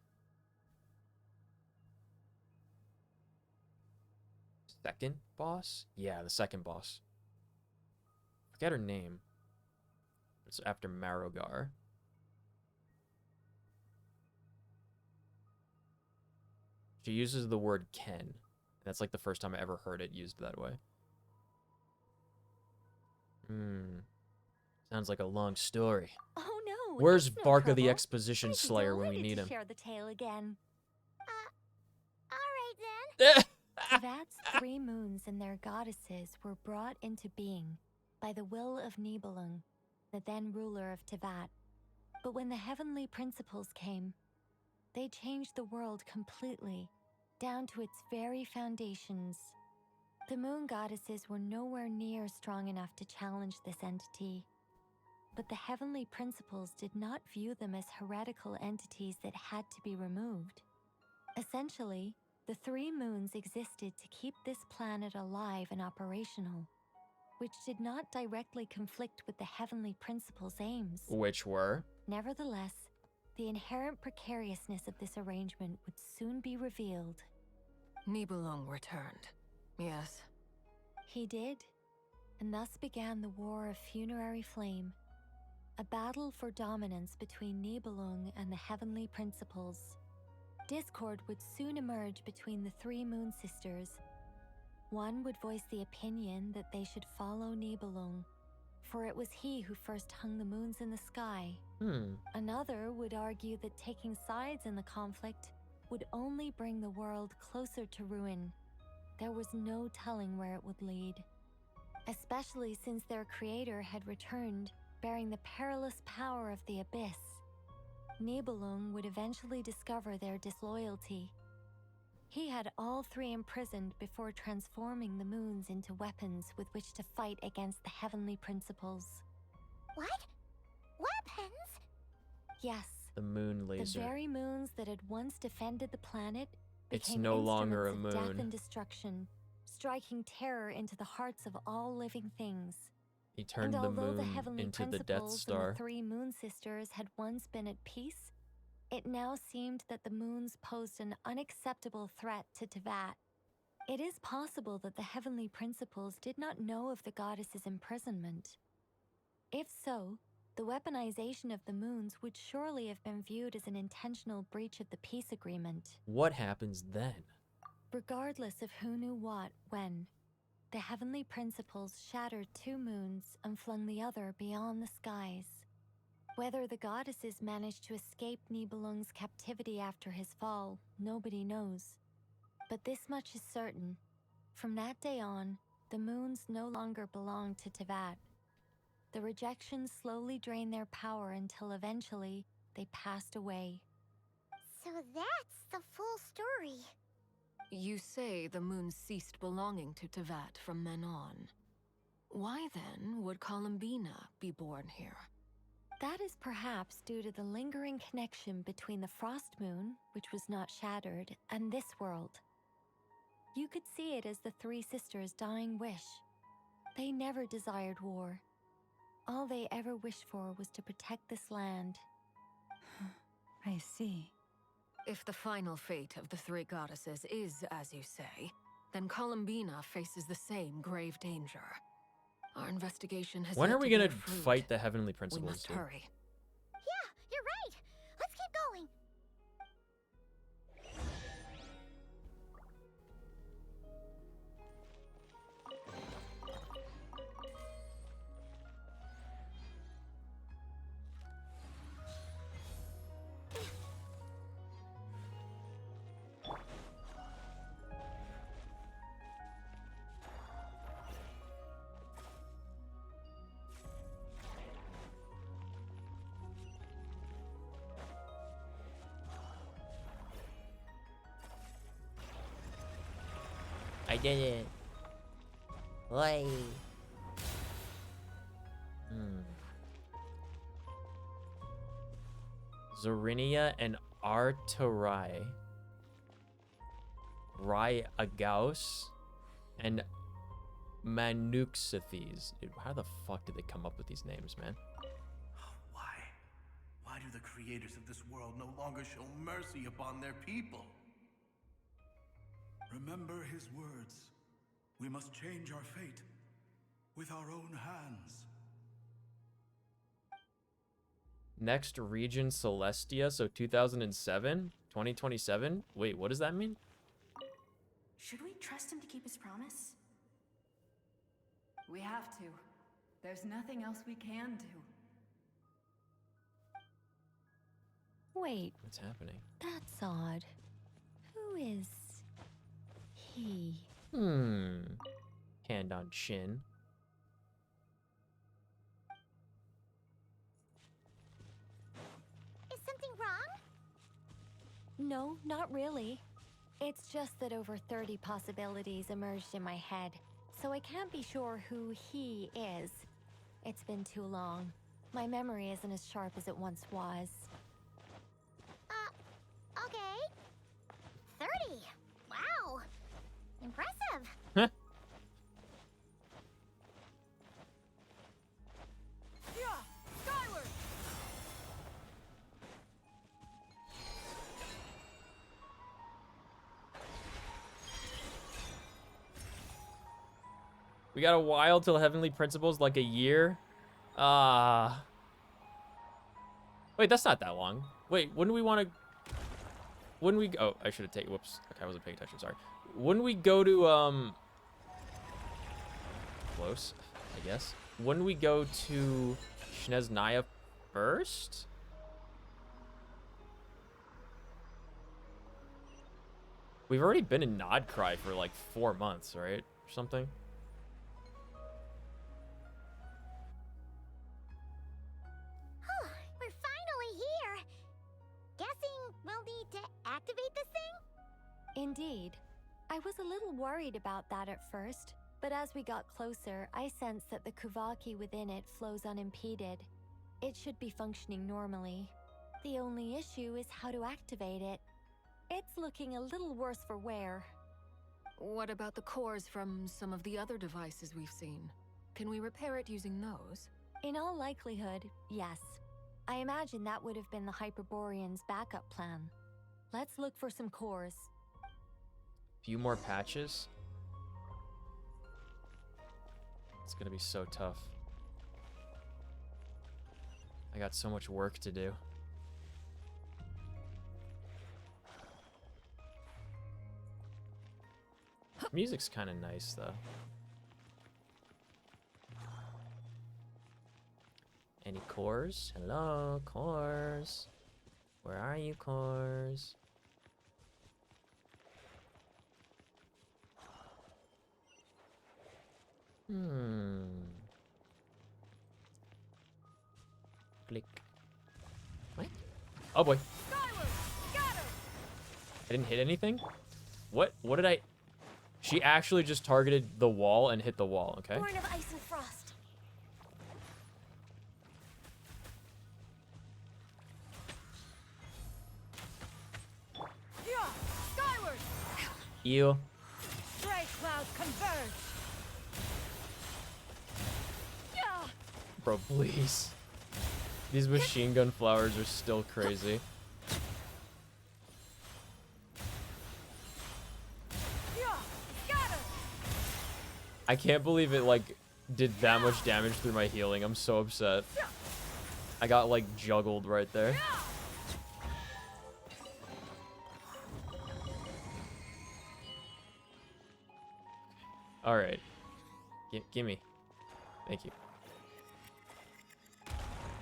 second boss? Yeah, the second boss. Forget her name. It's after Marogar. She uses the word Ken. That's like the first time I ever heard it used that way. Sounds like a long story. Oh no! Where's it's no Barca the trouble. Exposition I just Slayer when we delighted need to him? share the tale again. Alright then. Tevat's 3 moons and their goddesses were brought into being by the will of Nibelung, the then ruler of Tevat. But when the heavenly principles came, they changed the world completely, down to its very foundations. The moon goddesses were nowhere near strong enough to challenge this entity. But the heavenly principles did not view them as heretical entities that had to be removed. Essentially, the 3 moons existed to keep this planet alive and operational, which did not directly conflict with the heavenly principles' aims. Which were? Nevertheless, the inherent precariousness of this arrangement would soon be revealed. Nibelung returned. Yes. He did, and thus began the War of Funerary Flame, a battle for dominance between Nibelung and the heavenly principles. Discord would soon emerge between the 3 Moon Sisters. One would voice the opinion that they should follow Nibelung, for it was he who first hung the moons in the sky. Another would argue that taking sides in the conflict would only bring the world closer to ruin. There was no telling where it would lead, especially since their creator had returned, bearing the perilous power of the abyss. Nibelung would eventually discover their disloyalty. He had all 3 imprisoned before transforming the moons into weapons with which to fight against the heavenly principles. What? Weapons? Yes. The moon laser. The very moons that had once defended the planet It's became no longer a instruments of death moon. and destruction, striking terror into the hearts of all living things. He turned And the although the moon heavenly into the Death principles and Star. the 3 Moon Sisters had once been at peace, it now seemed that the moons posed an unacceptable threat to Tevat. It is possible that the heavenly principles did not know of the goddess's imprisonment. If so, the weaponization of the moons would surely have been viewed as an intentional breach of the peace agreement. What happens then? Regardless of who knew what, when, the heavenly principles shattered 2 moons and flung the other beyond the skies. Whether the goddesses managed to escape Nibelung's captivity after his fall, nobody knows. But this much is certain. From that day on, the moons no longer belonged to Tevat. The rejections slowly drained their power until eventually they passed away. So that's the full story. You say the moons ceased belonging to Tevat from then on. Why then would Columbina be born here? That is perhaps due to the lingering connection between the Frost Moon, which was not shattered, and this world. You could see it as the 3 sisters' dying wish. They never desired war. All they ever wished for was to protect this land. I see. If the final fate of the 3 goddesses is as you say, then Columbina faces the same grave danger. Our investigation has When yet are we to gonna bear fruit. fight the heavenly We principles? must dude? hurry. Yeah, you're right. Let's keep going. I did it. Why? Zorinia and Arturai. Rai Agaus and Manuxathes. Dude, how the fuck did they come up with these names, man? Why? Why do the creators of this world no longer show mercy upon their people? Remember his words. We must change our fate with our own hands. Next region Celestia, so 2007? 2027? Wait, what does that mean? Should we trust him to keep his promise? We have to. There's nothing else we can do. Wait, What's happening? that's odd. Who is he? Hand on chin. Is something wrong? No, not really. It's just that over 30 possibilities emerged in my head, so I can't be sure who he is. It's been too long. My memory isn't as sharp as it once was. Okay. 30. Wow. Impressive. Huh? Skyward! We got a while till Heavenly Principles, like a year. Wait, that's not that long. Wait, wouldn't we want to... Wouldn't we... Oh, I should have taken... Whoops. Okay, I wasn't paying attention, sorry. Wouldn't we go to, Close, I guess. Wouldn't we go to Shneznaya first? We've already been in Nodcry for like 4 months, right? Or something. We're finally here. Guessing we'll need to activate this thing? Indeed. I was a little worried about that at first, but as we got closer, I sensed that the Kuvaki within it flows unimpeded. It should be functioning normally. The only issue is how to activate it. It's looking a little worse for wear. What about the cores from some of the other devices we've seen? Can we repair it using those? In all likelihood, yes. I imagine that would have been the Hyperborean's backup plan. Let's look for some cores. Few more patches. It's gonna be so tough. I got so much work to do. Music's kind of nice, though. Any cores? Hello, cores. Where are you, cores? Click. What? Oh boy. I didn't hit anything? What did I... She actually just targeted the wall and hit the wall, okay? Born of ice and frost. Yeah, skyward! Ew. Stray clouds converge! Yeah! Bro, please. These machine gun flowers are still crazy. I can't believe it, like, did that much damage through my healing. I'm so upset. I got, like, juggled right there. Alright. Gimme. Thank you.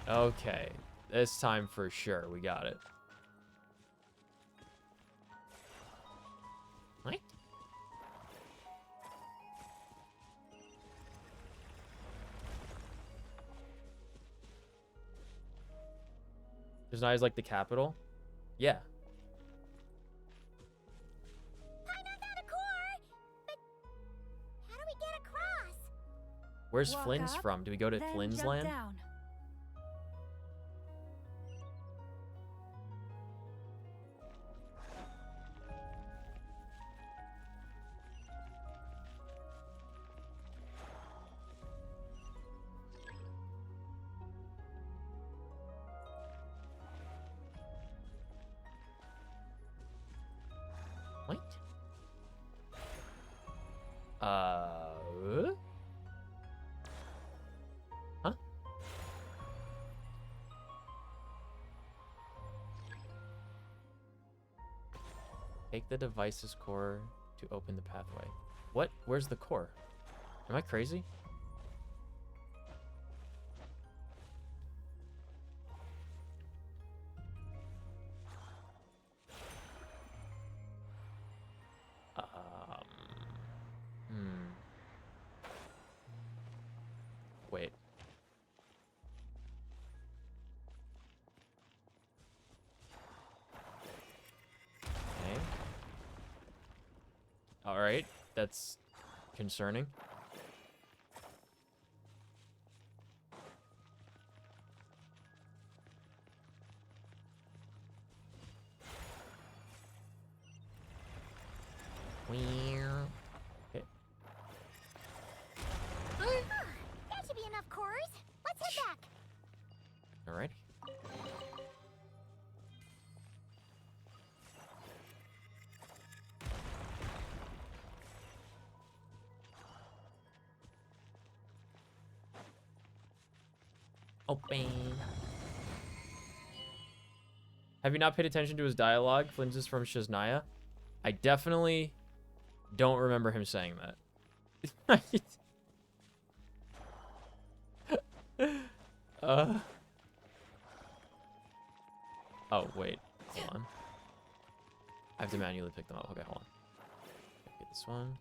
Okay. This time for sure. We got it. What? There's not as like the capital? Yeah. I knocked out a core, but Where's Walk Flynn's up, from? Do we go to then Flynn's jump land? down. What? Huh? Take the device's core to open the pathway. What? Where's the core? Am I crazy? Wait. Okay. All right, that's concerning. Okay. That should be enough cores. Let's head back. All right. Open. Have you not paid attention to his dialogue? Flynn's is from Shiznaya. I definitely don't remember him saying that. Oh, wait. Hold on. I have to manually pick them up. Okay, hold on. Get this one.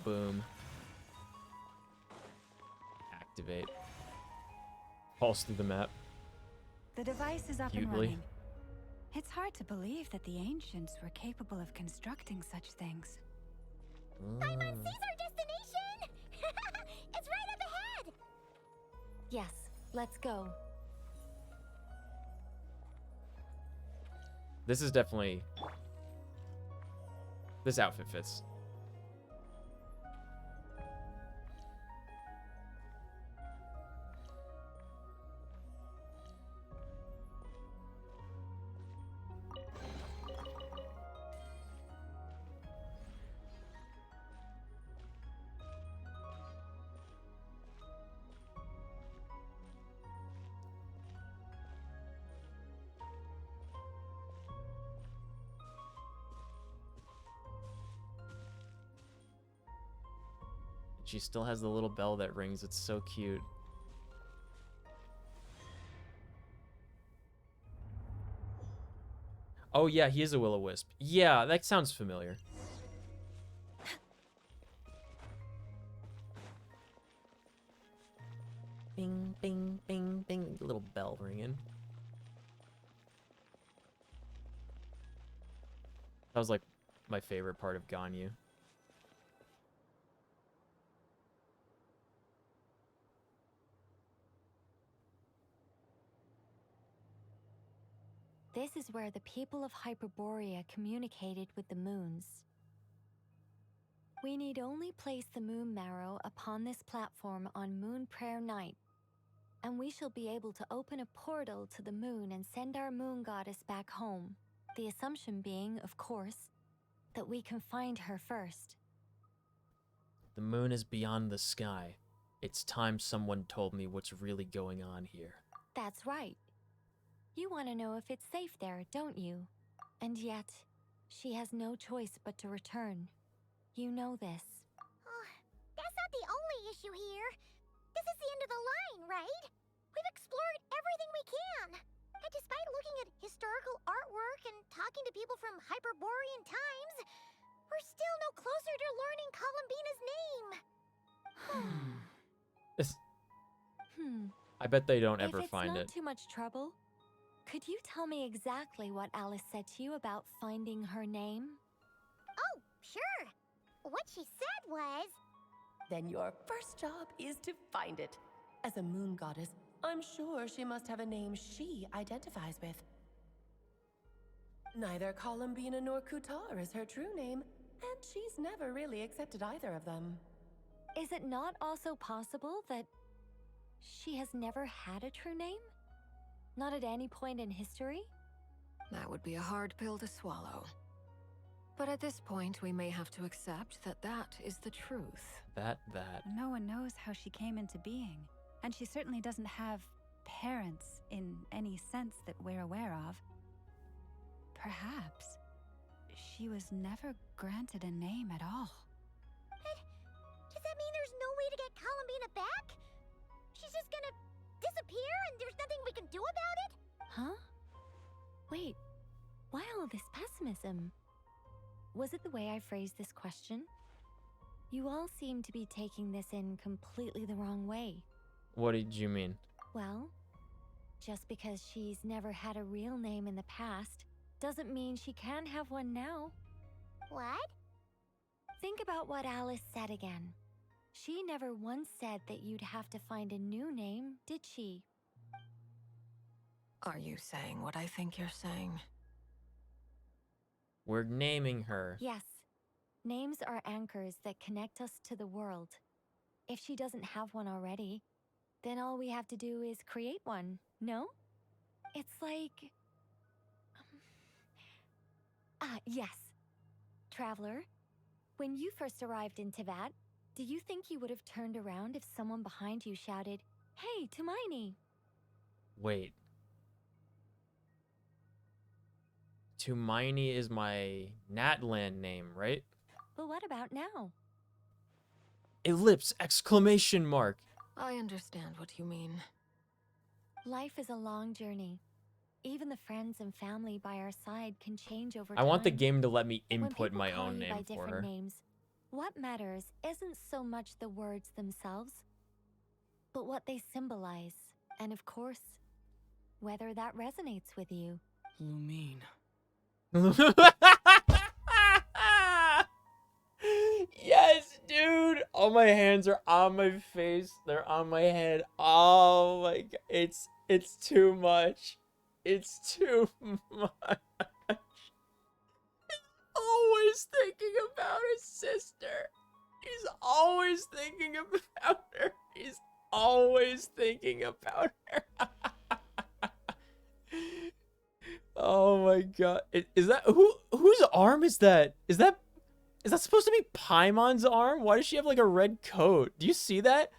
Boom. Activate. Pulse through the map. The device is up and Cutely. running. It's hard to believe that the ancients were capable of constructing such things. Paimon sees our destination! It's right up ahead! Yes, let's go. This is definitely... This outfit fits. She still has the little bell that rings. It's so cute. Oh, yeah, he is a will-o-wisp. Yeah, that sounds familiar. Bing, bing, bing, bing. Little bell ringing. That was like my favorite part of Ganyu. This is where the people of Hyperborea communicated with the moons. We need only place the moon marrow upon this platform on Moon Prayer Night, and we shall be able to open a portal to the moon and send our moon goddess back home. The assumption being, of course, that we can find her first. The moon is beyond the sky. It's time someone told me what's really going on here. That's right. You want to know if it's safe there, don't you? And yet, she has no choice but to return. You know this. That's not the only issue here. This is the end of the line, right? We've explored everything we can. And despite looking at historical artwork and talking to people from Hyperborean times, we're still no closer to learning Columbina's name. I bet they don't ever If it's find not it. too much trouble, Could you tell me exactly what Alice said to you about finding her name? Oh, sure. What she said was... Then your first job is to find it. As a moon goddess, I'm sure she must have a name she identifies with. Neither Columbina nor Kutar is her true name, and she's never really accepted either of them. Is it not also possible that she has never had a true name? Not at any point in history? That would be a hard pill to swallow. But at this point, we may have to accept that that is the truth. That. No one knows how she came into being, and she certainly doesn't have parents in any sense that we're aware of. Perhaps she was never granted a name at all. Does that mean there's no way to get Columbina back? She's just gonna disappear and there's nothing we can do about it? Huh? Wait, why all this pessimism? Was it the way I phrased this question? You all seem to be taking this in completely the wrong way. What did you mean? Well, just because she's never had a real name in the past doesn't mean she can have one now. What? Think about what Alice said again. She never once said that you'd have to find a new name, did she? Are you saying what I think you're saying? We're naming her. Yes. Names are anchors that connect us to the world. If she doesn't have one already, then all we have to do is create one, no? It's like... yes. Traveler, when you first arrived in Teyvat, do you think you would have turned around if someone behind you shouted, "Hey, Tumaini"? Wait. Tumaini is my Natland name, right? But what about now? Ellipse! Exclamation mark! I understand what you mean. Life is a long journey. Even the friends and family by our side can change over I time. want the game to let me When input people my call own you by name for different her. names, what matters isn't so much the words themselves, but what they symbolize, and of course, whether that resonates with you. Lumine. Yes, dude! All my hands are on my face. They're on my head. Oh my god. It's too much. It's too much. Always thinking about his sister. He's always thinking about her. He's always thinking about her. Oh my god. Is that whose arm is that? Is that supposed to be Paimon's arm? Why does she have like a red coat? Do you see that?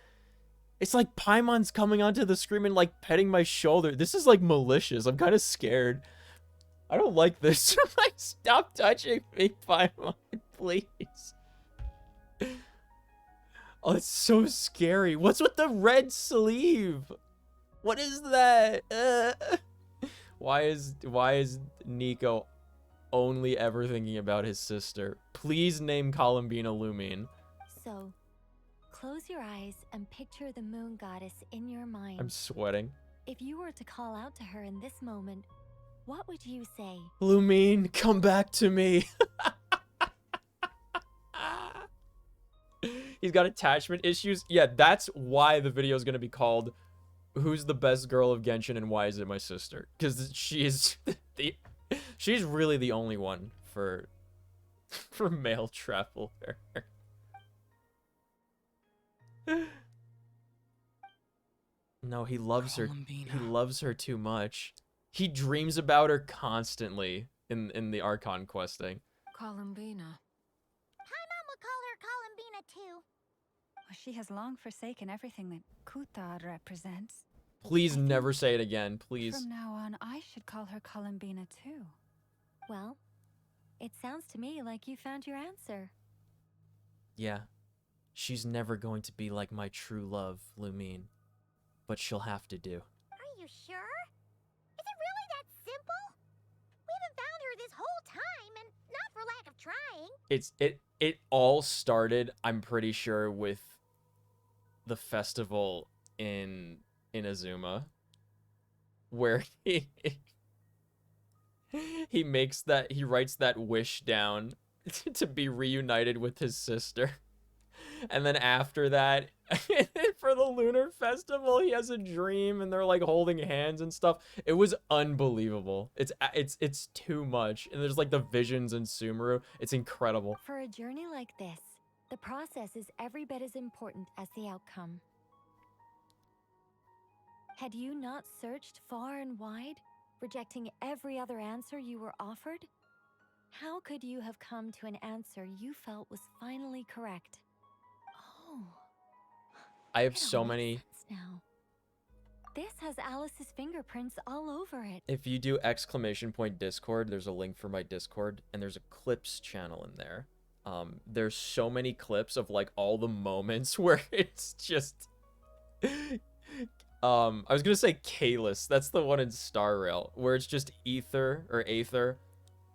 It's like Paimon's coming onto the screen and like petting my shoulder. This is like malicious. I'm kind of scared. I don't like this. Like, stop touching me, Paimon, please. Oh, it's so scary. What's with the red sleeve? What is that? Why is Nico only ever thinking about his sister? Please name Columbina Lumine. So, close your eyes and picture the moon goddess in your mind. I'm sweating. If you were to call out to her in this moment, what would you say? Lumine, come back to me. He's got attachment issues. Yeah, that's why the video is going to be called "Who's the Best Girl of Genshin and Why Is It My Sister?" Because she is she's really the only one for male traveler. No, he loves her. He loves her too much. He dreams about her constantly in the Archon questing. Columbina. Paimon would call her Columbina too. Well, she has long forsaken everything that Kuthar represents. Please never say it again, please. From now on, I should call her Columbina too. Well, it sounds to me like you found your answer. Yeah. She's never going to be like my true love, Lumine. But she'll have to do. Are you sure? Is it really that simple? We haven't found her this whole time, and not for lack of trying. It all started, I'm pretty sure, with the festival in Azuma, where He writes that wish down to be reunited with his sister. And then after that, for the Lunar Festival, he has a dream and they're like holding hands and stuff. It was unbelievable. It's too much. And there's like the visions in Sumeru. It's incredible. For a journey like this, the process is every bit as important as the outcome. Had you not searched far and wide, rejecting every other answer you were offered? How could you have come to an answer you felt was finally correct? Oh. I have so many. Now. This has Alice's fingerprints all over it. If you do !Discord, there's a link for my Discord, and there's a clips channel in there. There's so many clips of like all the moments where it's just I was gonna say Kalis. That's the one in Star Rail, where it's just Aether,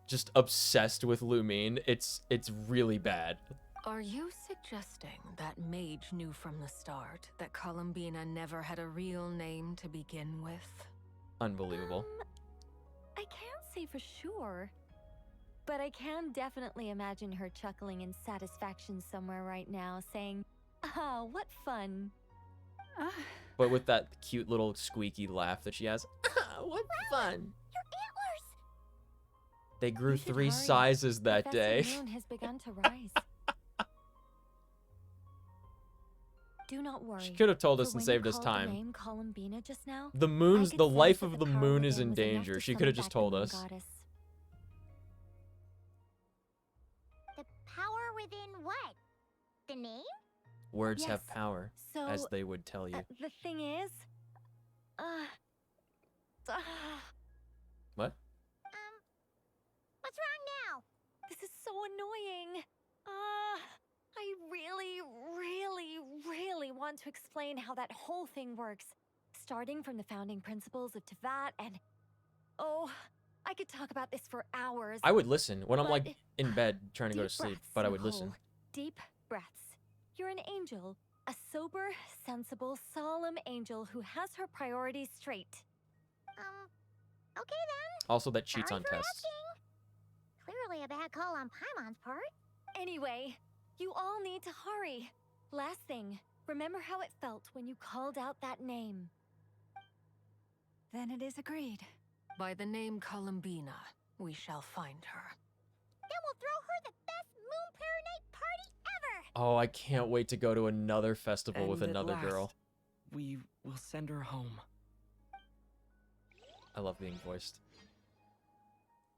just obsessed with Lumine. It's really bad. Are you suggesting that Mage knew from the start that Columbina never had a real name to begin with? Unbelievable. I can't say for sure, but I can definitely imagine her chuckling in satisfaction somewhere right now, saying, "Oh, what fun." But with that cute little squeaky laugh that she has. What fun. Your antlers! They grew 3 sizes that day. The moon has begun to rise. Do not worry. She could have told us and saved us time. Name Columbina just now, The life of the moon is in danger. She could have just told us. The power within what? The name? Words Yes. have power, So, as they would tell you. The thing is, What? What's wrong now? This is so annoying. I really want to explain how that whole thing works. Starting from the founding principles of Teyvat and... Oh, I could talk about this for hours. I would listen when I'm but like in bed trying to go to deep sleep, breaths, but I would Nicole. listen. Deep breaths. You're an angel. A sober, sensible, solemn angel who has her priorities straight. Okay then. Also, that cheats Sorry on for tests. asking. Clearly a bad call on Paimon's part. Anyway, you all need to hurry. Last thing, remember how it felt when you called out that name. Then it is agreed. By the name Columbina, we shall find her. Then we'll throw her the best Moon Paranite party ever! Oh, I can't wait to go to another festival with And at another last, girl. We will send her home. I love being voiced.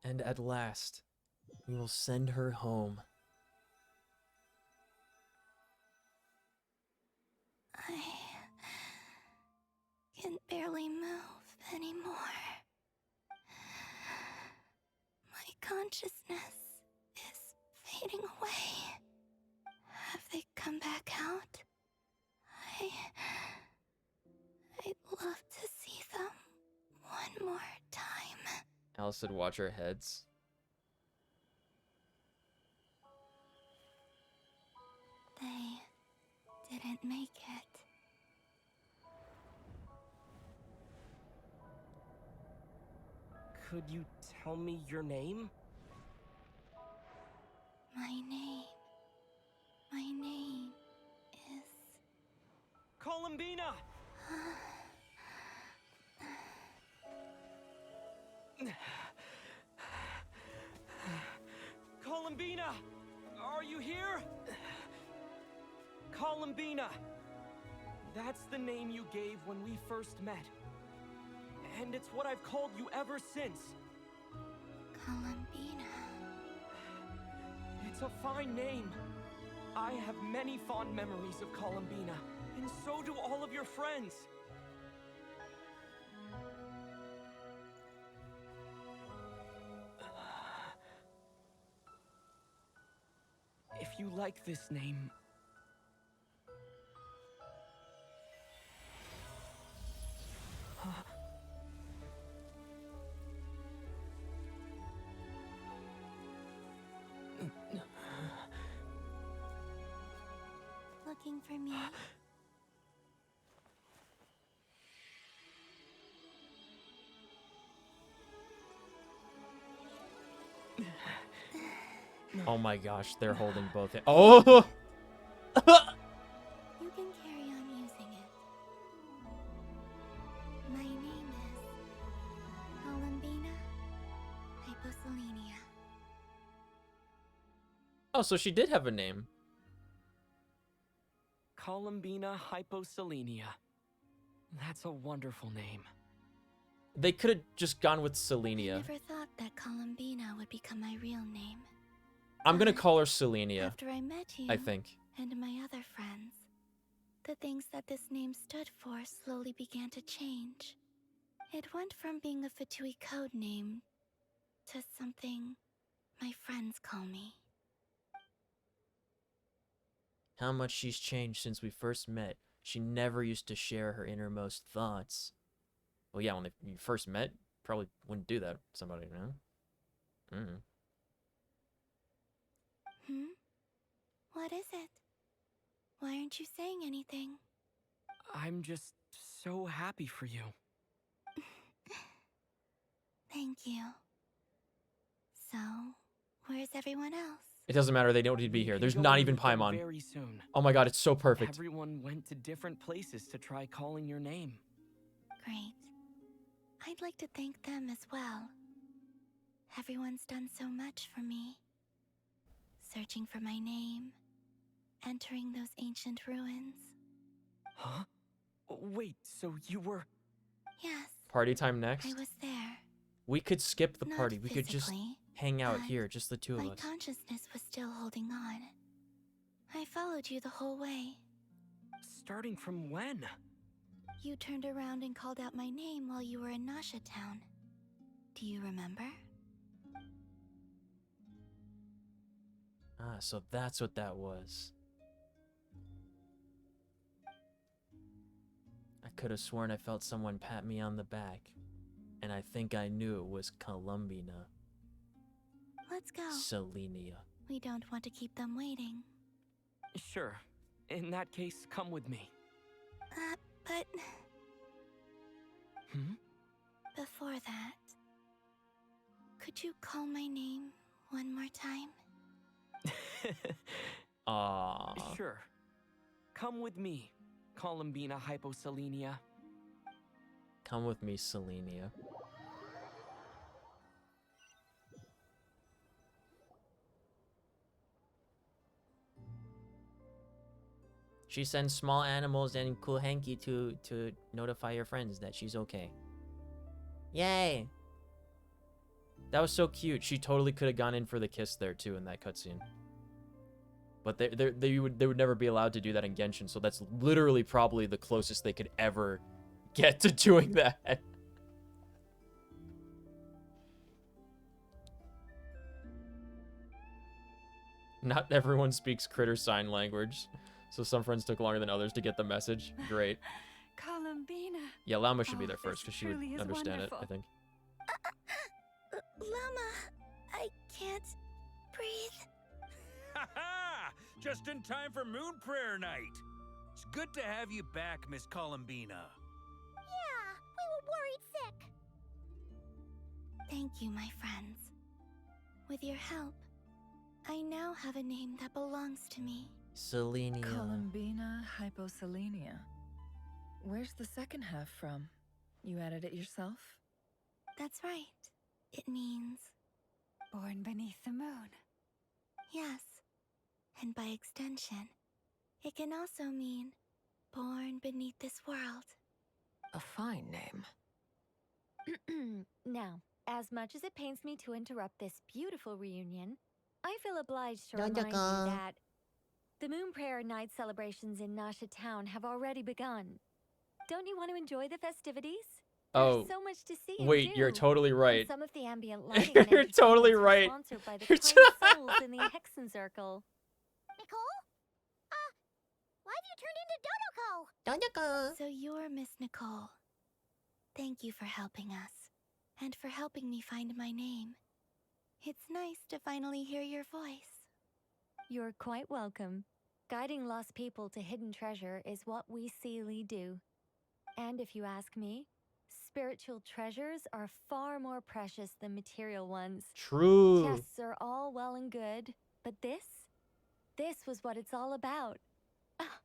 And at last, we will send her home. I can barely move anymore. My consciousness is fading away. Have they come back out? I'd love to see them one more time. Alice said watch our heads. They didn't make it. Could you tell me your name? My name is... Columbina! Columbina! Are you here? Columbina! That's the name you gave when we first met. And it's what I've called you ever since. Columbina. It's a fine name. I have many fond memories of Columbina, and so do all of your friends. If you like this name... Looking for me? Oh my gosh, they're holding both hands. Oh! You can carry on using it. My name is Columbina Hyposelenia. Oh, so she did have a name. Columbina Hyposelenia. That's a wonderful name. They could have just gone with I Selenia. never thought that Columbina would become my real name. I'm gonna call her Selenia. After I met you I think. and my other friends, the things that this name stood for slowly began to change. It went from being a Fatui code name to something my friends call me. How much she's changed since we first met. She never used to share her innermost thoughts. Well, yeah, when you first met, probably wouldn't do that to somebody, you know? What is it? Why aren't you saying anything? I'm just so happy for you. Thank you. So, where's everyone else? It doesn't matter, they don't need to be here. There's not even Paimon. Very soon. Oh my god, it's so perfect. Everyone went to different places to try calling your name. Great. I'd like to thank them as well. Everyone's done so much for me. Searching for my name, entering those ancient ruins. Huh? Wait, so you were... Yes. Party time next? I was there. We could skip the Not party. We could just physically, hang out but here, just the two of my us. consciousness was still holding on. I followed you the whole way. Starting from when? You turned around and called out my name while you were in Nasha Town. Do you remember? Ah, so that's what that was. I could have sworn I felt someone pat me on the back. And I think I knew it was Columbina. Let's go. Selenia. We don't want to keep them waiting. Sure. In that case, come with me. But... Hmm? Before that... Could you call my name one more time? Aww. Sure. Come with me, Columbina Hyposelenia. Come with me, Selenia. She sends small animals and cool hanky to notify your friends that she's okay. Yay! That was so cute. She totally could have gone in for the kiss there too in that cutscene. But they would never be allowed to do that in Genshin, so that's literally probably the closest they could ever get to doing that. Not everyone speaks critter sign language, so some friends took longer than others to get the message. Great. Columbina. Yeah, Llama should be there first because she would understand it, I think. Llama, I can't breathe. Ha ha! Just in time for Moon Prayer Night. It's good to have you back, Miss Columbina. Yeah, we were worried sick. Thank you, my friends. With your help, I now have a name that belongs to me. Selenia. Columbina Hyposelenia. Where's the second half from? You added it yourself? That's right. It means... Born beneath the moon. Yes. And by extension, it can also mean born beneath this world. A fine name. Now, as much as it pains me to interrupt this beautiful reunion, I feel obliged to remind you that the Moon Prayer Night celebrations in Nasha Town have already begun. Don't you want to enjoy the festivities? Oh, There's so much to see and wait, do. you're totally right. And some of the ambient lighting and You're totally entertainments were right. sponsored by the You're kind souls in the Hexen Circle. Nicole? Why have you turned into Dodoko? So you're Miss Nicole. Thank you for helping us, and for helping me find my name. It's nice to finally hear your voice. You're quite welcome. Guiding lost people to hidden treasure is what we Seelie do. And if you ask me, spiritual treasures are far more precious than material ones. True. Chests are all well and good, but this was what it's all about. Ah,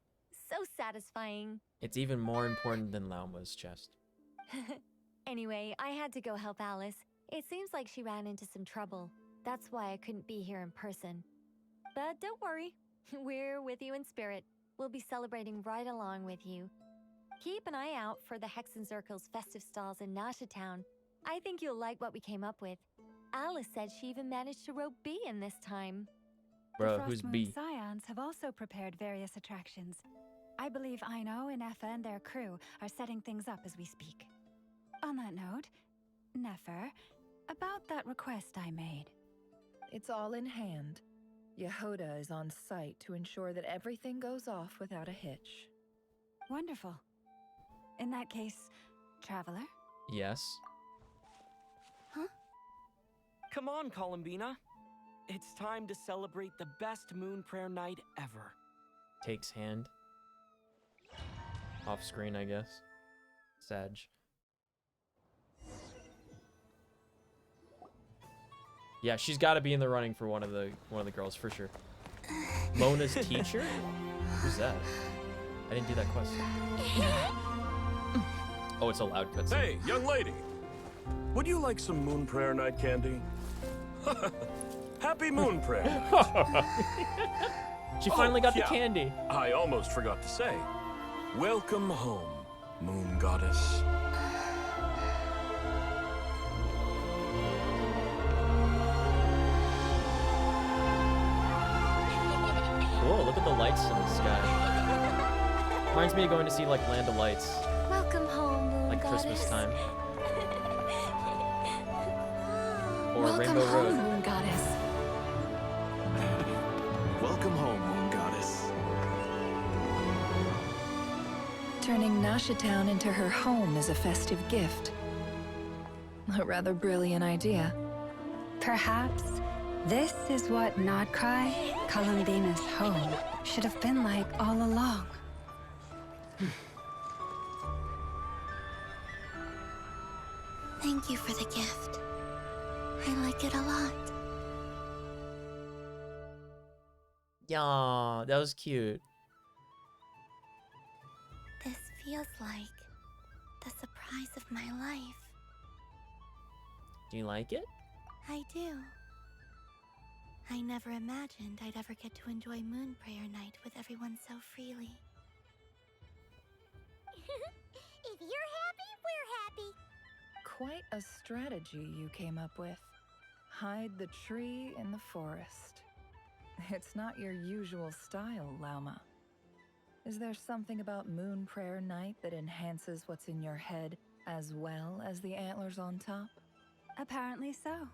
so satisfying. It's even more important than Lauma's chest. Anyway, I had to go help Alice. It seems like she ran into some trouble. That's why I couldn't be here in person. But don't worry, we're with you in spirit. We'll be celebrating right along with you. Keep an eye out for the Hexenzirkel's festive stalls in Nasha Town. I think you'll like what we came up with. Alice said she even managed to rope B in this time. Bro, the who's Frostmoon B? Scions have also prepared various attractions. I believe Aino and Effa and their crew are setting things up as we speak. On that note, Nefer, about that request I made. It's all in hand. Yehoda is on site to ensure that everything goes off without a hitch. Wonderful. In that case, Traveler? Yes. Huh? Come on, Columbina. It's time to celebrate the best moon prayer night ever. Takes hand. Off screen, I guess. Sag. Yeah, she's got to be in the running for one of the girls for sure. Mona's teacher? Who's that? I didn't do that quest. Oh, it's a loud cutscene. Hey, young lady. Would you like some moon prayer night candy? Happy moon prayer night. She finally got the candy. I almost forgot to say. Welcome home, moon goddess. Cool, look at the lights in the sky. Reminds me of going to see like Land of Lights. Welcome home, Moon Like Goddess. Christmas time. Or Welcome Rainbow home, Road. Moon Goddess. Welcome home, Moon Goddess. Turning Nasha Town into her home is a festive gift. A rather brilliant idea. Perhaps this is what Nodcry, Columbina's home, should have been like all along. Thank you for the gift. I like it a lot. Yeah, that was cute. This feels like the surprise of my life. Do you like it? I do. I never imagined I'd ever get to enjoy Moon Prayer Night with everyone so freely. If you're happy, we're happy. Quite a strategy you came up with. Hide the tree in the forest. It's not your usual style, Lauma. Is there something about Moon Prayer Night that enhances what's in your head as well as the antlers on top? Apparently so.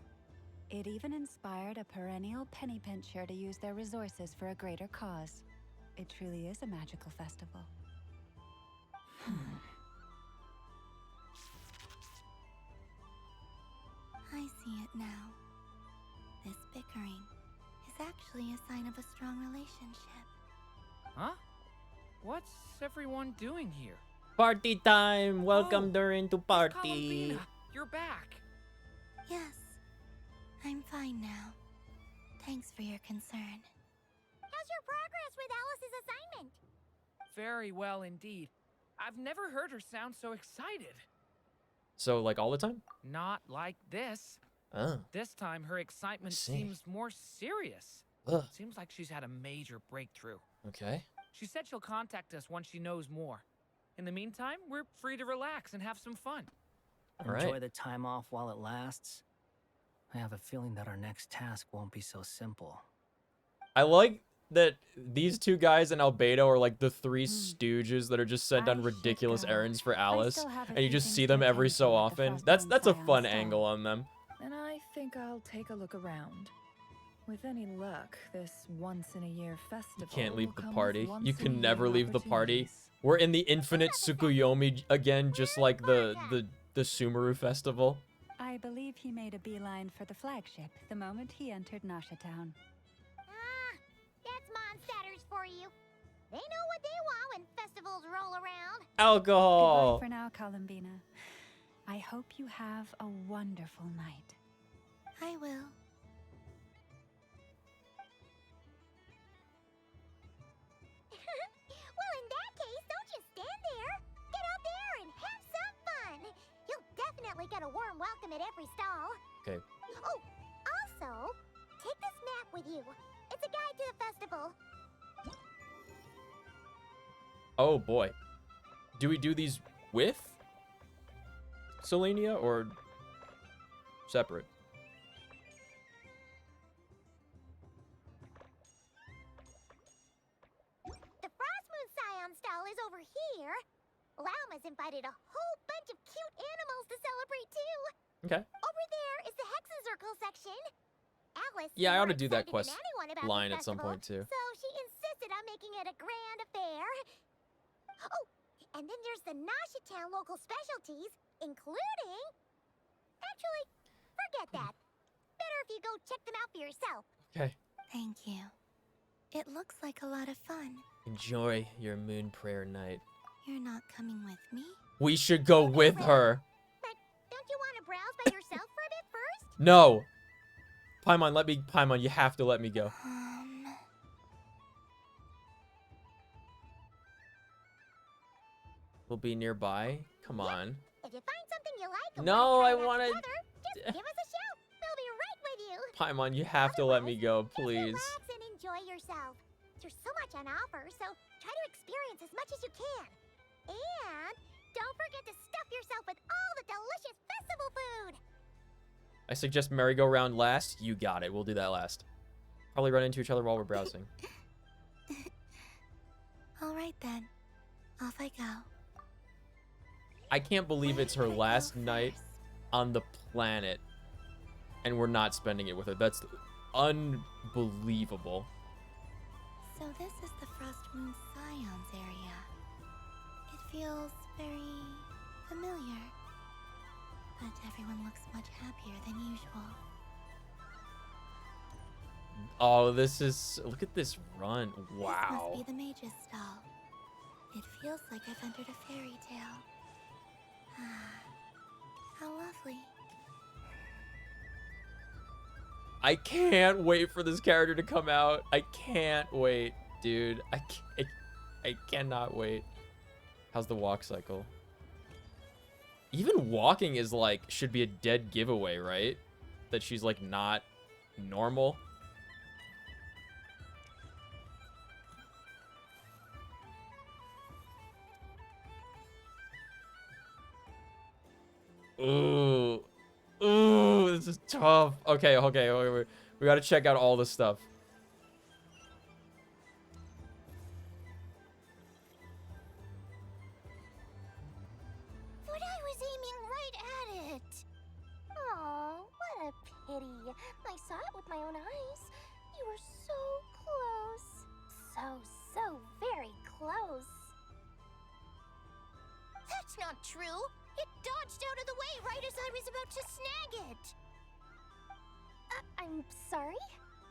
It even inspired a perennial penny pincher to use their resources for a greater cause. It truly is a magical festival. I see it now. This bickering is actually a sign of a strong relationship. Huh? What's everyone doing here? Party time! Welcome Durin to party. Columbina, you're back. Yes, I'm fine now. Thanks for your concern. How's your progress with Alice's assignment? Very well indeed. I've never heard her sound so excited. So like all the time? Not like this. Oh. This time her excitement see. seems more serious. Ugh. Seems like she's had a major breakthrough. Okay. She said she'll contact us once she knows more. In the meantime, we're free to relax and have some fun. Enjoy the time off while it lasts. I have a feeling that our next task won't be so simple. I like that these two guys in Albedo are like the three stooges that are just sent on ridiculous errands for Alice, and you just see them every so often. That's a fun angle on them. And I think I'll take a look around. With any luck, this once-in-a-year festival You can't leave the will come party. with You can once-in-a-year never leave the party. opportunities. We're in the infinite Tsukuyomi again, just like the Sumeru festival. I believe he made a beeline for the flagship the moment he entered Nasha Town. That's Mondstadters for you. They know what they want when festivals roll around. Alcohol. Goodbye for now, Columbina. I hope you have a wonderful night. I will. Well, in that case, don't just stand there. Get out there and have some fun. You'll definitely get a warm welcome at every stall. Okay. Oh, also, take this map with you. It's a guide to the festival. Oh boy. Do we do these with Selenia or separate? The Frost Moon Scion stall is over here. Lauma's invited a whole bunch of cute animals to celebrate too. Okay. Over there is the Hexen-Circle section. Alice Yeah, I ought to more do that excited quest than anyone about line this at some festival, point too. So she insisted on making it a grand affair. Oh, and then there's the Nasha Town local specialties, including... Actually, forget that. Better if you go check them out for yourself. Okay. Thank you. It looks like a lot of fun. Enjoy your moon prayer night. You're not coming with me? We should go with her. But don't you want to browse by yourself for a bit first? No. Paimon, Paimon, you have to let me go. We'll be nearby. Come on. If you find something you like, No, I want to. just give us a shout. We'll be right with you. Paimon, you have to let me go, please. Relax and enjoy yourself. There's so much on offer, so try to experience as much as you can. And don't forget to stuff yourself with all the delicious festival food. I suggest merry-go-round last. You got it. We'll do that last. Probably run into each other while we're browsing. All right then. Off I go. I can't believe it's her last night on the planet, and we're not spending it with her. That's unbelievable. So this is the Frost Moon Scions area. It feels very familiar. But everyone looks much happier than usual. Oh, this is... Look at this run. This Wow. must be the mage's stall. It feels like I've entered a fairy tale. How lovely. I can't wait for this character to come out. I can't wait, dude. I cannot wait. How's the walk cycle? Even walking is like, should be a dead giveaway, right? That she's like not normal. Ooh. Ooh, this is tough. Okay, we gotta check out all this stuff. But I was aiming right at it. Aw, what a pity. I saw it with my own eyes. You were so close. So very close. That's not true. It dodged out of the way right as I was about to snag it. I'm sorry?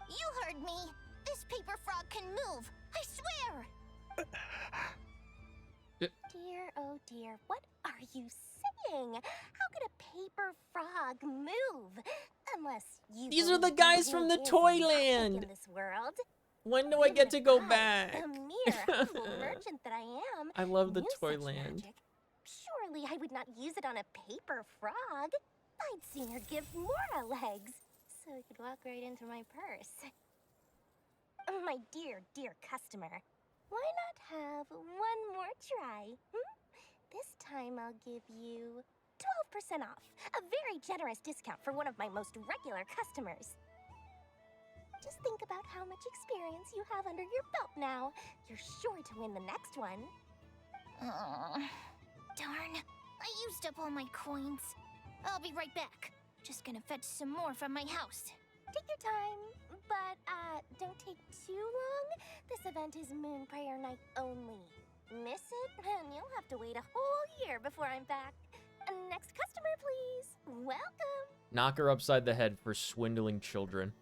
You heard me. This paper frog can move. I swear. Dear, oh dear, what are you saying? How could a paper frog move? Unless you These are the believe guys there from the is Toyland. magic in this world. When do I get to go I, back? the mere humble merchant that I am, I love the knew such Toyland. magic. Surely I would not use it on a paper frog. I'd sooner give Mora legs, so it could walk right into my purse. My dear, dear customer, why not have one more try? This time I'll give you 12% off, a very generous discount for one of my most regular customers. Just think about how much experience you have under your belt now. You're sure to win the next one. Darn, I used up all my coins. I'll be right back. Just gonna fetch some more from my house. Take your time, but don't take too long. This event is Moon Prayer Night only. Miss it, and you'll have to wait a whole year before I'm back. Next customer, please. Welcome. Knock her upside the head for swindling children.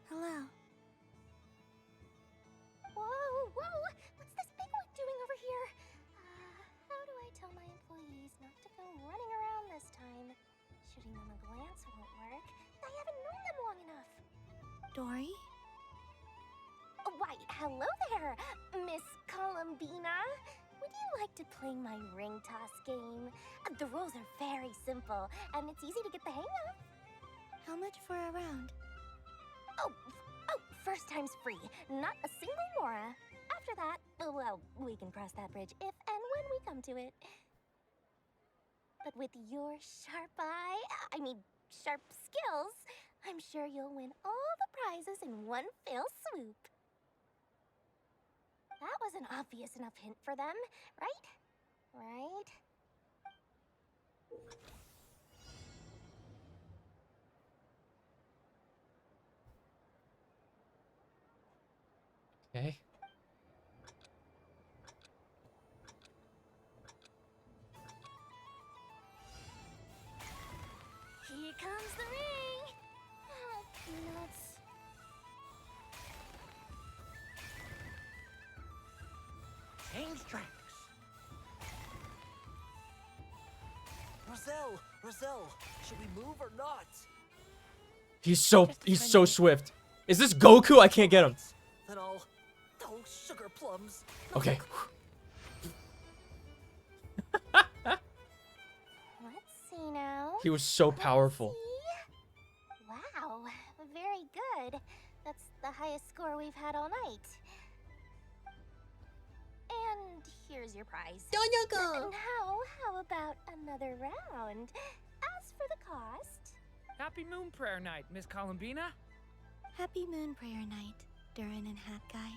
Hello. Whoa, whoa! What's this big one doing over here? How do I tell my employees not to go Dory? Why, hello there, Miss Columbina. Would you like to play my ring toss game? The rules are very simple, and it's easy to get the hang of. How much for a round? Oh, first time's free. Not a single mora. After that, well, we can cross that bridge if and when we come to it. But with your sharp eye, sharp skills, I'm sure you'll win all the prizes in one fell swoop. That was an obvious enough hint for them, right? Right? Okay. Here comes the ring! Oh, peanuts. Change tracks. Roselle, should we move or not? He's so swift. Is this Goku? I can't get him. Then I'll sugar plums. Okay. Let's see now. He was so powerful. Wow, very good. That's the highest score we've had all night. And here's your prize. Now, how about another round? As for the cost... Happy Moon Prayer Night, Miss Columbina. Happy Moon Prayer Night, Durin and Hat Guy.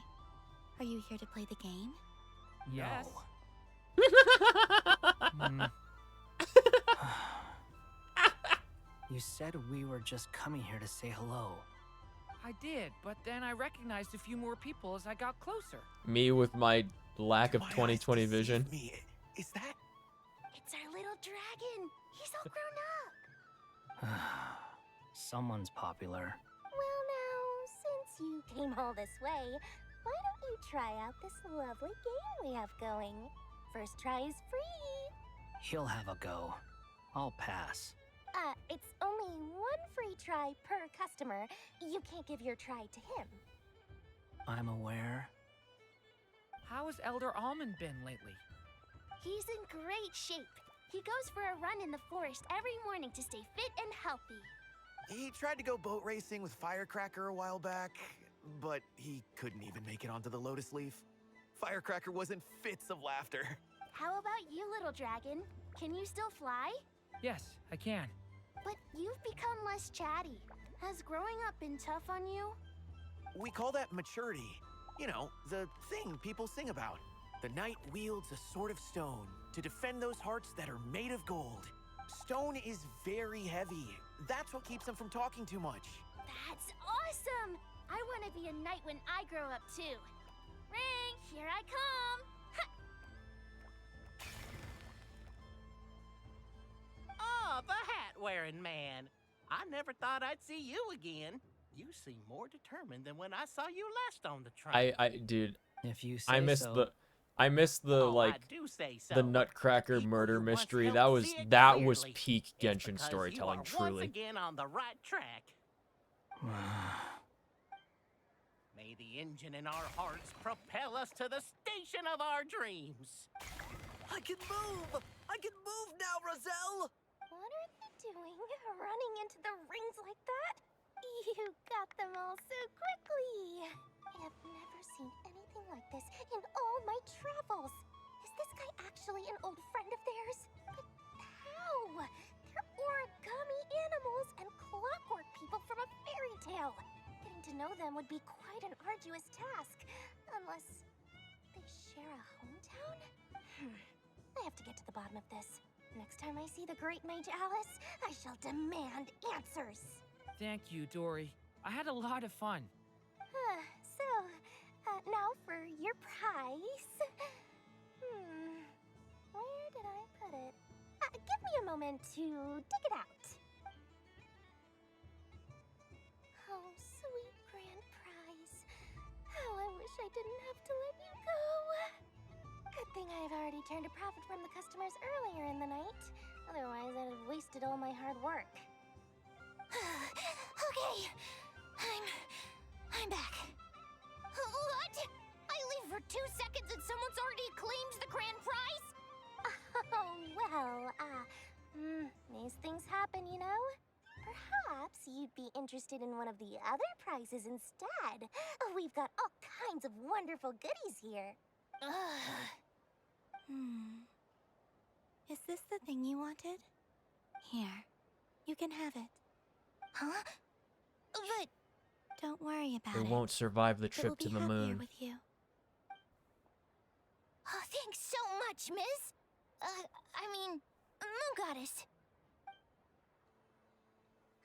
Are you here to play the game? Yes. You said we were just coming here to say hello. I did, but then I recognized a few more people as I got closer. Me with my lack of 20/20 vision. Is that? It's our little dragon. He's all grown up. Someone's popular. Well now, since you came all this way, why don't you try out this lovely game we have going? First try is free. He'll have a go. I'll pass. It's only one free try per customer. You can't give your try to him. I'm aware. How has Elder Almond been lately? He's in great shape. He goes for a run in the forest every morning to stay fit and healthy. He tried to go boat racing with Firecracker a while back, but he couldn't even make it onto the Lotus Leaf. Firecracker was in fits of laughter. How about you, little dragon? Can you still fly? Yes, I can. But you've become less chatty. Has growing up been tough on you? We call that maturity. You know, the thing people sing about. The knight wields a sword of stone to defend those hearts that are made of gold. Stone is very heavy. That's what keeps him from talking too much. That's awesome! I want to be a knight when I grow up too. Ring, here I come! Oh, the hat-wearing man. I never thought I'd see you again. You seem more determined than when I saw you last on the train. Dude, if you say I missed so. I missed the I do say so. the Nutcracker murder mystery. That was peak Genshin storytelling, you are truly. once again on the right track. May the engine in our hearts propel us to the station of our dreams. I can move! I can move now, Roselle! What are they doing? Running into the rings like that? You got them all so quickly. I have never seen anything like this in all my travels. Is this guy actually an old friend of theirs? But how? They're origami animals and clockwork people from a fairy tale. Getting to know them would be quite an arduous task. Unless they share a hometown? I have to get to the bottom of this. Next time I see the great mage Alice, I shall demand answers. Thank you, Dory. I had a lot of fun. Now for your prize. Where did I put it? Give me a moment to dig it out. Oh, sweet grand prize. How I wish I didn't have to let you go. Good thing I've already turned a profit from the customers earlier in the night. Otherwise, I'd have wasted all my hard work. Okay, I'm interested in one of the other prizes instead. We've got all kinds of wonderful goodies here. Is this the thing you wanted? Here, you can have it. Huh? But don't worry about They it. won't survive the It will trip to be the happier moon. with you. Oh, thanks so much, Miss. I mean, Moon Goddess.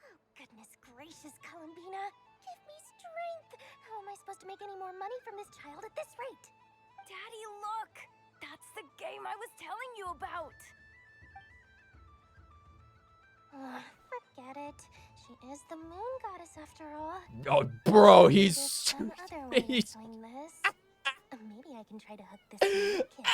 Oh, goodness gracious, Columbina. Give me strength. How am I supposed to make any more money from this child at this rate? Daddy, look! That's the game I was telling you about! Forget it. She is the Moon Goddess after all. Oh, bro, Maybe he's... there's some other way of doing this. Maybe I can try to hook this new kid.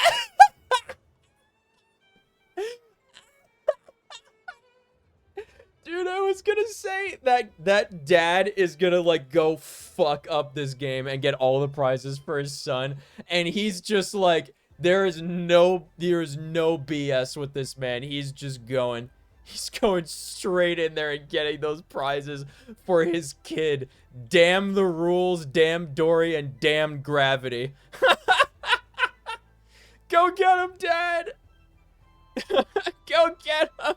Dude, I was gonna say that dad is gonna like go fuck up this game and get all the prizes for his son, and he's just like, there is no BS with this man. He's going straight in there and getting those prizes for his kid. Damn the rules, damn Dory, and damn gravity. Go get him, Dad. Go get him.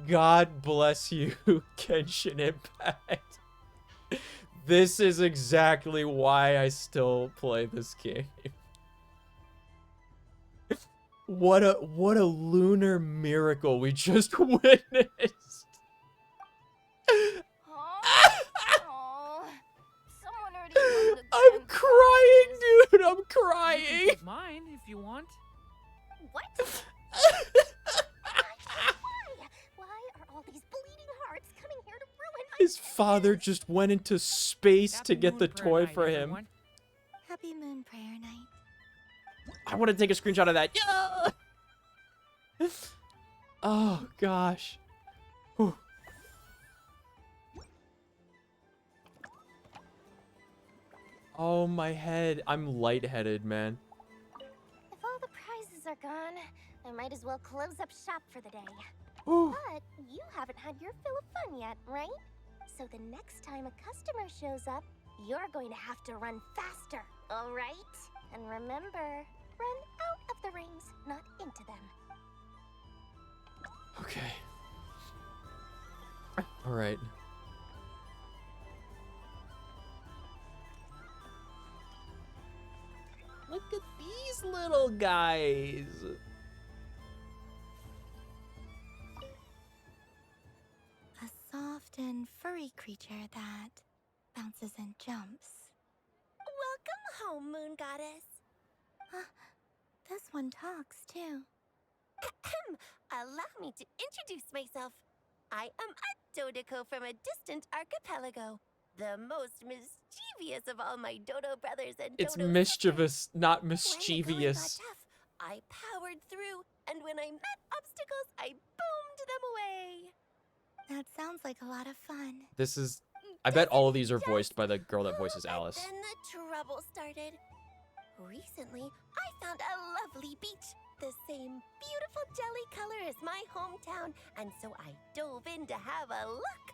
God bless you, Genshin Impact. This is exactly why I still play this game. What a lunar miracle we just witnessed. I'm crying, dude. I'm crying. You can take mine if you want. What? Why are all these bleeding hearts coming here to ruin my His father just went into space to get the toy for him. Happy Moon Prayer Night. I want to take a screenshot of that. Yeah! Oh, gosh. Whew. Oh, my head. I'm lightheaded, man. If all the prizes are gone, I might as well close up shop for the day. Ooh. But you haven't had your fill of fun yet, right? So the next time a customer shows up, you're going to have to run faster, all right? And remember, run out of the rings, not into them. Okay. All right. Look at these little guys. A soft and furry creature that bounces and jumps. Welcome home, Moon Goddess. This one talks too. Allow me to introduce myself. I am a Dodoko from a distant archipelago. The most mischievous of all my Dodo brothers and It's Dodo mischievous, not When the going mischievous. got tough, I powered through, and when I met obstacles, I boomed them away. That sounds like a lot of fun. This is... I bet all of these are voiced by the girl that voices Alice. Then the trouble started. Recently, I found a lovely beach, the same beautiful jelly color as my hometown, and so I dove in to have a look,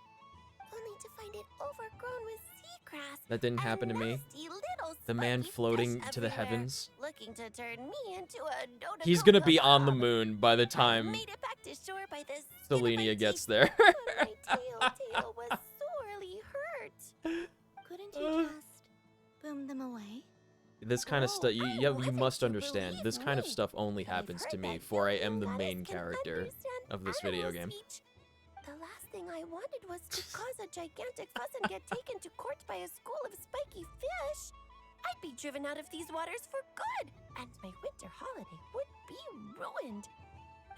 only to find it overgrown with seagrass. That didn't happen to me. Nasty little The man spiky floating fish to the everywhere, heavens. looking to turn me into a Dodoko He's gonna be on the kebab. moon by the time Made it back to shore by the Selenia gets there. tail was sorely hurt. Couldn't you just boom them away? This kind of stuff, you must understand, this kind of stuff only happens to me, for I am the main character of this video game. The last thing I wanted was to cause a gigantic fuss and get taken to court by a school of spiky fish. I'd be driven out of these waters for good, and my winter holiday would be ruined.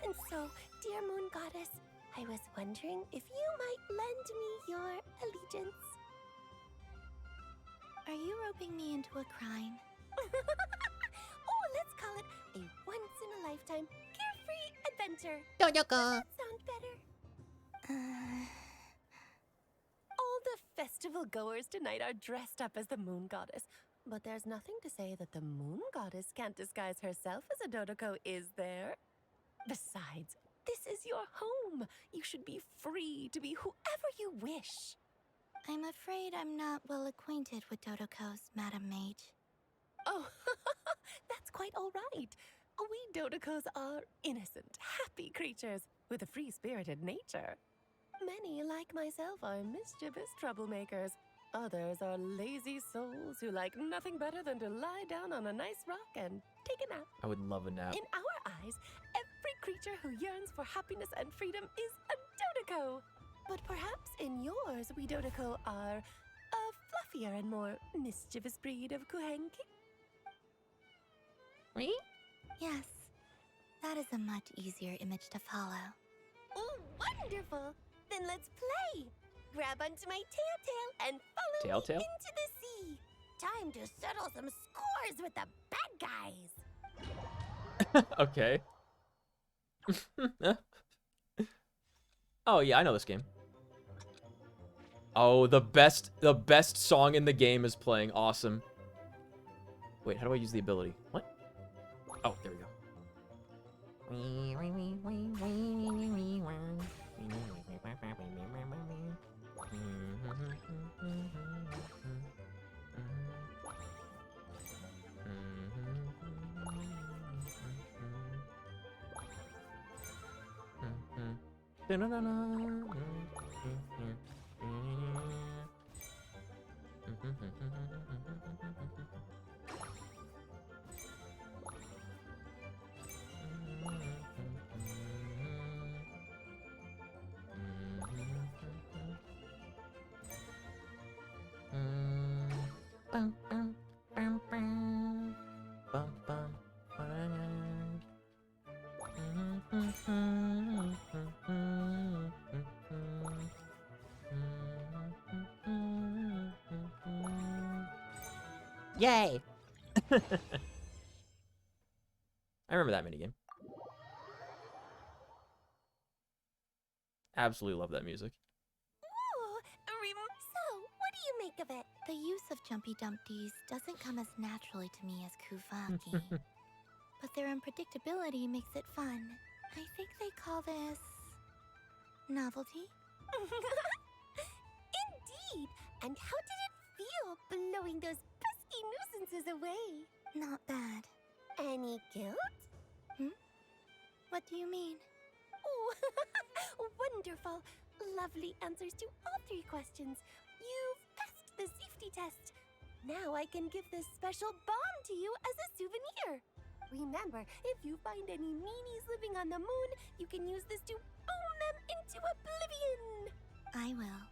And so, dear Moon Goddess, I was wondering if you might lend me your allegiance. Are you roping me into a crime? Oh, let's call it a once-in-a-lifetime carefree adventure. Dodoko. Does that sound better? All the festival goers tonight are dressed up as the Moon Goddess, but there's nothing to say that the Moon Goddess can't disguise herself as a Dodoko, is there? Besides, this is your home. You should be free to be whoever you wish. I'm afraid I'm not well acquainted with Dodokos, Madam Mage. Oh, that's quite all right. We Dodokos are innocent, happy creatures with a free-spirited nature. Many, like myself, are mischievous troublemakers. Others are lazy souls who like nothing better than to lie down on a nice rock and take a nap. I would love a nap. In our eyes, every creature who yearns for happiness and freedom is a Dodoko. But perhaps in yours, we Dodoko are a fluffier and more mischievous breed of Kuhenki. Me? Yes. That is a much easier image to follow. Oh, wonderful! Then let's play! Grab onto my tail and follow me into the sea. Time to settle some scores with the bad guys. Okay. Oh yeah, I know this game. Oh, the best song in the game is playing. Awesome. Wait, how do I use the ability? What? Oh, there we go. Yay! I remember that minigame. Absolutely love that music. So, what do you make of it? The use of Jumpy Dumpties doesn't come as naturally to me as Kuvaki. But their unpredictability makes it fun. I think they call this... novelty? Indeed! And how did it feel blowing those pesky nuisances away? Not bad. Any guilt? What do you mean? Oh, wonderful. Lovely answers to all 3 questions. You've passed the safety test. Now I can give this special bomb to you as a souvenir. Remember, if you find any meanies living on the moon, you can use this to boom them into oblivion. I will.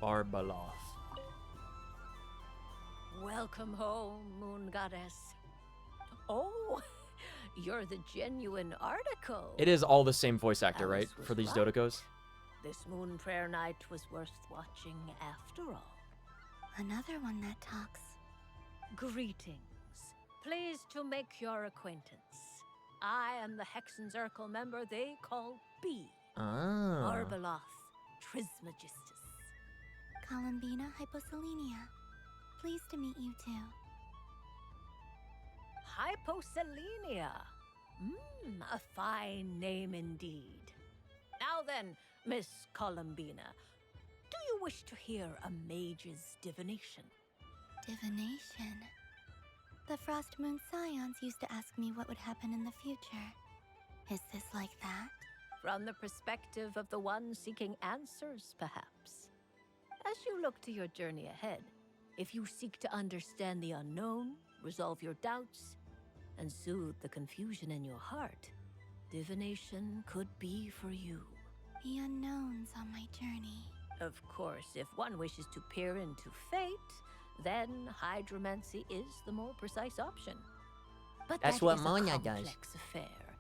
Barbaloth. Welcome home, Moon Goddess. Oh, you're the genuine article. It is all the same voice actor, right? Alice was For these right. Dodokos? This moon prayer night was worth watching after all. Another one that talks. Greetings. Pleased to make your acquaintance. I am the Hexenzirkel member they call B. Ah. Arbaloth Trismegistus. Columbina Hyposelenia. Pleased to meet you too. Hyposelenia. A fine name indeed. Now then, Miss Columbina, do you wish to hear a mage's divination? Divination? The Frost Moon Scions used to ask me what would happen in the future. Is this like that? From the perspective of the one seeking answers, perhaps. As you look to your journey ahead, if you seek to understand the unknown, resolve your doubts, and soothe the confusion in your heart, divination could be for you. The unknowns on my journey. Of course, if one wishes to peer into fate, then hydromancy is the more precise option. But That's that what is Monya a does. complex affair,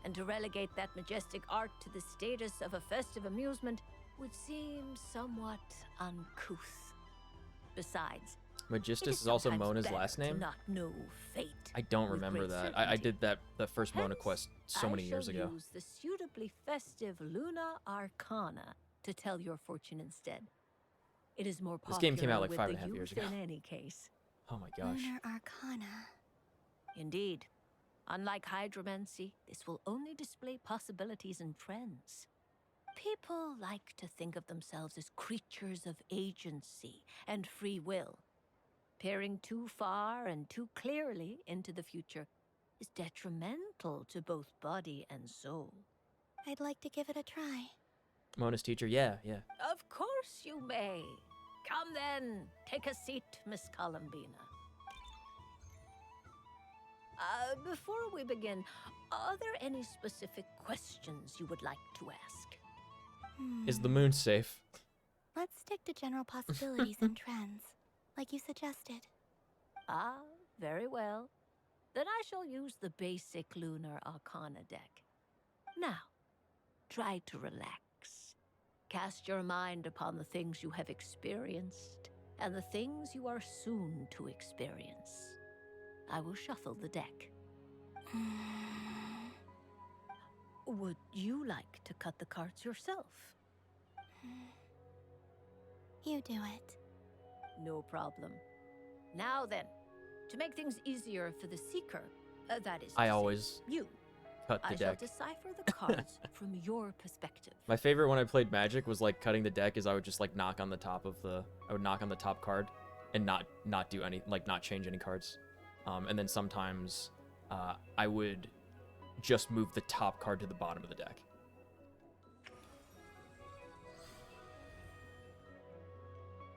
and to relegate that majestic art to the status of a festive amusement would seem somewhat uncouth. Besides, Magistus is also Mona's last name? Not know fate. I don't with remember great that. I certainty. did the first Mona quest so many years I ago. shall use the suitably festive Luna Arcana to tell your fortune instead. It is more This popular game came out like with 5.5 the years youth ago. in any case. Oh my gosh. Lunar Arcana. Indeed. Unlike hydromancy, this will only display possibilities and trends. People like to think of themselves as creatures of agency and free will. Peering too far and too clearly into the future is detrimental to both body and soul. I'd like to give it a try. Mona's teacher, yeah. Of course you may. Come then, take a seat, Miss Columbina. Before we begin, are there any specific questions you would like to ask? Is the moon safe? Let's stick to general possibilities and trends, like you suggested. Ah, very well. Then I shall use the basic Lunar Arcana deck. Now, try to relax. Cast your mind upon the things you have experienced and the things you are soon to experience. I will shuffle the deck. Would you like to cut the cards yourself? You do it. No problem. Now then, to make things easier for the seeker, that is to I say, always you, cut the I shall deck. decipher the cards from your perspective. My favorite when I played Magic was like cutting the deck is I would just like knock on the top of the top card and not do any, like not change any cards. And then sometimes I would just move the top card to the bottom of the deck.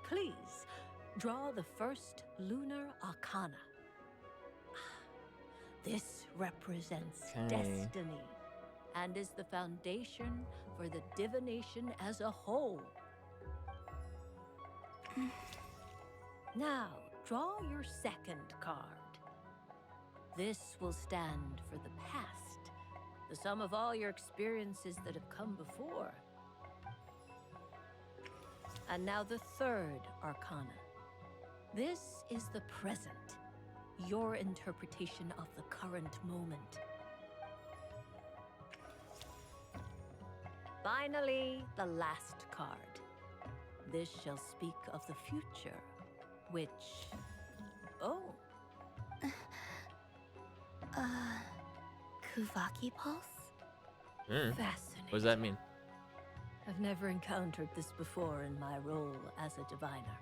Please, draw the first Lunar Arcana. This represents Okay. destiny and is the foundation for the divination as a whole. Now, draw your second card. This will stand for the past, the sum of all your experiences that have come before. And now the third Arcana. This is the present, your interpretation of the current moment. Finally, the last card. This shall speak of the future, which... Oh, Kuvaki Pulse? fascinating. What does that mean? I've never encountered this before in my role as a diviner.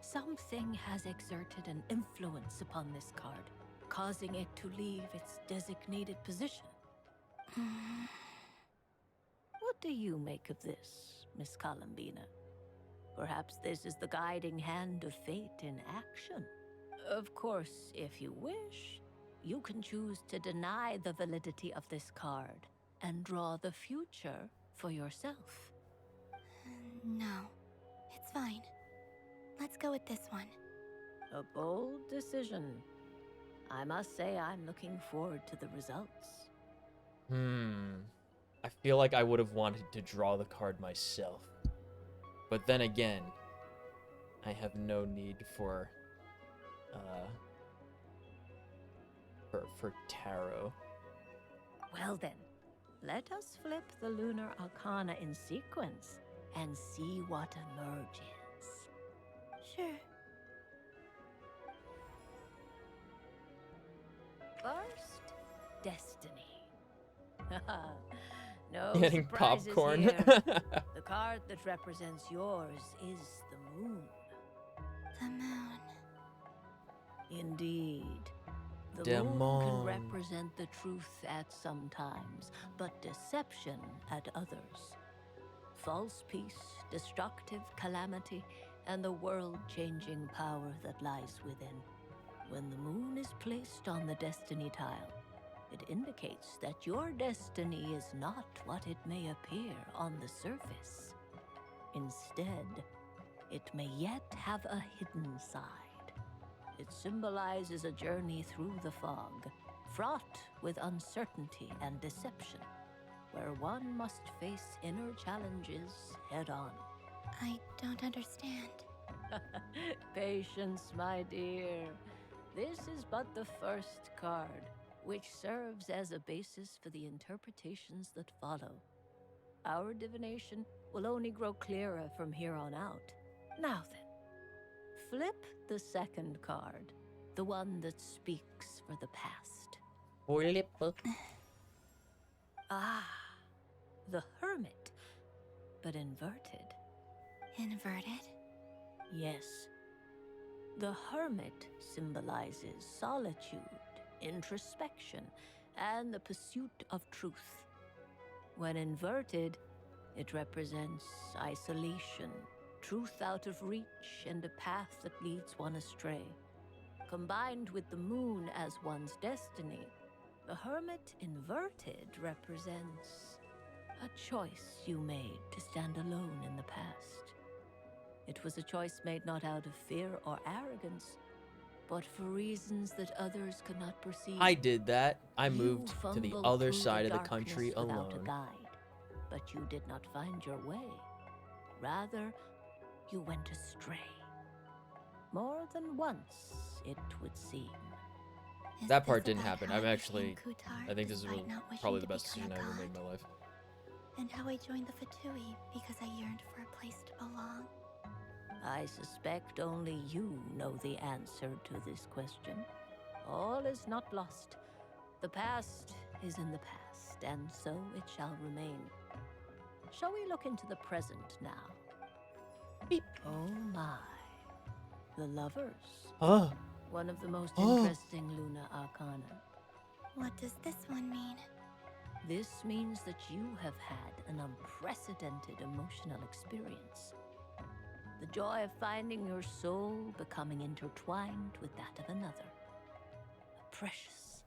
Something has exerted an influence upon this card, causing it to leave its designated position. What do you make of this, Miss Columbina? Perhaps this is the guiding hand of fate in action. Of course, if you wish, you can choose to deny the validity of this card and draw the future for yourself. No, it's fine. Let's go with this one. A bold decision. I must say I'm looking forward to the results. I feel like I would have wanted to draw the card myself. But then again, I have no need for tarot. Well then, let us flip the Lunar Arcana in sequence and see what emerges. Sure. First, Destiny. No Getting surprises popcorn. here. The card that represents yours is the moon. The moon. Indeed. The Demon. moon can represent the truth at some times, but deception at others. False peace, destructive calamity, and the world-changing power that lies within. When the moon is placed on the destiny tile, it indicates that your destiny is not what it may appear on the surface. Instead, it may yet have a hidden side. It symbolizes a journey through the fog, fraught with uncertainty and deception, where one must face inner challenges head-on. I don't understand. Patience, my dear. This is but the first card, which serves as a basis for the interpretations that follow. Our divination will only grow clearer from here on out, Now then, flip the second card, the one that speaks for the past. Flip. Ah, the Hermit, but inverted. Inverted? Yes. The Hermit symbolizes solitude, introspection, and the pursuit of truth. When inverted, it represents isolation, truth out of reach, and a path that leads one astray. Combined with the moon as one's destiny, the Hermit inverted represents a choice you made to stand alone in the past. It was a choice made not out of fear or arrogance, but for reasons that others could not perceive. I did that. I moved to the fumbled other through side of the darkness country without alone. a guide, but you did not find your way. Rather, you went astray. More than once, it would seem. That part didn't happen. I think this is probably the best decision I ever made in my life. And how I joined the Fatui because I yearned for a place to belong. I suspect only you know the answer to this question. All is not lost. The past is in the past, and so it shall remain. Shall we look into the present now? Beep. Oh my. The lovers. Huh? One of the most interesting Luna Arcana. What does this one mean? This means that you have had an unprecedented emotional experience. The joy of finding your soul becoming intertwined with that of another. A precious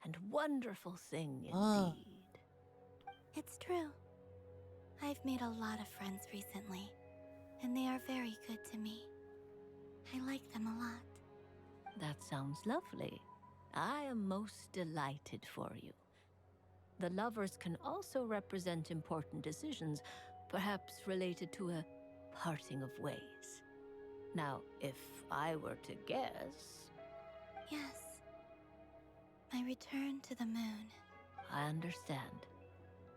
and wonderful thing indeed. It's true. I've made a lot of friends recently, and they are very good to me. I like them a lot. That sounds lovely. I am most delighted for you. The lovers can also represent important decisions, perhaps related to a parting of ways. Now, if I were to guess... Yes. My return to the moon. I understand.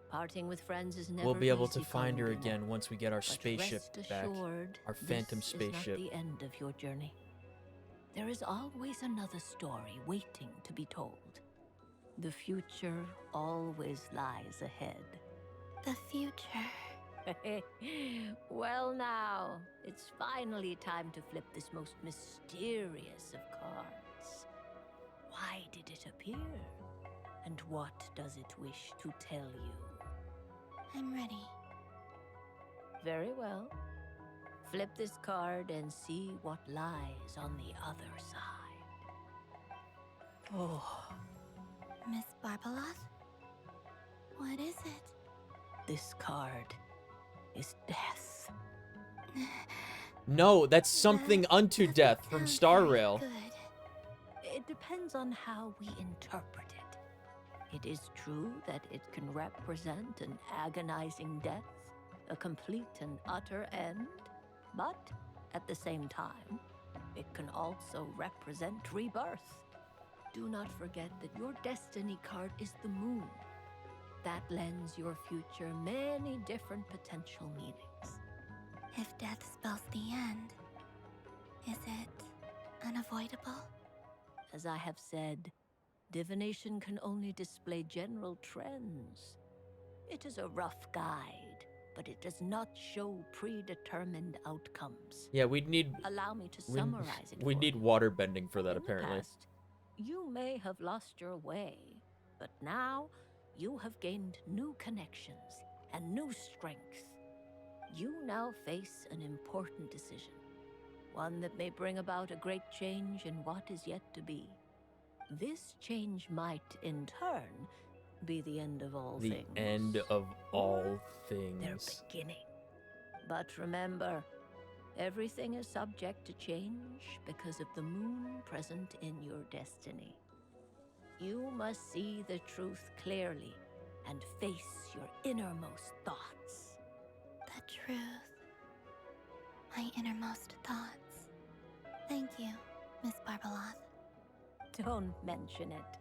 Parting with friends is never We'll be able to easy, find her Columbina. again once we get our But spaceship rest back. assured, Our phantom this spaceship. is not the end of your journey. There is always another story waiting to be told. The future always lies ahead. The future. Well now, it's finally time to flip this most mysterious of cards. Why did it appear? And what does it wish to tell you? I'm ready. Very well. Flip this card and see what lies on the other side. Oh. Miss Barbeloth? What is it? This card is death. No, that's something unto death from Star Rail. It depends on how we interpret it. It is true that it can represent an agonizing death, a complete and utter end, but at the same time, it can also represent rebirth. Do not forget that your destiny card is the moon. That lends your future many different potential meanings. If death spells the end, is it unavoidable? As I have said, divination can only display general trends. It is a rough guide, but it does not show predetermined outcomes. Yeah, we'd need... Allow me to summarize it. We'd need water bending for that, apparently. Past, you may have lost your way, but now you have gained new connections and new strength. You now face an important decision, one that may bring about a great change in what is yet to be. This change might, in turn, be the end of all things. The end of all Their things. beginning. But remember, everything is subject to change because of the moon present in your destiny. You must see the truth clearly and face your innermost thoughts. The truth. My innermost thoughts. Thank you, Miss Barbeloth. Don't mention it.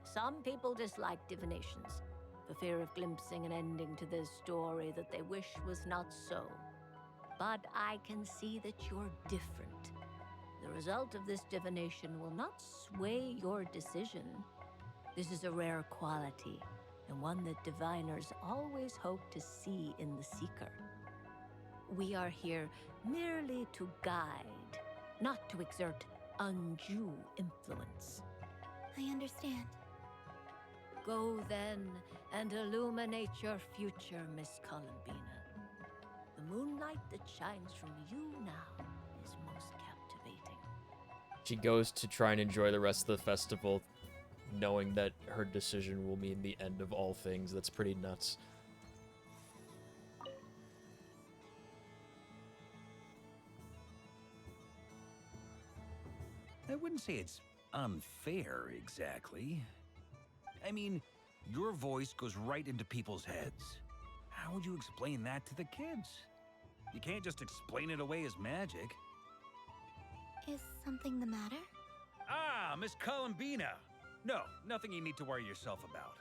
Some people dislike divinations, for fear of glimpsing an ending to their story that they wish was not so. but I can see that you're different. The result of this divination will not sway your decision. This is a rare quality, and one that diviners always hope to see in the seeker. We are here merely to guide, not to exert undue influence. I understand. Go then and illuminate your future, Miss Columbina. The moonlight that shines from you now is most captivating. She goes to try and enjoy the rest of the festival, knowing that her decision will mean the end of all things. That's pretty nuts. I wouldn't say it's unfair, exactly. I mean, your voice goes right into people's heads. How would you explain that to the kids? You can't just explain it away as magic. Is something the matter? Ah, Miss Columbina! No, nothing you need to worry yourself about.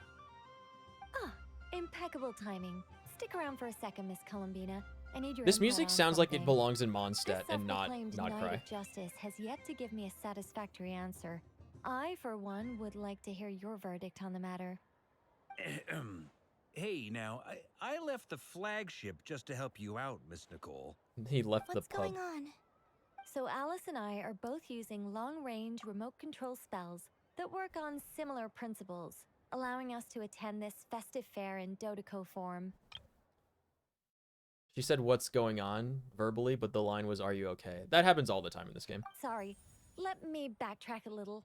Ah, impeccable timing. Stick around for a second, Miss Columbina. I need your This input music on sounds like it something. belongs in Mondstadt This and not self-proclaimed Knight Cry. of Justice has yet to give me a satisfactory answer. I, for one, would like to hear your verdict on the matter. Hey, now, I left the flagship just to help you out, Miss Nicole. He left What's the pub. going on? So Alice and I are both using long-range remote control spells that work on similar principles, allowing us to attend this festive fair in Dodeco form. She said, "What's going on?" verbally, but the line was, "Are you okay?" That happens all the time in this game. Sorry, let me backtrack a little.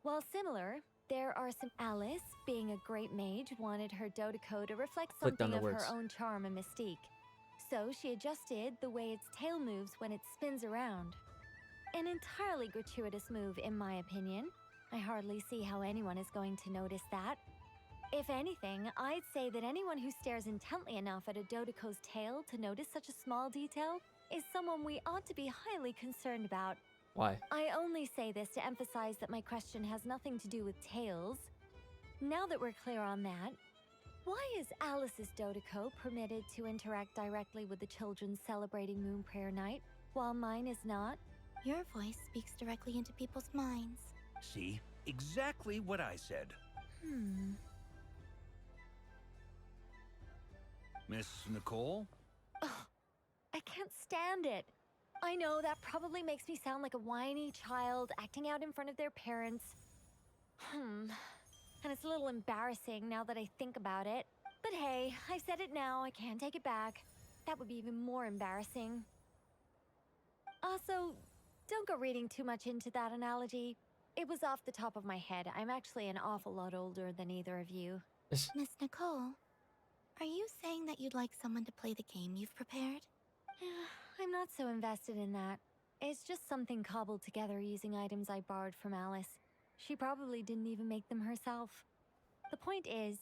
While similar, there are some. Alice, being a great mage, wanted her Dodeco to reflect Clicked on something the of words. her own charm and mystique. So she adjusted the way its tail moves when it spins around. An entirely gratuitous move, in my opinion. I hardly see how anyone is going to notice that. If anything, I'd say that anyone who stares intently enough at a Dodeco's tail to notice such a small detail is someone we ought to be highly concerned about. Why? I only say this to emphasize that my question has nothing to do with tails. Now that we're clear on that, why is Alice's Dodeco permitted to interact directly with the children celebrating Moon Prayer Night, while mine is not? Your voice speaks directly into people's minds. See? Exactly what I said. Miss Nicole? Ugh, I can't stand it. I know that probably makes me sound like a whiny child acting out in front of their parents. And it's a little embarrassing now that I think about it. But hey, I said it now, I can't take it back. That would be even more embarrassing. Also, don't go reading too much into that analogy. It was off the top of my head. I'm actually an awful lot older than either of you. Miss Nicole, are you saying that you'd like someone to play the game you've prepared? I'm not so invested in that. It's just something cobbled together using items I borrowed from Alice. She probably didn't even make them herself. The point is,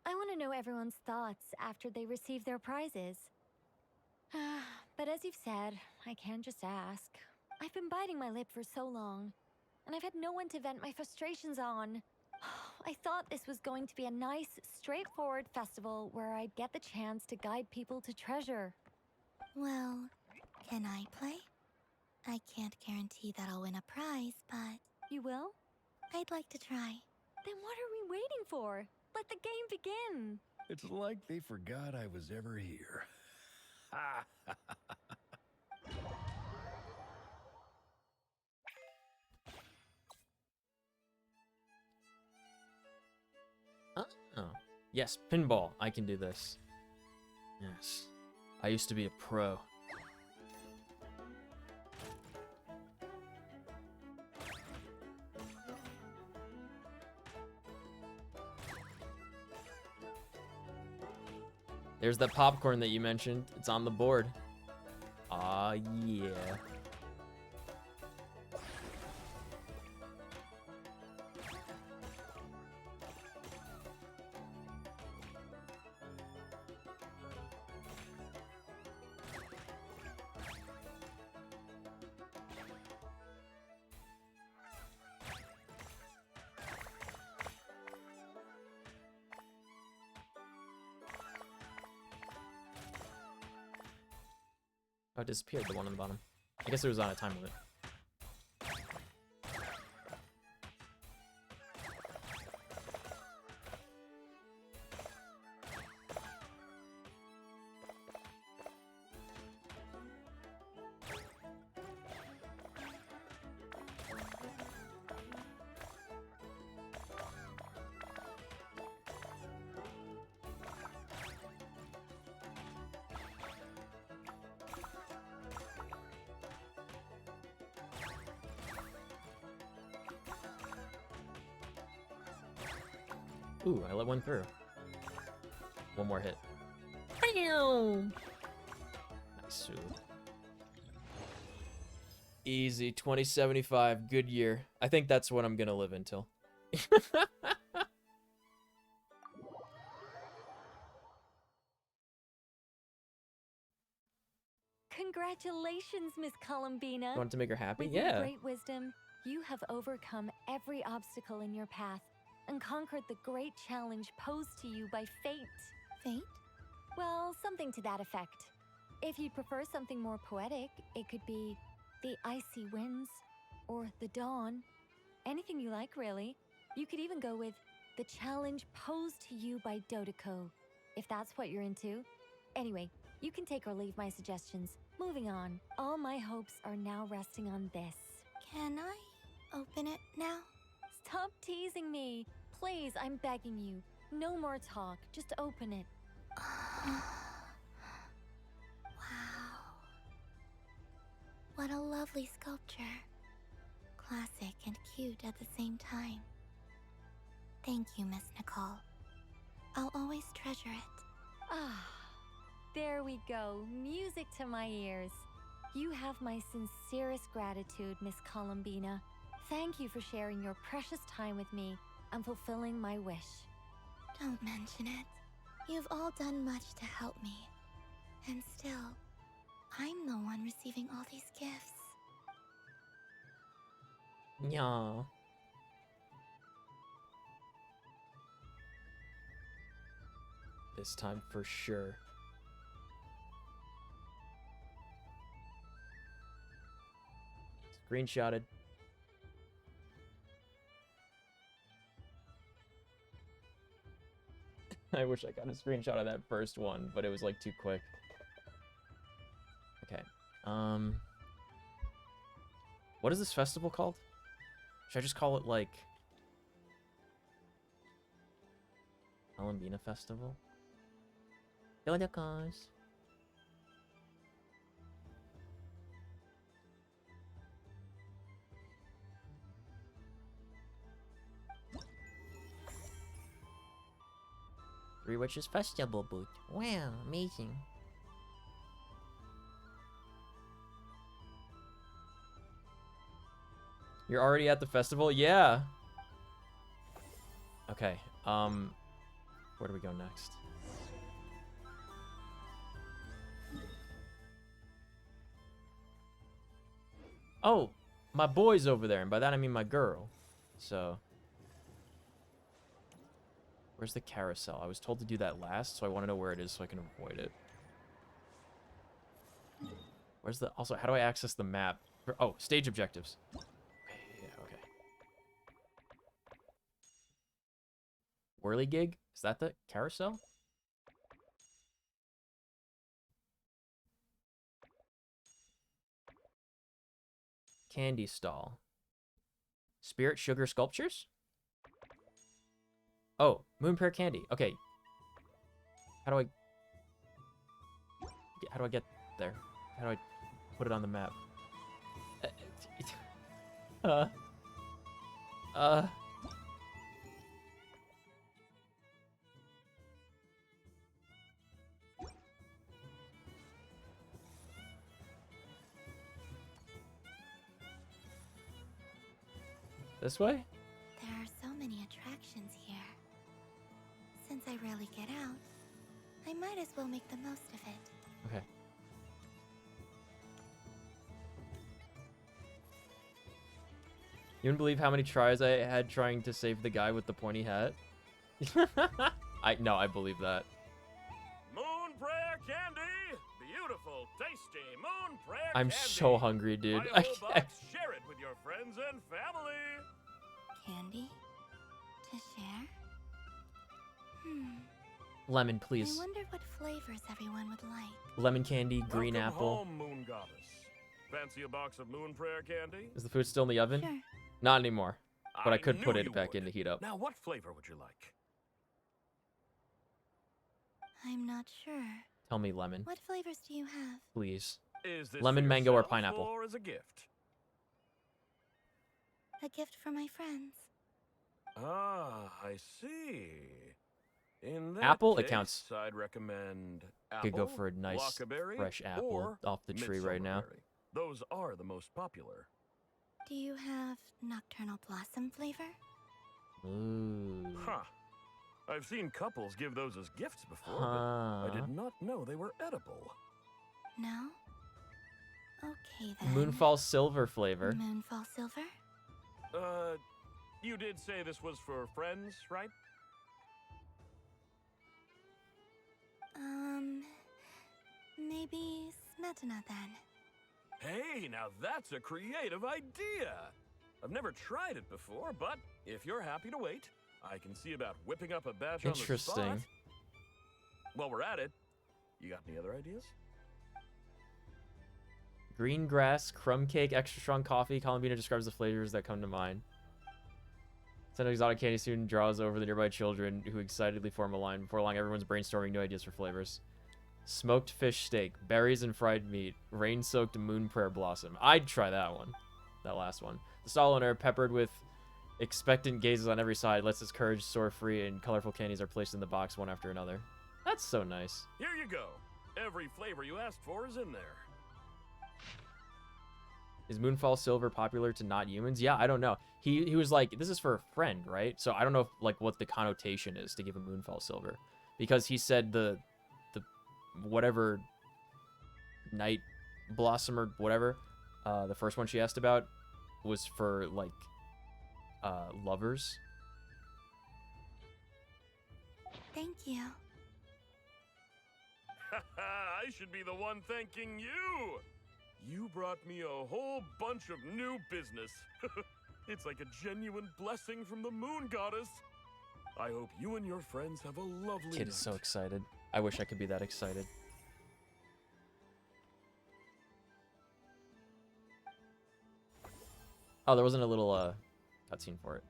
I want to know everyone's thoughts after they receive their prizes. But as you've said, I can't just ask. I've been biting my lip for so long, and I've had no one to vent my frustrations on. I thought this was going to be a nice, straightforward festival where I'd get the chance to guide people to treasure. Well, can I play? I can't guarantee that I'll win a prize, but... You will? I'd like to try. Then what are we waiting for? Let the game begin! It's like they forgot I was ever here. Oh. Yes, pinball. I can do this. Yes. I used to be a pro. There's that popcorn that you mentioned. It's on the board. Aw, yeah. Oh, it disappeared, the one on the bottom. I guess it was on a time limit. Ooh, I let one through. One more hit. Nice. Easy, 2075, good year. I think that's what I'm gonna live until. Congratulations, Miss Columbina. You want to make her happy? With Yeah. your great wisdom, you have overcome every obstacle in your path and conquered the great challenge posed to you by fate. Fate? Well, something to that effect. If you'd prefer something more poetic, it could be the icy winds or the dawn. Anything you like, really. You could even go with the challenge posed to you by Dodeko, if that's what you're into. Anyway, you can take or leave my suggestions. Moving on, all my hopes are now resting on this. Can I open it now? Stop teasing me. Please, I'm begging you. No more talk. Just open it. Wow. What a lovely sculpture. Classic and cute at the same time. Thank you, Miss Nicole. I'll always treasure it. Ah, there we go. Music to my ears. You have my sincerest gratitude, Miss Columbina. Thank you for sharing your precious time with me and fulfilling my wish. Don't mention it. You've all done much to help me. And still, I'm the one receiving all these gifts. Yeah. This time for sure. Screenshotted. I wish I got a screenshot of that first one, but it was like too quick. Okay. What is this festival called? Should I just call it like Columbina Festival? Dodekos. Three Witches Festival booth. Wow, amazing. You're already at the festival? Yeah. Okay, where do we go next? Oh, my boy's over there, and by that I mean my girl. So, where's the carousel? I was told to do that last, so I want to know where it is so I can avoid it. Where's the... Also, how do I access the map? Oh, stage objectives. Yeah, okay. Whirligig? Is that the carousel? Candy stall. Spirit sugar sculptures? Oh, moon pear candy. Okay. How do I get there? How do I put it on the map? This way? There are so many attractions here. Since I rarely get out, I might as well make the most of it. Okay. You wouldn't believe how many tries I had trying to save the guy with the pointy hat? No, I believe that. Moon prayer candy! Beautiful Tasty moon prayer I'm candy. so hungry, dude. Buy a whole box, share it with your friends and family. Candy? To share? Lemon, I please. wonder what flavors everyone would like. Lemon candy, green Welcome apple. home, moon goddess. Fancy a box of moon prayer candy? Is the food still in the oven? Sure. Not anymore. But I could knew put it you back would. in to heat up. Now, what flavor would you like? I'm not sure. Tell me lemon, What flavors do you have? please. Is this Lemon, for mango, or yourself pineapple? or as a gift? A gift for my friends. Ah, I see. In that Apple, case, it counts. I'd recommend Could apple, go for a nice blackberry, fresh apple or off the tree right now. midsummerberry. Those are the most popular. Do you have nocturnal blossom flavor? Ooh. Huh. I've seen couples give those as gifts before, Huh. but I did not know they were edible. No? Okay then. Moonfall silver flavor. Moonfall silver? You did say this was for friends, right? Maybe smetana then. Hey, now that's a creative idea. I've never tried it before, but if you're happy to wait, I can see about whipping up a batch on the spot. Interesting. While we're at it, you got any other ideas? Green grass, crumb cake, extra strong coffee. Columbina describes the flavors that come to mind. Send exotic candy student draws over the nearby children who excitedly form a line. Before long, everyone's brainstorming new ideas for flavors. Smoked fish steak, berries and fried meat, rain-soaked moon prayer blossom. I'd try that one. That last one. The stall owner, peppered with expectant gazes on every side, lets his courage soar free, and colorful candies are placed in the box one after another. That's so nice. Here you go. Every flavor you asked for is in there. Is Moonfall Silver popular to not humans? Yeah, I don't know. He was like, this is for a friend, right? So I don't know if, like, what the connotation is to give a Moonfall Silver, because he said the whatever night blossom or whatever, the first one she asked about was for like lovers. Thank you. I should be the one thanking you. You brought me a whole bunch of new business. It's like a genuine blessing from the moon goddess. I hope you and your friends have a lovely Kid night. is so excited. I wish I could be that excited. Oh, there wasn't a little cutscene for it,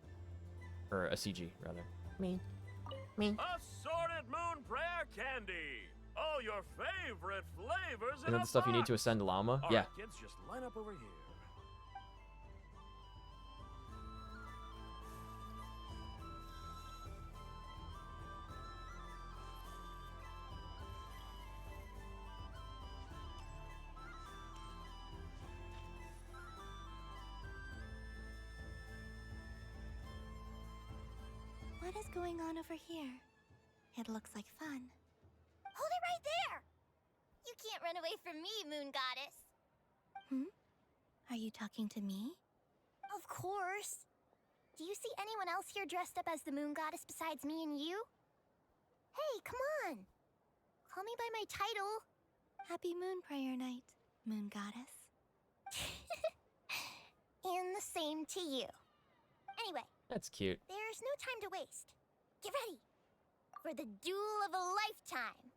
or a CG rather. Me. Assorted moon prayer candy. All your favorite flavors And then the stuff you need to ascend Llama. All Yeah. right, kids, just line up over here. What is going on over here? It looks like fun. Hold it right there! You can't run away from me, Moon Goddess. Are you talking to me? Of course. Do you see anyone else here dressed up as the Moon Goddess besides me and you? Hey, come on! Call me by my title. Happy Moon Prayer Night, Moon Goddess. And the same to you. Anyway, That's cute. there's no time to waste. Get ready for the duel of a lifetime.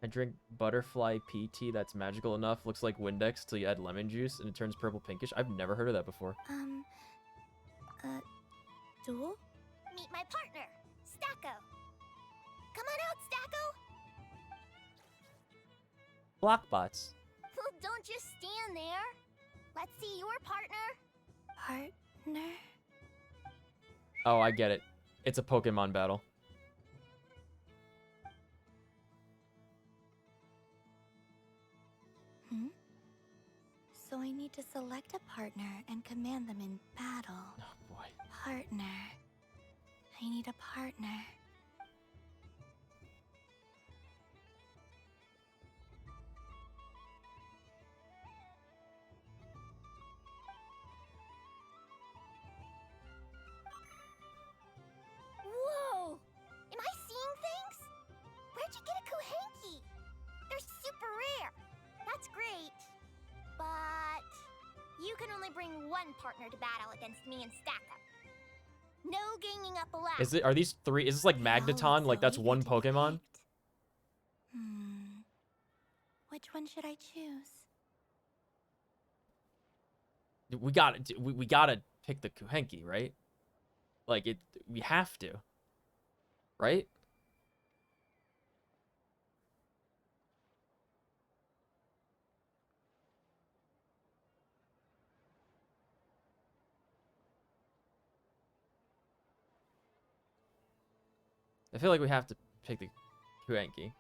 I drink butterfly pea tea that's magical enough. Looks like Windex till you add lemon juice and it turns purple pinkish. I've never heard of that before. Duel? Meet my partner, Stacko. Come on out, Stacko. Blockbots. Well, don't just stand there. Let's see your partner. Partner? Oh, I get it. It's a Pokemon battle. So I need to select a partner and command them in battle. Oh boy. Partner. I need a partner. Whoa! Am I seeing things? Where'd you get a Kuhenki? They're super bring one partner to battle against me and Stacko. No ganging up allowed. Is it? Are these three? Is this like Magneton? Like that's one Pokemon? Which one should I choose? We gotta pick the Kuhenki, right? Like it. We have to. Right? I feel like we have to pick the Kuhenki.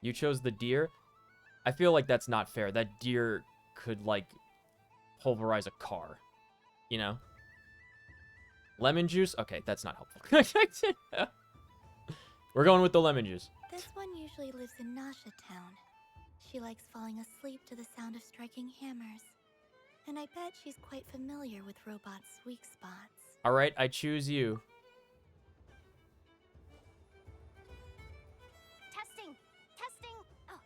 You chose the deer. I feel like that's not fair. That deer could, like, pulverize a car. You know? Lemon juice? Okay, that's not helpful. We're going with the lemon juice. This one usually lives in Nasha Town. She likes falling asleep to the sound of striking hammers. And I bet she's quite familiar with robots' weak spots. Alright, I choose you. Testing. Oh,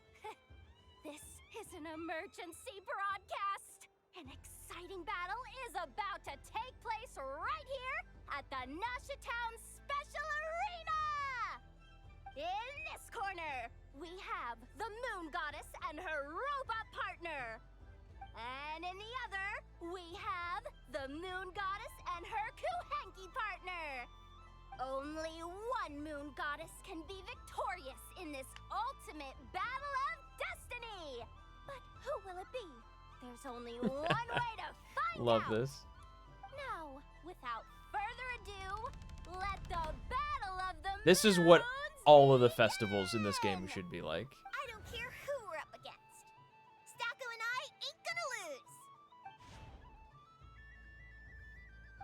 this is an emergency broadcast. An exciting battle is about to take place right here at the Nasha Town Special Arena. In this corner, we have the Moon Goddess and her robot partner. And in the other, we have the Moon Goddess and her Kuhenki partner. Only one Moon Goddess can be victorious in this ultimate battle of destiny. But who will it be? There's only one way to find Love out. this. Now, without further ado, let the battle of the This is what all of the festivals in this game should be like. I don't care who we're up against. Stacko and I ain't gonna lose.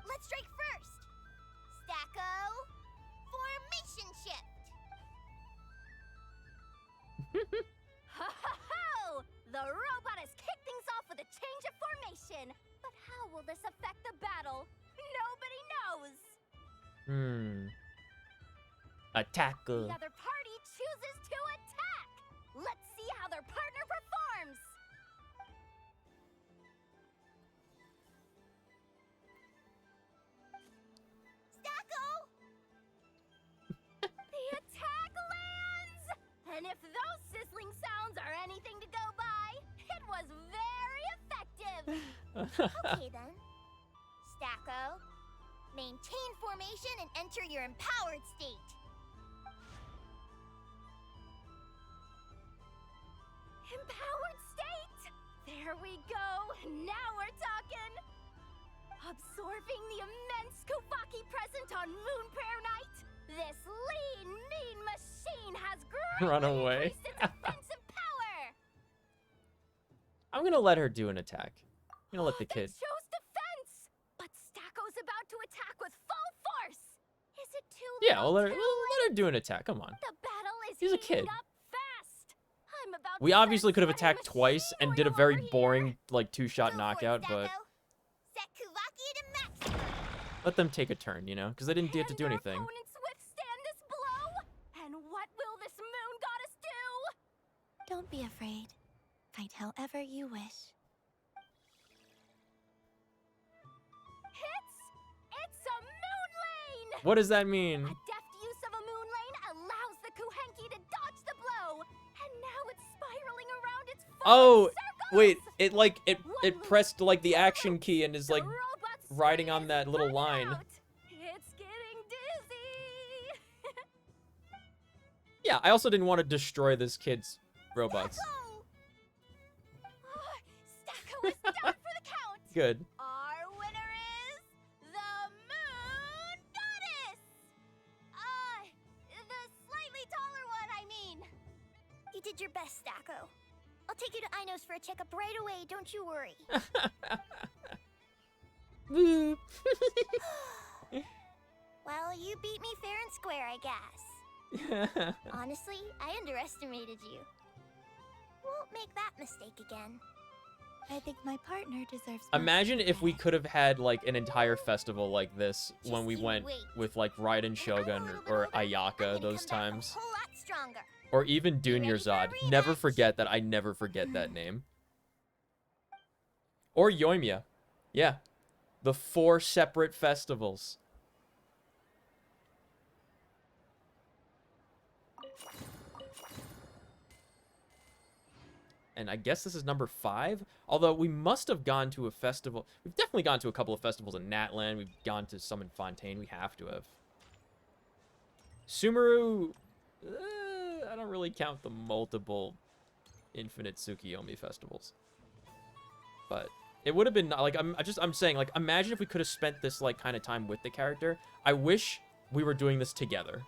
Let's strike first. Stacko, formation shift. Ho-ho-ho! The robot has kicked things off with a change of formation. But how will this affect the battle? Nobody knows. Attacker. The other party chooses to attack. Let's see how their partner performs. Stacko! The attack lands! And if those sizzling sounds are anything to go by, it was very effective. Okay then. Stacko, maintain formation and enter your empowered state. Empowered state! There we go! Now we're talking! Absorbing the immense Kuvaki present on Moon Prayer Night, this lean, mean machine has Run greatly away. increased its offensive power! I'm gonna let her do an attack. I'm gonna let the kid. Chose defense! But Stacko's about to attack with full force! Is it too Yeah, late? we'll let her do an attack. Come on. The battle is He's a heating kid. up fast! I'm about We to obviously start could have sweating attacked twice and did a very boring, like, Go two-shot for it, knockout, but Stacko. Set Kuvaki to maximum! let them take a turn, you know? Because they didn't get to do anything. Opponents withstand this blow? And what will this Moon Goddess do? Don't be afraid. Fight however you wish. It's a moon lane! What does that mean? A deft use of a moon lane allows the Kuhenki to dodge the blow. And now it's spiraling around its Oh, wait, it pressed, like, the action key and is, like, riding on that little line. It's getting dizzy! Yeah, I also didn't want to destroy this kid's robots. Stacko is down for the count! Good. Our winner is the Moon Goddess! The slightly taller one, I mean. You did your best, Stacko. I'll take you to Inos for a checkup right away, don't you worry. Well, you beat me fair and square, I guess. Honestly, I underestimated you. Won't make that mistake again. I think my partner deserves. Imagine if we could have had, like, an entire festival like this when we went wait. with, like, Raiden Shogun or Ayaka those times. A whole lot stronger. Or even Dunyarzad. Never forget that. I never forget that name. Or Yoimiya. Yeah. The 4 separate festivals. And I guess this is number 5. Although we must have gone to a festival. We've definitely gone to a couple of festivals in Natland. We've gone to some in Fontaine. We have to have. Sumeru. I don't really count the multiple Infinite Tsukiyomi festivals. But it would have been like I'm saying, like, imagine if we could have spent this like kind of time with the character. I wish we were doing this together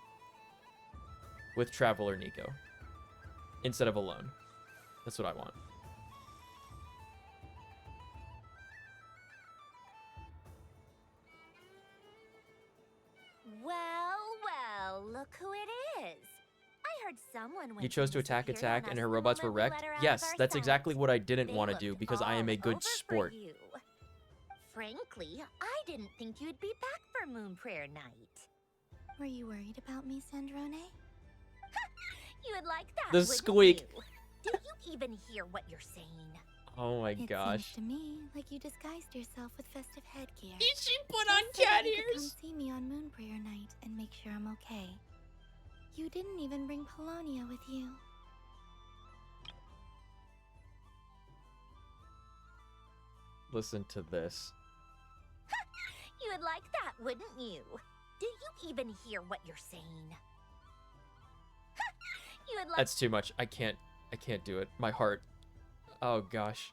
with Traveler Nico instead of alone. That's what I want. Well, look who it is. I heard someone went You chose to attack, and her robots were wrecked? Yes, that's exactly what I didn't want to do because I am a good sport. Frankly, I didn't think you'd be back for Moon Prayer Night. Were you worried about me, Sandrone? You would like that, The squeak. you? Do you even hear what you're saying? Oh my gosh. It seems to me like you disguised yourself with festive headgear. Did she put on cat You could ears? come see me on Moon Prayer Night and make sure I'm okay. You didn't even bring Polonia with you. Listen to this. You would like that, wouldn't you? Do you even hear what you're saying? You would like That's too much. I can't do it. My heart. Oh gosh.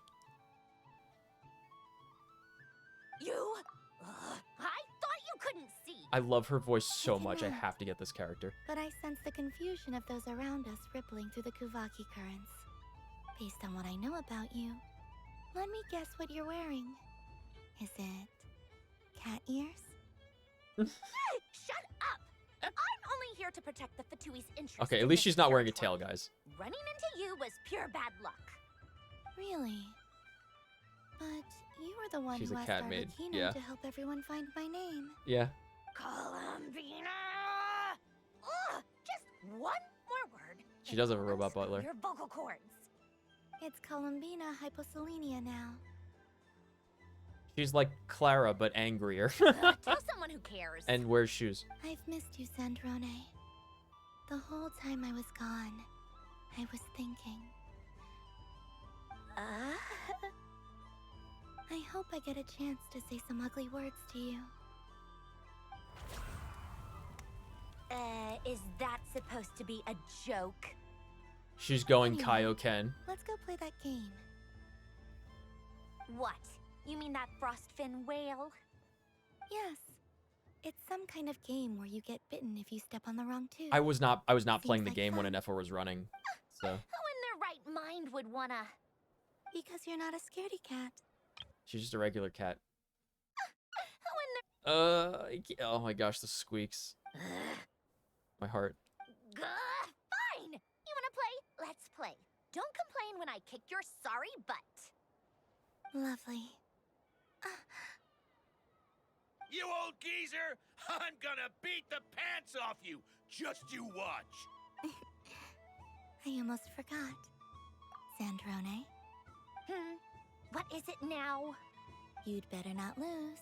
You? I thought you couldn't see. I love her voice so much. I have to get this character. But I sense the confusion of those around us rippling through the Kuvaki currents. Based on what I know about you, let me guess what you're wearing. Is it cat ears? Shut up! I'm only here to protect the Fatui's interests. Okay, at in least this she's not wearing a territory. tail, guys. Running into you was pure bad luck. Really? But you were the one She's who a asked cat maid, Arlecchino yeah. to help everyone find my name. Yeah. Columbina! Ugh, just one more word. She does have a robot butler. Your vocal cords. It's Columbina hyposelenia now. She's like Clara, but angrier. Tell someone who cares. And wears shoes. I've missed you, Sandrone. The whole time I was gone, I was thinking. I hope I get a chance to say some ugly words to you. Is that supposed to be a joke? She's going Anyway, Kaioken. Let's go play that game. What? You mean that frostfin whale? Yes. It's some kind of game where you get bitten if you step on the wrong tooth. I was not playing the like game when fun. Ineffa was running. So Who in their right mind would wanna? Because you're not a scaredy cat. she's just a regular cat. Who in their... Oh my gosh, the squeaks. My heart. Fine! You wanna play? Let's play. Don't complain when I kick your sorry butt. Lovely. You old geezer! I'm gonna beat the pants off you! Just you watch! I almost forgot. Sandrone? What is it now? You'd better not lose,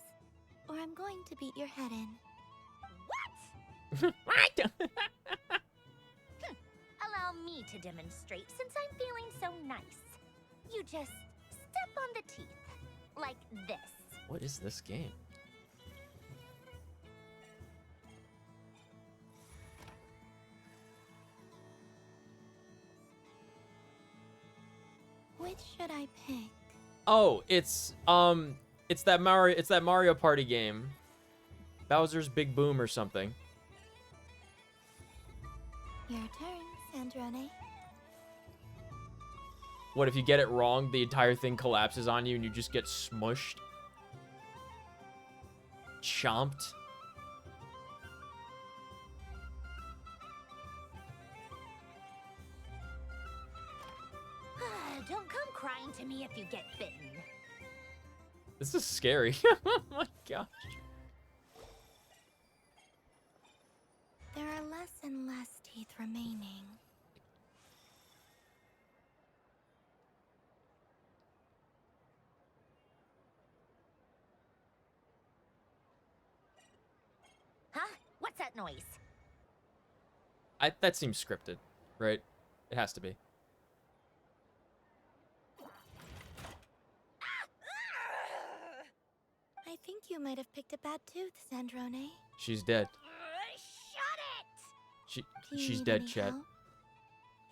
or I'm going to beat your head in. What? Allow me to demonstrate since I'm feeling so nice. You just step on the teeth, like this. What is this game? Which should I pick? Oh, it's that Mario Party game. Bowser's Big Boom or something. Your turn, Sandrone. What if you get it wrong, the entire thing collapses on you and you just get smushed? Chomped? Don't come crying to me if you get bitten. This is scary. Oh my gosh. There are less and less teeth remaining. Huh? What's that noise? That seems scripted, right? It has to be. I think you might have picked a bad tooth, Sandrone. She's dead. Shut it! She's Need dead, any Chet. help?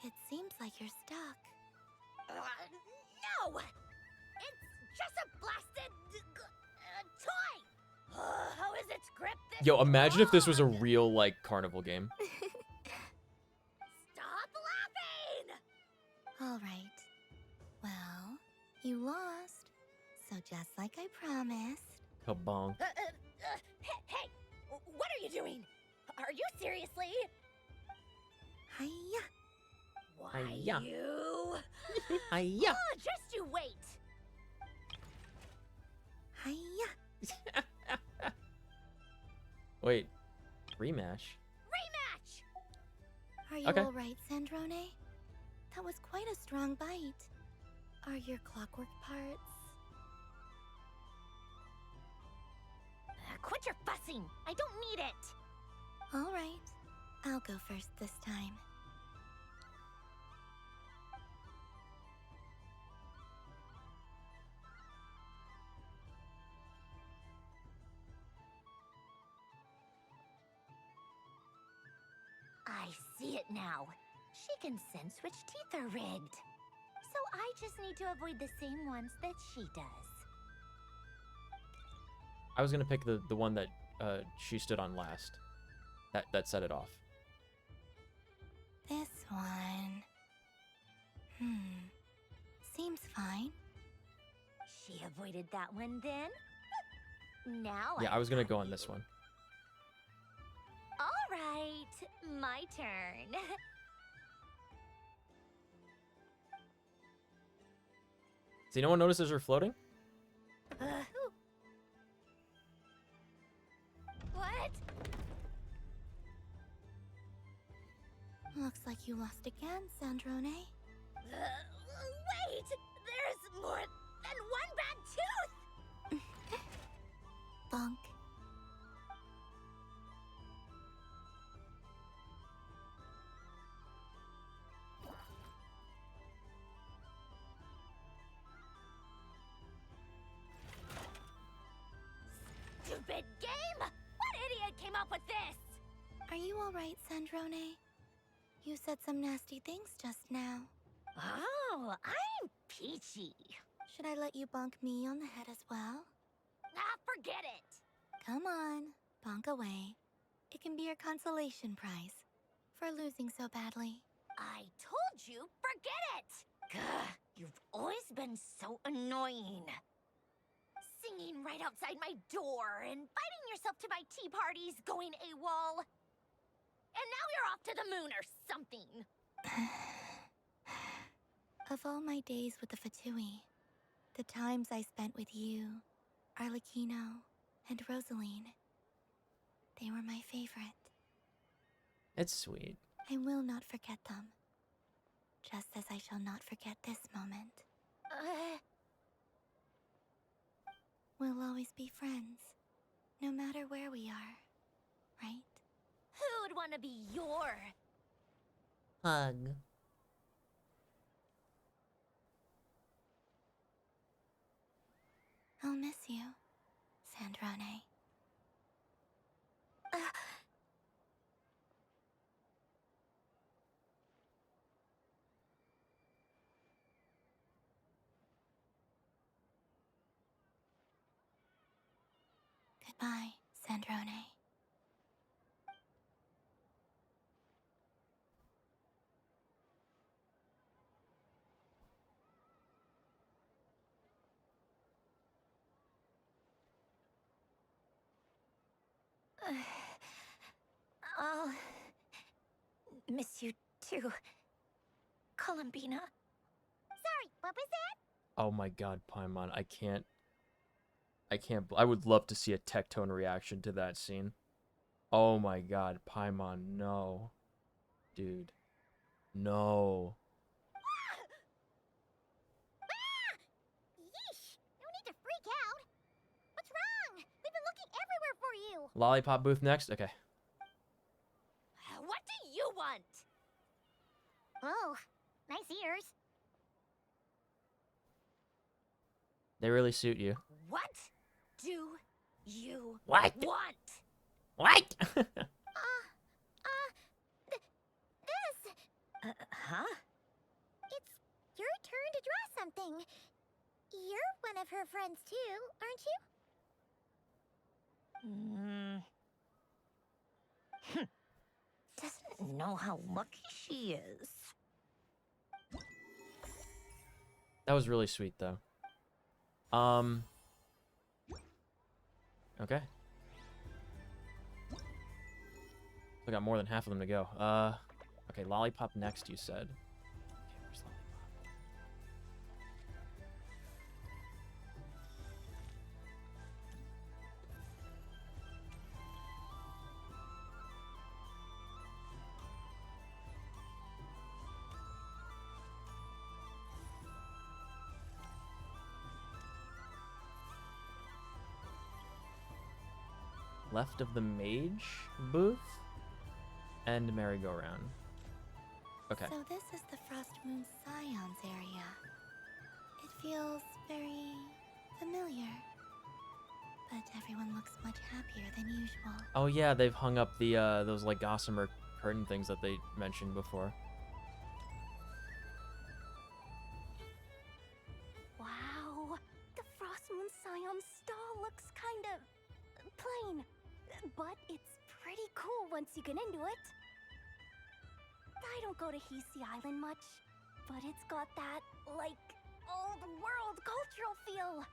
It seems like you're stuck. No! It's just a blasted toy! How is its grip this Yo, imagine if this was a long? real, like, carnival game. Stop laughing! All right. Well, you lost. So just like I promised. Kabong. Hey! What are you doing? Are you seriously? Hiya. Why Hiya. you? Hiya. Oh, just you wait. Hiya. Wait. Rematch? Rematch! Are you Okay. all right, Sandrone? That was quite a strong bite. Are your clockwork parts? Quit your fussing. I don't need it. All right. I'll go first this time. I see it now. She can sense which teeth are rigged. So I just need to avoid the same ones that she does. I was gonna pick the one that she stood on last. That set it off. This one. Seems fine. She avoided that one then? Now Yeah, I was gonna go on this one. All right, my turn. See, no one notices her floating? What? Looks like you lost again, Sandrone. Wait! There's more than one bad tooth! Bonk. Stupid game! What idiot came up with this? Are you all right, Sandrone? You said some nasty things just now. Oh, I'm peachy. Should I let you bonk me on the head as well? Ah, forget it. Come on, bonk away. It can be your consolation prize for losing so badly. I told you, forget it! Gah, you've always been so annoying. Singing right outside my door, inviting yourself to my tea parties, going AWOL. And now you're off to the moon or something. Of all my days with the Fatui, the times I spent with you, Arlecchino, and Rosaline, they were my favorite. It's sweet. I will not forget them. Just as I shall not forget this moment. We'll always be friends, no matter where we are, right? Who would want to be your Hug. I'll miss you, Sandrone. Goodbye, Sandrone. I'll miss you too, Columbina. Sorry, what was that? Oh my god, Paimon, I can't. I would love to see a Tectone reaction to that scene. Oh my god, Paimon, no. Dude. No. Yeesh! No need to freak out. What's wrong? We've been looking everywhere for you. Lollipop booth next? Okay. What do you want? Oh, nice ears. They really suit you. What do you What? want? What? This. Huh? It's your turn to draw something. You're one of her friends too, aren't you? Doesn't know how lucky she is. That was really sweet, though. Okay. We got more than half of them to go. Okay, Lollipop next, you said. Okay, where's Lollipop? Left of the mage booth and merry-go-round. Okay. So this is the Frost Moon Scions area. It feels very familiar. But everyone looks much happier than usual. Oh yeah, they've hung up the those like gossamer curtain things that they mentioned before. Wow, the Frost Moon Scion stall looks kind of plain, but it's pretty cool once you get into it. I don't go to Hisi Island much, but it's got that, like, old world cultural feel.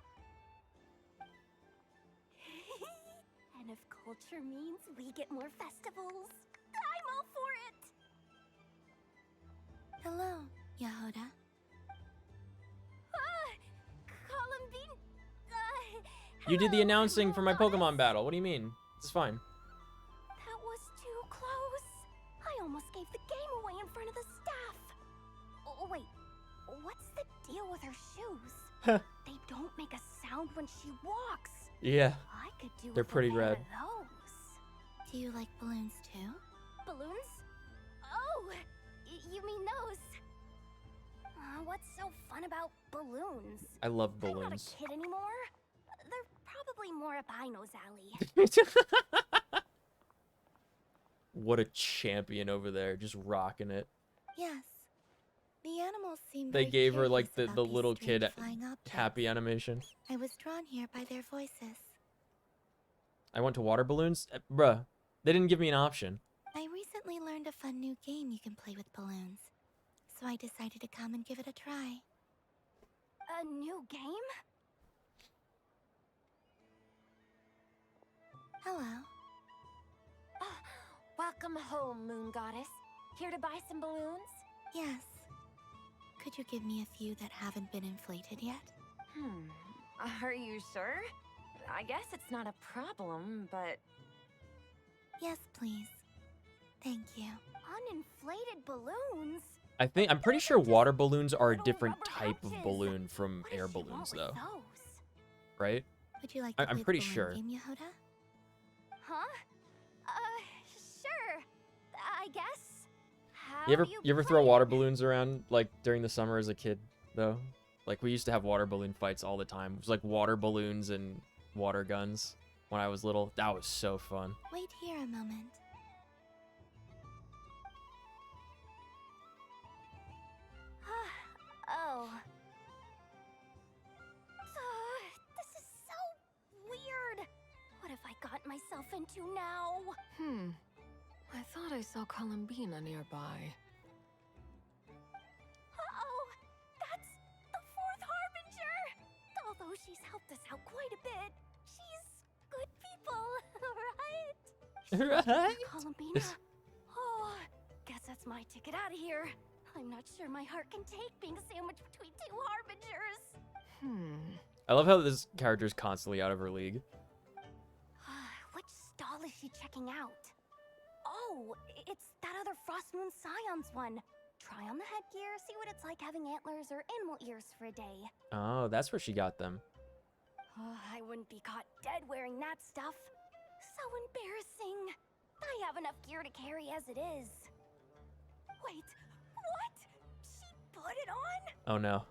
And if culture means we get more festivals, I'm all for it! Hello, Yahoda. Columbine, You did the announcing for my Pokemon battle. What do you mean? It's fine. that was too close. I almost gave the game away in front of the staff. Oh, wait, what's the deal with her shoes? They don't make a sound when she walks. Yeah. I could do They're with a pretty pair rad. of those. Do you like balloons too? Balloons? Oh, you mean those? What's so fun about balloons? I love I'm not balloons. a kid anymore. They're probably more up Aino's alley. What a champion over there, just rocking it. Yes. The animals seem They very gave her like curious the about these little strange kid flying objects. happy animation. I was drawn here by their voices. I went to water balloons? Bruh, they didn't give me an option. I recently learned a fun new game you can play with balloons. So I decided to come and give it a try. A new game? Hello. Welcome home, Moon Goddess. Here to buy some balloons? Yes. Could you give me a few that haven't been inflated yet? Are you sure? I guess it's not a problem, but... Yes, please. Thank you. Uninflated balloons? I'm pretty sure water balloons are a different type of balloon from air balloons, though. Right? Would you like to I'm play pretty the balloon sure. game, Yahoda? Huh? Sure. I guess. How You do ever throw water balloons around like during the summer as a kid, though? Like we used to have water balloon fights all the time. It was like water balloons and water guns when I was little. That was so fun. Wait here a moment. Oh. This is so weird. What have I got myself into now? I thought I saw Columbina nearby. Uh-oh! That's the fourth Harbinger! Although she's helped us out quite a bit, she's good people, right? Right? Columbina? Oh, guess that's my ticket out of here. I'm not sure my heart can take being sandwiched between two Harbingers. I love how this character's constantly out of her league. Which stall is she checking out? Oh, it's that other Frost Moon Scions one. Try on the headgear, see what it's like having antlers or animal ears for a day. Oh, that's where she got them. Oh, I wouldn't be caught dead wearing that stuff. So embarrassing. I have enough gear to carry as it is. Wait, what? She put it on? Oh no.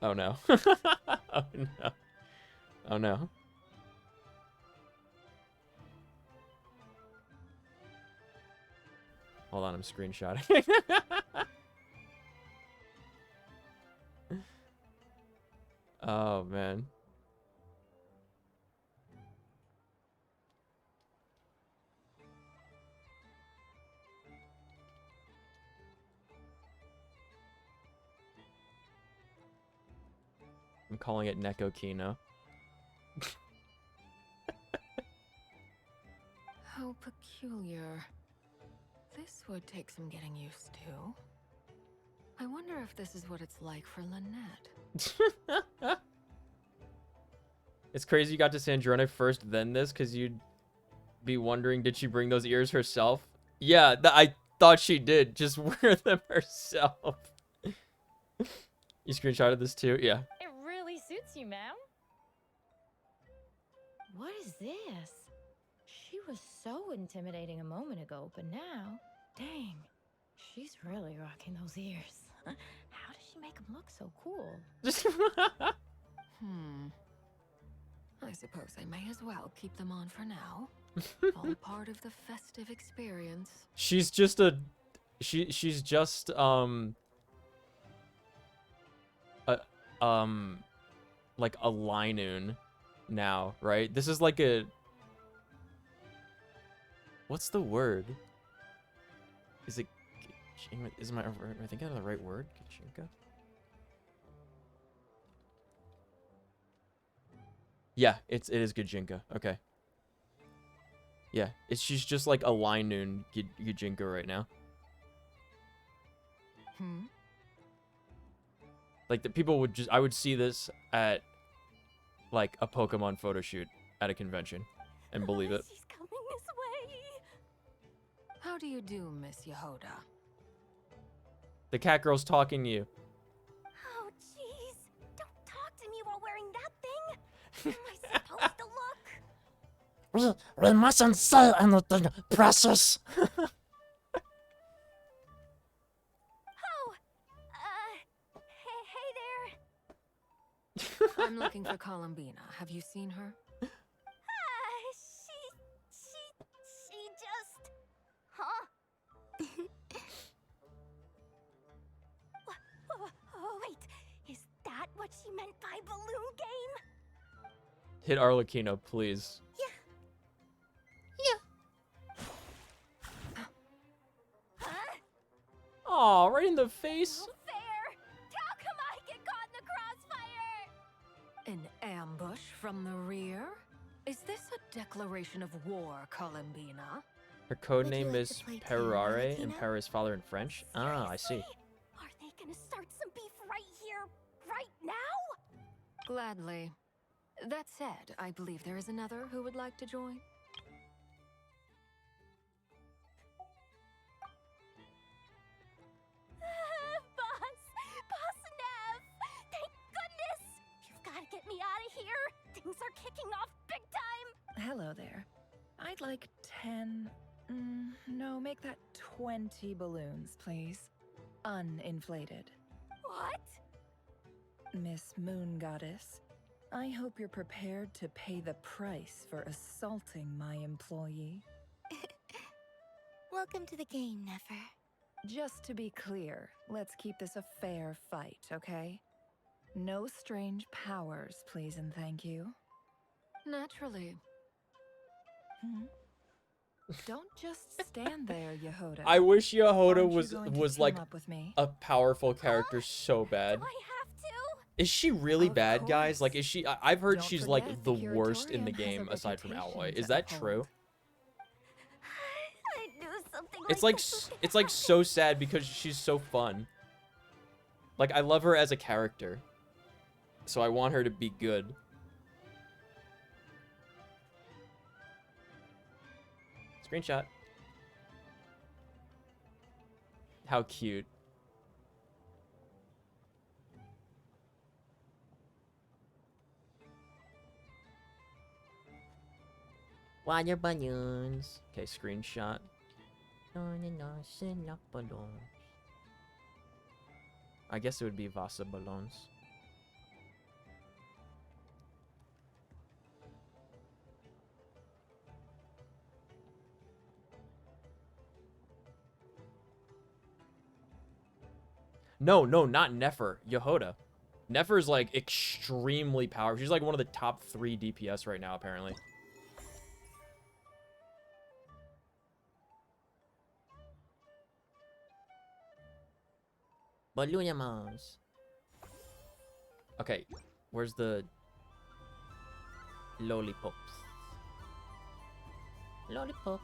Oh no. Oh no. Oh no. Hold on, I'm screenshotting. Oh man. I'm calling it Neko Kino. How peculiar. This would take some getting used to. I wonder if this is what it's like for Lynette. It's crazy you got to Sandrone first, then this, because you'd be wondering, did she bring those ears herself? Yeah, I thought she did. Just wear them herself. You screenshotted this too? Yeah. It really suits you, ma'am. What is this? She was so intimidating a moment ago, but now, dang, she's really rocking those ears. How does she make them look so cool? I suppose I may as well keep them on for now. All part of the festive experience. She's just a she's just like a Linoon now, right? This is like a, what's the word? Is it, is my, am I thinking of the right word? Kachinka? Yeah, it is Gajinka. Okay. Yeah, she's just like a Linoon Gajinka right now. Like the people would just, I would see this at like a Pokemon photo shoot at a convention and believe it. She's coming this way. How do you do, Miss Yehoda? The cat girl's talking to you. Oh, jeez. Don't talk to me while wearing that thing. How am I supposed to look? We mustn't say anything, precious. I'm looking for Columbina. Have you seen her? She just... Huh? Oh, wait. Is that what she meant by balloon game? Hit Arlecchino, please. Aw, right in the face. How come I get caught in the crossfire? An ambush from the rear? Is this a declaration of war, Columbina? Her code name is Perare, and Pera is father in French. Ah, I see. Are they gonna start some beef right here, right now? Gladly. That said, I believe there is another who would like to join. Boss Nev! Thank goodness! You've got to get me out of here! Things are kicking off big time! Hello there. I'd like 10... no, make that 20 balloons, please. Uninflated. What? Miss Moon Goddess, I hope you're prepared to pay the price for assaulting my employee. Welcome to the game, Nefer. Just to be clear, let's keep this a fair fight, okay? No strange powers, please and thank you. Naturally. Don't just stand there, Yehoda. I wish Yehoda Aren't you was going to like team up with me? a powerful character so bad. Is she really bad, guys? Like, is she? I've heard she's like the worst in the game aside from Alloy. Is that true? I knew something It's like so sad because she's so fun. Like, I love her as a character, so I want her to be good. Screenshot. How cute. Water balloons. Okay, screenshot. I guess it would be Vasa balloons. No, not Nefer. Yehoda. Nefer's like extremely powerful. She's like one of the top 3 DPS right now, apparently. Balloonamos. Okay, where's the lollipops? Lollipops.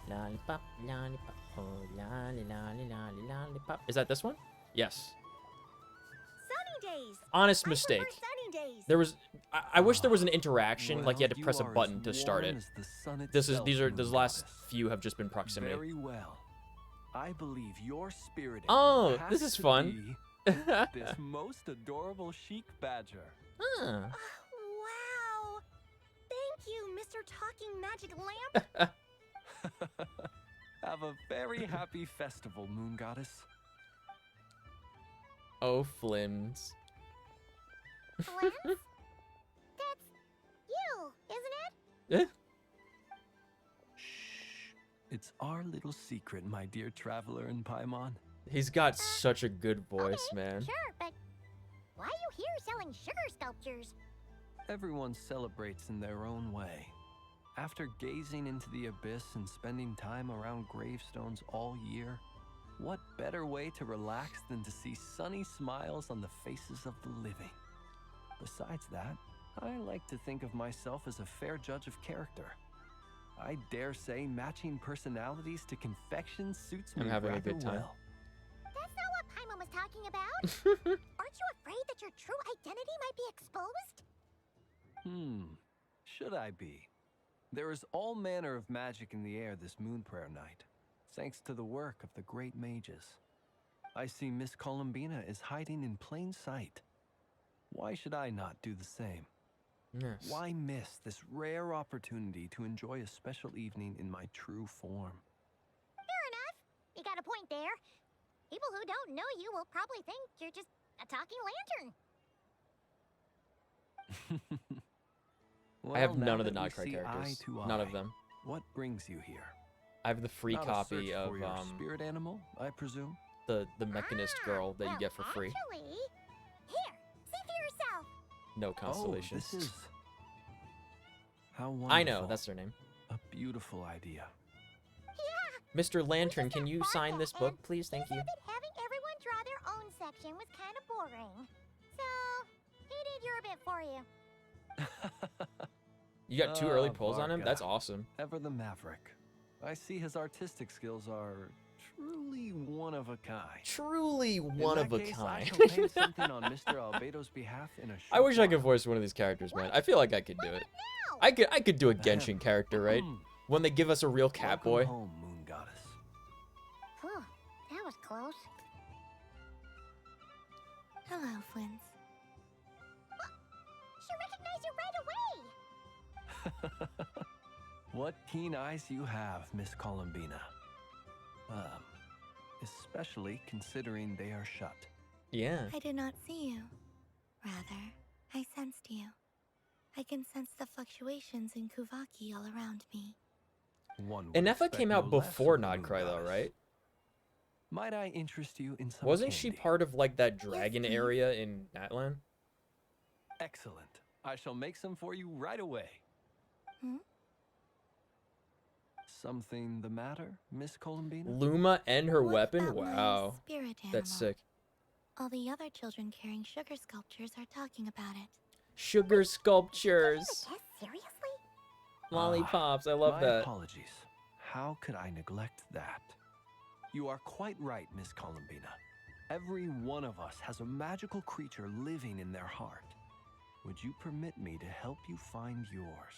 Lollipop, lollipop, oh, lolly, lolly, lolly, lollipop. Is that this one? Yes. Sunny days. Honest mistake. Sunny days. There was, I wish there was an interaction, like you had to press a button to start it. These last few have just been proximity. Very well. I believe your spirit. Oh, this is fun. This most adorable chic badger. Huh. Wow. Thank you, Mr. Talking Magic Lamp. Have a very happy festival, Moon Goddess. Oh, Flims. Flims? That's you, isn't it? Eh? It's our little secret, my dear traveler in Paimon. He's got such a good voice, man. Sure, but why are you here selling sugar sculptures? Everyone celebrates in their own way. After gazing into the abyss and spending time around gravestones all year, what better way to relax than to see sunny smiles on the faces of the living? Besides that, I like to think of myself as a fair judge of character. I dare say matching personalities to confection suits me I'm having a rather good time. well. That's not what Paimon was talking about. Aren't you afraid that your true identity might be exposed? Should I be? There is all manner of magic in the air this moon prayer night, thanks to the work of the great mages. I see Miss Columbina is hiding in plain sight. Why should I not do the same? Yes. Why miss this rare opportunity to enjoy a special evening in my true form? Fair enough. You got a point there. People who don't know you will probably think you're just a talking lantern. I have Well, none of the now that we Notcry see characters. eye to None eye, of them. What brings you here? I have the free Not a copy search of for your spirit animal, I presume. the Mechanist girl that you get for free. Actually, here, see for yourself. No constellations. Oh, this is... How wonderful. I know, that's their name. A beautiful idea. Yeah. Mr. Lantern, can you sign this book, please? Thank you. He said that having everyone draw their own section was kind of boring. So, he did your bit for you. You got 2 early pulls on him? That's awesome. Ever the Maverick. I see his artistic skills are truly one of a kind. Truly one of a I kind. shall paint something on Mr. Albedo's behalf in a I wish I could voice one of these characters, man. I feel like I could do it. I could do a Genshin character, right? When they give us a real cat boy. Home, Moon Goddess. Whew, that was close. Hello, Flins. She recognized you right away. What keen eyes you have, Miss Columbina. Especially considering they are shut. Yeah. I did not see you. Rather, I sensed you. I can sense the fluctuations in Kuvaki all around me. Inefa came out before Nodcry, though, right? Might I interest you in some Wasn't she candy? part of, like, that dragon area in Natlan? Excellent. I shall make some for you right away. Something the matter, Miss Columbina? Luma and her What weapon? about my Wow. spirit That's animal? sick. All the other children carrying sugar sculptures are talking about it. Sugar sculptures. Seriously? Lollipops. I love My that. apologies. How could I neglect that? You are quite right, Miss Columbina. Every one of us has a magical creature living in their heart. Would you permit me to help you find yours?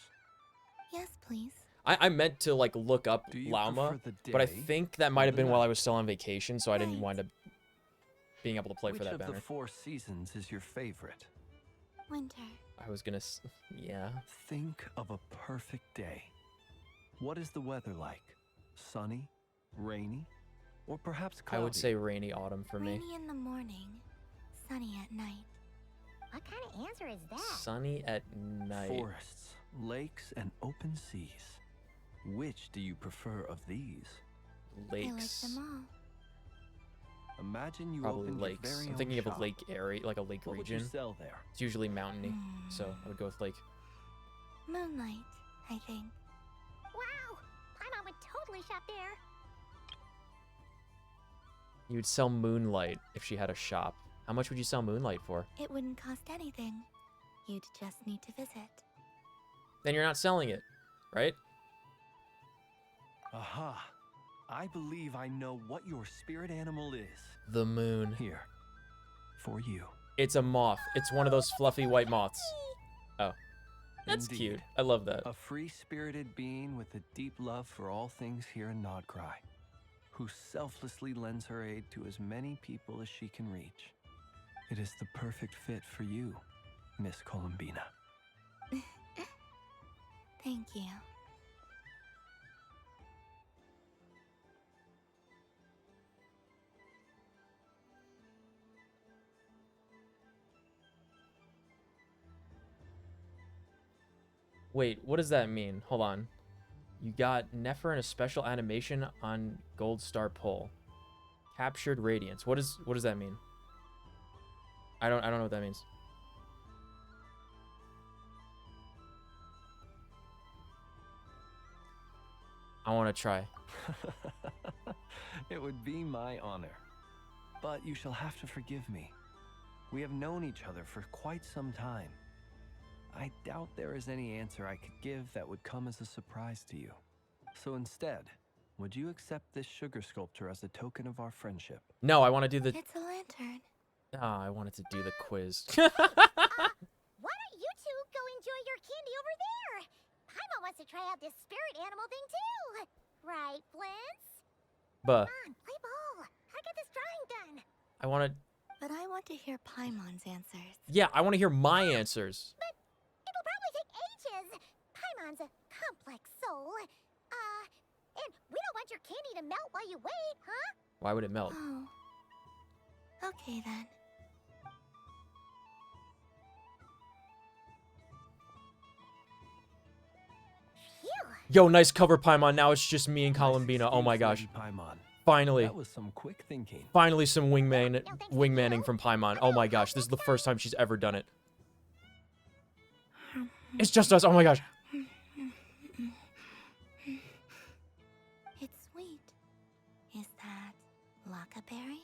Yes, please. I meant to like look up Do you Lauma, prefer the but I day think that might or have the been while I night? was still on vacation, so I didn't wind up being able to play Which for that of the banner. 4 seasons is your favorite? Winter. I was gonna, yeah. Think of a perfect day. What is the weather like? Sunny, rainy, or perhaps cloudy? I would say rainy autumn for me. Rainy in the morning, sunny at night. What kind of answer is that? Sunny at night. Forests, lakes, and open seas. Which do you prefer of these? Lakes. I like them all. Imagine you Probably opened lakes. your very I'm own thinking of a shop. lake area, like a lake What region. would you sell there? It's usually mountainy, so I would go with lake. Moonlight, I think. Wow! Paimon would totally shop there. You would sell Moonlight if she had a shop. How much would you sell Moonlight for? It wouldn't cost anything. You'd just need to visit. Then you're not selling it, right? Aha! I believe I know what your spirit animal is. The moon. Here. For you. It's a moth. It's one of those fluffy white moths. Oh. That's Indeed. cute. I love that. A free-spirited being with a deep love for all things here in Nodcry, who selflessly lends her aid to as many people as she can reach. It is the perfect fit for you, Miss Columbina. Thank you. Wait, what does that mean? Hold on. You got Nefer and a special animation on Gold Star Pole. Captured Radiance. What does that mean? I don't know what that means. I want to try. It would be my honor. But you shall have to forgive me. We have known each other for quite some time. I doubt there is any answer I could give that would come as a surprise to you. So instead, would you accept this sugar sculpture as a token of our friendship? No, I want to do the... It's a lantern. Ah, I wanted to do the quiz. Why don't you two go enjoy your candy over there? Paimon wants to try out this spirit animal thing too. Right, Flint's? Buh. Come on, play ball. I get this drawing done. I want to... But I want to hear Paimon's answers. Yeah, I want to hear my answers. But it'll probably take ages. Paimon's a complex soul. And we don't want your candy to melt while you wait, huh? Why would it melt? Oh. Okay then. Yo, nice cover, Paimon. Now it's just me and Columbina. Oh my gosh. Paimon. Finally. That was some quick thinking. Finally some wingmanning from Paimon. Oh my gosh, this is the first time she's ever done it. It's just us. Oh my gosh. It's sweet. Is that Lockaberry?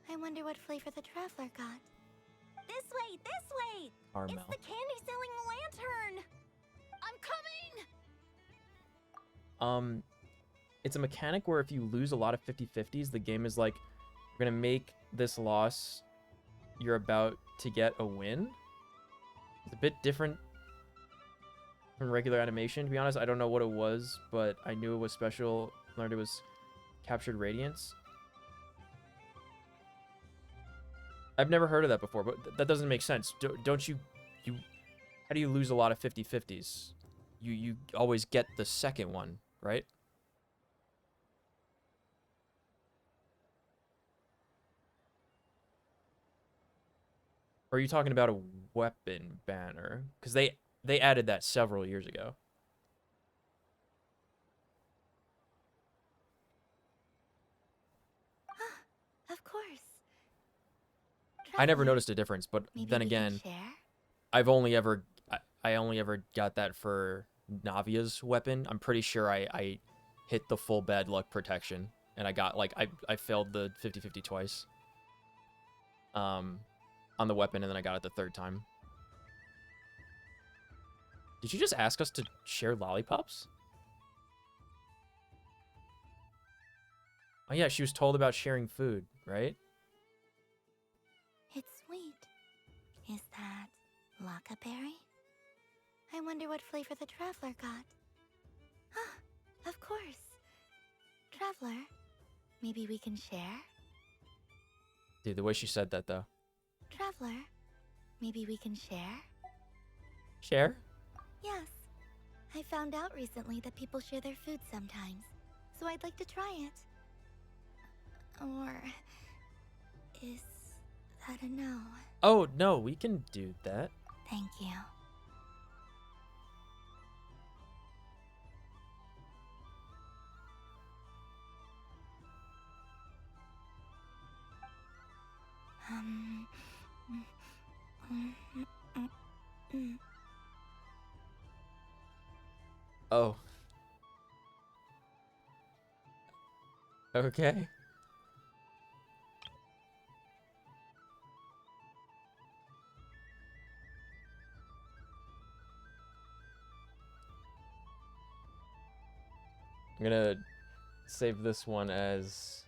I wonder what flavor the traveler got. This way, this way! Caramel. It's the candy-selling lantern! I'm coming! It's a mechanic where if you lose a lot of 50-50s, the game is like, we're gonna make this loss you're about to get a win. It's a bit different from regular animation. To be honest, I don't know what it was, but I knew it was special. Learned it was Captured Radiance. I've never heard of that before, but that doesn't make sense. Don't you... How do you lose a lot of 50-50s? You always get the second one, right? Or are you talking about a weapon banner? Because they added that several years ago. Of course. I never noticed a difference, but Maybe then we can again, share? I only ever got that for Navia's weapon. I'm pretty sure I hit the full bad luck protection, and I got like I failed the 50-50 twice. On the weapon, and then I got it the third time. Did you just ask us to share lollipops? Oh yeah, she was told about sharing food, right? It's sweet. Is that Lockaberry? I wonder what flavor the traveler got. Of course. Traveler, maybe we can share? Dude, the way she said that though. Traveler, maybe we can share? Share? Yes. I found out recently that people share their food sometimes, so I'd like to try it. Or is that a no? Oh, no, we can do that. Thank you. Oh. Okay. I'm gonna save this one as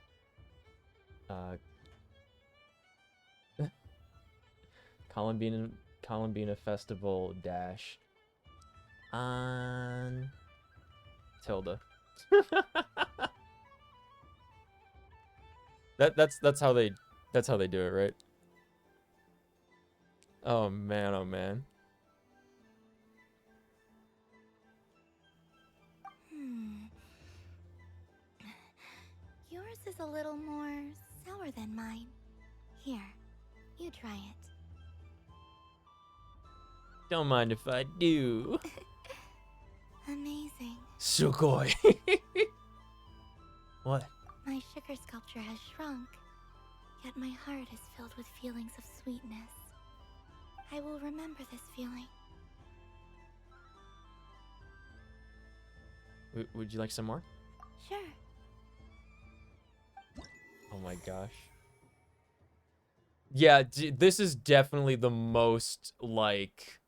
Columbina Festival dash on Tilda. that's how they do it, right? Oh man, oh man. Yours is a little more sour than mine. Here, you try it. Don't mind if I do. Amazing. Sugoi. What? My sugar sculpture has shrunk, yet my heart is filled with feelings of sweetness. I will remember this feeling. Would you like some more? Sure. Oh my gosh. Yeah, this is definitely the most, like...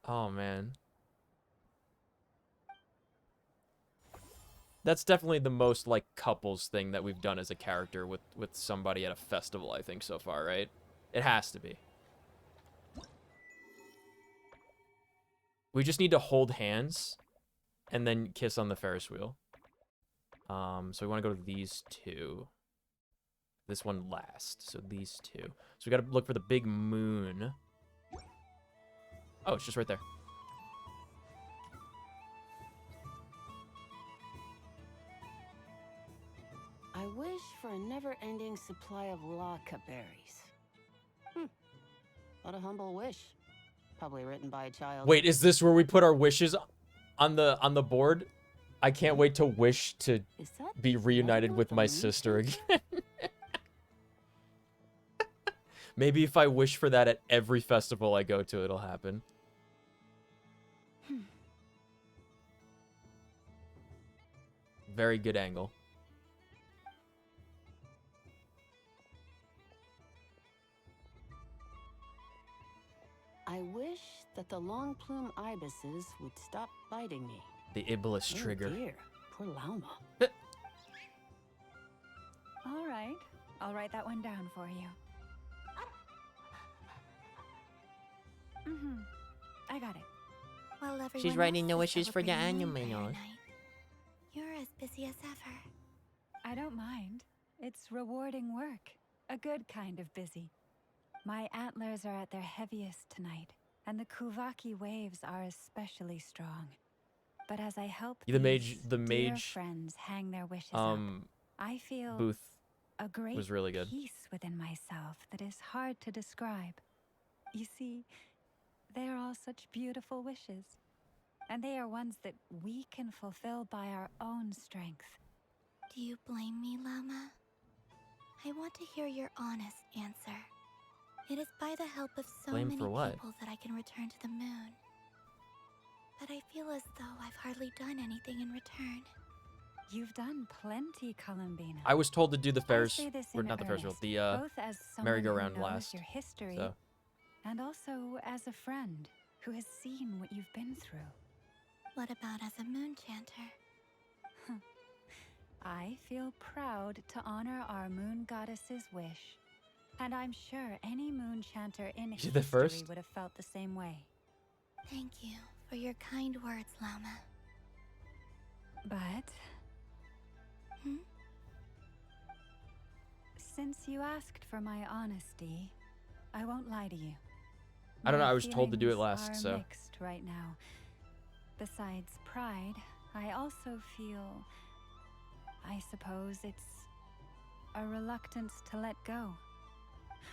Oh, man. That's definitely the most, like, couples thing that we've done as a character with somebody at a festival, I think, so far, right? It has to be. We just need to hold hands and then kiss on the Ferris wheel. So we want to go to these two. This one last. So these two. So we got to look for the big moon. Oh, it's just right there. I wish for a never-ending supply of laka berries. What a humble wish. Probably written by a child. Wait, is this where we put our wishes on the board? I can't wait to wish to be reunited with my sister again. Maybe if I wish for that at every festival I go to, it'll happen. Very good angle. I wish that the long plume ibises would stop biting me. The Iblis trigger. Oh dear, poor Lauma. All right, I'll write that one down for you. I got it. Well, everyone She's writing else the is wishes for the celebrating anime Moonfire night. night. You're as busy as ever. I don't mind. It's rewarding work. A good kind of busy. My antlers are at their heaviest tonight, and the Kuvaki waves are especially strong. But as I help The these dear mage friends hang their wishes up, I feel booth a great was really good. peace within myself that is hard to describe. You see, they are all such beautiful wishes, and they are ones that we can fulfill by our own strength. Do you blame me, Llama? I want to hear your honest answer. It is by the help of so Blame many for what? people that I can return to the moon. But I feel as though I've hardly done anything in return. You've done plenty, Columbina. I was told to do the Ferris, I say this or in not the Ferris wheel, earnest, the both as someone who merry-go-round knows last. your history, So. and also as a friend who has seen what you've been through. What about as a moon chanter? I feel proud to honor our moon goddess's wish, and I'm sure any moon chanter in You the history first? would have felt the same way. Thank you for your kind words, Llama. But... Since you asked for my honesty, I won't lie to you. I don't know, My I was told to do it feelings last, are so... mixed right now. Besides pride, I also feel... I suppose it's... a reluctance to let go.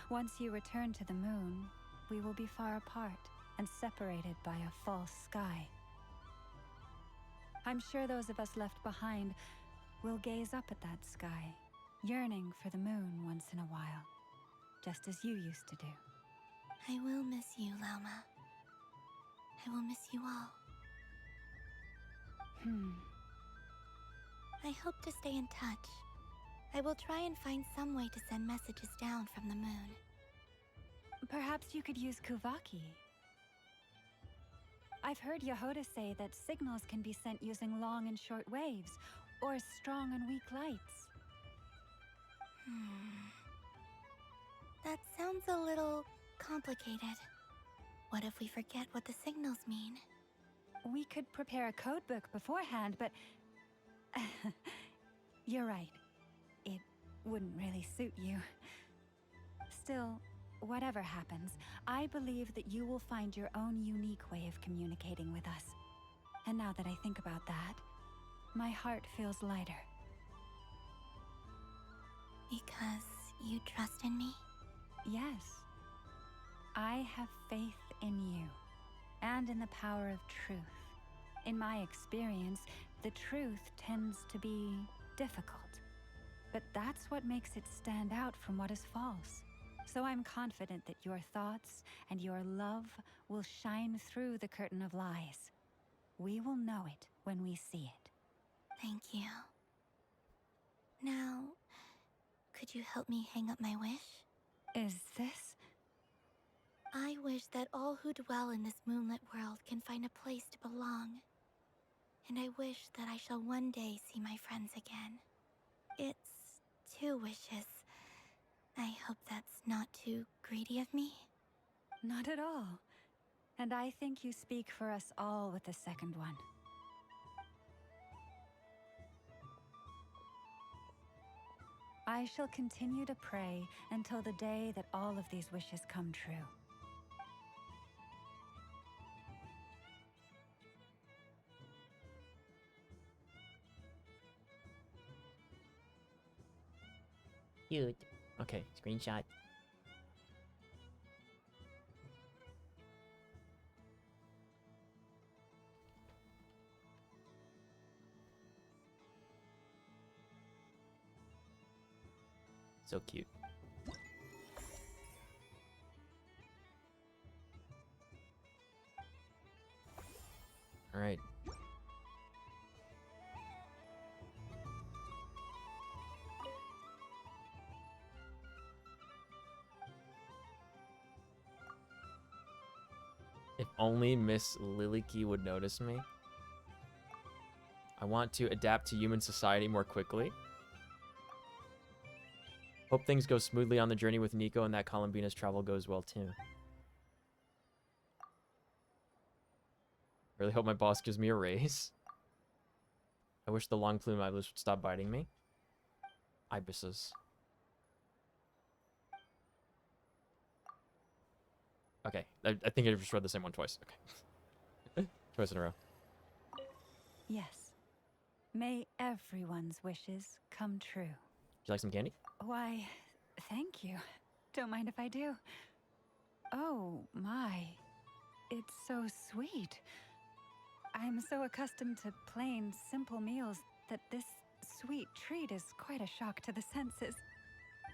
Once you return to the moon, we will be far apart and separated by a false sky. I'm sure those of us left behind will gaze up at that sky, yearning for the moon once in a while, just as you used to do. I will miss you, Lauma. I will miss you all. I hope to stay in touch. I will try and find some way to send messages down from the moon. Perhaps you could use Kuvaki. I've heard Yehoda say that signals can be sent using long and short waves, or strong and weak lights. That sounds a little complicated. What if we forget what the signals mean? We could prepare a codebook beforehand, but... You're right. It wouldn't really suit you. Still, whatever happens, I believe that you will find your own unique way of communicating with us. And now that I think about that, my heart feels lighter. Because you trust in me? Yes. I have faith in you, and in the power of truth. In my experience, the truth tends to be difficult. But that's what makes it stand out from what is false. So I'm confident that your thoughts and your love will shine through the curtain of lies. We will know it when we see it. Thank you. Now, could you help me hang up my wish? Is this? I wish that all who dwell in this moonlit world can find a place to belong. And I wish that I shall one day see my friends again. It's 2 wishes. I hope that's not too greedy of me. Not at all. And I think you speak for us all with the second one. I shall continue to pray until the day that all of these wishes come true. Cute. Okay, screenshot. So cute. All right. If only Miss Lilikey would notice me. I want to adapt to human society more quickly. Hope things go smoothly on the journey with Nico and that Columbina's travel goes well too. Really hope my boss gives me a raise. I wish the long plume ibis would stop biting me. Ibises. Okay, I think I just read the same one twice. Okay. Twice in a row. Yes. May everyone's wishes come true. Would you like some candy? Why, thank you. Don't mind if I do. Oh, my. It's so sweet. I'm so accustomed to plain, simple meals that this sweet treat is quite a shock to the senses.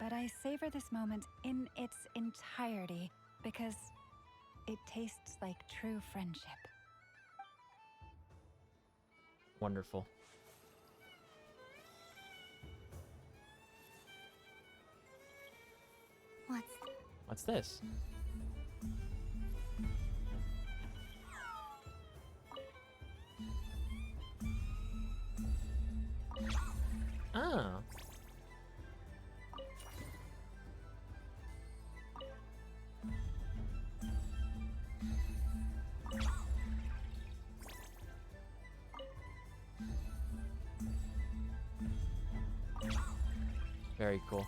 But I savor this moment in its entirety because it tastes like true friendship. Wonderful. What's this? Ah. Very cool.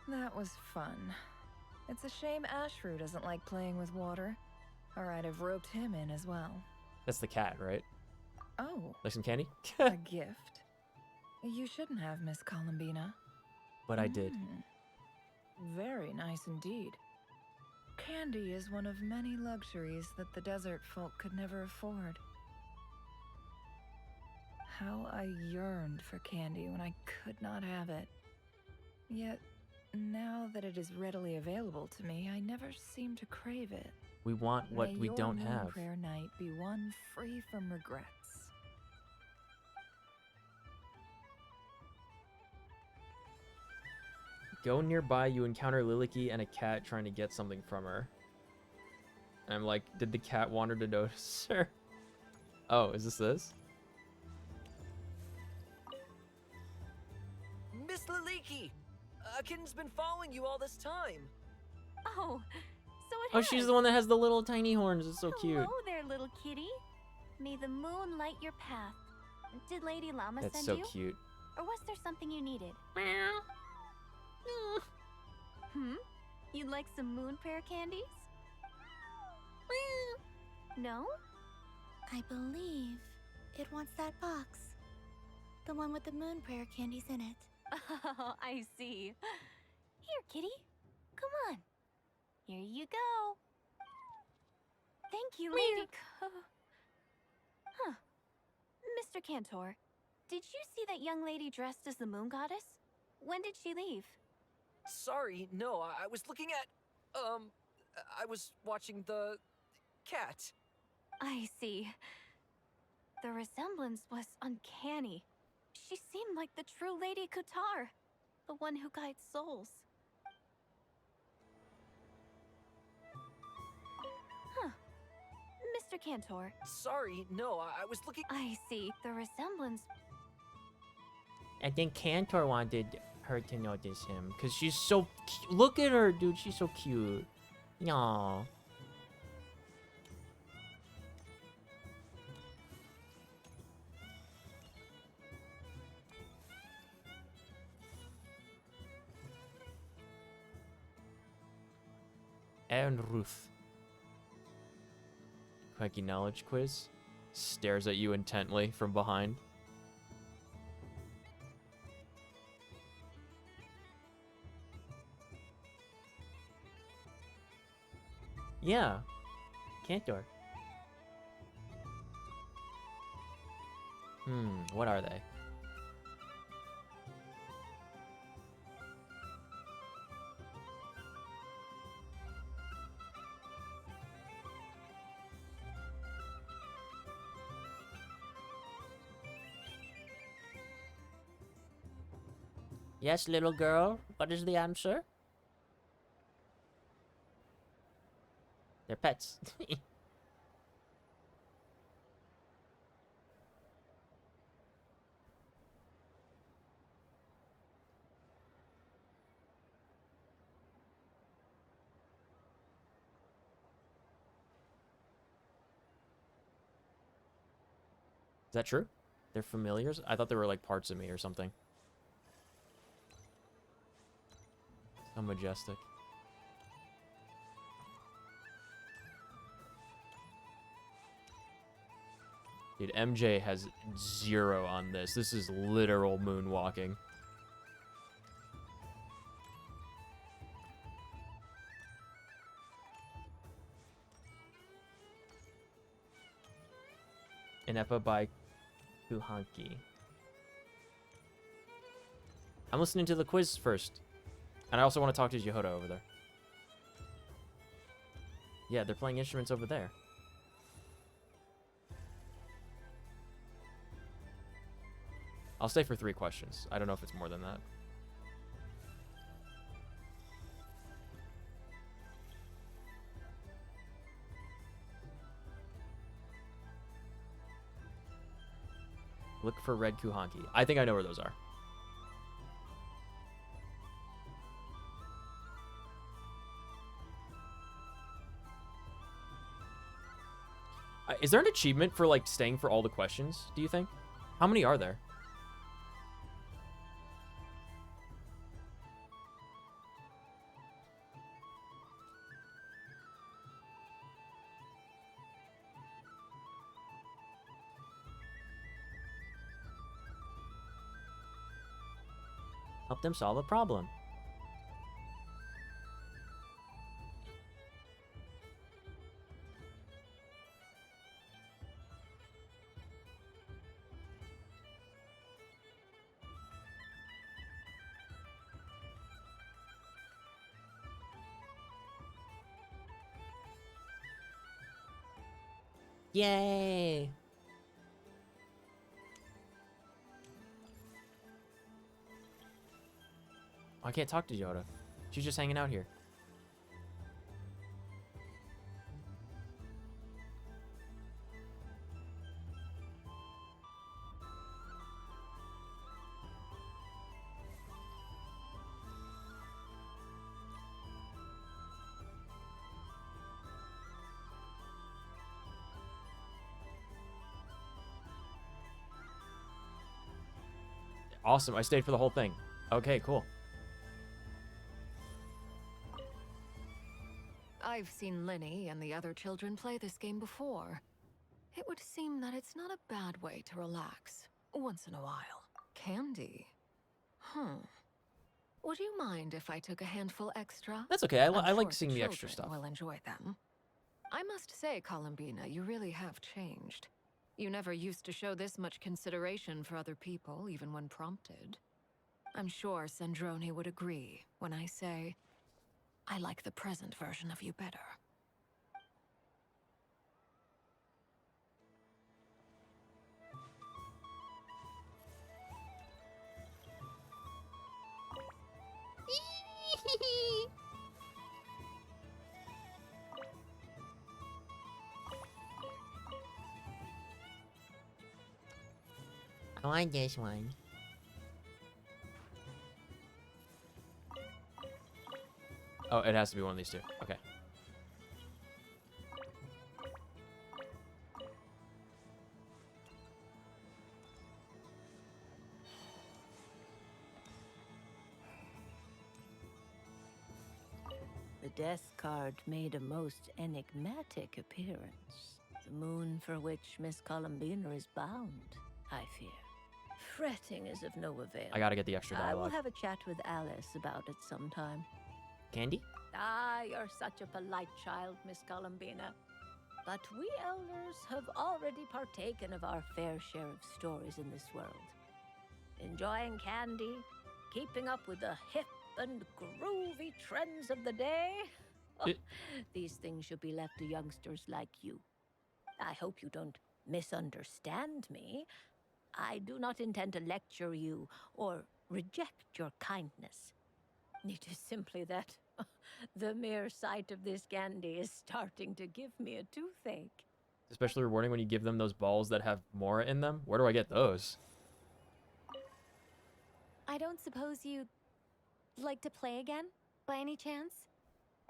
That was fun. It's a shame Ashru doesn't like playing with water, or I'd have roped him in as well. That's the cat, right? Oh. Like some candy? A gift? You shouldn't have, Miss Columbina. But I did. Very nice indeed. Candy is one of many luxuries that the desert folk could never afford. How I yearned for candy when I could not have it. Yet, now that it is readily available to me, I never seem to crave it. We want what May we your don't moon have. prayer night be one free from regrets. Go nearby, you encounter Liliki and a cat trying to get something from her. And I'm like, did the cat want her to notice her? Oh, is this? Miss Liliki! A kitten's been following you all this time. Oh, so it Oh, she's the one that has the little tiny horns. It's so cute. Hello there, little kitty. May the moon light your path. Did Lady Llama That's send so you? cute. Or was there something you needed? You'd like some moon prayer candies? No? I believe it wants that box. The one with the moon prayer candies in it. Oh, I see. Here, kitty. Come on. Here you go. Thank you, Lady Huh. Mr. Cantor, did you see that young lady dressed as the moon goddess? When did she leave? Sorry, no, I was looking at, I was watching the cat. I see. The resemblance was uncanny. She seemed like the true Lady Kutar, the one who guides souls. Huh. Mr. Cantor. Sorry, no, I was looking. I see. The resemblance. I think Cantor wanted her to notice him because she's so look at her, dude. She's so cute. Aww. And Ruth. Quirky knowledge quiz. Stares at you intently from behind. Yeah. Cantor. What are they? Yes, little girl. What is the answer? They're pets. Is that true? They're familiars? I thought they were like parts of me or something. So majestic. Dude, MJ has 0 on this. This is literal moonwalking. An epa by Kuhanki. I'm listening to the quiz first. And I also want to talk to Yehoda over there. Yeah, they're playing instruments over there. I'll stay for 3 questions. I don't know if it's more than that. Look for red Kuhanki. I think I know where those are. Is there an achievement for like staying for all the questions, do you think? How many are there? Help them solve a problem. Yay! I can't talk to Yoda. She's just hanging out here. Awesome, I stayed for the whole thing. Okay, cool. I've seen Linny and the other children play this game before. It would seem that it's not a bad way to relax, once in a while. Candy? Would you mind if I took a handful extra? That's okay, I I'm like sure seeing the extra children stuff. will enjoy them. I must say, Columbina, you really have changed. You never used to show this much consideration for other people, even when prompted. I'm sure Sandrone would agree when I say, I like the present version of you better. I like this one. Oh, it has to be one of these two. Okay. The death card made a most enigmatic appearance. The moon for which Miss Columbina is bound, I fear. Fretting is of no avail. I gotta get the extra I will dialogue. have a chat with Alice about it sometime. Candy? Ah, you're such a polite child, Miss Columbina. But we elders have already partaken of our fair share of stories in this world. Enjoying candy, keeping up with the hip and groovy trends of the day. Oh, these things should be left to youngsters like you. I hope you don't misunderstand me. I do not intend to lecture you or reject your kindness. It is simply that the mere sight of this candy is starting to give me a toothache. Especially rewarding when you give them those balls that have more in them. Where do I get those? I don't suppose you'd like to play again, by any chance?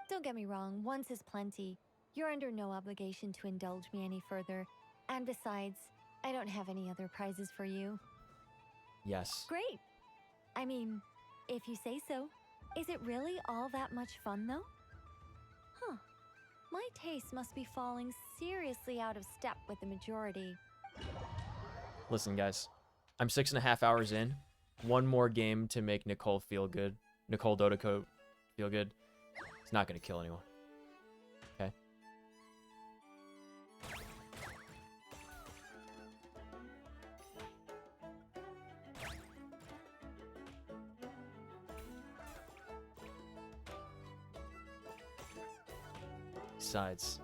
Don't get me wrong, once is plenty. You're under no obligation to indulge me any further. And besides, I don't have any other prizes for you. Yes. Great! I mean, if you say so. Is it really all that much fun, though? Huh. My taste must be falling seriously out of step with the majority. Listen, guys. I'm 6.5 hours in. One more game to make Nicole feel good. Nicole Dodoko feel good. It's not going to kill anyone. Okay? Besides,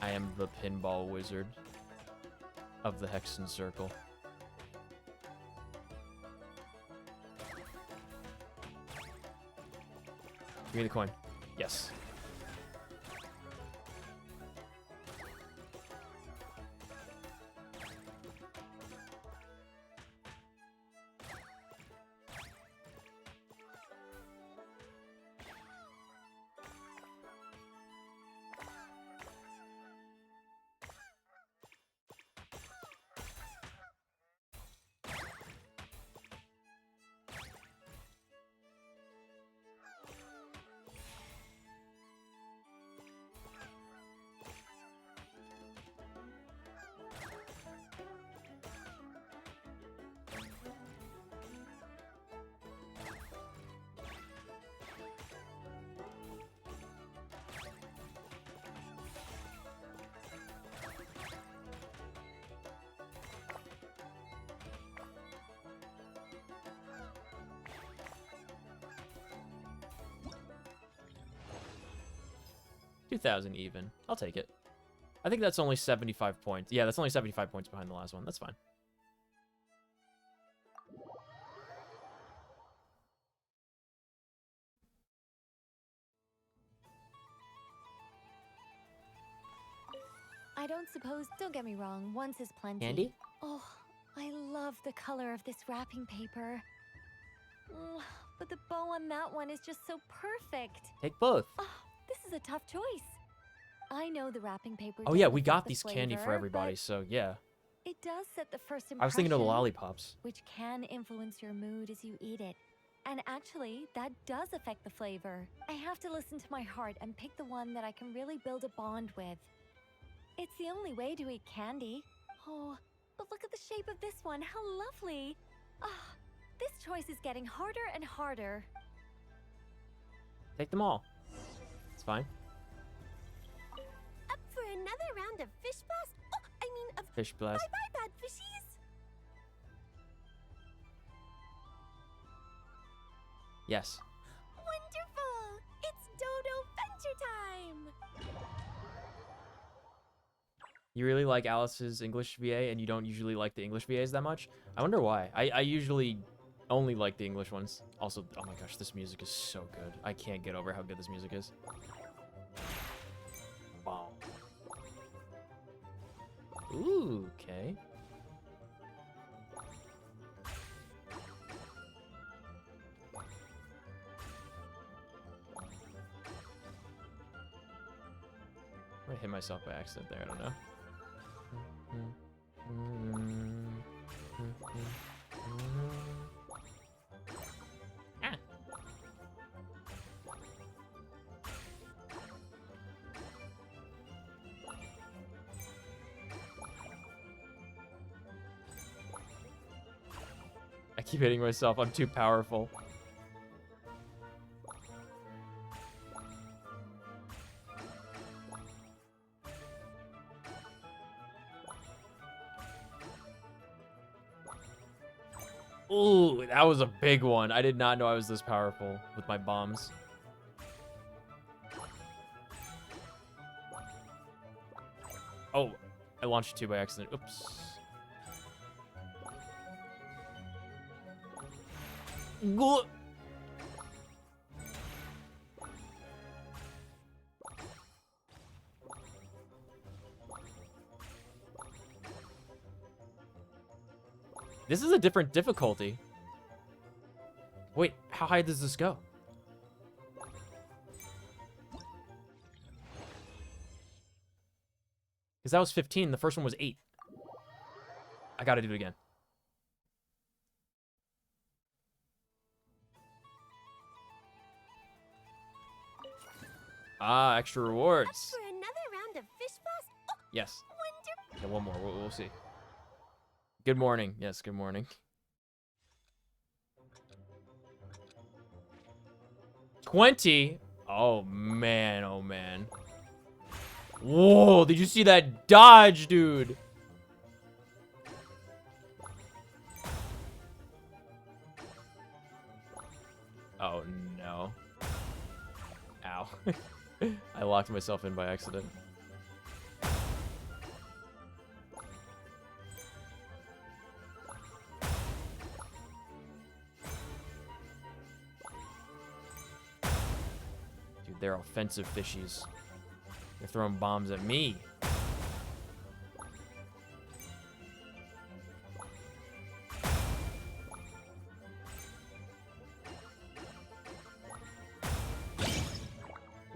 I am the pinball wizard of the Hexen Circle. Give me the coin. Yes. 2,000 even. I'll take it. I think that's only 75 points. Yeah, that's only 75 points behind the last one. That's fine. I don't suppose, don't get me wrong, once is plenty. Candy? Oh, I love the color of this wrapping paper. But the bow on that one is just so perfect. Take both. Oh, this is a tough choice. I know the wrapping paper. Oh yeah, we doesn't got affect the these candy for flavor, everybody, but so yeah. it does set the first impression. I was thinking of the lollipops. Which can influence your mood as you eat it. And actually, that does affect the flavor. I have to listen to my heart and pick the one that I can really build a bond with. It's the only way to eat candy. Oh, but look at the shape of this one. How lovely. Ah, this choice is getting harder and harder. Take them all. It's fine. Up for another round of fish blast? Oh, I mean of Fish blast. bye bad fishies. Yes. Wonderful! It's Dodo Venture Time! You really like Alice's English VA, and you don't usually like the English VAs that much? I wonder why. I usually only like the English ones. Also, oh my gosh, this music is so good. I can't get over how good this music is. Wow. Ooh, okay. I might hit myself by accident there, I don't know. Ah. I keep hitting myself, I'm too powerful. Ooh, that was a big one. I did not know I was this powerful with my bombs. Oh, I launched two by accident. Oops. Go. This is a different difficulty. Wait, how high does this go? Because that was 15, the first one was 8. I gotta do it again. Ah, extra rewards. For another round of fish blast? Oh, Yes. wonderful! Yeah, one more, we'll see. Good morning. Yes, good morning. 20? Oh, man. Oh, man. Whoa, did you see that dodge, dude? Oh, no. Ow. I locked myself in by accident. Dude, they're offensive fishies. They're throwing bombs at me.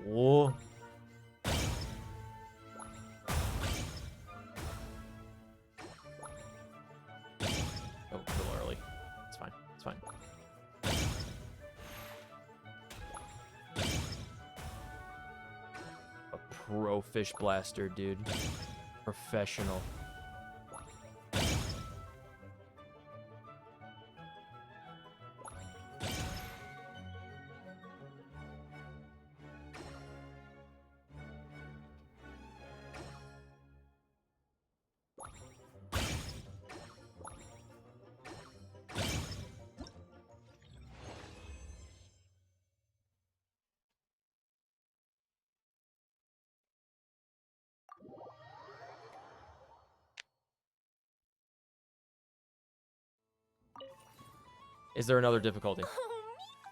Whoa. Oh, a little early. It's fine. It's fine. A pro fish blaster, dude. Professional. Is there another difficulty?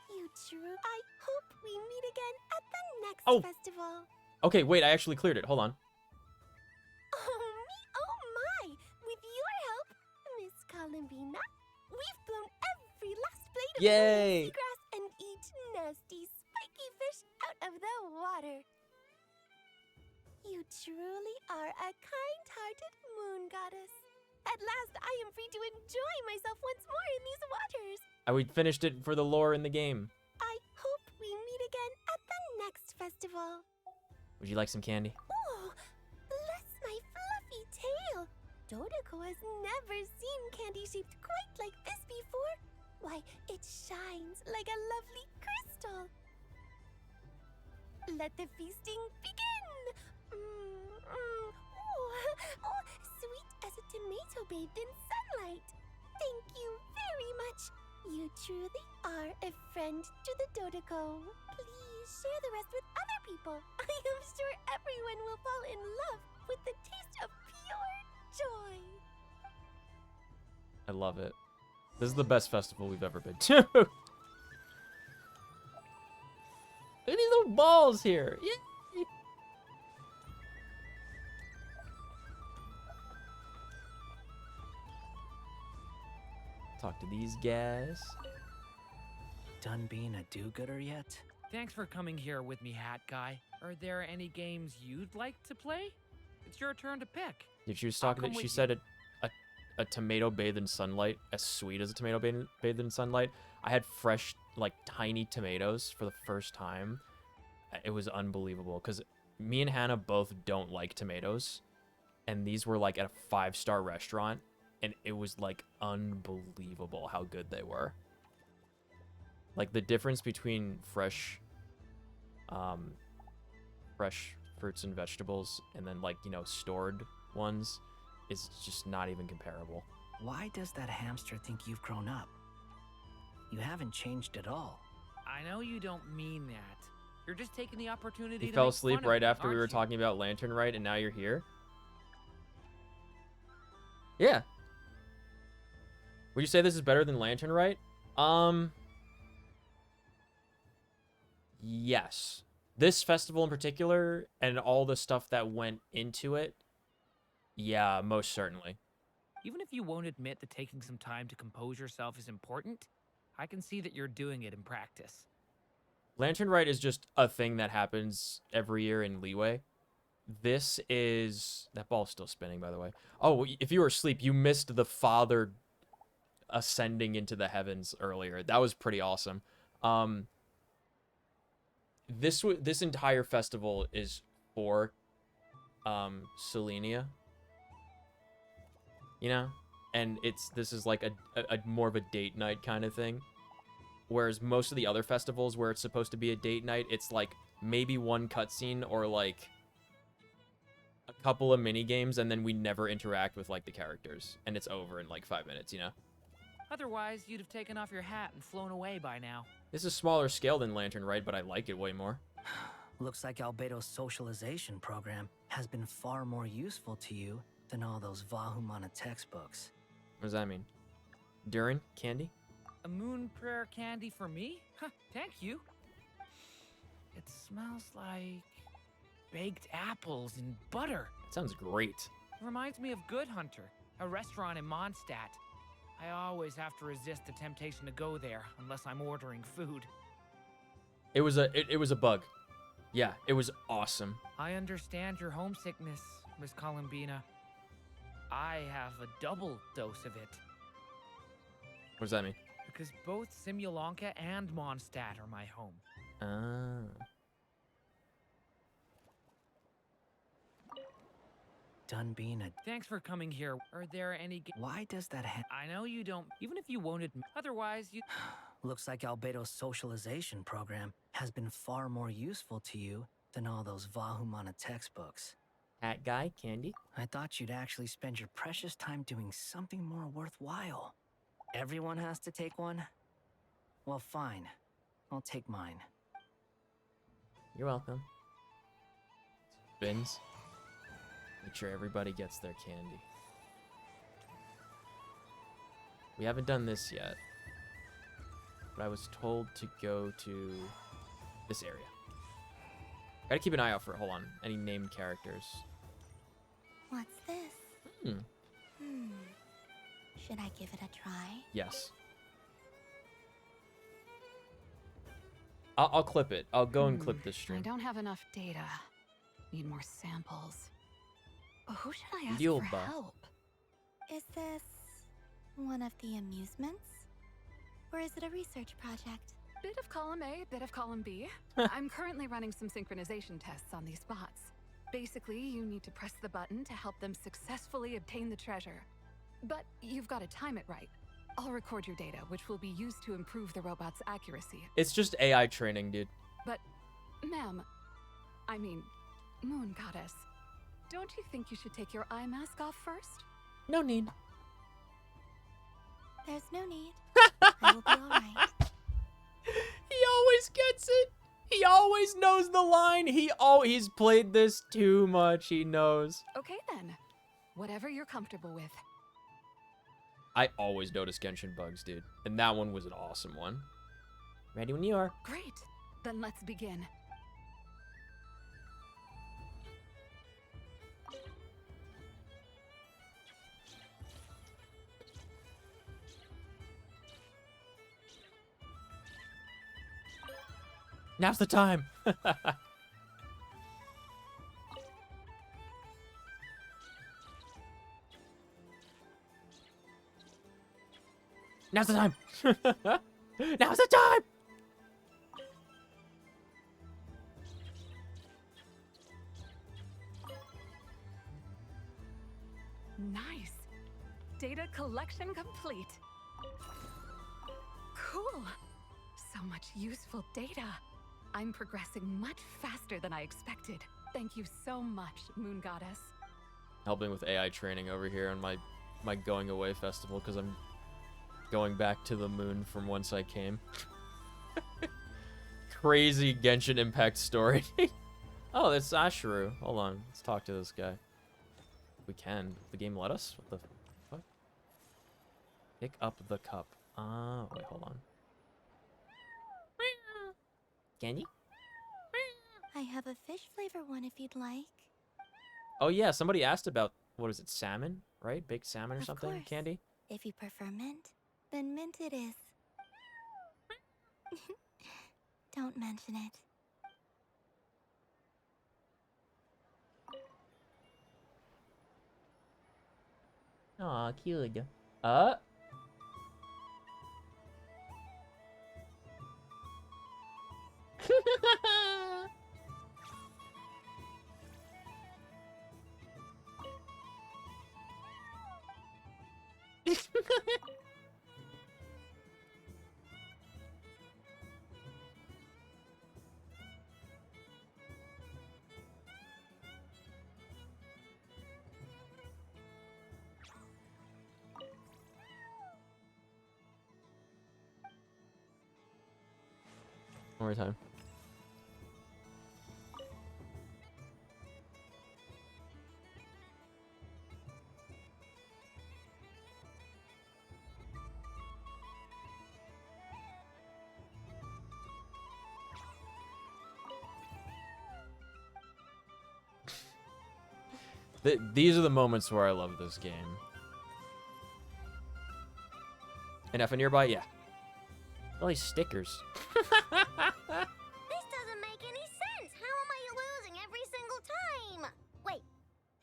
You true. I hope we meet again at the next Oh. festival. Okay, wait, I actually cleared it. Hold on. Oh my! With your help, Miss Columbina, we've blown every last blade of Yay! seagrass and eat nasty, spiky fish out of the water. You truly are a kind-hearted moon goddess. At last, I am free to enjoy myself once more in these waters. We finished it for the lore in the game. I hope we meet again at the next festival. Would you like some candy? Oh, bless my fluffy tail. Dodoko has never seen candy shaped quite like this before. Why, it shines like a lovely crystal. Let the feasting begin. Oh, sweet as a tomato bathed in sunlight. Thank you very much. You truly are a friend to the Dodoko. Please share the rest with other people. I am sure everyone will fall in love with the taste of pure joy. I love it. This is the best festival we've ever been to. Look at these little balls here. Yay! Talk to these guys. Done being a do-gooder yet? Thanks for coming here with me, Hat Guy. Are there any games you'd like to play? It's your turn to pick. Did she was talking come that she with said a tomato bathed in sunlight, as sweet as a tomato bathed in sunlight. I had fresh, like, tiny tomatoes for the first time. It was unbelievable, because me and Hannah both don't like tomatoes, and these were, like, at a 5-star restaurant, and it was, like, unbelievable how good they were. Like, the difference between fresh fruits and vegetables and then, like, you know, stored ones is just not even comparable. Why does that hamster think you've grown up? You haven't changed at all. I know you don't mean that. You're just taking the opportunity You to fell make asleep fun of right me, after we aren't were you? talking about Lantern Rite, and now you're here? Yeah. Would you say this is better than Lantern Rite? Yes. This festival in particular, and all the stuff that went into it, yeah, most certainly. Even if you won't admit that taking some time to compose yourself is important, I can see that you're doing it in practice. Lantern Rite is just a thing that happens every year in Leeway. This is... That ball's still spinning, by the way. Oh, if you were asleep, you missed the father ascending into the heavens earlier. That was pretty awesome. This entire festival is for Selenia. You know? And this is like a more of a date night kind of thing. Whereas most of the other festivals where it's supposed to be a date night, it's like maybe one cutscene or like a couple of mini games, and then we never interact with like the characters, and it's over in like 5 minutes, you know? Otherwise, you'd have taken off your hat and flown away by now. This is smaller scale than Lantern Rite, but I like it way more. Looks like Albedo's socialization program has been far more useful to you than all those Vahumana textbooks. What does that mean? Durin? Candy? A moon prayer candy for me? Huh, thank you. It smells like baked apples and butter. That sounds great. Reminds me of Good Hunter, a restaurant in Mondstadt. I always have to resist the temptation to go there unless I'm ordering food. It was a bug. Yeah, it was awesome. I understand your homesickness, Miss Columbina. I have a double dose of it. What does that mean? Because both Simulanka and Mondstadt are my home. Ah. Done being a... Thanks for coming here. Are there any... Why does that I know you don't... Even if you won't admit... Otherwise, you... Looks like Albedo's socialization program has been far more useful to you than all those Vahumana textbooks. Hat guy, candy? I thought you'd actually spend your precious time doing something more worthwhile. Everyone has to take one? Well, fine. I'll take mine. You're welcome. Bins. Make sure everybody gets their candy. We haven't done this yet. but I was told to go to this area. Gotta keep an eye out for, hold on, any named characters. What's this? Should I give it a try? Yes. I'll clip it. I'll go and clip this I stream. don't have enough data. Need more samples. Who should I ask Yulba. for help? Is this one of the amusements? Or is it a research project? Bit of column A, bit of column B. I'm currently running some synchronization tests on these bots. Basically, you need to press the button to help them successfully obtain the treasure. But you've got to time it right. I'll record your data, which will be used to improve the robot's accuracy. It's just AI training, dude. But, ma'am, I mean, Moon Goddess, don't you think you should take your eye mask off first? No need. There's no need. I will be alright. He always gets it. He always knows the line. He's played this too much. He knows. Okay then. Whatever you're comfortable with. I always notice Genshin bugs, dude. And that one was an awesome one. Ready when you are. Great. Then let's begin. Now's the time. Now's the time. Now's the time. Nice. Data collection complete. Cool. So much useful data. I'm progressing much faster than I expected. Thank you so much, Moon Goddess. Helping with AI training over here on my going away festival because I'm going back to the moon from whence I came. Crazy Genshin Impact story. Oh, that's Ashiru. Hold on. Let's talk to this guy. We can. The game let us? What the fuck? Pick up the cup. Wait, hold on. Can you? I have a fish flavor one if you'd like. Oh yeah, somebody asked about, what is it, salmon? Right? Baked salmon or something? Course. Candy? If you prefer mint, then mint it is. Don't mention it. Aw, cute. One more time. These are the moments where I love this game. And if nearby, yeah. All these stickers. This doesn't make any sense. How am I losing every single time? Wait,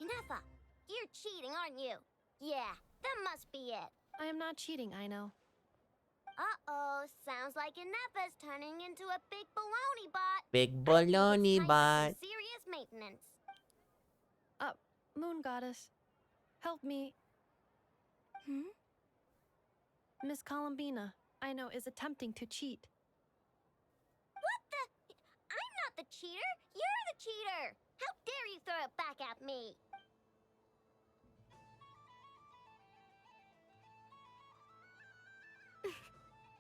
Inefa, you're cheating, aren't you? Yeah, that must be it. I am not cheating, I know. Uh-oh, sounds like Inefa's turning into a big baloney bot. Big baloney Time for bot. some serious maintenance. Moon Goddess, help me. Miss Columbina, I know, is attempting to cheat. What the? I'm not the cheater. You're the cheater. How dare you throw it back at me?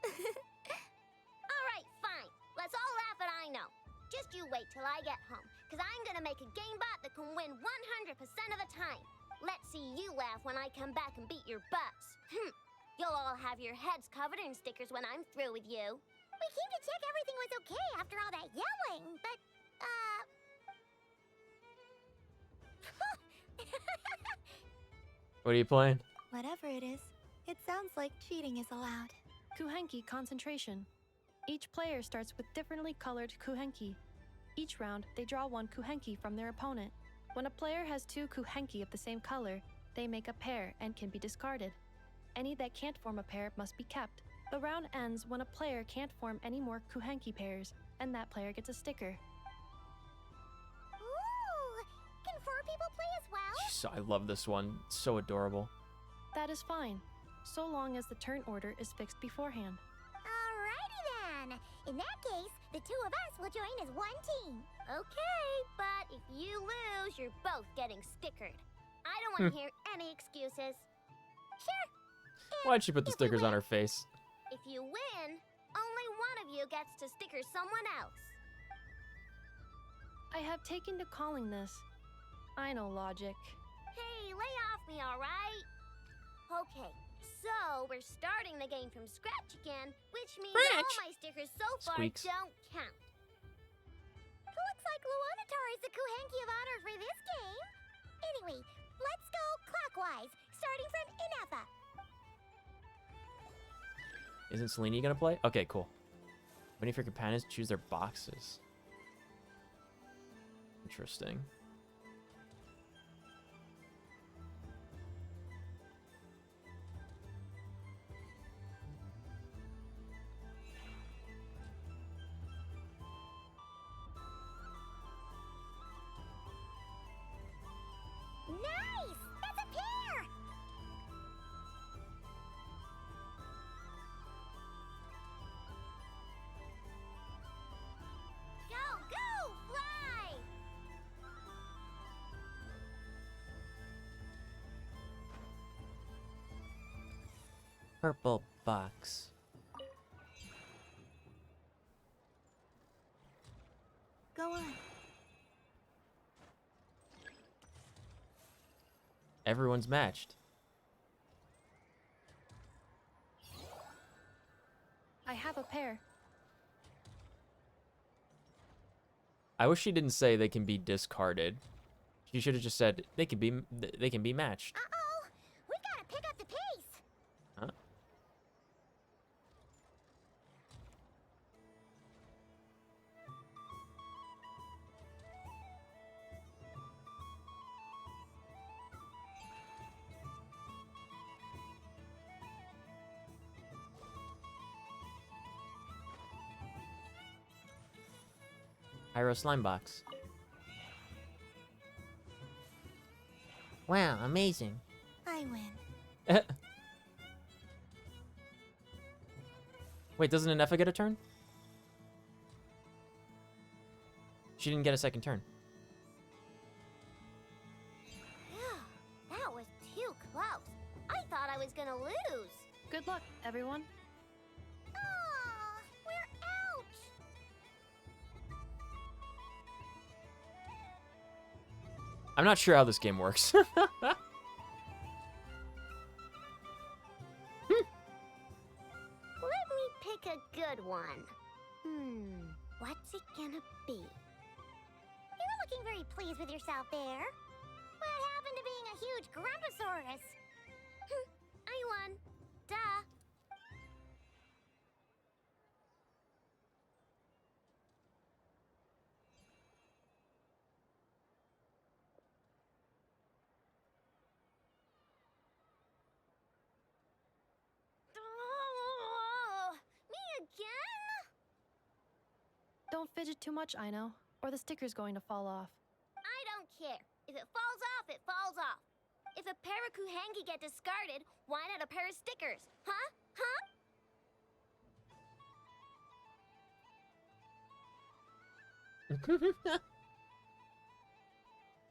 Alright, fine. Let's all laugh at I know. Just you wait till I get home, because I'm gonna make a game bot that can win 100% of the time. Let's see you laugh when I come back and beat your butts. You'll all have your heads covered in stickers when I'm through with you. We came to check everything was okay after all that yelling, but, What are you playing? Whatever it is, it sounds like cheating is allowed. Kuhenki concentration. Each player starts with differently colored kuhenki. Each round, they draw one kuhenki from their opponent. When a player has two kuhenki of the same color, they make a pair and can be discarded. Any that can't form a pair must be kept. The round ends when a player can't form any more kuhenki pairs, and that player gets a sticker. Ooh! Can 4 people play as well? So I love this one. It's so adorable. That is fine, so long as the turn order is fixed beforehand. Alrighty then. In that case, the 2 of us will join as one team. Okay, but if you lose, you're both getting stickered. I don't want to hear any excuses. Sure. Why'd she put the stickers on her face? If you win, only one of you gets to sticker someone else. I have taken to calling this. I know logic. Hey, lay off me, alright? Okay, so we're starting the game from scratch again, which means all my stickers so far Squeaks. don't count. Looks like Luonatar is the Kuhenki of honor for this game. Anyway, let's go clockwise, starting from Inefa. Isn't Selene gonna play? Okay, cool. Many of your companions choose their boxes. Interesting. Nice! That's a pair! Go, go, fly! Purple box. Go on. Everyone's matched. I have a pair. I wish she didn't say they can be discarded. She should have just said they can be matched. Uh-oh! We gotta pick up the pace! Huh? Pyro slime box. Wow, amazing. I win. Wait, doesn't Anefa get a turn? She didn't get a second turn. That was too close. I thought I was gonna lose. Good luck, everyone. Aw, we're out! I'm not sure how this game works. Let me pick a good one. What's it gonna be? You're looking very pleased with yourself there. What happened to being a huge Grumposaurus? I won. Duh. Me again? Don't fidget too much, Aino, or the sticker's going to fall off. I don't care. If it falls off, it falls off. If a pair of Kuhengi get discarded, why not a pair of stickers? Huh? Huh?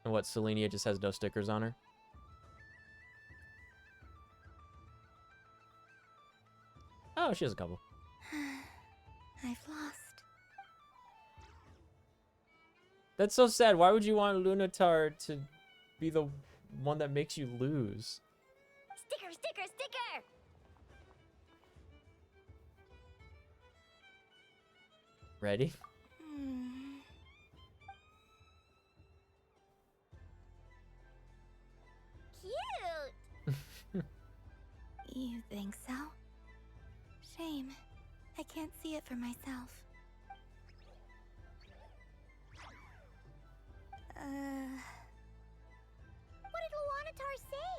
And what, Selenia just has no stickers on her? Oh, she has a couple. I've lost. That's so sad. Why would you want Lunatar to be the one that makes you lose? Sticker, sticker, sticker! Ready? Cute! You think so? Shame. I can't see it for myself. What did Luanatar say?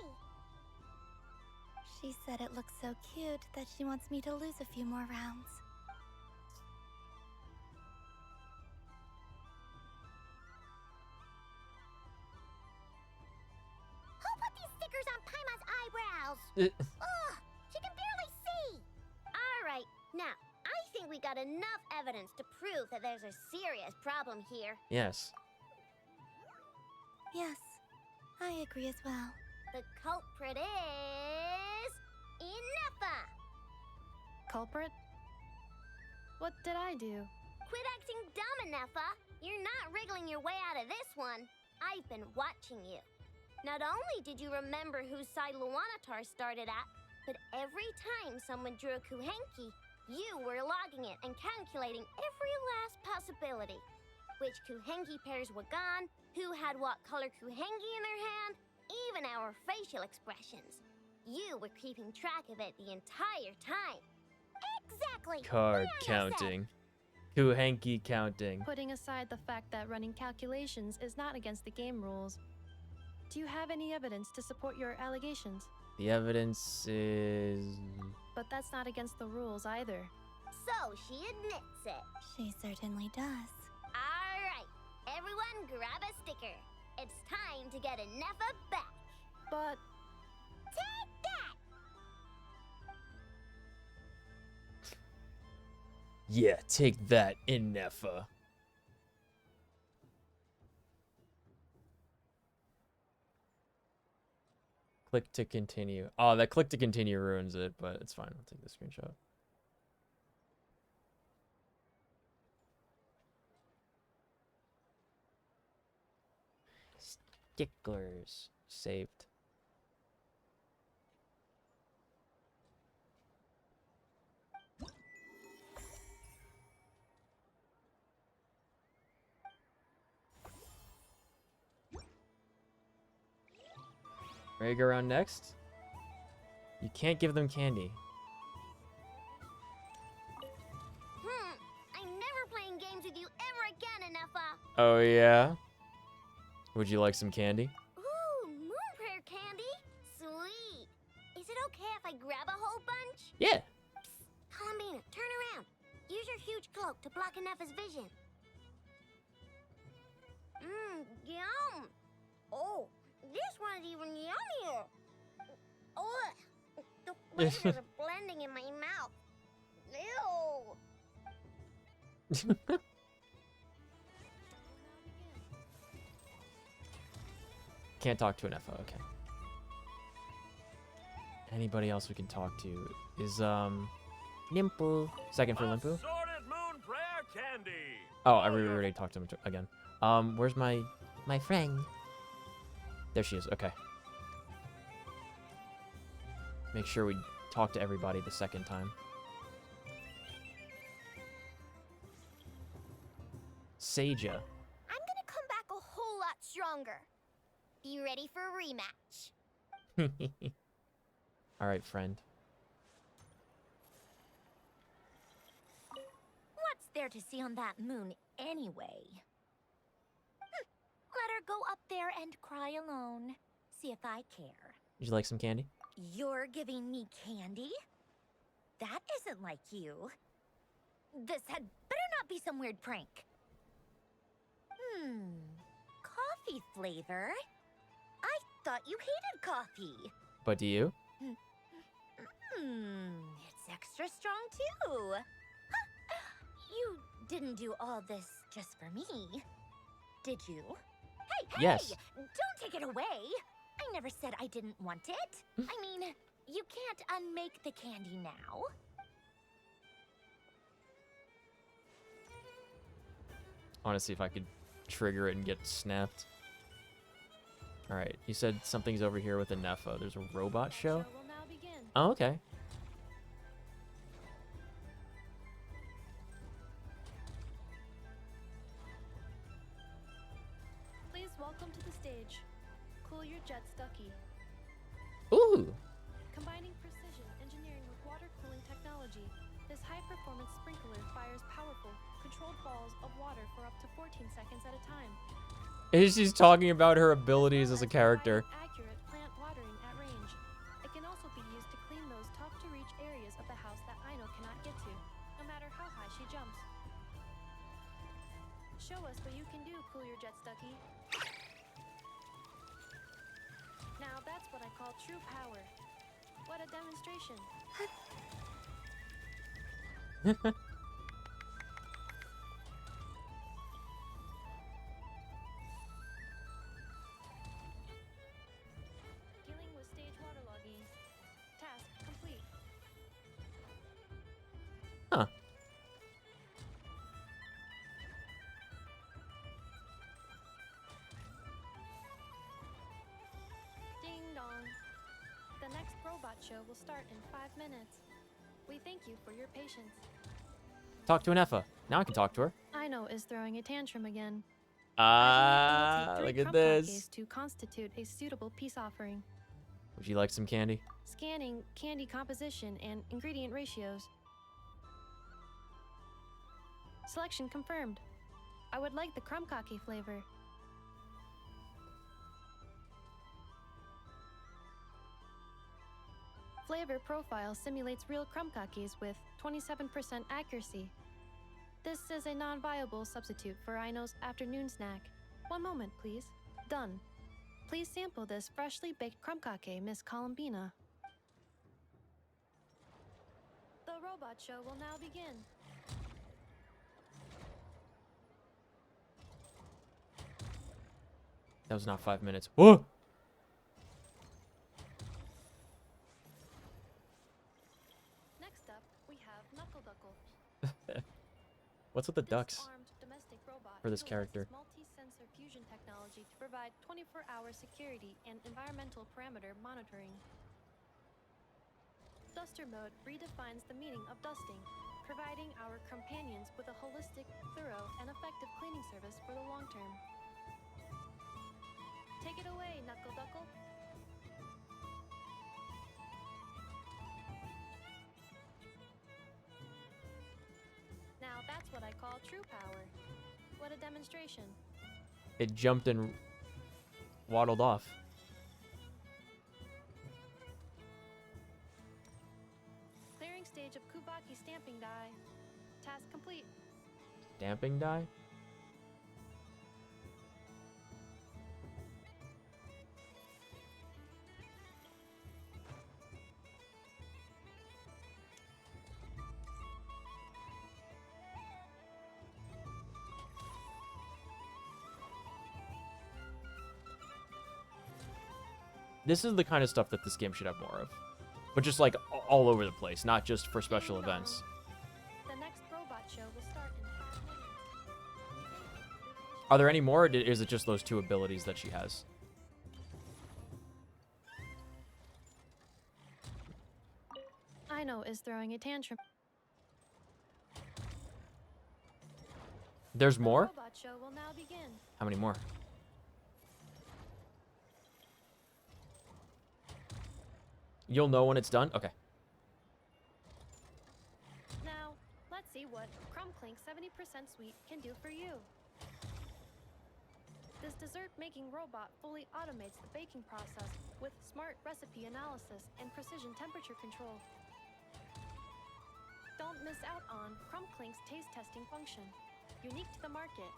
She said it looks so cute that she wants me to lose a few more rounds. Who put these stickers on Paima's eyebrows? Ugh, she can barely see. All right, now, I think we got enough evidence to prove that there's a serious problem here. Yes. Yes, I agree as well. The culprit is... Inefa! Culprit? What did I do? Quit acting dumb, Inefa! You're not wriggling your way out of this one. I've been watching you. Not only did you remember whose side Luanatar started at, but every time someone drew a Kuhenki, you were logging it and calculating every last possibility. Which Kuhenki pairs were gone, who had what color Kuhenki in their hand, even our facial expressions. You were keeping track of it the entire time. Exactly! Card counting. Kuhenki counting. Putting aside the fact that running calculations is not against the game rules, do you have any evidence to support your allegations? The evidence is... But that's not against the rules either. So she admits it. She certainly does. Alright, everyone grab a sticker. It's time to get Inefa back. But... Take that! Yeah, take that, Inefa. Click to continue. Oh, that click to continue ruins it, but it's fine. I'll take the screenshot. Sticklers. Saved. Ready to go around next? You can't give them candy. I'm never playing games with you ever again, Inefa. Oh, yeah? Would you like some candy? Ooh, moon prayer candy? Sweet. Is it okay if I grab a whole bunch? Yeah. Psst, Columbina, turn around. Use your huge cloak to block Inefa's vision. Yum. Oh, this one's even yummier. Oh, the flavors are blending in my mouth. Ew. Can't talk to an FO, okay. Anybody else we can talk to is, Limpu. Second for Limpu. Assorted moon prayer candy. Oh, I already talked to him again. Where's my friend? There she is, okay. Make sure we talk to everybody the second time. Seija. I'm gonna come back a whole lot stronger. Be ready for a rematch. Alright, friend. What's there to see on that moon anyway? Let her go up there and cry alone. See if I care. Would you like some candy? You're giving me candy? That isn't like you. This had better not be some weird prank. Coffee flavor? I thought you hated coffee. But do you? It's extra strong too. Huh. You didn't do all this just for me, did you? Hey, Yes. Don't take it away. I never said I didn't want it. I mean, you can't unmake the candy now. I want to see if I could trigger it and get snapped. Alright, you said something's over here with a Nefo. There's a robot show? Will now begin. Oh, okay. stage. Cool your jet Stucky. Ooh. Combining precision engineering with water cooling technology, this high-performance sprinkler fires powerful, controlled balls of water for up to 14 seconds at a time. She's talking about her abilities as a character. Accurate plant watering at range. It can also be used to clean those tough-to-reach areas of the house that Aino cannot get to, no matter how high she jumps. Show us what you can do, Cool Your Jet Stucky. Now that's what I call true power. What a demonstration. Dealing with stage waterlogging. Task complete. Huh. Ding dong. The next robot show will start in 5 minutes. We thank you for your patience. Talk to an Effa. Now I can talk to her. Aino is throwing a tantrum again. Look at this. To constitute a suitable peace offering. Would you like some candy? Scanning candy composition and ingredient ratios. Selection confirmed. I would like the crumb kake flavor. Flavor profile simulates real crumb kakis with 27% accuracy. This is a non-viable substitute for Aino's afternoon snack. One moment, please. Done. Please sample this freshly baked crumb kake, Miss Columbina. The robot show will now begin. That was not 5 minutes. Whoa! Next up, we have Knuckle Duckle. What's with the ducks Armed domestic robot for this utilizes character? Multi-sensor fusion technology to provide 24-hour security and environmental parameter monitoring. Duster mode redefines the meaning of dusting, providing our companions with a holistic, thorough, and effective cleaning service for the long term. Take it away, Knuckle Duckle. Now that's what I call true power. What a demonstration. It jumped and waddled off. Clearing stage of Kubaki stamping die. Task complete. Stamping die? This is the kind of stuff that this game should have more of. But just like all over the place, not just for special events. The next robot show will start in 5 minutes. Are there any more, or is it just those two abilities that she has? Aino is throwing a tantrum. There's more? The robot show will now begin. How many more? You'll know when it's done? Okay. Now, let's see what Crumb Clink 70% Sweet can do for you. This dessert-making robot fully automates the baking process with smart recipe analysis and precision temperature control. Don't miss out on Crumb Clink's taste testing function, unique to the market.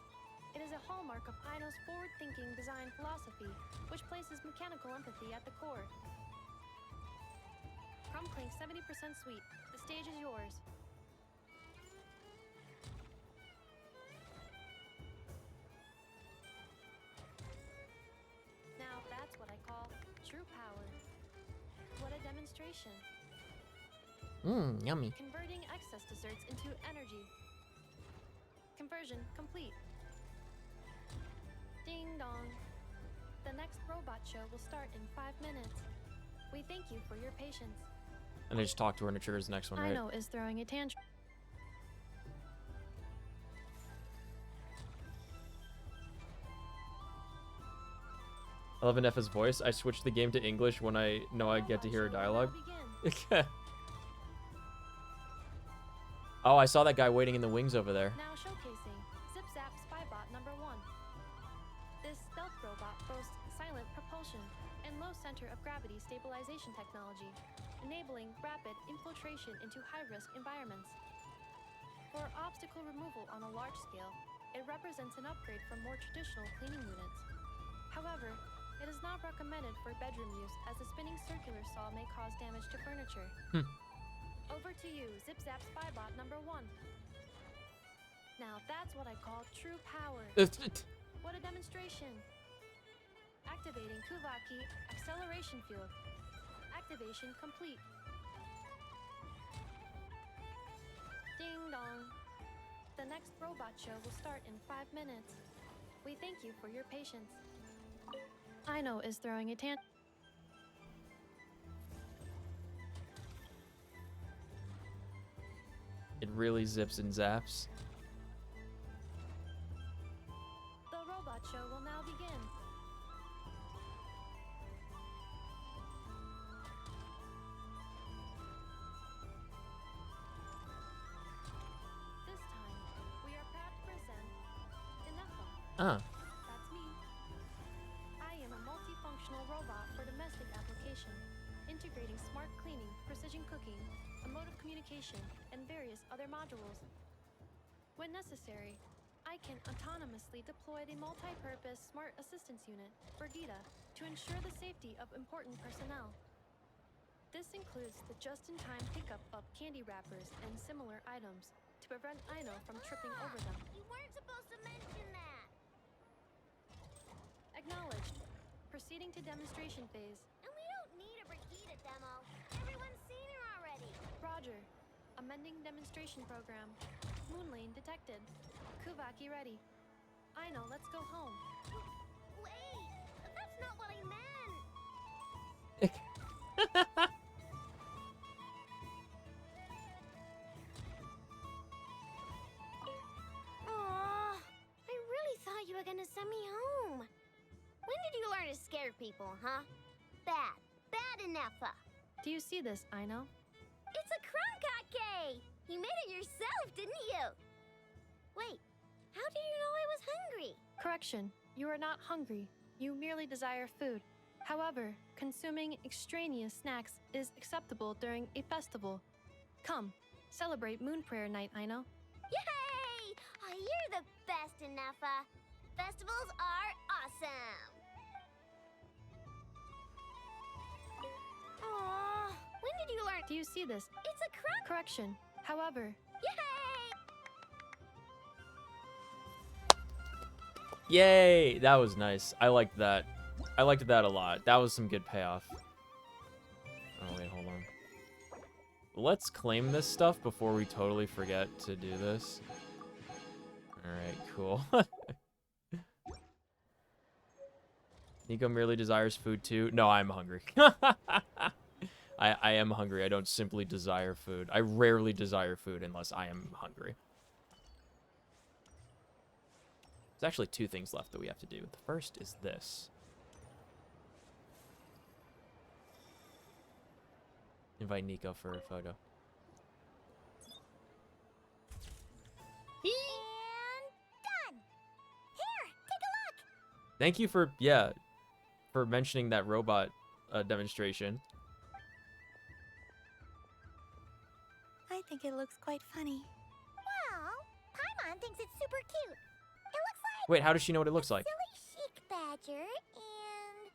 It is a hallmark of Aino's forward-thinking design philosophy, which places mechanical empathy at the core. Crumb Clink 70% Sweet. The stage is yours. Now that's what I call true power. What a demonstration. Yummy. Converting excess desserts into energy. Conversion complete. Ding dong. The next robot show will start in 5 minutes. We thank you for your patience. And they just talk to her and it triggers the next one, right? Aino is throwing a tantrum. I love Anefa's voice. I switch the game to English when I know I get to hear her dialogue. Oh, I saw that guy waiting in the wings over there. Now showcasing Zip Zap Spybot number 1. This stealth robot boasts silent propulsion and low center of gravity stabilization technology, enabling rapid infiltration into high-risk environments. For obstacle removal on a large scale, it represents an upgrade from more traditional cleaning units. However, it is not recommended for bedroom use as the spinning circular saw may cause damage to furniture. Over to you, Zip Zap Spybot number 1. Now that's what I call true power. What a demonstration. Activating Kuvaki acceleration field. Activation complete. Ding dong. The next robot show will start in 5 minutes. We thank you for your patience. Aino is throwing a tantrum. It really zips and zaps. The robot show will now begin. This time, we are proud to present Inefa. That's me. I am a multifunctional robot for domestic application, integrating smart cleaning, precision cooking, a mode of communication, and various other modules. When necessary, I can autonomously deploy the multi-purpose Smart Assistance Unit, Verdita, to ensure the safety of important personnel. This includes the just-in-time pickup of candy wrappers and similar items to prevent Aino from tripping over them. You weren't supposed to mention that. Acknowledged. Proceeding to demonstration phase. And we don't need a Brigida demo. Everyone's seen her already. Roger. Amending demonstration program. Moon lane detected. Kuvaki ready. Aino, let's go home. Wait, that's not what I meant. Aw, I really thought you were gonna send me home. When did you learn to scare people, huh? Bad enough. Do you see this, Aino? It's a Cronkake! You made it yourself, didn't you? Wait, how do you know I was hungry? Correction. You are not hungry. You merely desire food. However, consuming extraneous snacks is acceptable during a festival. Come, celebrate Moon Prayer Night, Aino. Yay! Oh, you're the best, Inefa. Festivals are awesome. Aww, when did you learn? Do you see this? It's a crock. Correction. However, Yay! Yay! That was nice. I liked that. I liked that a lot. That was some good payoff. Oh, wait, hold on. Let's claim this stuff before we totally forget to do this. Alright, cool. Nico merely desires food too. No, I'm hungry. I am hungry. I don't simply desire food. I rarely desire food unless I am hungry. There's actually 2 things left that we have to do. The first is this. Invite Nico for a photo. And done. Here, take a look. Thank you for, for mentioning that robot demonstration. I think it looks quite funny. Well, Paimon thinks it's super cute. It looks like Wait, how does she know what it looks like? silly chic badger and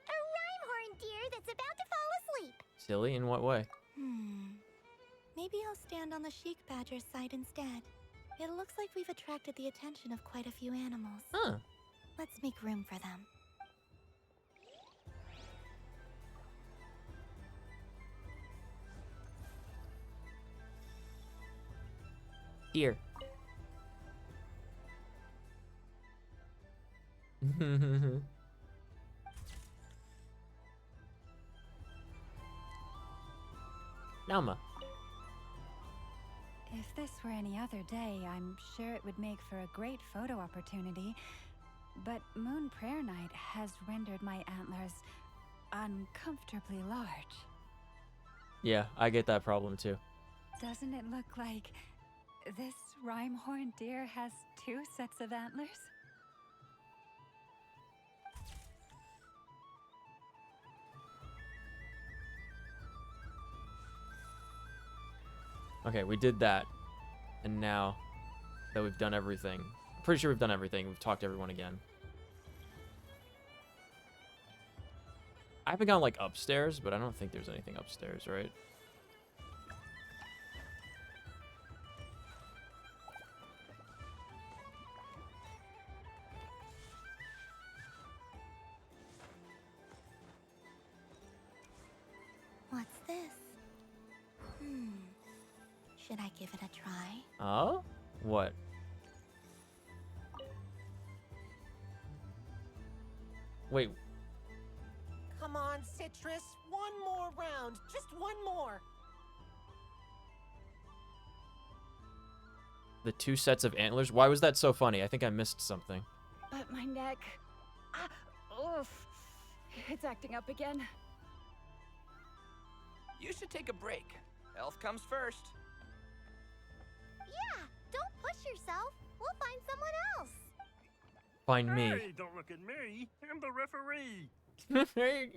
a rhyme horn deer that's about to fall asleep. Silly? In what way? Maybe I'll stand on the chic badger's side instead. It looks like we've attracted the attention of quite a few animals. Huh. Let's make room for them. Here. Nama. If this were any other day, I'm sure it would make for a great photo opportunity. but Moon Prayer Night has rendered my antlers uncomfortably large. Yeah, I get that problem too. Doesn't it look like this rhyme-horned deer has 2 sets of antlers? Okay, we did that. And now that we've done everything, I'm pretty sure we've done everything. We've talked to everyone again. I haven't gone like upstairs, but I don't think there's anything upstairs, right? What's this? Should I give it a try? Oh? What? Wait, Come on, Citrus. One more round. Just one more. the 2 sets of antlers? Why was that so funny? I think I missed something. But my neck. Oof. It's acting up again. You should take a break. Health comes first. Yeah, don't push yourself. We'll find someone else. Find me. Hey, don't look at me. I'm the referee.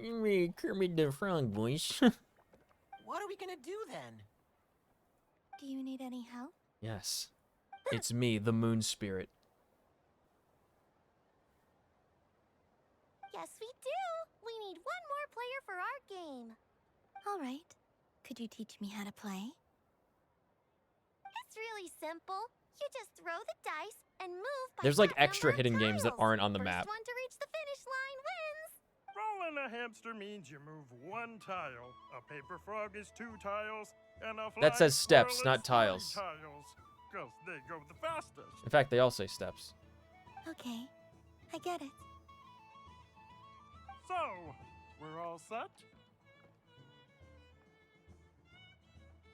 Me, Kermit the Frog voice. What are we gonna do then? Do you need any help? Yes. It's me, the moon spirit. Yes, we do. We need one more player for our game. All right. Could you teach me how to play? It's really simple. You just throw the dice and move by There's like that extra number of hidden games that tiles. aren't on the First map. one to reach the finish line wins. Rolling a hamster means you move 1 tile. A paper frog is 2 tiles, and a That says flying steps, squirrel not is 3 tiles. tiles. 'Cause they go the fastest. In fact, they all say steps. Okay, I get it. So, we're all set?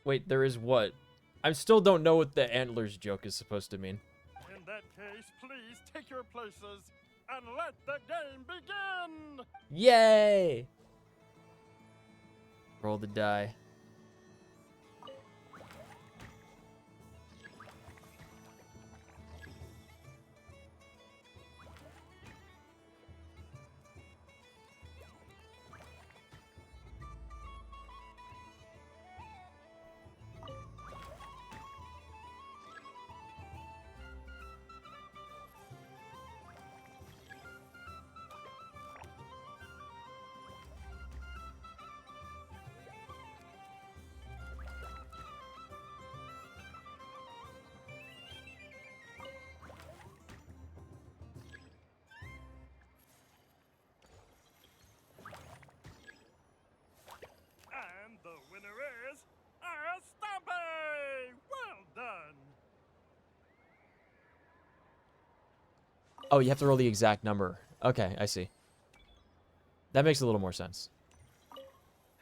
Wait, there is what? I still don't know what the antlers joke is supposed to mean. In that case, please take your places and let the game begin! Yay! Roll the die. And the winner is a Stampy! Well done! Oh, you have to roll the exact number. Okay, I see. That makes a little more sense.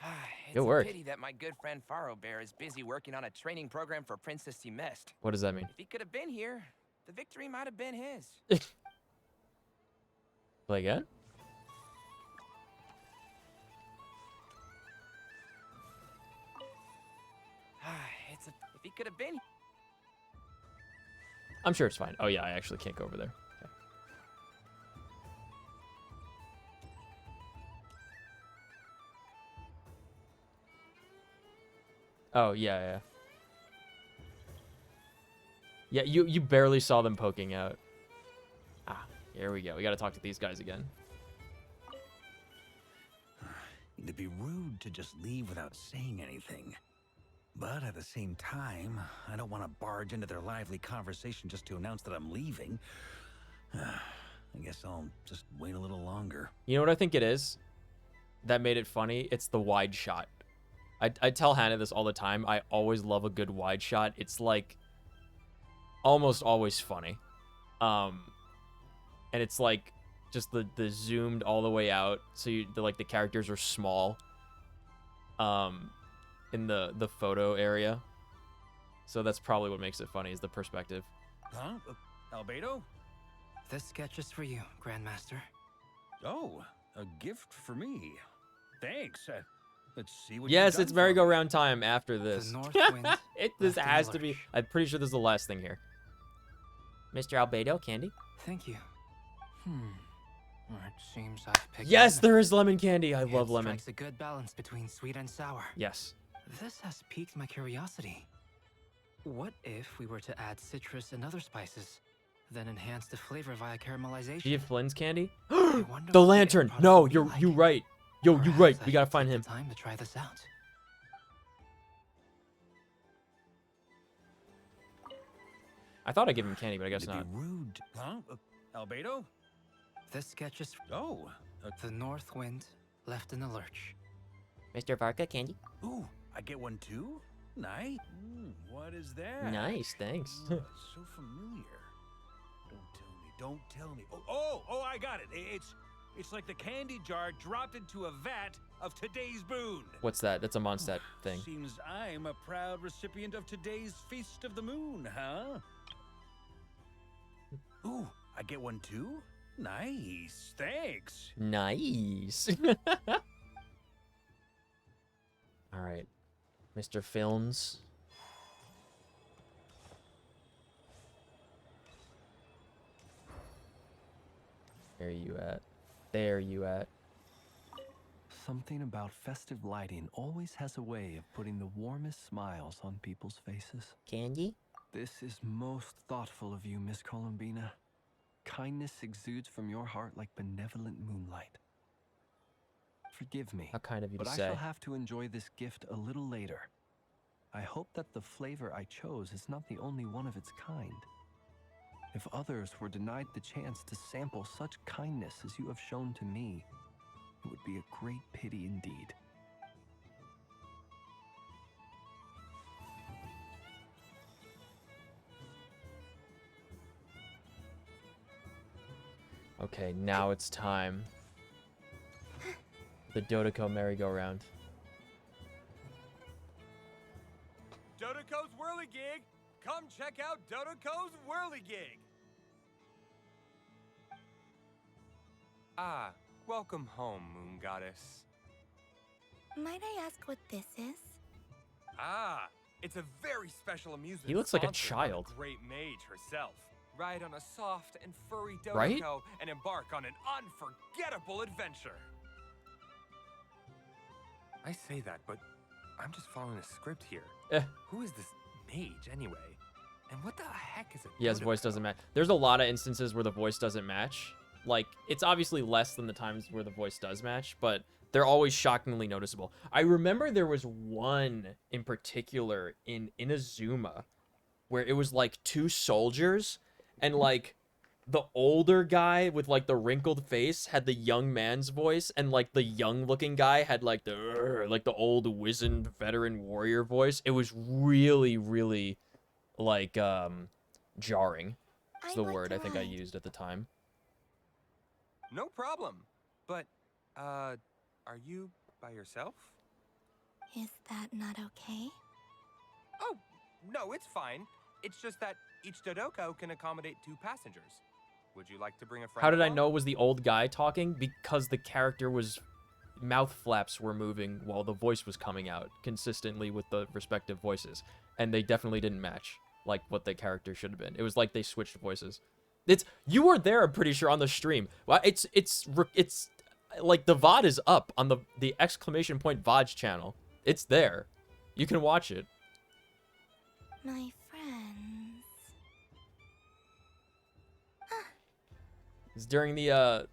It's Good a work. pity that my good friend Faro Bear is busy working on a training program for Princess Mist. What does that mean? If he could have been here, the victory might have been his. Play again? If he could have been. I'm sure it's fine. Oh yeah, I actually can't go over there. Okay. Oh yeah, yeah. Yeah, you barely saw them poking out. Ah, here we go. We got to talk to these guys again. It'd be rude to just leave without saying anything. But at the same time, I don't want to barge into their lively conversation just to announce that I'm leaving. I guess I'll just wait a little longer. You know what I think it is? That made it funny? It's the wide shot. I tell Hannah this all the time. I always love a good wide shot. It's like almost always funny. And it's like just the zoomed all the way out, so the characters are small. In the photo area. So that's probably what makes it funny, is the perspective. Huh? Albedo? This sketch is for you, Grandmaster. Oh, a gift for me. Thanks. Let's see what Yes, you've it's done for me. merry-go-round time after this. north wind This left in has the to be. lurch. I'm pretty sure this is the last thing here. Mr. Albedo, candy? Thank you. It seems I've picked Yes, lemon. there is lemon candy. I It love lemon. strikes a good balance between sweet and sour. Yes. This has piqued my curiosity. What if we were to add citrus and other spices, then enhance the flavor via caramelization? Do you have Flynn's candy? I wonder The what lantern. end No, product you're will be you like. right. Yo, you Perhaps right. I We gotta should find take him. the time to try this out. I thought I'd give him candy, but I guess It'd not. be rude. Huh? Albedo? This sketch is Oh. the north wind left in the lurch. Mr. Varka, candy? Ooh, I get one too? Nice. What is that? Nice, thanks. Oh, it's so familiar. Don't tell me. Don't tell me. Oh, I got it. It's like the candy jar dropped into a vat of today's boon. What's that? That's a Mondstadt thing. Seems I'm a proud recipient of today's Feast of the Moon, huh? Ooh, I get one too? Nice. Thanks. Nice. All right. Mr. Films. Where you at? There you at. Something about festive lighting always has a way of putting the warmest smiles on people's faces. Candy? This is most thoughtful of you, Miss Columbina. Kindness exudes from your heart like benevolent moonlight. Forgive me, How kind of you but to I say. shall have to enjoy this gift a little later. I hope that the flavor I chose is not the only one of its kind. If others were denied the chance to sample such kindness as you have shown to me, it would be a great pity indeed. Okay, now it's time. The Dodoko merry-go-round. Dodoko's Whirligig! Come check out Dodoko's Whirligig! Ah, welcome home, Moon Goddess. Might I ask what this is? Ah, it's a very special amusement. He looks like a sponsored by the child. Great mage herself. Ride on a soft and furry Dodoko Right? and embark on an unforgettable adventure. I say that, but I'm just following a script here. Who is this mage anyway? And what the heck is it? Yeah, his voice doesn't match. There's a lot of instances where the voice doesn't match. Like, it's obviously less than the times where the voice does match, but they're always shockingly noticeable. I remember there was one in particular in Inazuma where it was like two soldiers, and like the older guy with like the wrinkled face had the young man's voice, and like the young looking guy had like the old wizened veteran warrior voice. It was really like jarring. Is the word I think I used at the time. No problem. But, are you by yourself? Is that not okay? Oh, no, it's fine. It's just that each Dodoko can accommodate 2 passengers. Would you like to bring a friend How did I along? know it was the old guy talking? Because the character was... mouth flaps were moving while the voice was coming out consistently with the respective voices. And they definitely didn't match like what the character should have been. It was like they switched voices. You were there, I'm pretty sure, on the stream. Well, it's like the VOD is up on the exclamation point VOD's channel. It's there. You can watch it. My friends. It's during the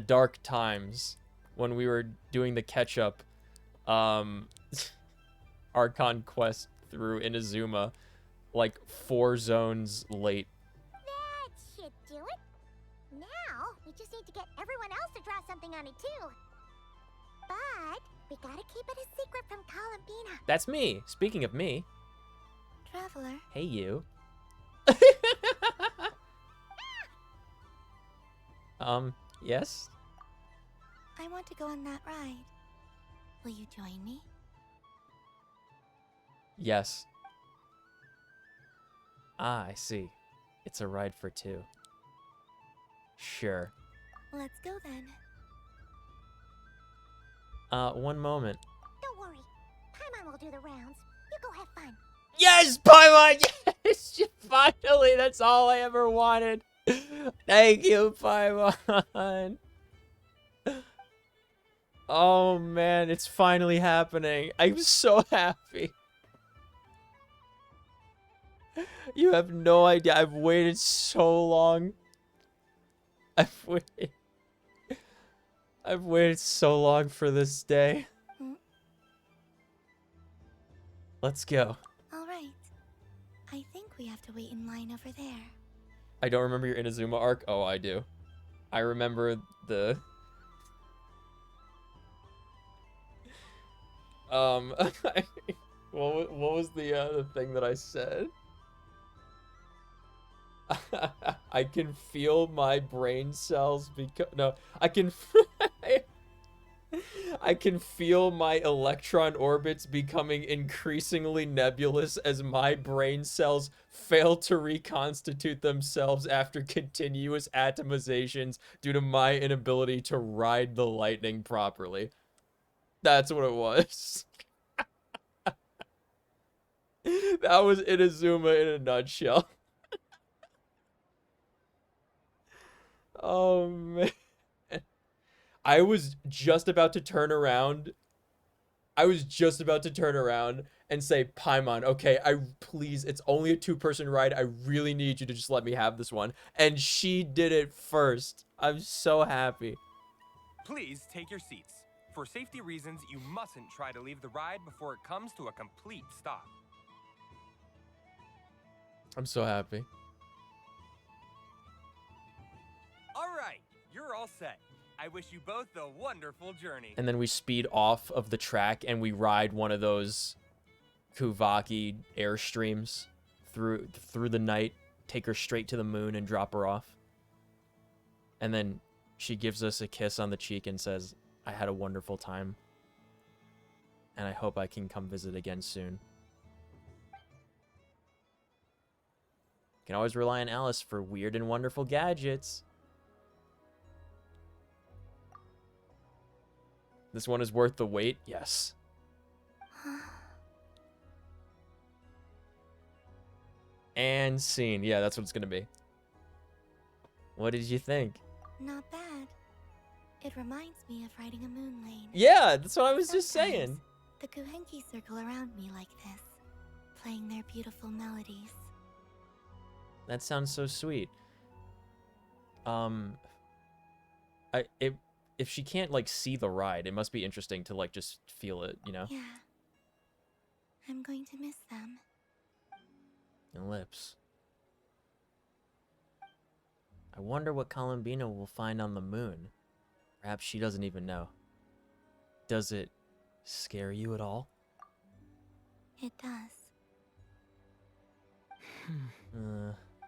dark times when we were doing the catch-up Archon quest through Inazuma, like 4 zones late. That should do it. Now, we just need to get everyone else to draw something on it too. But we gotta keep it a secret from Columbina. That's me. Speaking of me. Traveler. Hey, you. Yes? I want to go on that ride. Will you join me? Yes. Ah, I see. It's a ride for 2. Sure. Let's go then. One moment. Don't worry. Paimon will do the rounds. You go have fun. Yes, Paimon! Yes! Finally, that's all I ever wanted. Thank you, Paimon. Oh man, it's finally happening. I'm so happy. You have no idea. I've waited so long. I've waited so long for this day. Let's go. All right. I think we have to wait in line over there. I don't remember your Inazuma arc. Oh, I do. I remember the... what was the thing that I said? I can feel my brain cells become... No, I can... I can feel my electron orbits becoming increasingly nebulous as my brain cells fail to reconstitute themselves after continuous atomizations due to my inability to ride the lightning properly. That's what it was. That was Inazuma in a nutshell. Oh, man. I was just about to turn around. I was just about to turn around and say, Paimon, okay, please, it's only a 2-person ride. I really need you to just let me have this one. And she did it first. I'm so happy. Please take your seats. For safety reasons, you mustn't try to leave the ride before it comes to a complete stop. I'm so happy. All right, you're all set. I wish you both a wonderful journey. And then we speed off of the track and we ride one of those Kuvaki airstreams through the night, take her straight to the moon and drop her off. And then she gives us a kiss on the cheek and says, I had a wonderful time. And I hope I can come visit again soon. You can always rely on Alice for weird and wonderful gadgets. This one is worth the wait? Yes. And scene. Yeah, that's what it's gonna be. What did you think? Not bad. It reminds me of riding a moon lane. Yeah, that's what I was just saying. The Kuhenki circle around me like this, playing their beautiful melodies. That sounds so sweet. If she can't like see the ride, it must be interesting to like just feel it, you know? Yeah. I'm going to miss them. And lips. I wonder what Columbina will find on the moon. Perhaps she doesn't even know. Does it scare you at all? It does.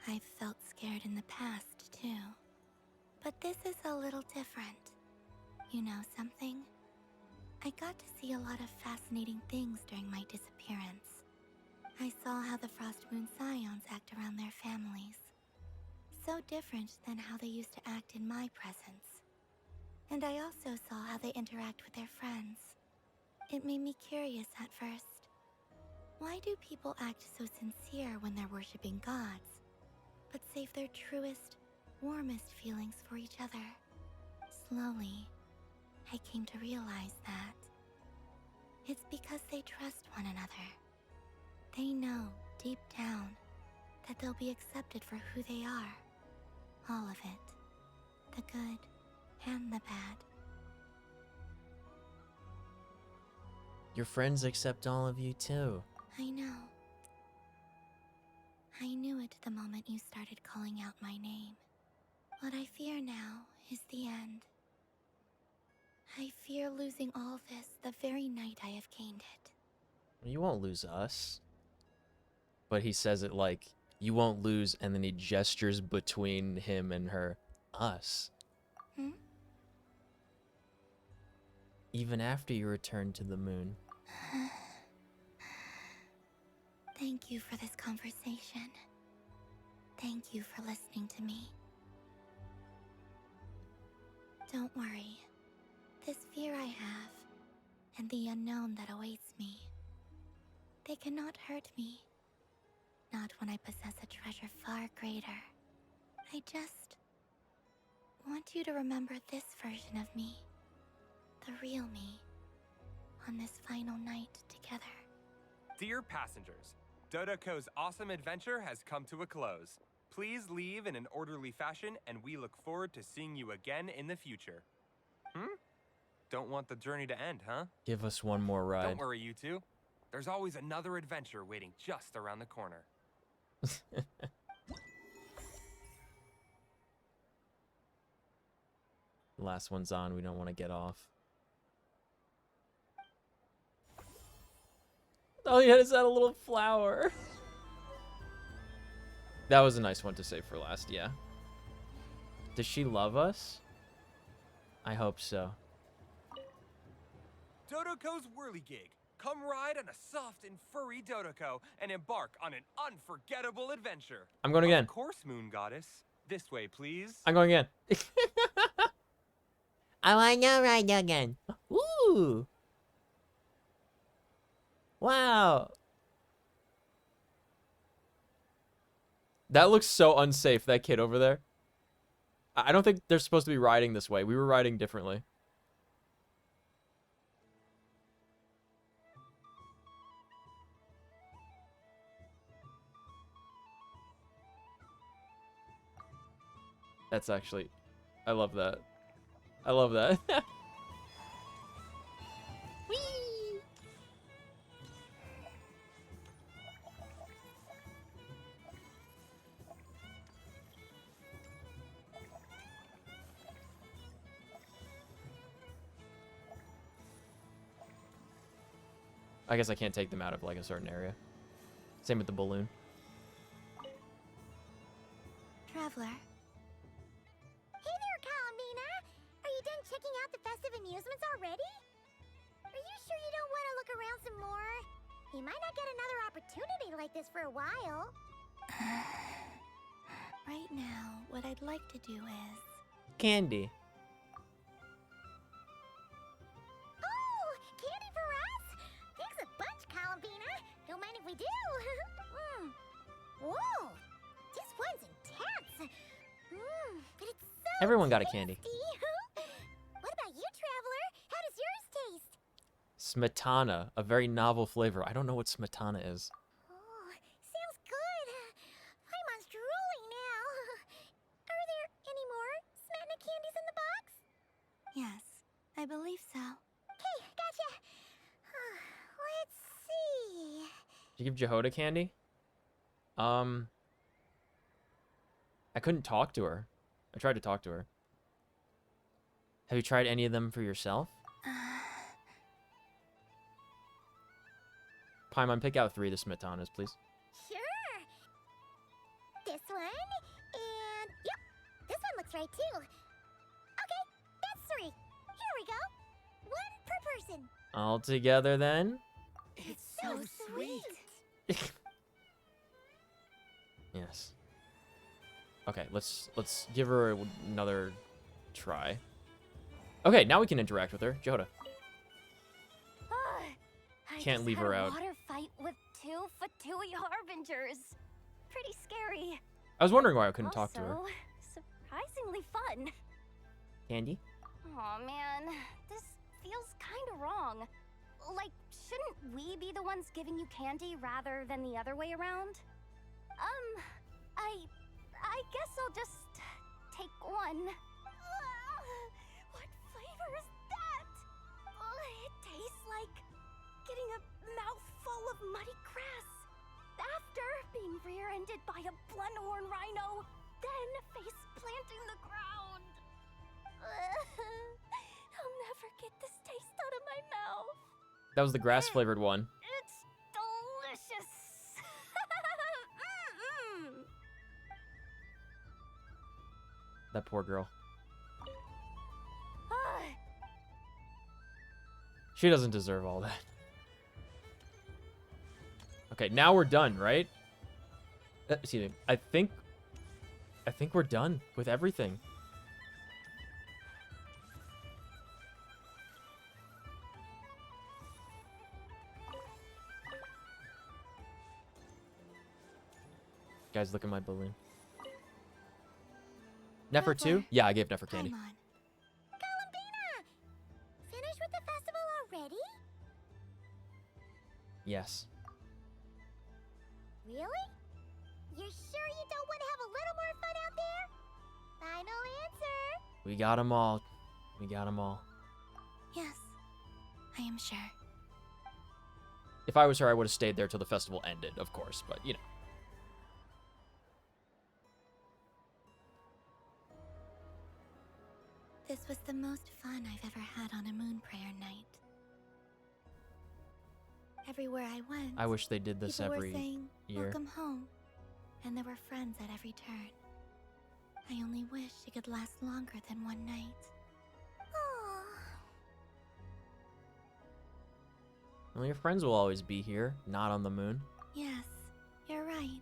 I've felt scared in the past, too. But this is a little different. You know something? I got to see a lot of fascinating things during my disappearance. I saw how the Frost Moon Scions act around their families. So different than how they used to act in my presence. And I also saw how they interact with their friends. It made me curious at first. Why do people act so sincere when they're worshipping gods, but save their truest, warmest feelings for each other? Slowly, I came to realize that it's because they trust one another. They know, deep down, that they'll be accepted for who they are. All of it. The good and the bad. Your friends accept all of you too. I know. I knew it the moment you started calling out my name. What I fear now is the end. I fear losing all this the very night I have gained it. You won't lose us. But he says it like, you won't lose, and then he gestures between him and her. Us. Even after you return to the moon. Thank you for this conversation. Thank you for listening to me. Don't worry. This fear I have, and the unknown that awaits me, they cannot hurt me. Not when I possess a treasure far greater. I just want you to remember this version of me. The real me. On this final night together. Dear passengers, Dodoko's awesome adventure has come to a close. Please leave in an orderly fashion, and we look forward to seeing you again in the future. Don't want the journey to end, huh? Give us one more ride. Don't worry, you two. There's always another adventure waiting just around the corner. Last one's on. We don't want to get off. Oh, yeah, is that a little flower? That was a nice one to save for last, yeah. Does she love us? I hope so. Dodoko's Whirligig. Come ride on a soft and furry Dodoko and embark on an unforgettable adventure. I'm going again. Of course, Moon Goddess. This way, please. I'm going again. I want to ride again. Ooh. Wow. That looks so unsafe, that kid over there. I don't think they're supposed to be riding this way. We were riding differently. That's actually... I love that. I love that. Whee! I guess I can't take them out of like a certain area. Same with the balloon. Traveler. Hey there, Columbina! Are you done checking out the festive amusements already? Are you sure you don't want to look around some more? You might not get another opportunity like this for a while. Right now, what I'd like to do is... Candy. Oh! Candy for us? Thanks a bunch, Columbina! Don't mind if we do! Whoa! This one's intense! But it's so Everyone got a candy. What about you, Traveler? How does yours taste? Smetana, a very novel flavor. I don't know what smetana is. Oh, sounds good. Paimon's drooling now. Are there any more Smetana candies in the box? Yes, I believe so. Okay, gotcha. Let's see. Did you give Jehoda candy? I couldn't talk to her. I tried to talk to her. Have you tried any of them for yourself? Paimon, pick out 3 of the smetanas, please. Sure. This one, and yep, this one looks right too. Okay, that's 3. Here we go. 1 per person. All together then? It's so sweet. Yes. Okay, let's give her another try. Okay, now we can interact with her. Jehoda. Can't leave her out. Water fight with 2 Fatui harbingers. Pretty scary. I was wondering why I couldn't talk to her. Also, surprisingly fun. Candy? Aw, man. This feels kind of wrong. Like, shouldn't we be the ones giving you candy rather than the other way around? I guess I'll just take one. What flavor is that? It tastes like getting a mouthful of muddy grass. After being rear-ended by a blunt-horn rhino, then face-planting the ground. I'll never get this taste out of my mouth. That was the grass-flavored one. It's delicious. That poor girl. She doesn't deserve all that. Okay, now we're done, right? Excuse me. I think we're done with everything. Guys, look at my balloon. Nefer 2? Yeah, I gave Nefer candy. Come on. Columbina! Finished with the festival already? Yes. Really? You're sure you don't want to have a little more fun out there? Final answer. We got them all. We got them all. Yes, I am sure. If I was her, I would have stayed there till the festival ended, of course, but you know. This was the most fun I've ever had on a moon prayer night. Everywhere I went, I wish they did this people every were saying, year. "Welcome home," and there were friends at every turn. I only wish it could last longer than one night. Well, your friends will always be here, not on the moon. Yes, you're right.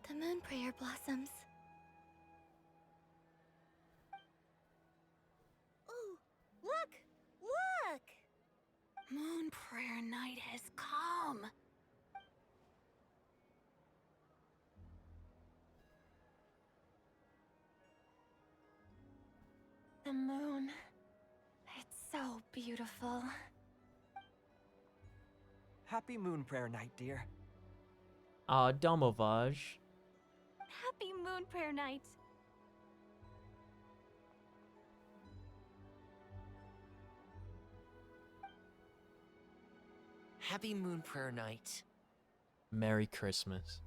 The moon prayer blossoms. Ooh, look! Look! Moon prayer night has come. The moon. It's so beautiful. Happy Moon Prayer Night, dear. Domovage. Happy moon prayer night. Happy Moon Prayer Night. Merry Christmas.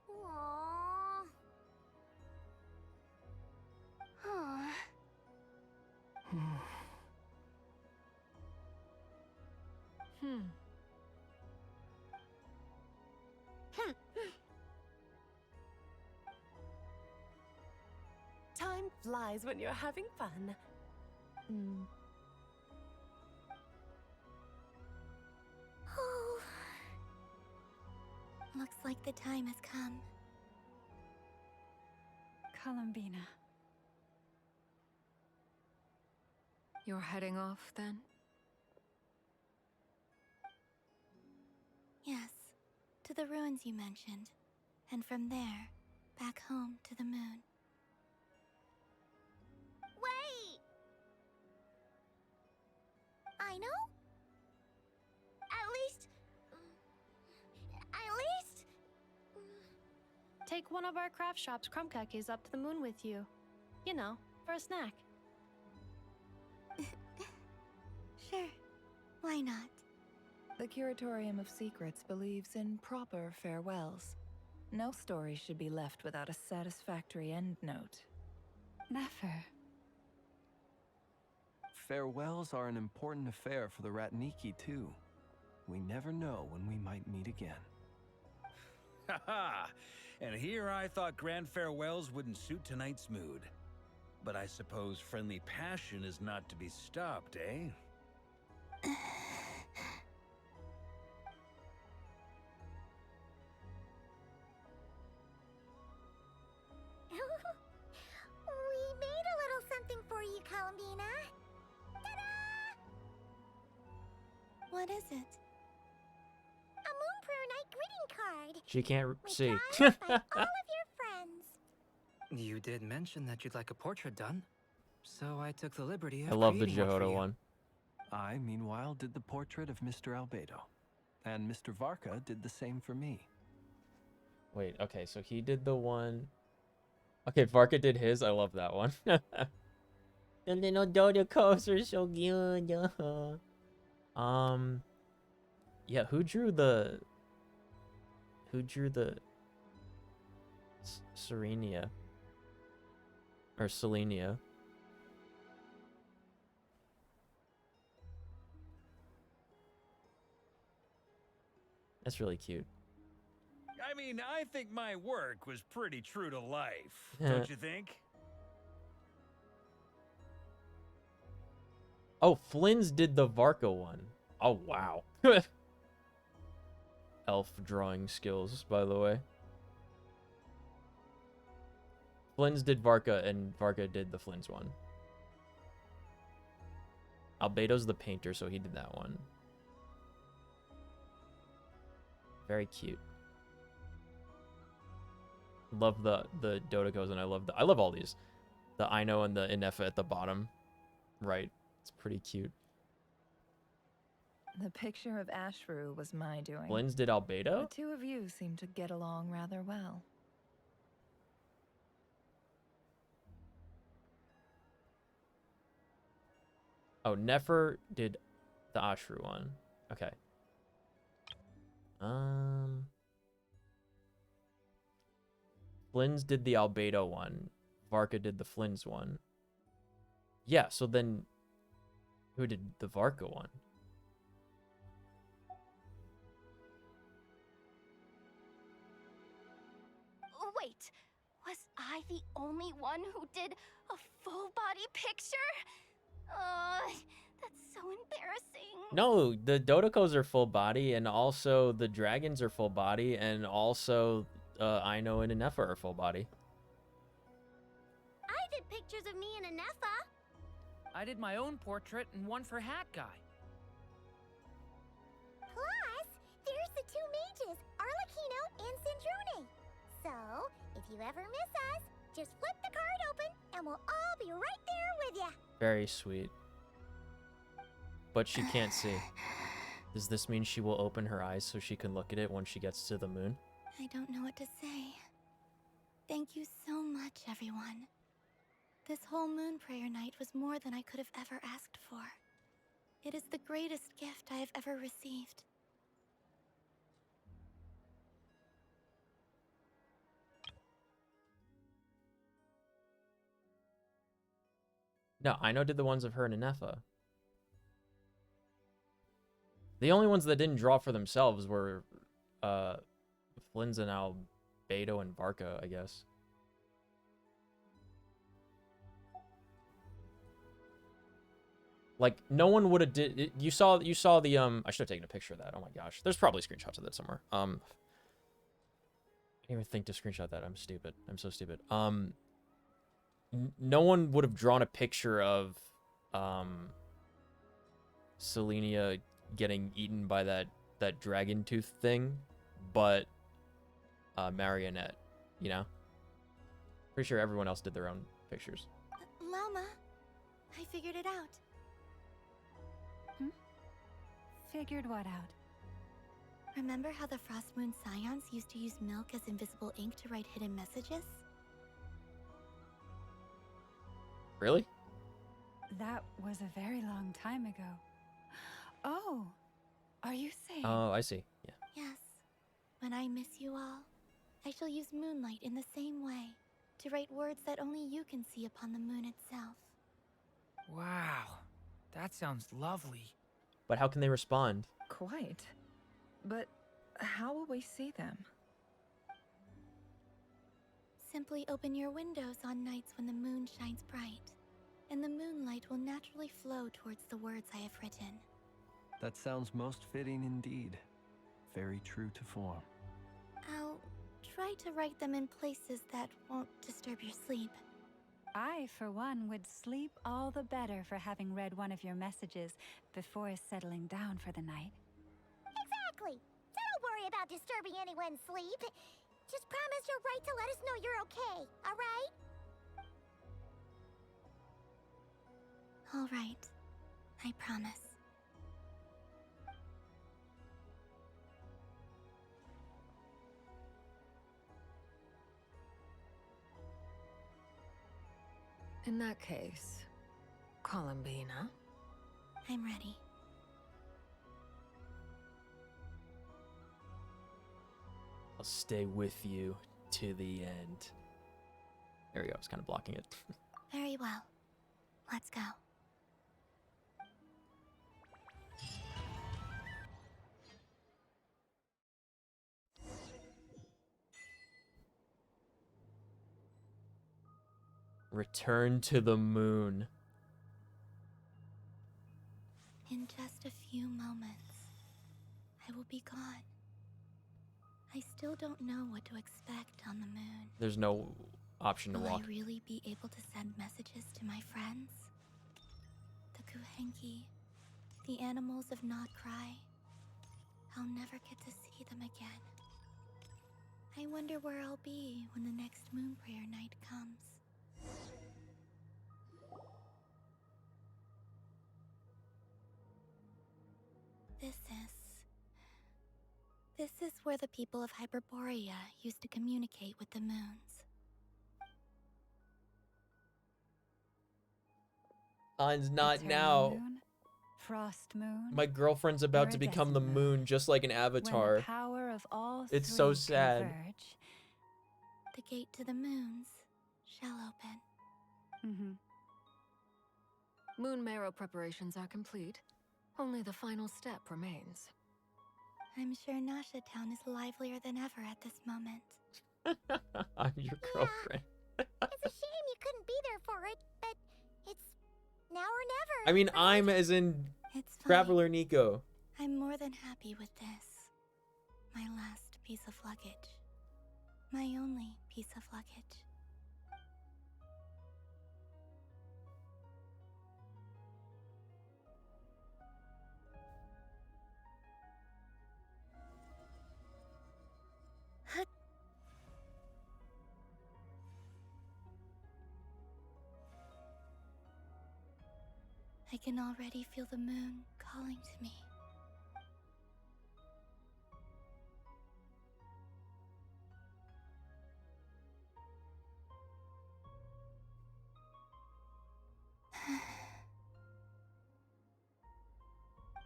Aww. Huh. Time flies when you're having fun. Oh. Looks like the time has come. Columbina. You're heading off then? Yes, to the ruins you mentioned. And from there, back home to the moon. Wait! I know? At least... Take one of our craft shops crumb cookies up to the moon with you. You know, for a snack. Sure, why not? The Curatorium of Secrets believes in proper farewells. No story should be left without a satisfactory endnote. Nefer. Farewells are an important affair for the Ratniki, too. We never know when we might meet again. Haha! And here I thought grand farewells wouldn't suit tonight's mood. But I suppose friendly passion is not to be stopped, eh? We made a little something for you, Columbina. Ta-da! What is it? A Moon Prayer Night greeting card. She can't see. Signed by all of your friends. You did mention that you'd like a portrait done, so I took the liberty of I love the creating one for Johto you. one. I, meanwhile, did the portrait of Mr. Albedo, and Mr. Varka did the same for me. Wait, okay, so he did the one. Okay, Varka did his. I love that one. The little Dodo coaster are so cute. Yeah, who drew the Serenia or Selenia? That's really cute. I mean, I think my work was pretty true to life, don't you think? Oh, Flynn's did the Varka one. Oh, wow. Elf drawing skills, by the way. Flynn's did Varka, and Varka did the Flynn's one. Albedo's the painter, so he did that one. Very cute. Love the Dodecos, and I love all these. The Aino and the Inefa at the bottom. Right. It's pretty cute. The picture of Ashru was my doing. Flynn's did Albedo? The two of you seem to get along rather well. Oh, Nefer did the Ashru one. Okay. Flynn's did the Albedo one. Varka did the Flynn's one. Yeah, so then who did the Varka one? Wait, was I the only one who did a full body picture? That's so embarrassing. No, the Dodecos are full body, and also the dragons are full body, and also Aino and Inefa are full body. I did pictures of me and Anefa. I did my own portrait and one for Hat Guy. Plus, there's the two mages, Arlecchino and Sandrone. So, if you ever miss us, just flip the card open and we'll all be right there with you. Very sweet. But she can't see. Does this mean she will open her eyes so she can look at it when she gets to the moon? I don't know what to say. Thank you so much, everyone. This whole moon prayer night was more than I could have ever asked for. It is the greatest gift I have ever received. No, Aino did the ones of her and Inefa. The only ones that didn't draw for themselves were Flynn's and Albedo and Varka, I guess. Like, no one would have did it. You saw the I should have taken a picture of that. Oh my gosh. There's probably screenshots of that somewhere. I didn't even think to screenshot that. I'm stupid. I'm so stupid. No one would have drawn a picture of Selenia getting eaten by that dragon tooth thing, but Marionette, you know? Pretty sure everyone else did their own pictures. Llama, I figured it out. Figured what out? Remember how the Frost Moon Scions used to use milk as invisible ink to write hidden messages? Really? That was a very long time ago. Oh, are you saying? Oh, I see. Yeah. Yes. When I miss you all, I shall use moonlight in the same way to write words that only you can see upon the moon itself. Wow, that sounds lovely. But how can they respond? Quite. But how will we see them? Simply open your windows on nights when the moon shines bright, and the moonlight will naturally flow towards the words I have written. That sounds most fitting indeed. Very true to form. I'll try to write them in places that won't disturb your sleep. I, for one, would sleep all the better for having read one of your messages before settling down for the night. Exactly. So don't worry about disturbing anyone's sleep. Just promise you'll write to let us know you're okay, alright? All right. I promise. In that case, Columbina. I'm ready. I'll stay with you to the end. There we go. I was kind of blocking it. Very well. Let's go. Return to the moon. In just a few moments, I will be gone. I still don't know what to expect on the moon. There's no option to Will walk. I really be able to send messages to my friends? The Kuhenki, the animals of Not Cry. I'll never get to see them again. I wonder where I'll be when the next moon prayer night comes. This is where the people of Hyperborea used to communicate with the moons. It's not Eternal now. moon, frost moon, My girlfriend's about to become the iridescent moon, just like an When avatar. the power of all It's three so sad. converge. The gate to the moons shall open. Moon marrow preparations are complete. Only the final step remains. I'm sure Nasha Town is livelier than ever at this moment. I'm your girlfriend. It's a shame you couldn't be there for it, but it's now or never. I mean, I'm as in It's fine. Traveler Nico. I'm more than happy with this. My last piece of luggage. My only piece of luggage. I can already feel the moon calling to me.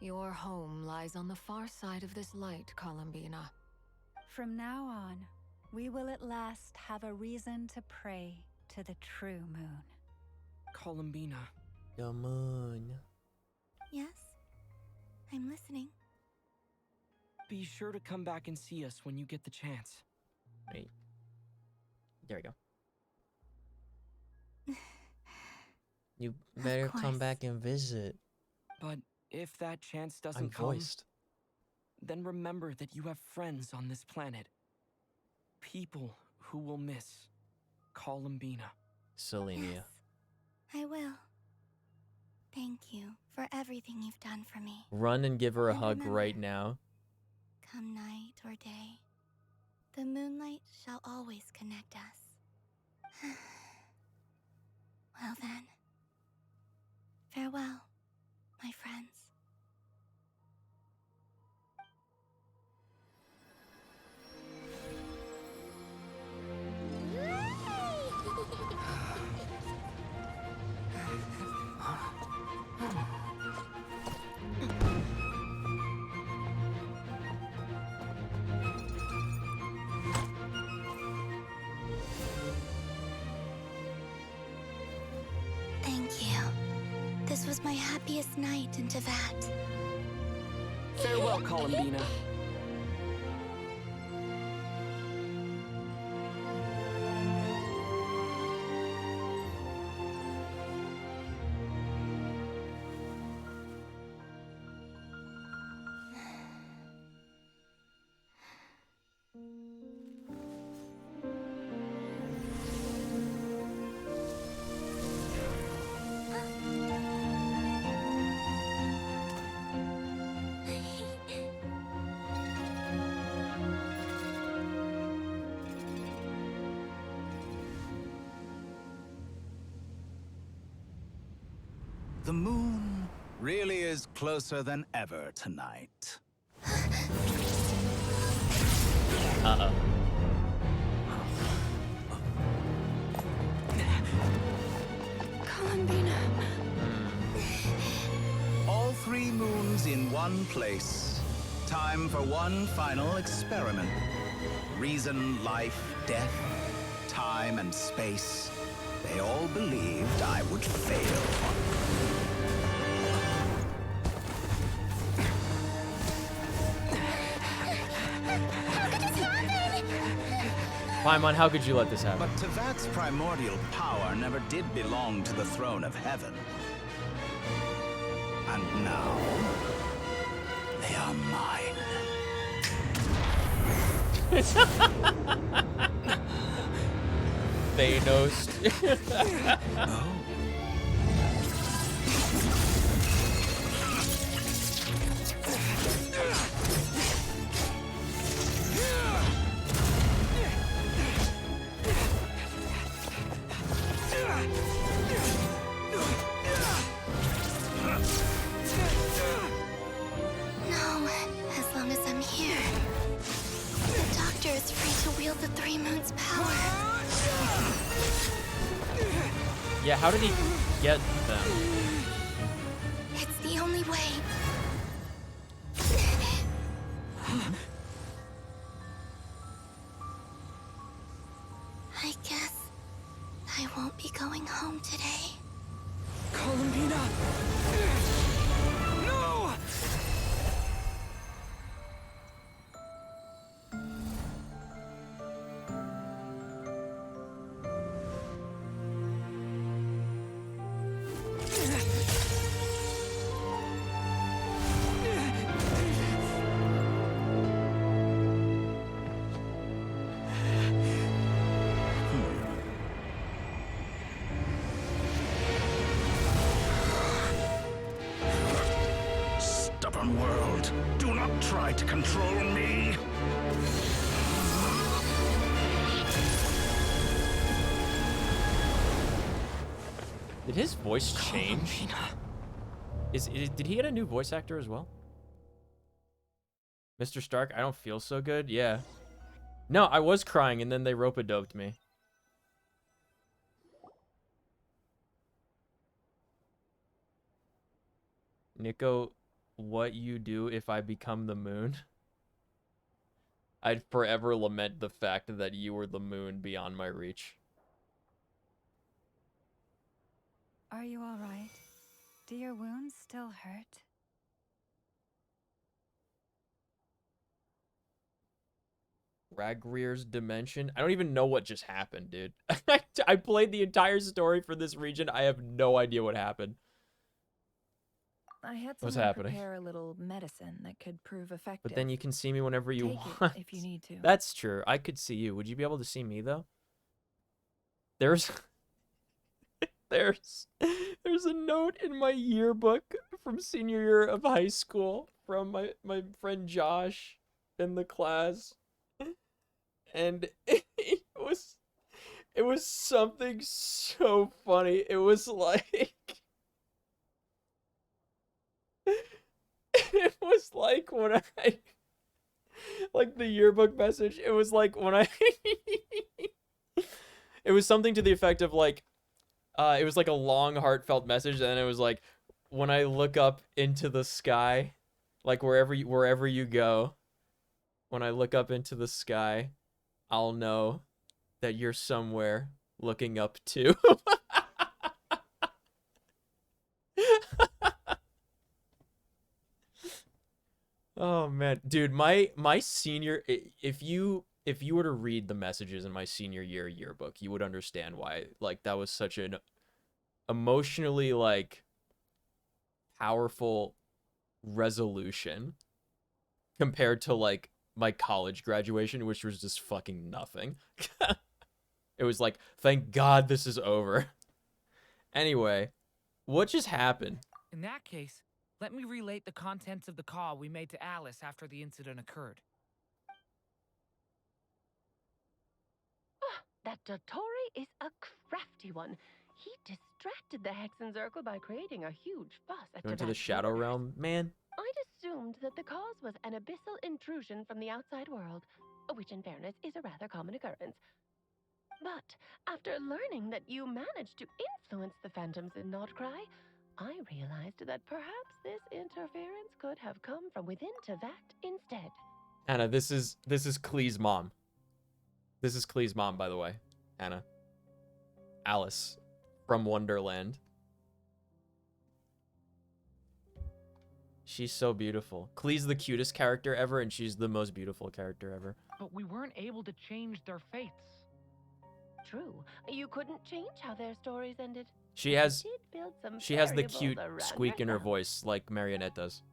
Your home lies on the far side of this light, Columbina. From now on, we will at last have a reason to pray to the true moon. Columbina. The moon. Yes? I'm listening. Be sure to come back and see us when you get the chance. Wait. There we go. You better come course. back and visit. But if that chance doesn't I'm come, voiced. then remember that you have friends on this planet. People who will miss Columbina. Selenia. I will. Thank you for everything you've done for me. Run and give her a And hug remember, right now. Come night or day, the moonlight shall always connect us. Well then, farewell, my friends. Thank you. This was my happiest night in Tevat. Farewell, Columbina. The moon really is closer than ever tonight. Uh-oh. Columbina. All three moons in one place. Time for one final experiment. Reason, life, death, time, and space. They all believed I would fail. Paimon, how could you let this happen? But Tevat's primordial power never did belong to the throne of heaven. And now, they are mine. Thanos. No, as long as I'm here. The Doctor is free to wield the Three Moons' power. Yeah, how did he get them? It's the only way. I guess I won't be going home today. Columbina! No! Stubborn world, do not try to control me. Did his voice change? Did he get a new voice actor as well? Mr. Stark, I don't feel so good. Yeah. No, I was crying and then they rope-a-doped me. Nico, what you do if I become the moon? I'd forever lament the fact that you were the moon beyond my reach. Are you all right? Do your wounds still hurt? Ragreer's Dimension? I don't even know what just happened, dude. I played the entire story for this region. I have no idea what happened. I had What's someone happening? prepare a little medicine that could prove effective. But then you can see me whenever you Take want. it if you need to. That's true. I could see you. Would you be able to see me, though? There's... there's a note in my yearbook from senior year of high school from my friend Josh in the class. And it was something so funny. It was like... It was like when I... Like the yearbook message. It was like when I... It was something to the effect of like... it was like a long, heartfelt message, and then it was like, when I look up into the sky, like wherever you go, when I look up into the sky, I'll know that you're somewhere looking up too. Oh man, dude, my senior, if you were to read the messages in my senior year yearbook, you would understand why, like, that was such an emotionally, like, powerful resolution compared to, like, my college graduation, which was just fucking nothing. It was like, thank God this is over. Anyway, what just happened? In that case, let me relate the contents of the call we made to Alice after the incident occurred. That Dottore is a crafty one. He distracted the Hexenzirkel by creating a huge fuss at Going to the Tibet's Shadow borders. Realm, man. I'd assumed that the cause was an abyssal intrusion from the outside world, which in fairness is a rather common occurrence. But after learning that you managed to influence the phantoms in Nordcry, I realized that perhaps this interference could have come from within Tibet instead. Anna, this is Klee's mom. This is Klee's mom, by the way. Anna. Alice from Wonderland. She's so beautiful. Klee's the cutest character ever, and she's the most beautiful character ever. But we weren't able to change their fates. True. You couldn't change how their stories ended. She has You did build some the variables cute around squeak in her yourself. voice, like Marionette does.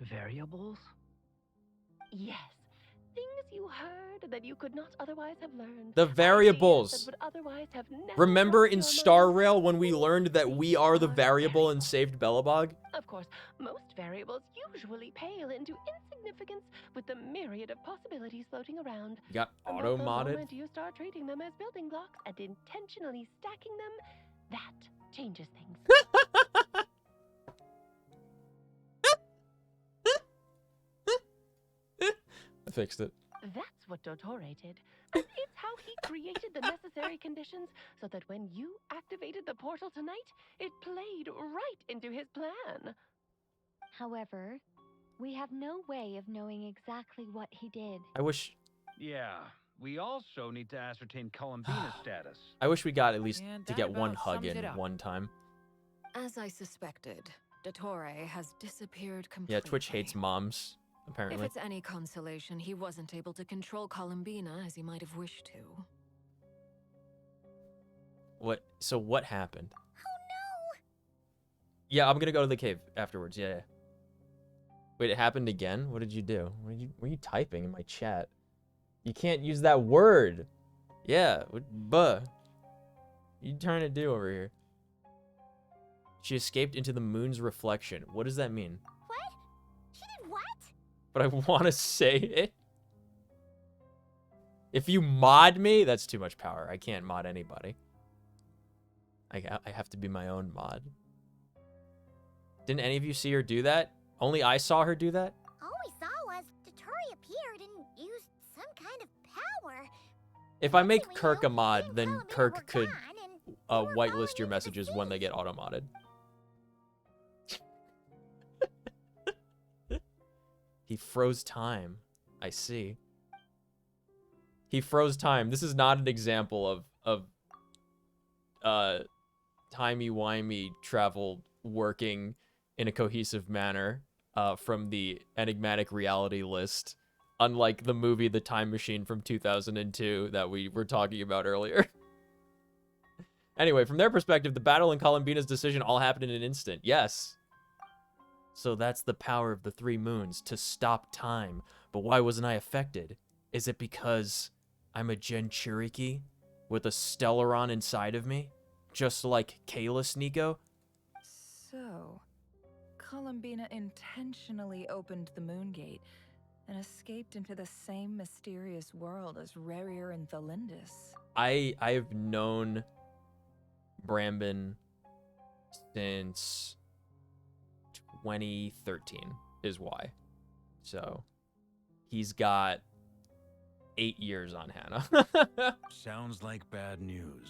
Variables? Yes. Things you heard that you could not otherwise have learned. The Ideas variables. that would otherwise have never Remember crossed in your Star mind. Rail when we learned that we are the variable and saved Belobog? Of course, most variables usually pale into insignificance with the myriad of possibilities floating around. You got But auto the modded. moment you start treating them as building blocks and intentionally stacking them, that changes things. I fixed it. That's what Dottore did. And it's how he created the necessary conditions so that when you activated the portal tonight, it played right into his plan. However, we have no way of knowing exactly what he did. I wish Yeah, we also need to ascertain Columbina's status. I wish we got at least And to that get one about hug sums in it up. one time. As I suspected, Dottore has disappeared completely. Yeah, Twitch hates moms, If apparently. it's any consolation, he wasn't able to control Columbina as he might have wished to. So what happened? Oh no! Yeah, I'm gonna go to the cave afterwards. Yeah. Wait, it happened again? What did you do? What were you typing in my chat? You can't use that word. Yeah, buh. You trying to do over here? She escaped into the moon's reflection. What does that mean? What? She did what? But I want to say it. If you mod me, that's too much power. I can't mod anybody. I have to be my own mod. Didn't any of you see her do that? Only I saw her do that? All we saw was Dottore appeared and used some kind of power. If I make Kirk a mod, then Kirk could whitelist your messages when they get auto-modded. He froze time. I see. He froze time. This is not an example of timey-wimey travel working in a cohesive manner from the enigmatic reality list, unlike the movie The Time Machine from 2002 that we were talking about earlier. Anyway, from their perspective, the battle and Columbina's decision all happened in an instant. Yes. So that's the power of the three moons, to stop time. But why wasn't I affected? Is it because I'm a Genchuriki with a Stellaron inside of me? Just like Kalis, Nico? So, Columbina intentionally opened the moon gate and escaped into the same mysterious world as Rerir and Thalindis. I've known Brambin since 2013 is why. So he's got 8 years on Hannah. Sounds like bad news.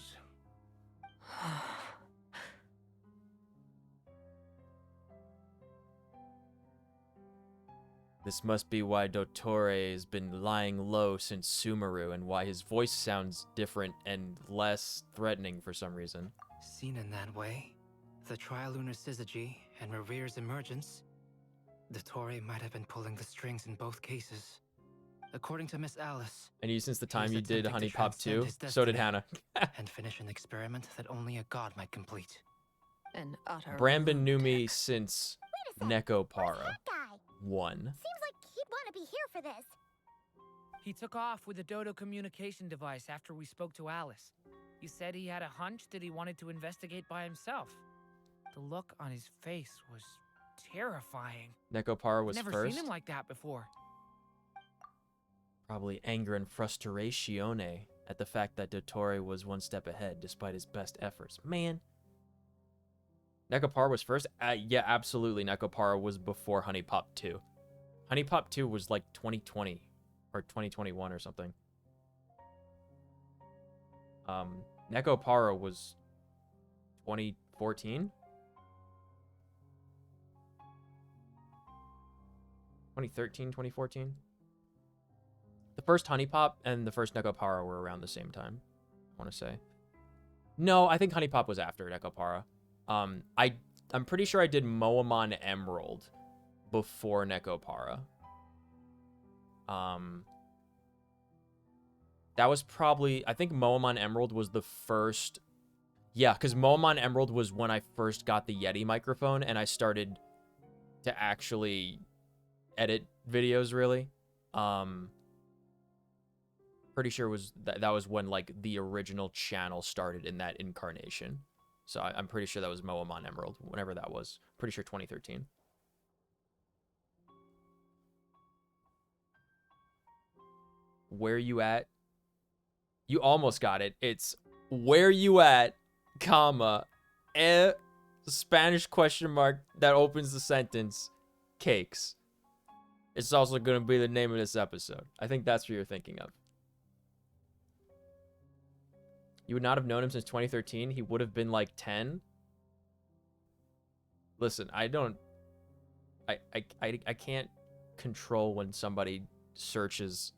This must be why Dottore has been lying low since Sumeru, and why his voice sounds different and less threatening for some reason. Seen in that way, the trilunar syzygy and Rerir's emergence, Dottore might have been pulling the strings in both cases. According to Miss Alice, And you since the he time was you did attempting Honey to Pop transcend 2, his so did destiny Hannah. and finish an experiment that only a god might complete. An utter Brambin knew me since Neko Para Guy. 1. Seems like he'd want to be here for this. He took off with a Dodo communication device after we spoke to Alice. He said he had a hunch that he wanted to investigate by himself. The look on his face was terrifying. Neko Para was Never first. seen him like that before. Probably anger and frustration at the fact that Dottore was one step ahead despite his best efforts. Man. Nekopara was first? Yeah, absolutely. Nekopara was before Honey Pop 2. Honey Pop 2 was like 2020 or 2021 or something. Nekopara was 2014? 2013, 2014? The first Honey Pop and the first Nekopara were around the same time, I want to say. No, I think Honey Pop was after Nekopara. I'm pretty sure I did Moamon Emerald before Nekopara. That was probably, I think Moamon Emerald was the first. Yeah, because Moamon Emerald was when I first got the Yeti microphone and I started to actually edit videos, really. Pretty sure that was when like the original channel started in that incarnation. So I'm pretty sure that was Moamon Emerald, whenever that was. Pretty sure 2013. Where you at? You almost got it. It's where you at, comma, Spanish question mark that opens the sentence, cakes. It's also going to be the name of this episode. I think that's what you're thinking of. You would not have known him since 2013. He would have been like 10. Listen, I can't control when somebody searches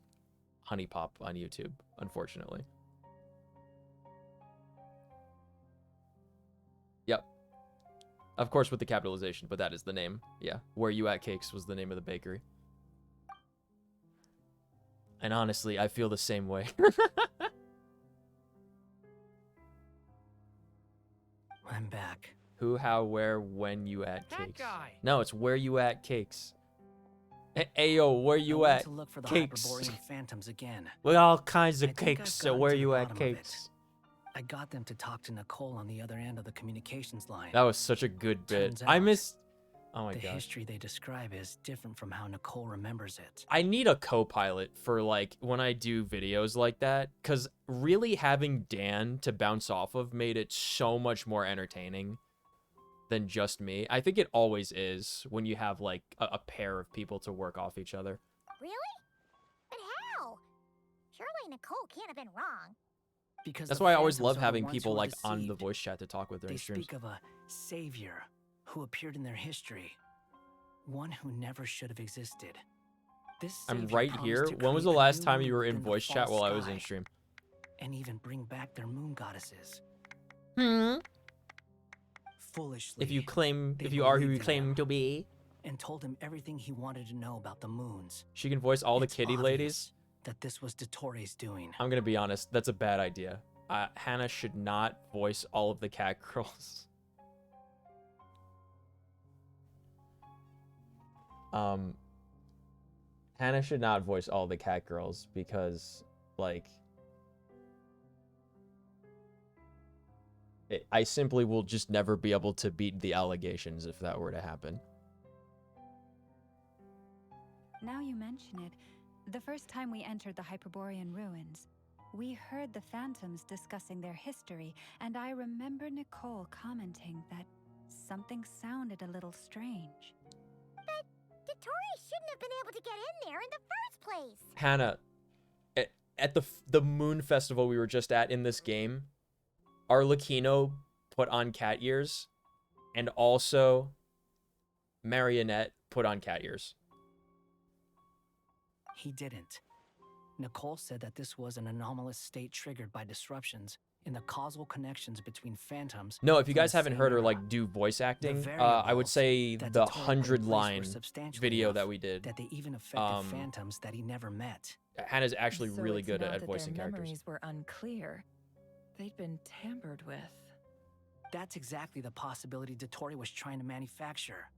Honey Pop on YouTube, unfortunately. Yep. Of course with the capitalization, but that is the name. Yeah. Where You At Cakes was the name of the bakery. And honestly, I feel the same way. I'm back. Who, how, where, when you at That cakes. guy. No, it's where you at cakes. Ayo, where you I went at to look for the cakes. Hyperborean phantoms again. With all kinds I of think cakes, I've so gotten where to the you at bottom of it. cakes. I got them to talk to Nicole on the other end of the communications line. That was such a good bit. Turns I out, missed... Oh my the gosh. history they describe is different from how Nicole remembers it. I need a co-pilot for like when I do videos like that, because really having Dan to bounce off of made it so much more entertaining than just me. I think it always is when you have like a pair of people to work off each other. Really? But how? Surely Nicole can't have been wrong. Because That's the why I always phantoms love are the having ones people who are like on the deceived. voice chat to talk with during They streams. speak of a savior who appeared in their history, one who never should have existed. This I'm savior right promised here. to When was the create a last new time you moon were in within the voice chat false while I was in sky, stream? and even bring back their moon goddesses. Foolishly, If you claim, they if you are who you believed in claim him to be. and told him everything he wanted to know about the moons. She can voice all the It's kitty obvious ladies. that this was Dottoro's doing. I'm gonna be honest, that's a bad idea. Hannah should not voice all of the cat girls. Hannah should not voice all the cat girls because, like, I simply will just never be able to beat the allegations if that were to happen. Now you mention it, the first time we entered the Hyperborean ruins, we heard the phantoms discussing their history, and I remember Nicole commenting that something sounded a little strange. But Dottori shouldn't have been able to get in there in the first place. Hannah, at the Moon Festival we were just at in this game, Arlecchino put on cat ears, and also Marionette put on cat ears. He didn't. Nicole said that this was an anomalous state triggered by disruptions in the causal connections between phantoms. No, if you from guys the haven't same heard her era. like do voice acting, I would variables say that the Dottore put in place were 100-line substantial video enough that we did. that they even affected phantoms that he never met. Hannah's actually So really it's good not at that voicing their characters. memories were unclear. They'd been tampered with. That's exactly the possibility Dottore was trying to manufacture.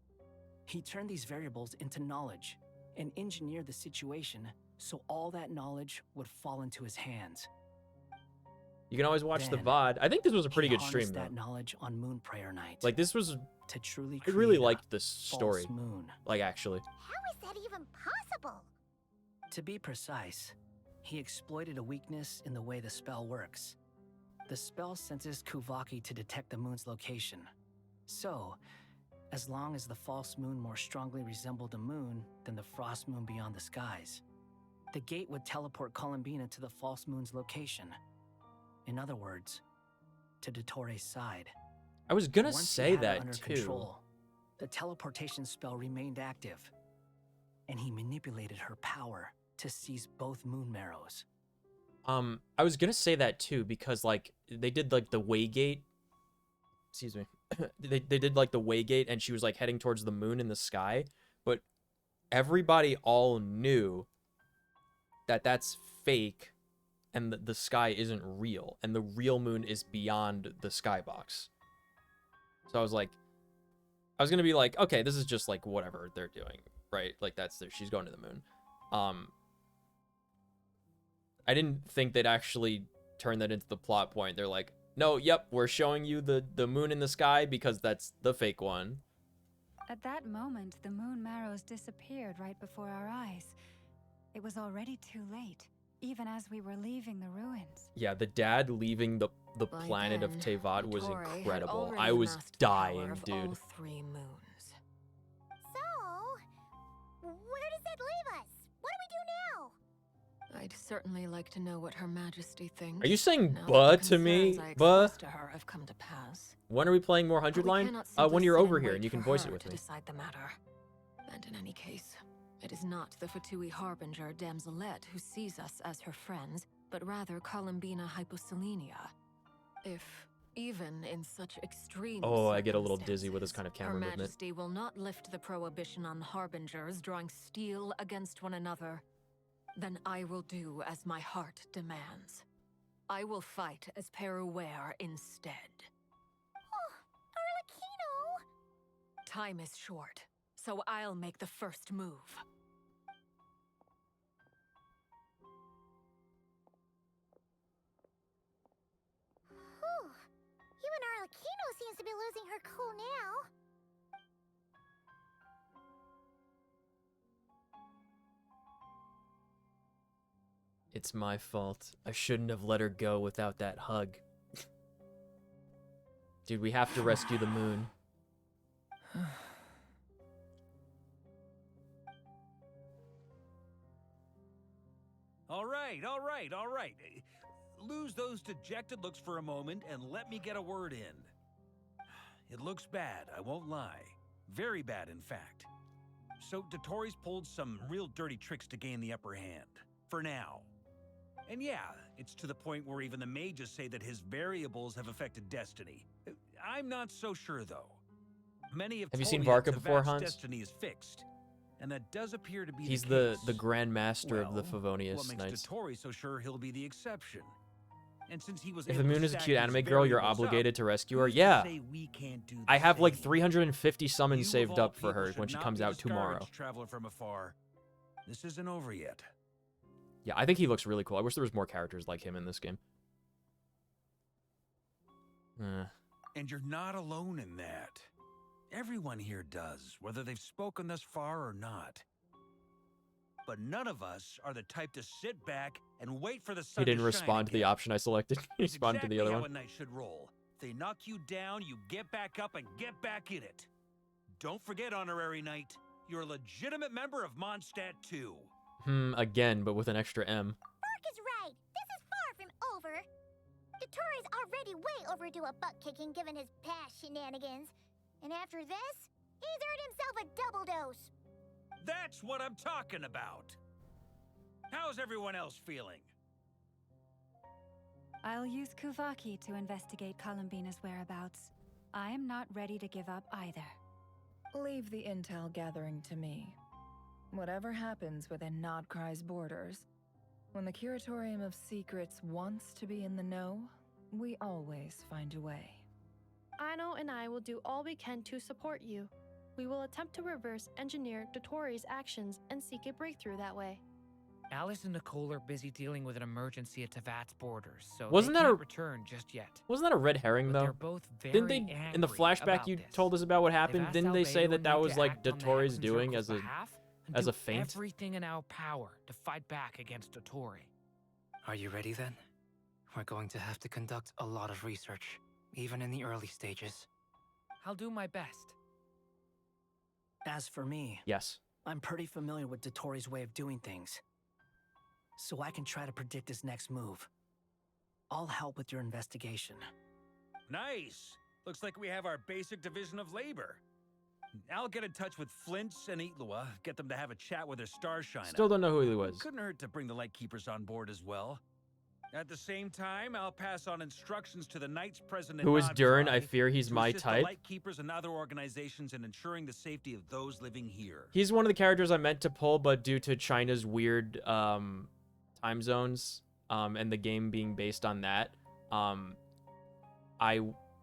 He turned these variables into knowledge and engineered the situation so all that knowledge would fall into his hands. You can always watch the Then, VOD. I think this was a pretty he good stream harnessed though. that knowledge on Moon Prayer Night. Like this was, to truly I really create a liked this story. false moon. Like actually. How is that even possible? To be precise, he exploited a weakness in the way the spell works. The spell senses Kuvaki to detect the moon's location. So, as long as the false moon more strongly resembled the moon than the frost moon beyond the skies, the gate would teleport Columbina to the false moon's location. In other words, to Dottore's side. I was gonna Once he say had her that under too. Control, the teleportation spell remained active, and he manipulated her power to seize both moon marrows. I was gonna say that too because like they did like the Waygate. Excuse me. they did like the Waygate, and she was like heading towards the moon in the sky, but everybody all knew that that's fake, and the sky isn't real, and the real moon is beyond the skybox. So I was like, I was gonna be like, okay, this is just like whatever they're doing, right? Like she's going to the moon. I didn't think they'd actually turn that into the plot point. They're like, no, yep, we're showing you the moon in the sky because that's the fake one. At that moment, the moon marrows disappeared right before our eyes. It was already too late, even as we were leaving the ruins. Yeah, the dad leaving the By planet of then, Tevat was Dottore had incredible. already I was amassed the power dying, of dude. all 3 moons. So, where does that leave us? What do we do now? I'd certainly like to know what Her Majesty thinks. Are you saying now buh that the to me? concerns I Buh? expressed to her have come to pass. When are we playing more 100 But we line? cannot simply When you're sit over and here wait and you can for voice her it with to me. decide the matter. And in any case, it is not the Fatui Harbinger Damselette who sees us as her friends, but rather Columbina Hyposelenia. If even in such extreme Oh, I get a little dizzy with this kind of camera Her movement. Majesty will not lift the prohibition on Harbingers drawing steel against one another, then I will do as my heart demands. I will fight as Peruware instead. Oh, Arlecchino! Time is short, so I'll make the first move. Whew. Even Arlecchino seems to be losing her cool now. It's my fault. I shouldn't have let her go without that hug. Dude, we have to rescue the moon. All right. Lose those dejected looks for a moment and let me get a word in. It looks bad, I won't lie. Very bad, in fact. So Dottore's pulled some real dirty tricks to gain the upper hand. For now. And yeah, it's to the point where even the mages say that his variables have affected destiny. I'm not so sure, though. Many have you told seen me Varka that before, Tevat's Hans? destiny is fixed. And that does appear to be He's the case. the Grand Master of the Well, Favonius what makes Knights. Dottore so sure he'll be the exception? And since he was If the able to moon is a stack cute his anime girl, you're variables obligated up, to rescue her. who's to Yeah. say we can't do the I have like same? 350 summons You, saved of all up for her people, when should she not comes be out tomorrow. discouraged, traveler from afar. This isn't over yet. Yeah, I think he looks really cool. I wish there was more characters like him in this game. And you're not alone in that. Everyone here does, whether they've spoken thus far or not. But none of us are the type to sit back and wait for the sun He didn't to respond to shine the again. option I selected. He It's responded to the other exactly how one. a knight should roll. If they knock you down, you get back up and get back in it. Don't forget, Honorary Knight, you're a legitimate member of Mondstadt too. Again, but with an extra M. Mark is right. This is far from over. Dottore's already way overdue a butt kicking given his past shenanigans. And after this, he's earned himself a double dose. That's what I'm talking about. How's everyone else feeling? I'll use Kuvaki to investigate Columbina's whereabouts. I am not ready to give up either. Leave the intel gathering to me. Whatever happens within Nodcry's borders, when the Curatorium of Secrets wants to be in the know, we always find a way. Aino and I will do all we can to support you. We will attempt to reverse engineer Dottore's actions and seek a breakthrough that way. Alice and Nicole are busy dealing with an emergency at Tevat's borders, so Wasn't they that can't a- return just yet. Wasn't that a red herring, But though? they're both Didn't very they, in the angry flashback about you this. told us about what happened, They've asked didn't they say Albedo that and that me was to like act on the Dottore's Hexen doing Circle's as a behalf and as do a feint? everything in our power to fight back against Dottore. Are you ready then? We're going to have to conduct a lot of research, even in the early stages. I'll do my best. As for me, Yes. I'm pretty familiar with Dottore's way of doing things, so I can try to predict his next move. I'll help with your investigation. Nice. Looks like we have our basic division of labor. I'll get in touch with Flints and Itlua, get them to have a chat with their Starshiner. Still don't know who he was. Couldn't hurt to bring the Lightkeepers on board as well. At the same time, I'll pass on instructions to the Knights present in Who is Durin? Nodcry I fear he's to my assist type. The Lightkeepers and other organizations in ensuring the safety of those living here. He's one of the characters I meant to pull, but due to China's weird time zones and the game being based on that, I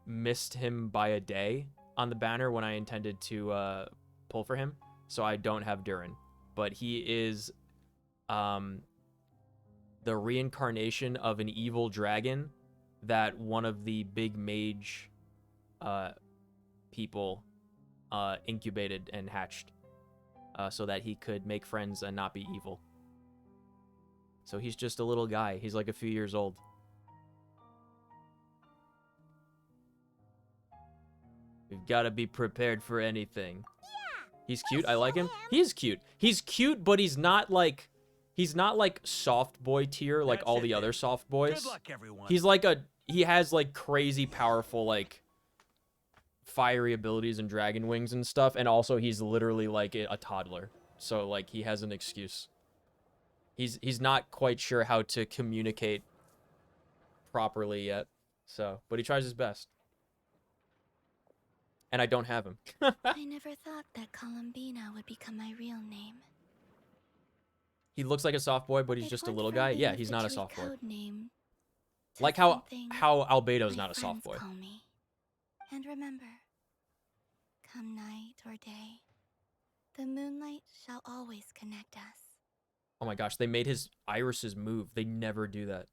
missed him by a day on the banner when I intended to pull for him, so I don't have Durin. But he is the reincarnation of an evil dragon that one of the big mage people incubated and hatched so that he could make friends and not be evil. So he's just a little guy. He's like a few years old. We've got to be prepared for anything. He's cute. I like him. He's cute. He's cute, but he's not like soft boy tier like all the other soft boys. Good luck, everyone. He's like he has like crazy powerful like fiery abilities and dragon wings and stuff, and also he's literally like a toddler. So like he has an excuse. He's not quite sure how to communicate properly yet. So, but he tries his best. And I don't have him. I never thought that Columbina would become my real name. He looks like a soft boy, but he's just a little guy. Yeah, he's not a soft boy. Code name Like how Albedo's not a soft boy. call me. And remember, come night or day, the moonlight shall always connect us. Oh my gosh, they made his irises move. They never do that.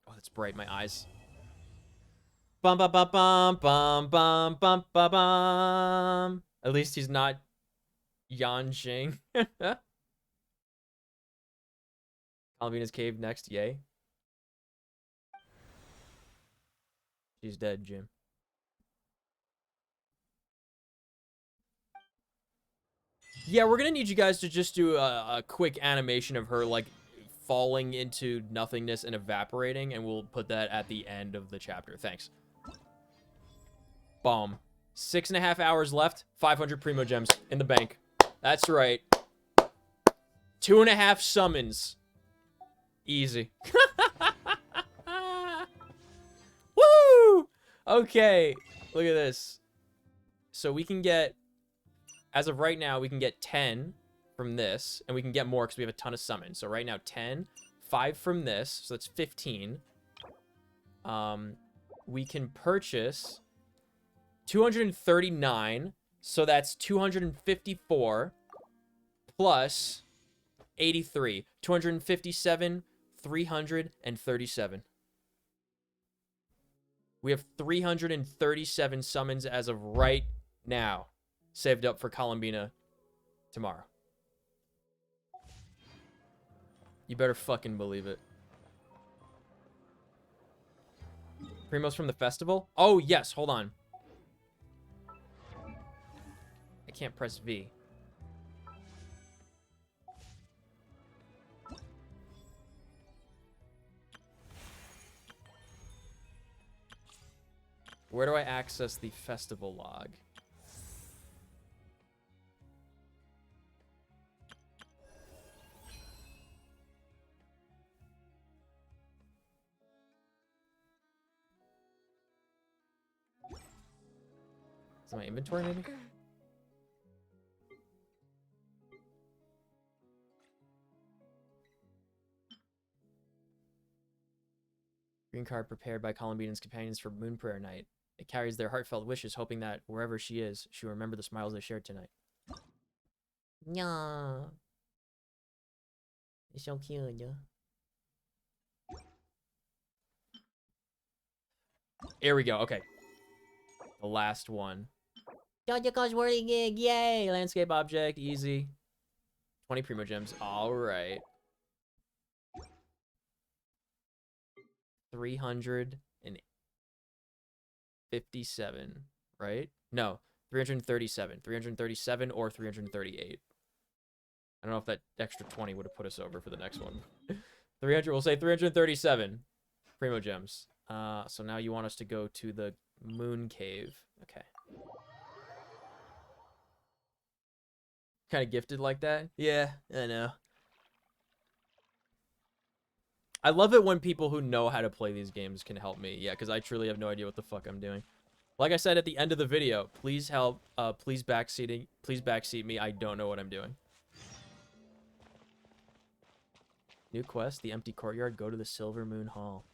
Oh, that's bright. My eyes. Bum bum bum bum bum bum bum bum bum. At least he's not Yanjing. Columbina's cave next. Yay. She's dead, Jim. Yeah, we're gonna need you guys to just do a quick animation of her like falling into nothingness and evaporating, and we'll put that at the end of the chapter. Thanks. Boom. 6.5 hours left. 500 Primo Gems in the bank. That's right. 2.5 summons. Easy. Woo! Okay. Look at this. So we can get, as of right now, we can get 10 from this, and we can get more because we have a ton of summons. So right now, 10, 5 from this, so that's 15. We can purchase 239, so that's 254 plus 83, 257, 337. We have 337 summons as of right now, saved up for Columbina tomorrow. You better fucking believe it. Primos from the festival? Oh, yes. Hold on. I can't press V. Where do I access the festival log? Is it my inventory, maybe? Green card prepared by Columbina's companions for Moon Prayer Night. It carries their heartfelt wishes, hoping that wherever she is, she'll remember the smiles they shared tonight. Yeah. It's so cute, yeah. Here we go, okay. The last one. Jojo's Whirly Gig, yay! Landscape object, easy. 20 Primo Gems, alright. 357, right? No, 337. 337 or 338. I don't know if that extra 20 would have put us over for the next one. 300, we'll say 337 Primo Gems. So now you want us to go to the Moon Cave. Okay. Kind of gifted like that? Yeah, I know. I love it when people who know how to play these games can help me. Yeah, because I truly have no idea what the fuck I'm doing. Like I said at the end of the video, please help. Please backseat me. I don't know what I'm doing. New quest, the empty courtyard. Go to the Silver Moon Hall.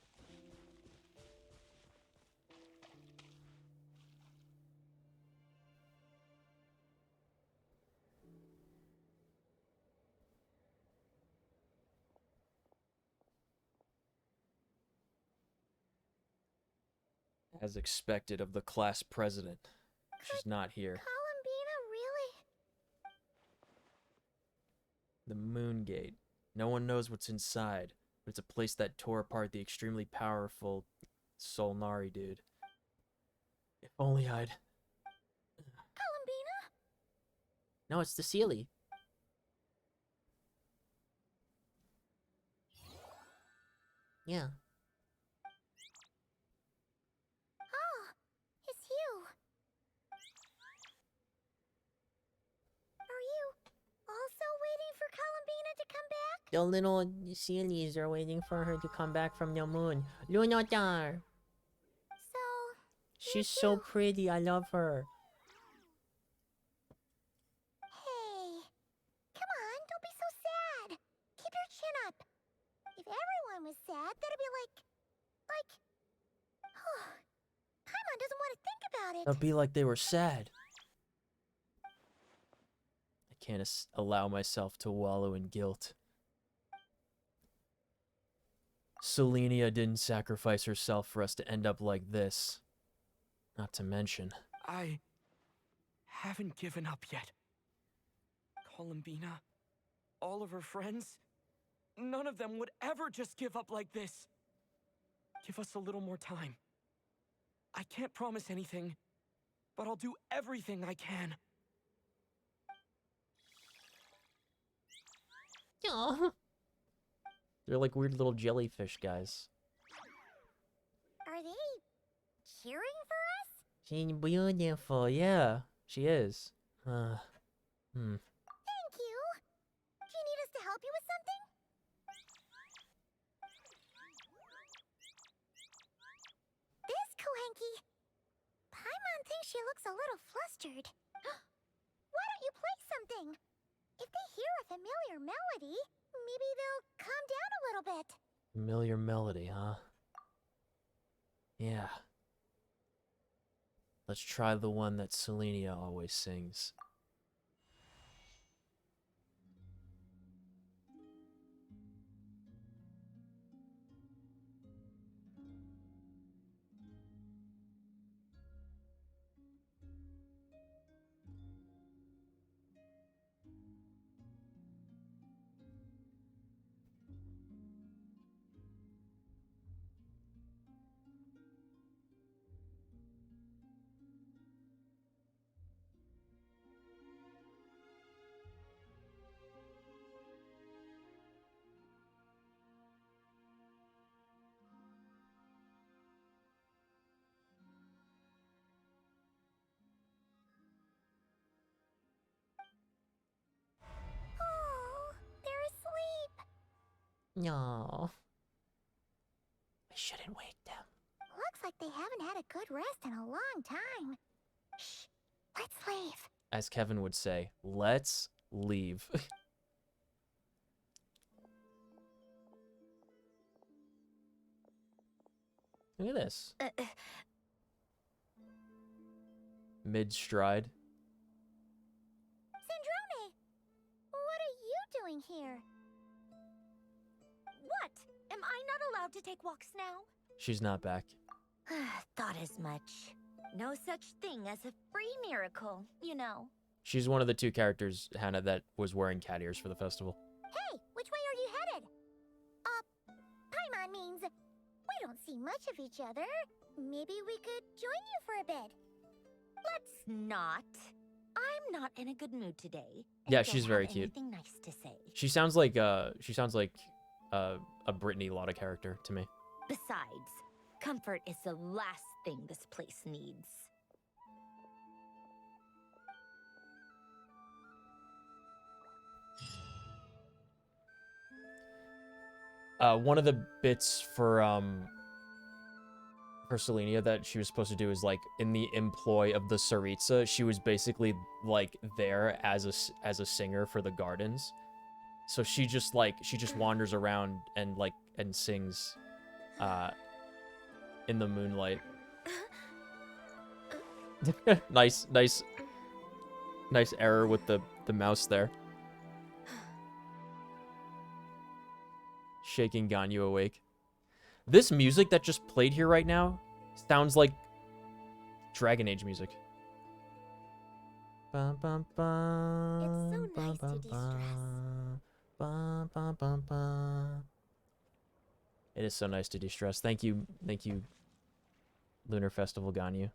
As expected of the class president. She's not here. Columbina, really? The Moon Gate. No one knows what's inside, but it's a place that tore apart the extremely powerful Solnari dude. If only I'd... Columbina? No, it's the Sealy. Yeah. Oh, it's you. Are you also waiting for Columbina to come back? The little Sealies are waiting for her to come back from the moon. Lunotar! So, She's so pretty, I love her. hey, come on, don't be so sad. Keep your chin up. If everyone was sad, that'd be Paimon doesn't want to think about it. It'd be like they were sad. I can't allow myself to wallow in guilt. Selenia didn't sacrifice herself for us to end up like this. Not to mention... I haven't given up yet. Columbina, all of her friends, none of them would ever just give up like this. Give us a little more time. I can't promise anything, but I'll do everything I can. Aww. They're like weird little jellyfish guys. Are they cheering for us? She's beautiful, yeah. She is. Thank you. Do you need us to help you with something? This Kohenki. Paimon thinks she looks a little flustered. Why don't you play something? If they hear a familiar melody, maybe they'll calm down a little bit. Familiar melody, huh? Yeah. Let's try the one that Selenia always sings. Oh, they're asleep. No. I shouldn't wake them. Looks like they haven't had a good rest in a long time. Shh, let's leave. As Kevin would say, let's leave. Look at this. Mid-stride. Sandrone, what are you doing here? What? Am I not allowed to take walks now? She's not back. Thought as much. No such thing as a free miracle, you know. She's one of the two characters, Hannah, that was wearing cat ears for the festival. Hey, which way are you headed? Paimon means we don't see much of each other. Maybe we could join you for a bit. Let's not. I'm not in a good mood today. Yeah, she's very cute. Anything nice to say. She sounds like a Brittany Lotta character to me. Besides, comfort is the last thing this place needs. One of the bits for Selenia that she was supposed to do is like in the employ of the Tsaritsa, she was basically like there as a singer for the gardens. So she just wanders around and sings in the moonlight. nice error with the mouse there. Shaking Ganyu awake. This music that just played here right now sounds like Dragon Age music. Bum, bum, bum, It's so bum, nice to bum, de-stress. bum, bum, bum, bum. It is so nice to de-stress. Thank you, Lunar Festival Ganyu.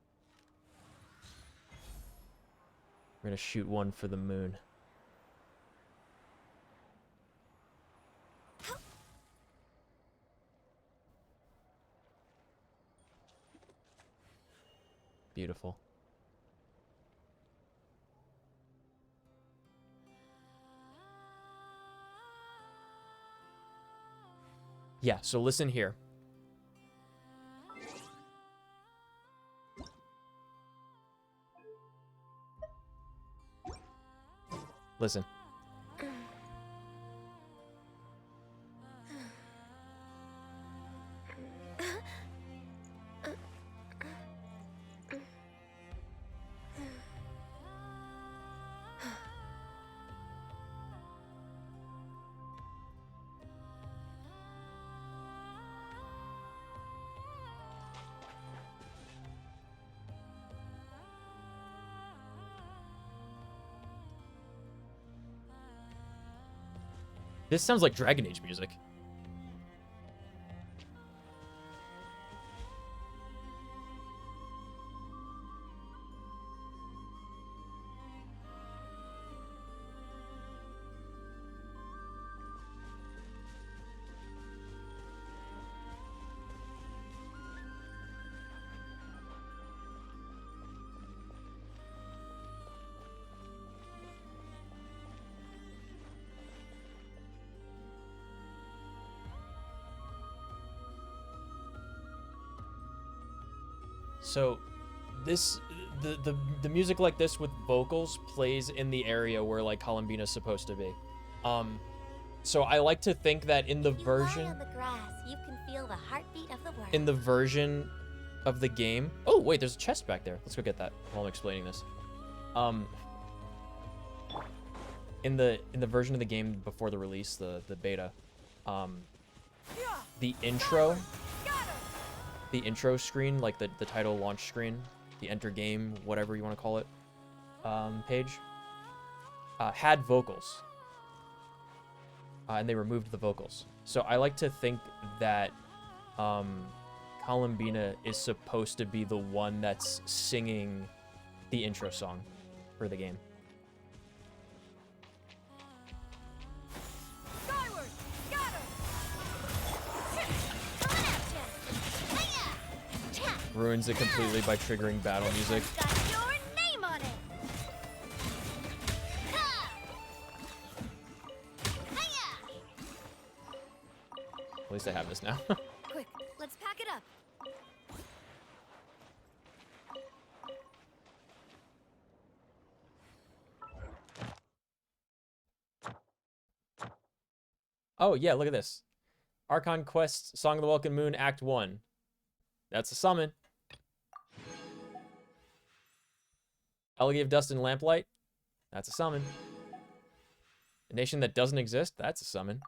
We're gonna shoot one for the moon. Beautiful. Yeah, so listen here. Listen. This sounds like Dragon Age music. So this the music like this with vocals plays in the area where like Columbina's supposed to be. So I like to think that in the version On the grass, you can feel the heartbeat of the world. in the version of the game. Oh, wait, there's a chest back there. Let's go get that while I'm explaining this. In the version of the game before the release, the beta, the intro screen, like the title launch screen, the enter game, whatever you want to call it, page, had vocals. And they removed the vocals. So I like to think that Columbina is supposed to be the one that's singing the intro song for the game. Skyward, scatter. Ruins it completely by triggering battle music. Got your name on it. At least I have this now. Quick, let's pack it up. Oh, yeah, look at this. Archon Quest, Song of the Welcome Moon, Act 1. That's a summon. Elegy of Dust and Lamplight. That's a summon. A Nation That Doesn't Exist. That's a summon.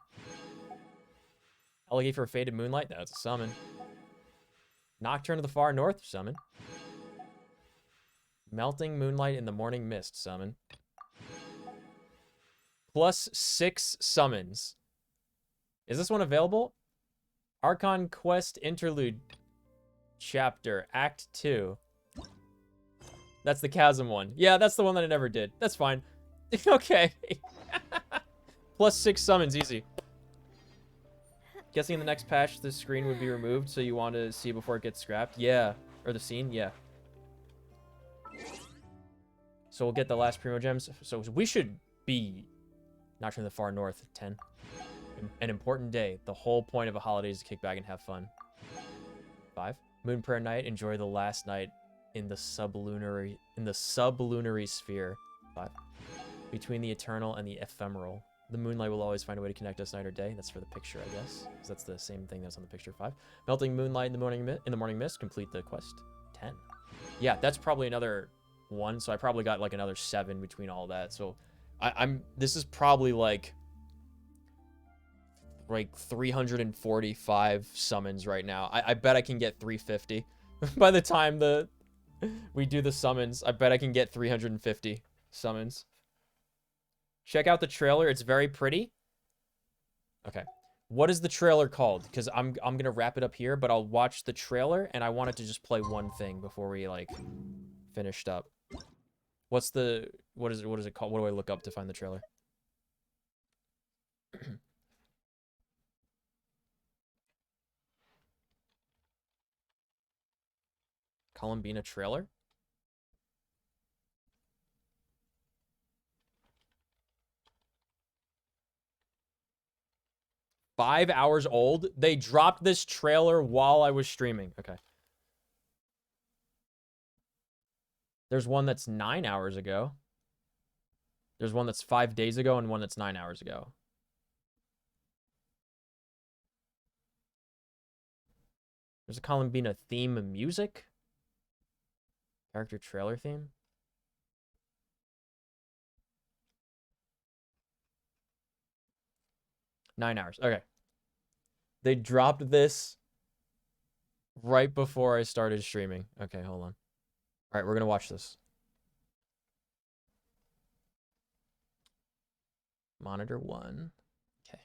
Elegy for Faded Moonlight. That's a summon. Nocturne of the Far North. Summon. Melting Moonlight in the Morning Mist. Summon. Plus 6 summons. Is this one available? Archon Quest Interlude Chapter, Act 2. That's the Chasm one. Yeah, that's the one that I never did. That's fine. Okay. Plus 6 summons, easy. Guessing in the next patch, the screen would be removed, so you want to see before it gets scrapped? Yeah. Or the scene? Yeah. So we'll get the last Primo Gems. So we should be Nocturne of the Far North, 10. An important day. The whole point of a holiday is to kick back and have fun. 5. Moon Prayer Night. Enjoy the last night in the sublunary sphere. 5. Between the eternal and the ephemeral. The moonlight will always find a way to connect us night or day. That's for the picture, I guess. 'Cause that's the same thing that's on the picture. 5. Melting moonlight in the morning mist. Complete the quest. 10. Yeah, that's probably another 1. So I probably got like another 7 between all that. So this is probably like 345 summons right now. I bet I can get 350 by the time the We do the summons. I bet I can get 350 summons. Check out the trailer. It's very pretty. Okay. What is the trailer called? Because I'm gonna wrap it up here, but I'll watch the trailer and I wanted to just play one thing before we like finished up. What is it called? What do I look up to find the trailer? Columbina trailer? Five hours old? They dropped this trailer while I was streaming. Okay. There's one that's 9 hours ago. There's one that's 5 days ago and one that's 9 hours ago. There's a Columbina theme and music. Character trailer theme. Nine hours. Okay. They dropped this right before I started streaming. Okay, hold on. All right, we're going to watch this. Monitor 1. Okay.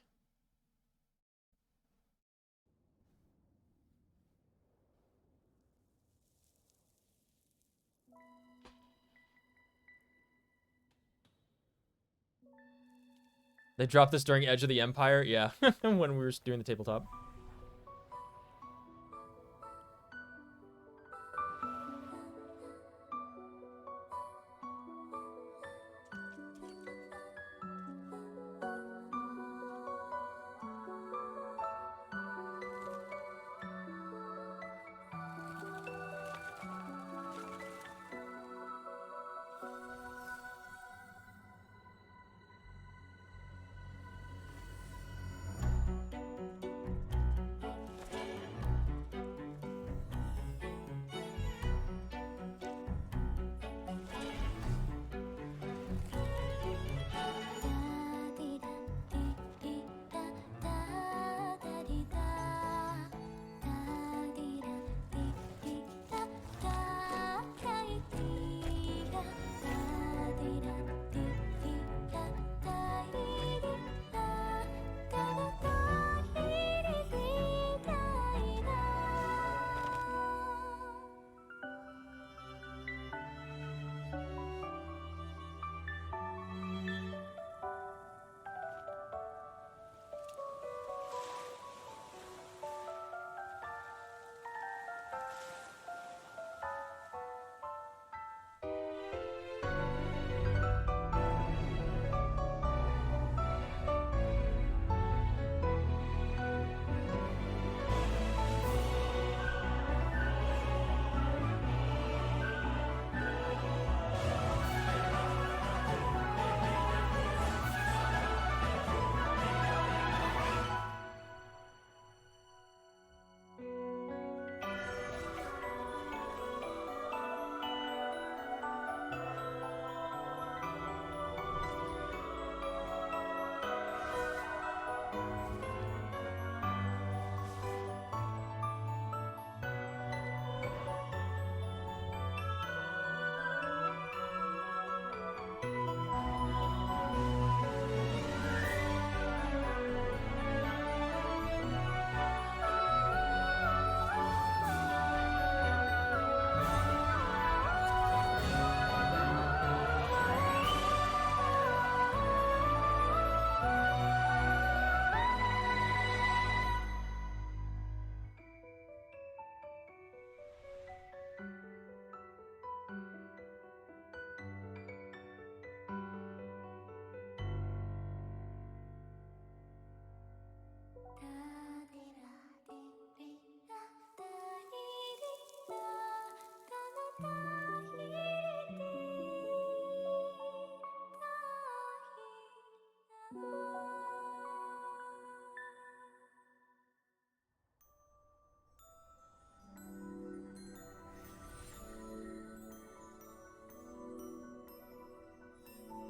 They dropped this during Edge of the Empire? Yeah, when we were doing the tabletop.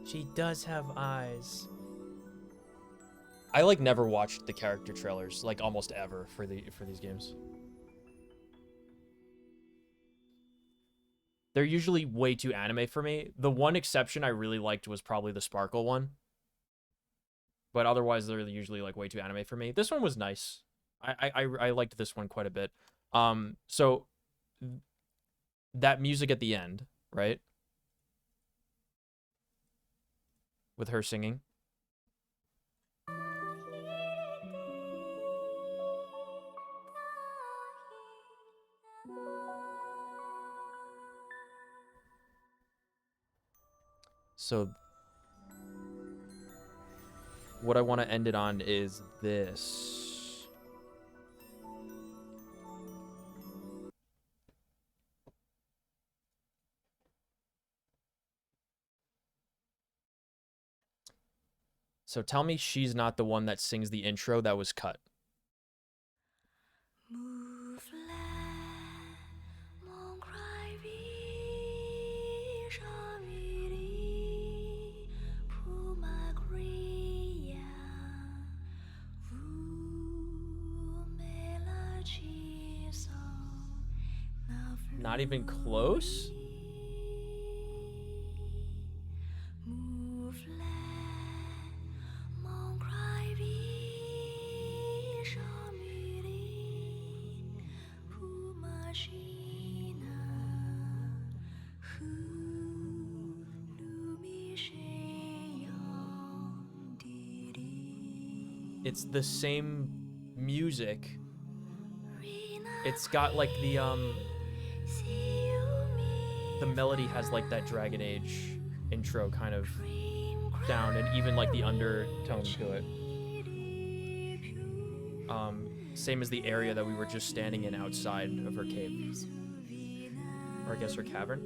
She does have eyes. I like never watched the character trailers, like almost ever for these games. They're usually way too anime for me. The one exception I really liked was probably the Sparkle one. But otherwise, they're usually like way too anime for me. This one was nice. I liked this one quite a bit. So that music at the end, right? With her singing. So what I want to end it on is this. So tell me she's not the one that sings the intro that was cut. Not even close? It's the same music. It's got like the melody has like that Dragon Age intro kind of sound, and even like the undertone to it. Same as the area that we were just standing in outside of her cave. Or I guess her cavern.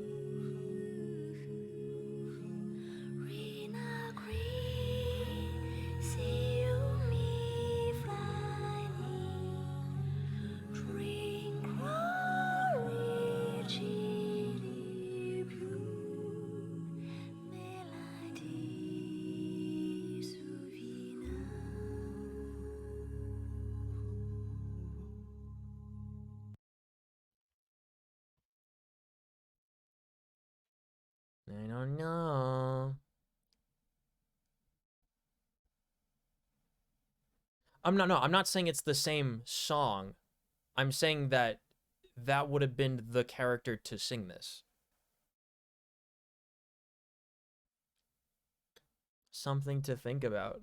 I don't know. I'm not saying it's the same song. I'm saying that that would have been the character to sing this. Something to think about.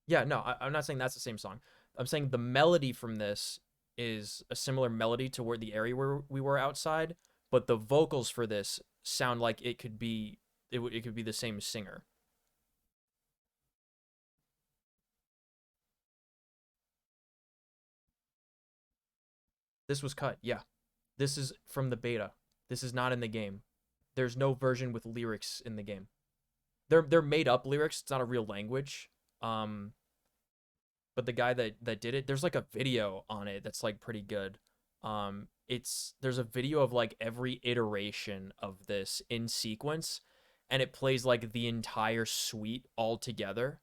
Yeah, no, I'm not saying that's the same song. I'm saying the melody from this is a similar melody to where the area where we were outside, but the vocals for this sound like it could be it could be the same singer. This was cut, yeah. This is from the beta. This is not in the game. There's no version with lyrics in the game. They're made up lyrics. It's not a real language. But the guy that did it, there's like a video on it that's like pretty good. There's a video of like every iteration of this in sequence, and it plays like the entire suite all together.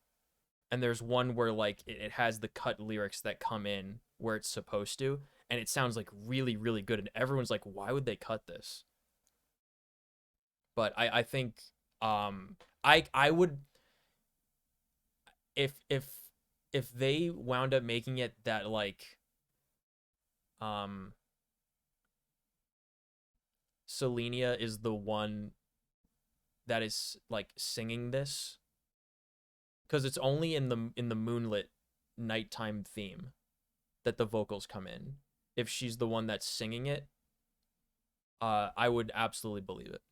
And there's one where like it has the cut lyrics that come in where it's supposed to, and it sounds like really, really good. And everyone's like, why would they cut this? But I think I would, if they wound up making it that like Selenia is the one that is like singing this, because it's only in the moonlit nighttime theme that the vocals come in. If she's the one that's singing it, I would absolutely believe it.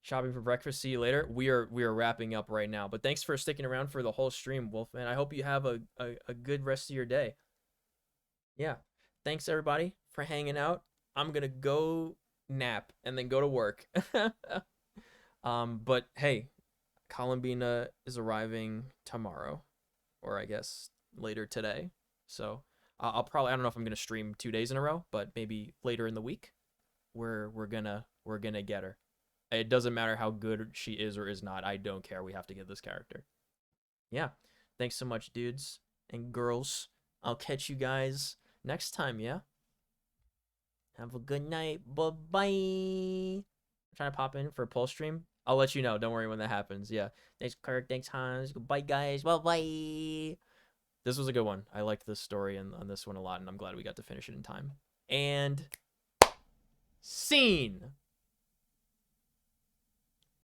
Shopping for breakfast. See you later. We are wrapping up right now, but thanks for sticking around for the whole stream, Wolfman. I hope you have a good rest of your day. Yeah, thanks everybody for hanging out. I'm gonna go nap and then go to work. But hey, Columbina is arriving tomorrow, or I guess later today. So I'll probably, I don't know if I'm gonna stream 2 days in a row, but maybe later in the week, we're gonna get her. It doesn't matter how good she is or is not. I don't care. We have to get this character. Yeah. Thanks so much, dudes and girls. I'll catch you guys next time, yeah? Have a good night. Bye-bye. I'm trying to pop in for a poll stream. I'll let you know. Don't worry when that happens. Yeah. Thanks, Kirk. Thanks, Hans. Goodbye, guys. Bye-bye. This was a good one. I liked this story and on this one a lot, and I'm glad we got to finish it in time. And scene.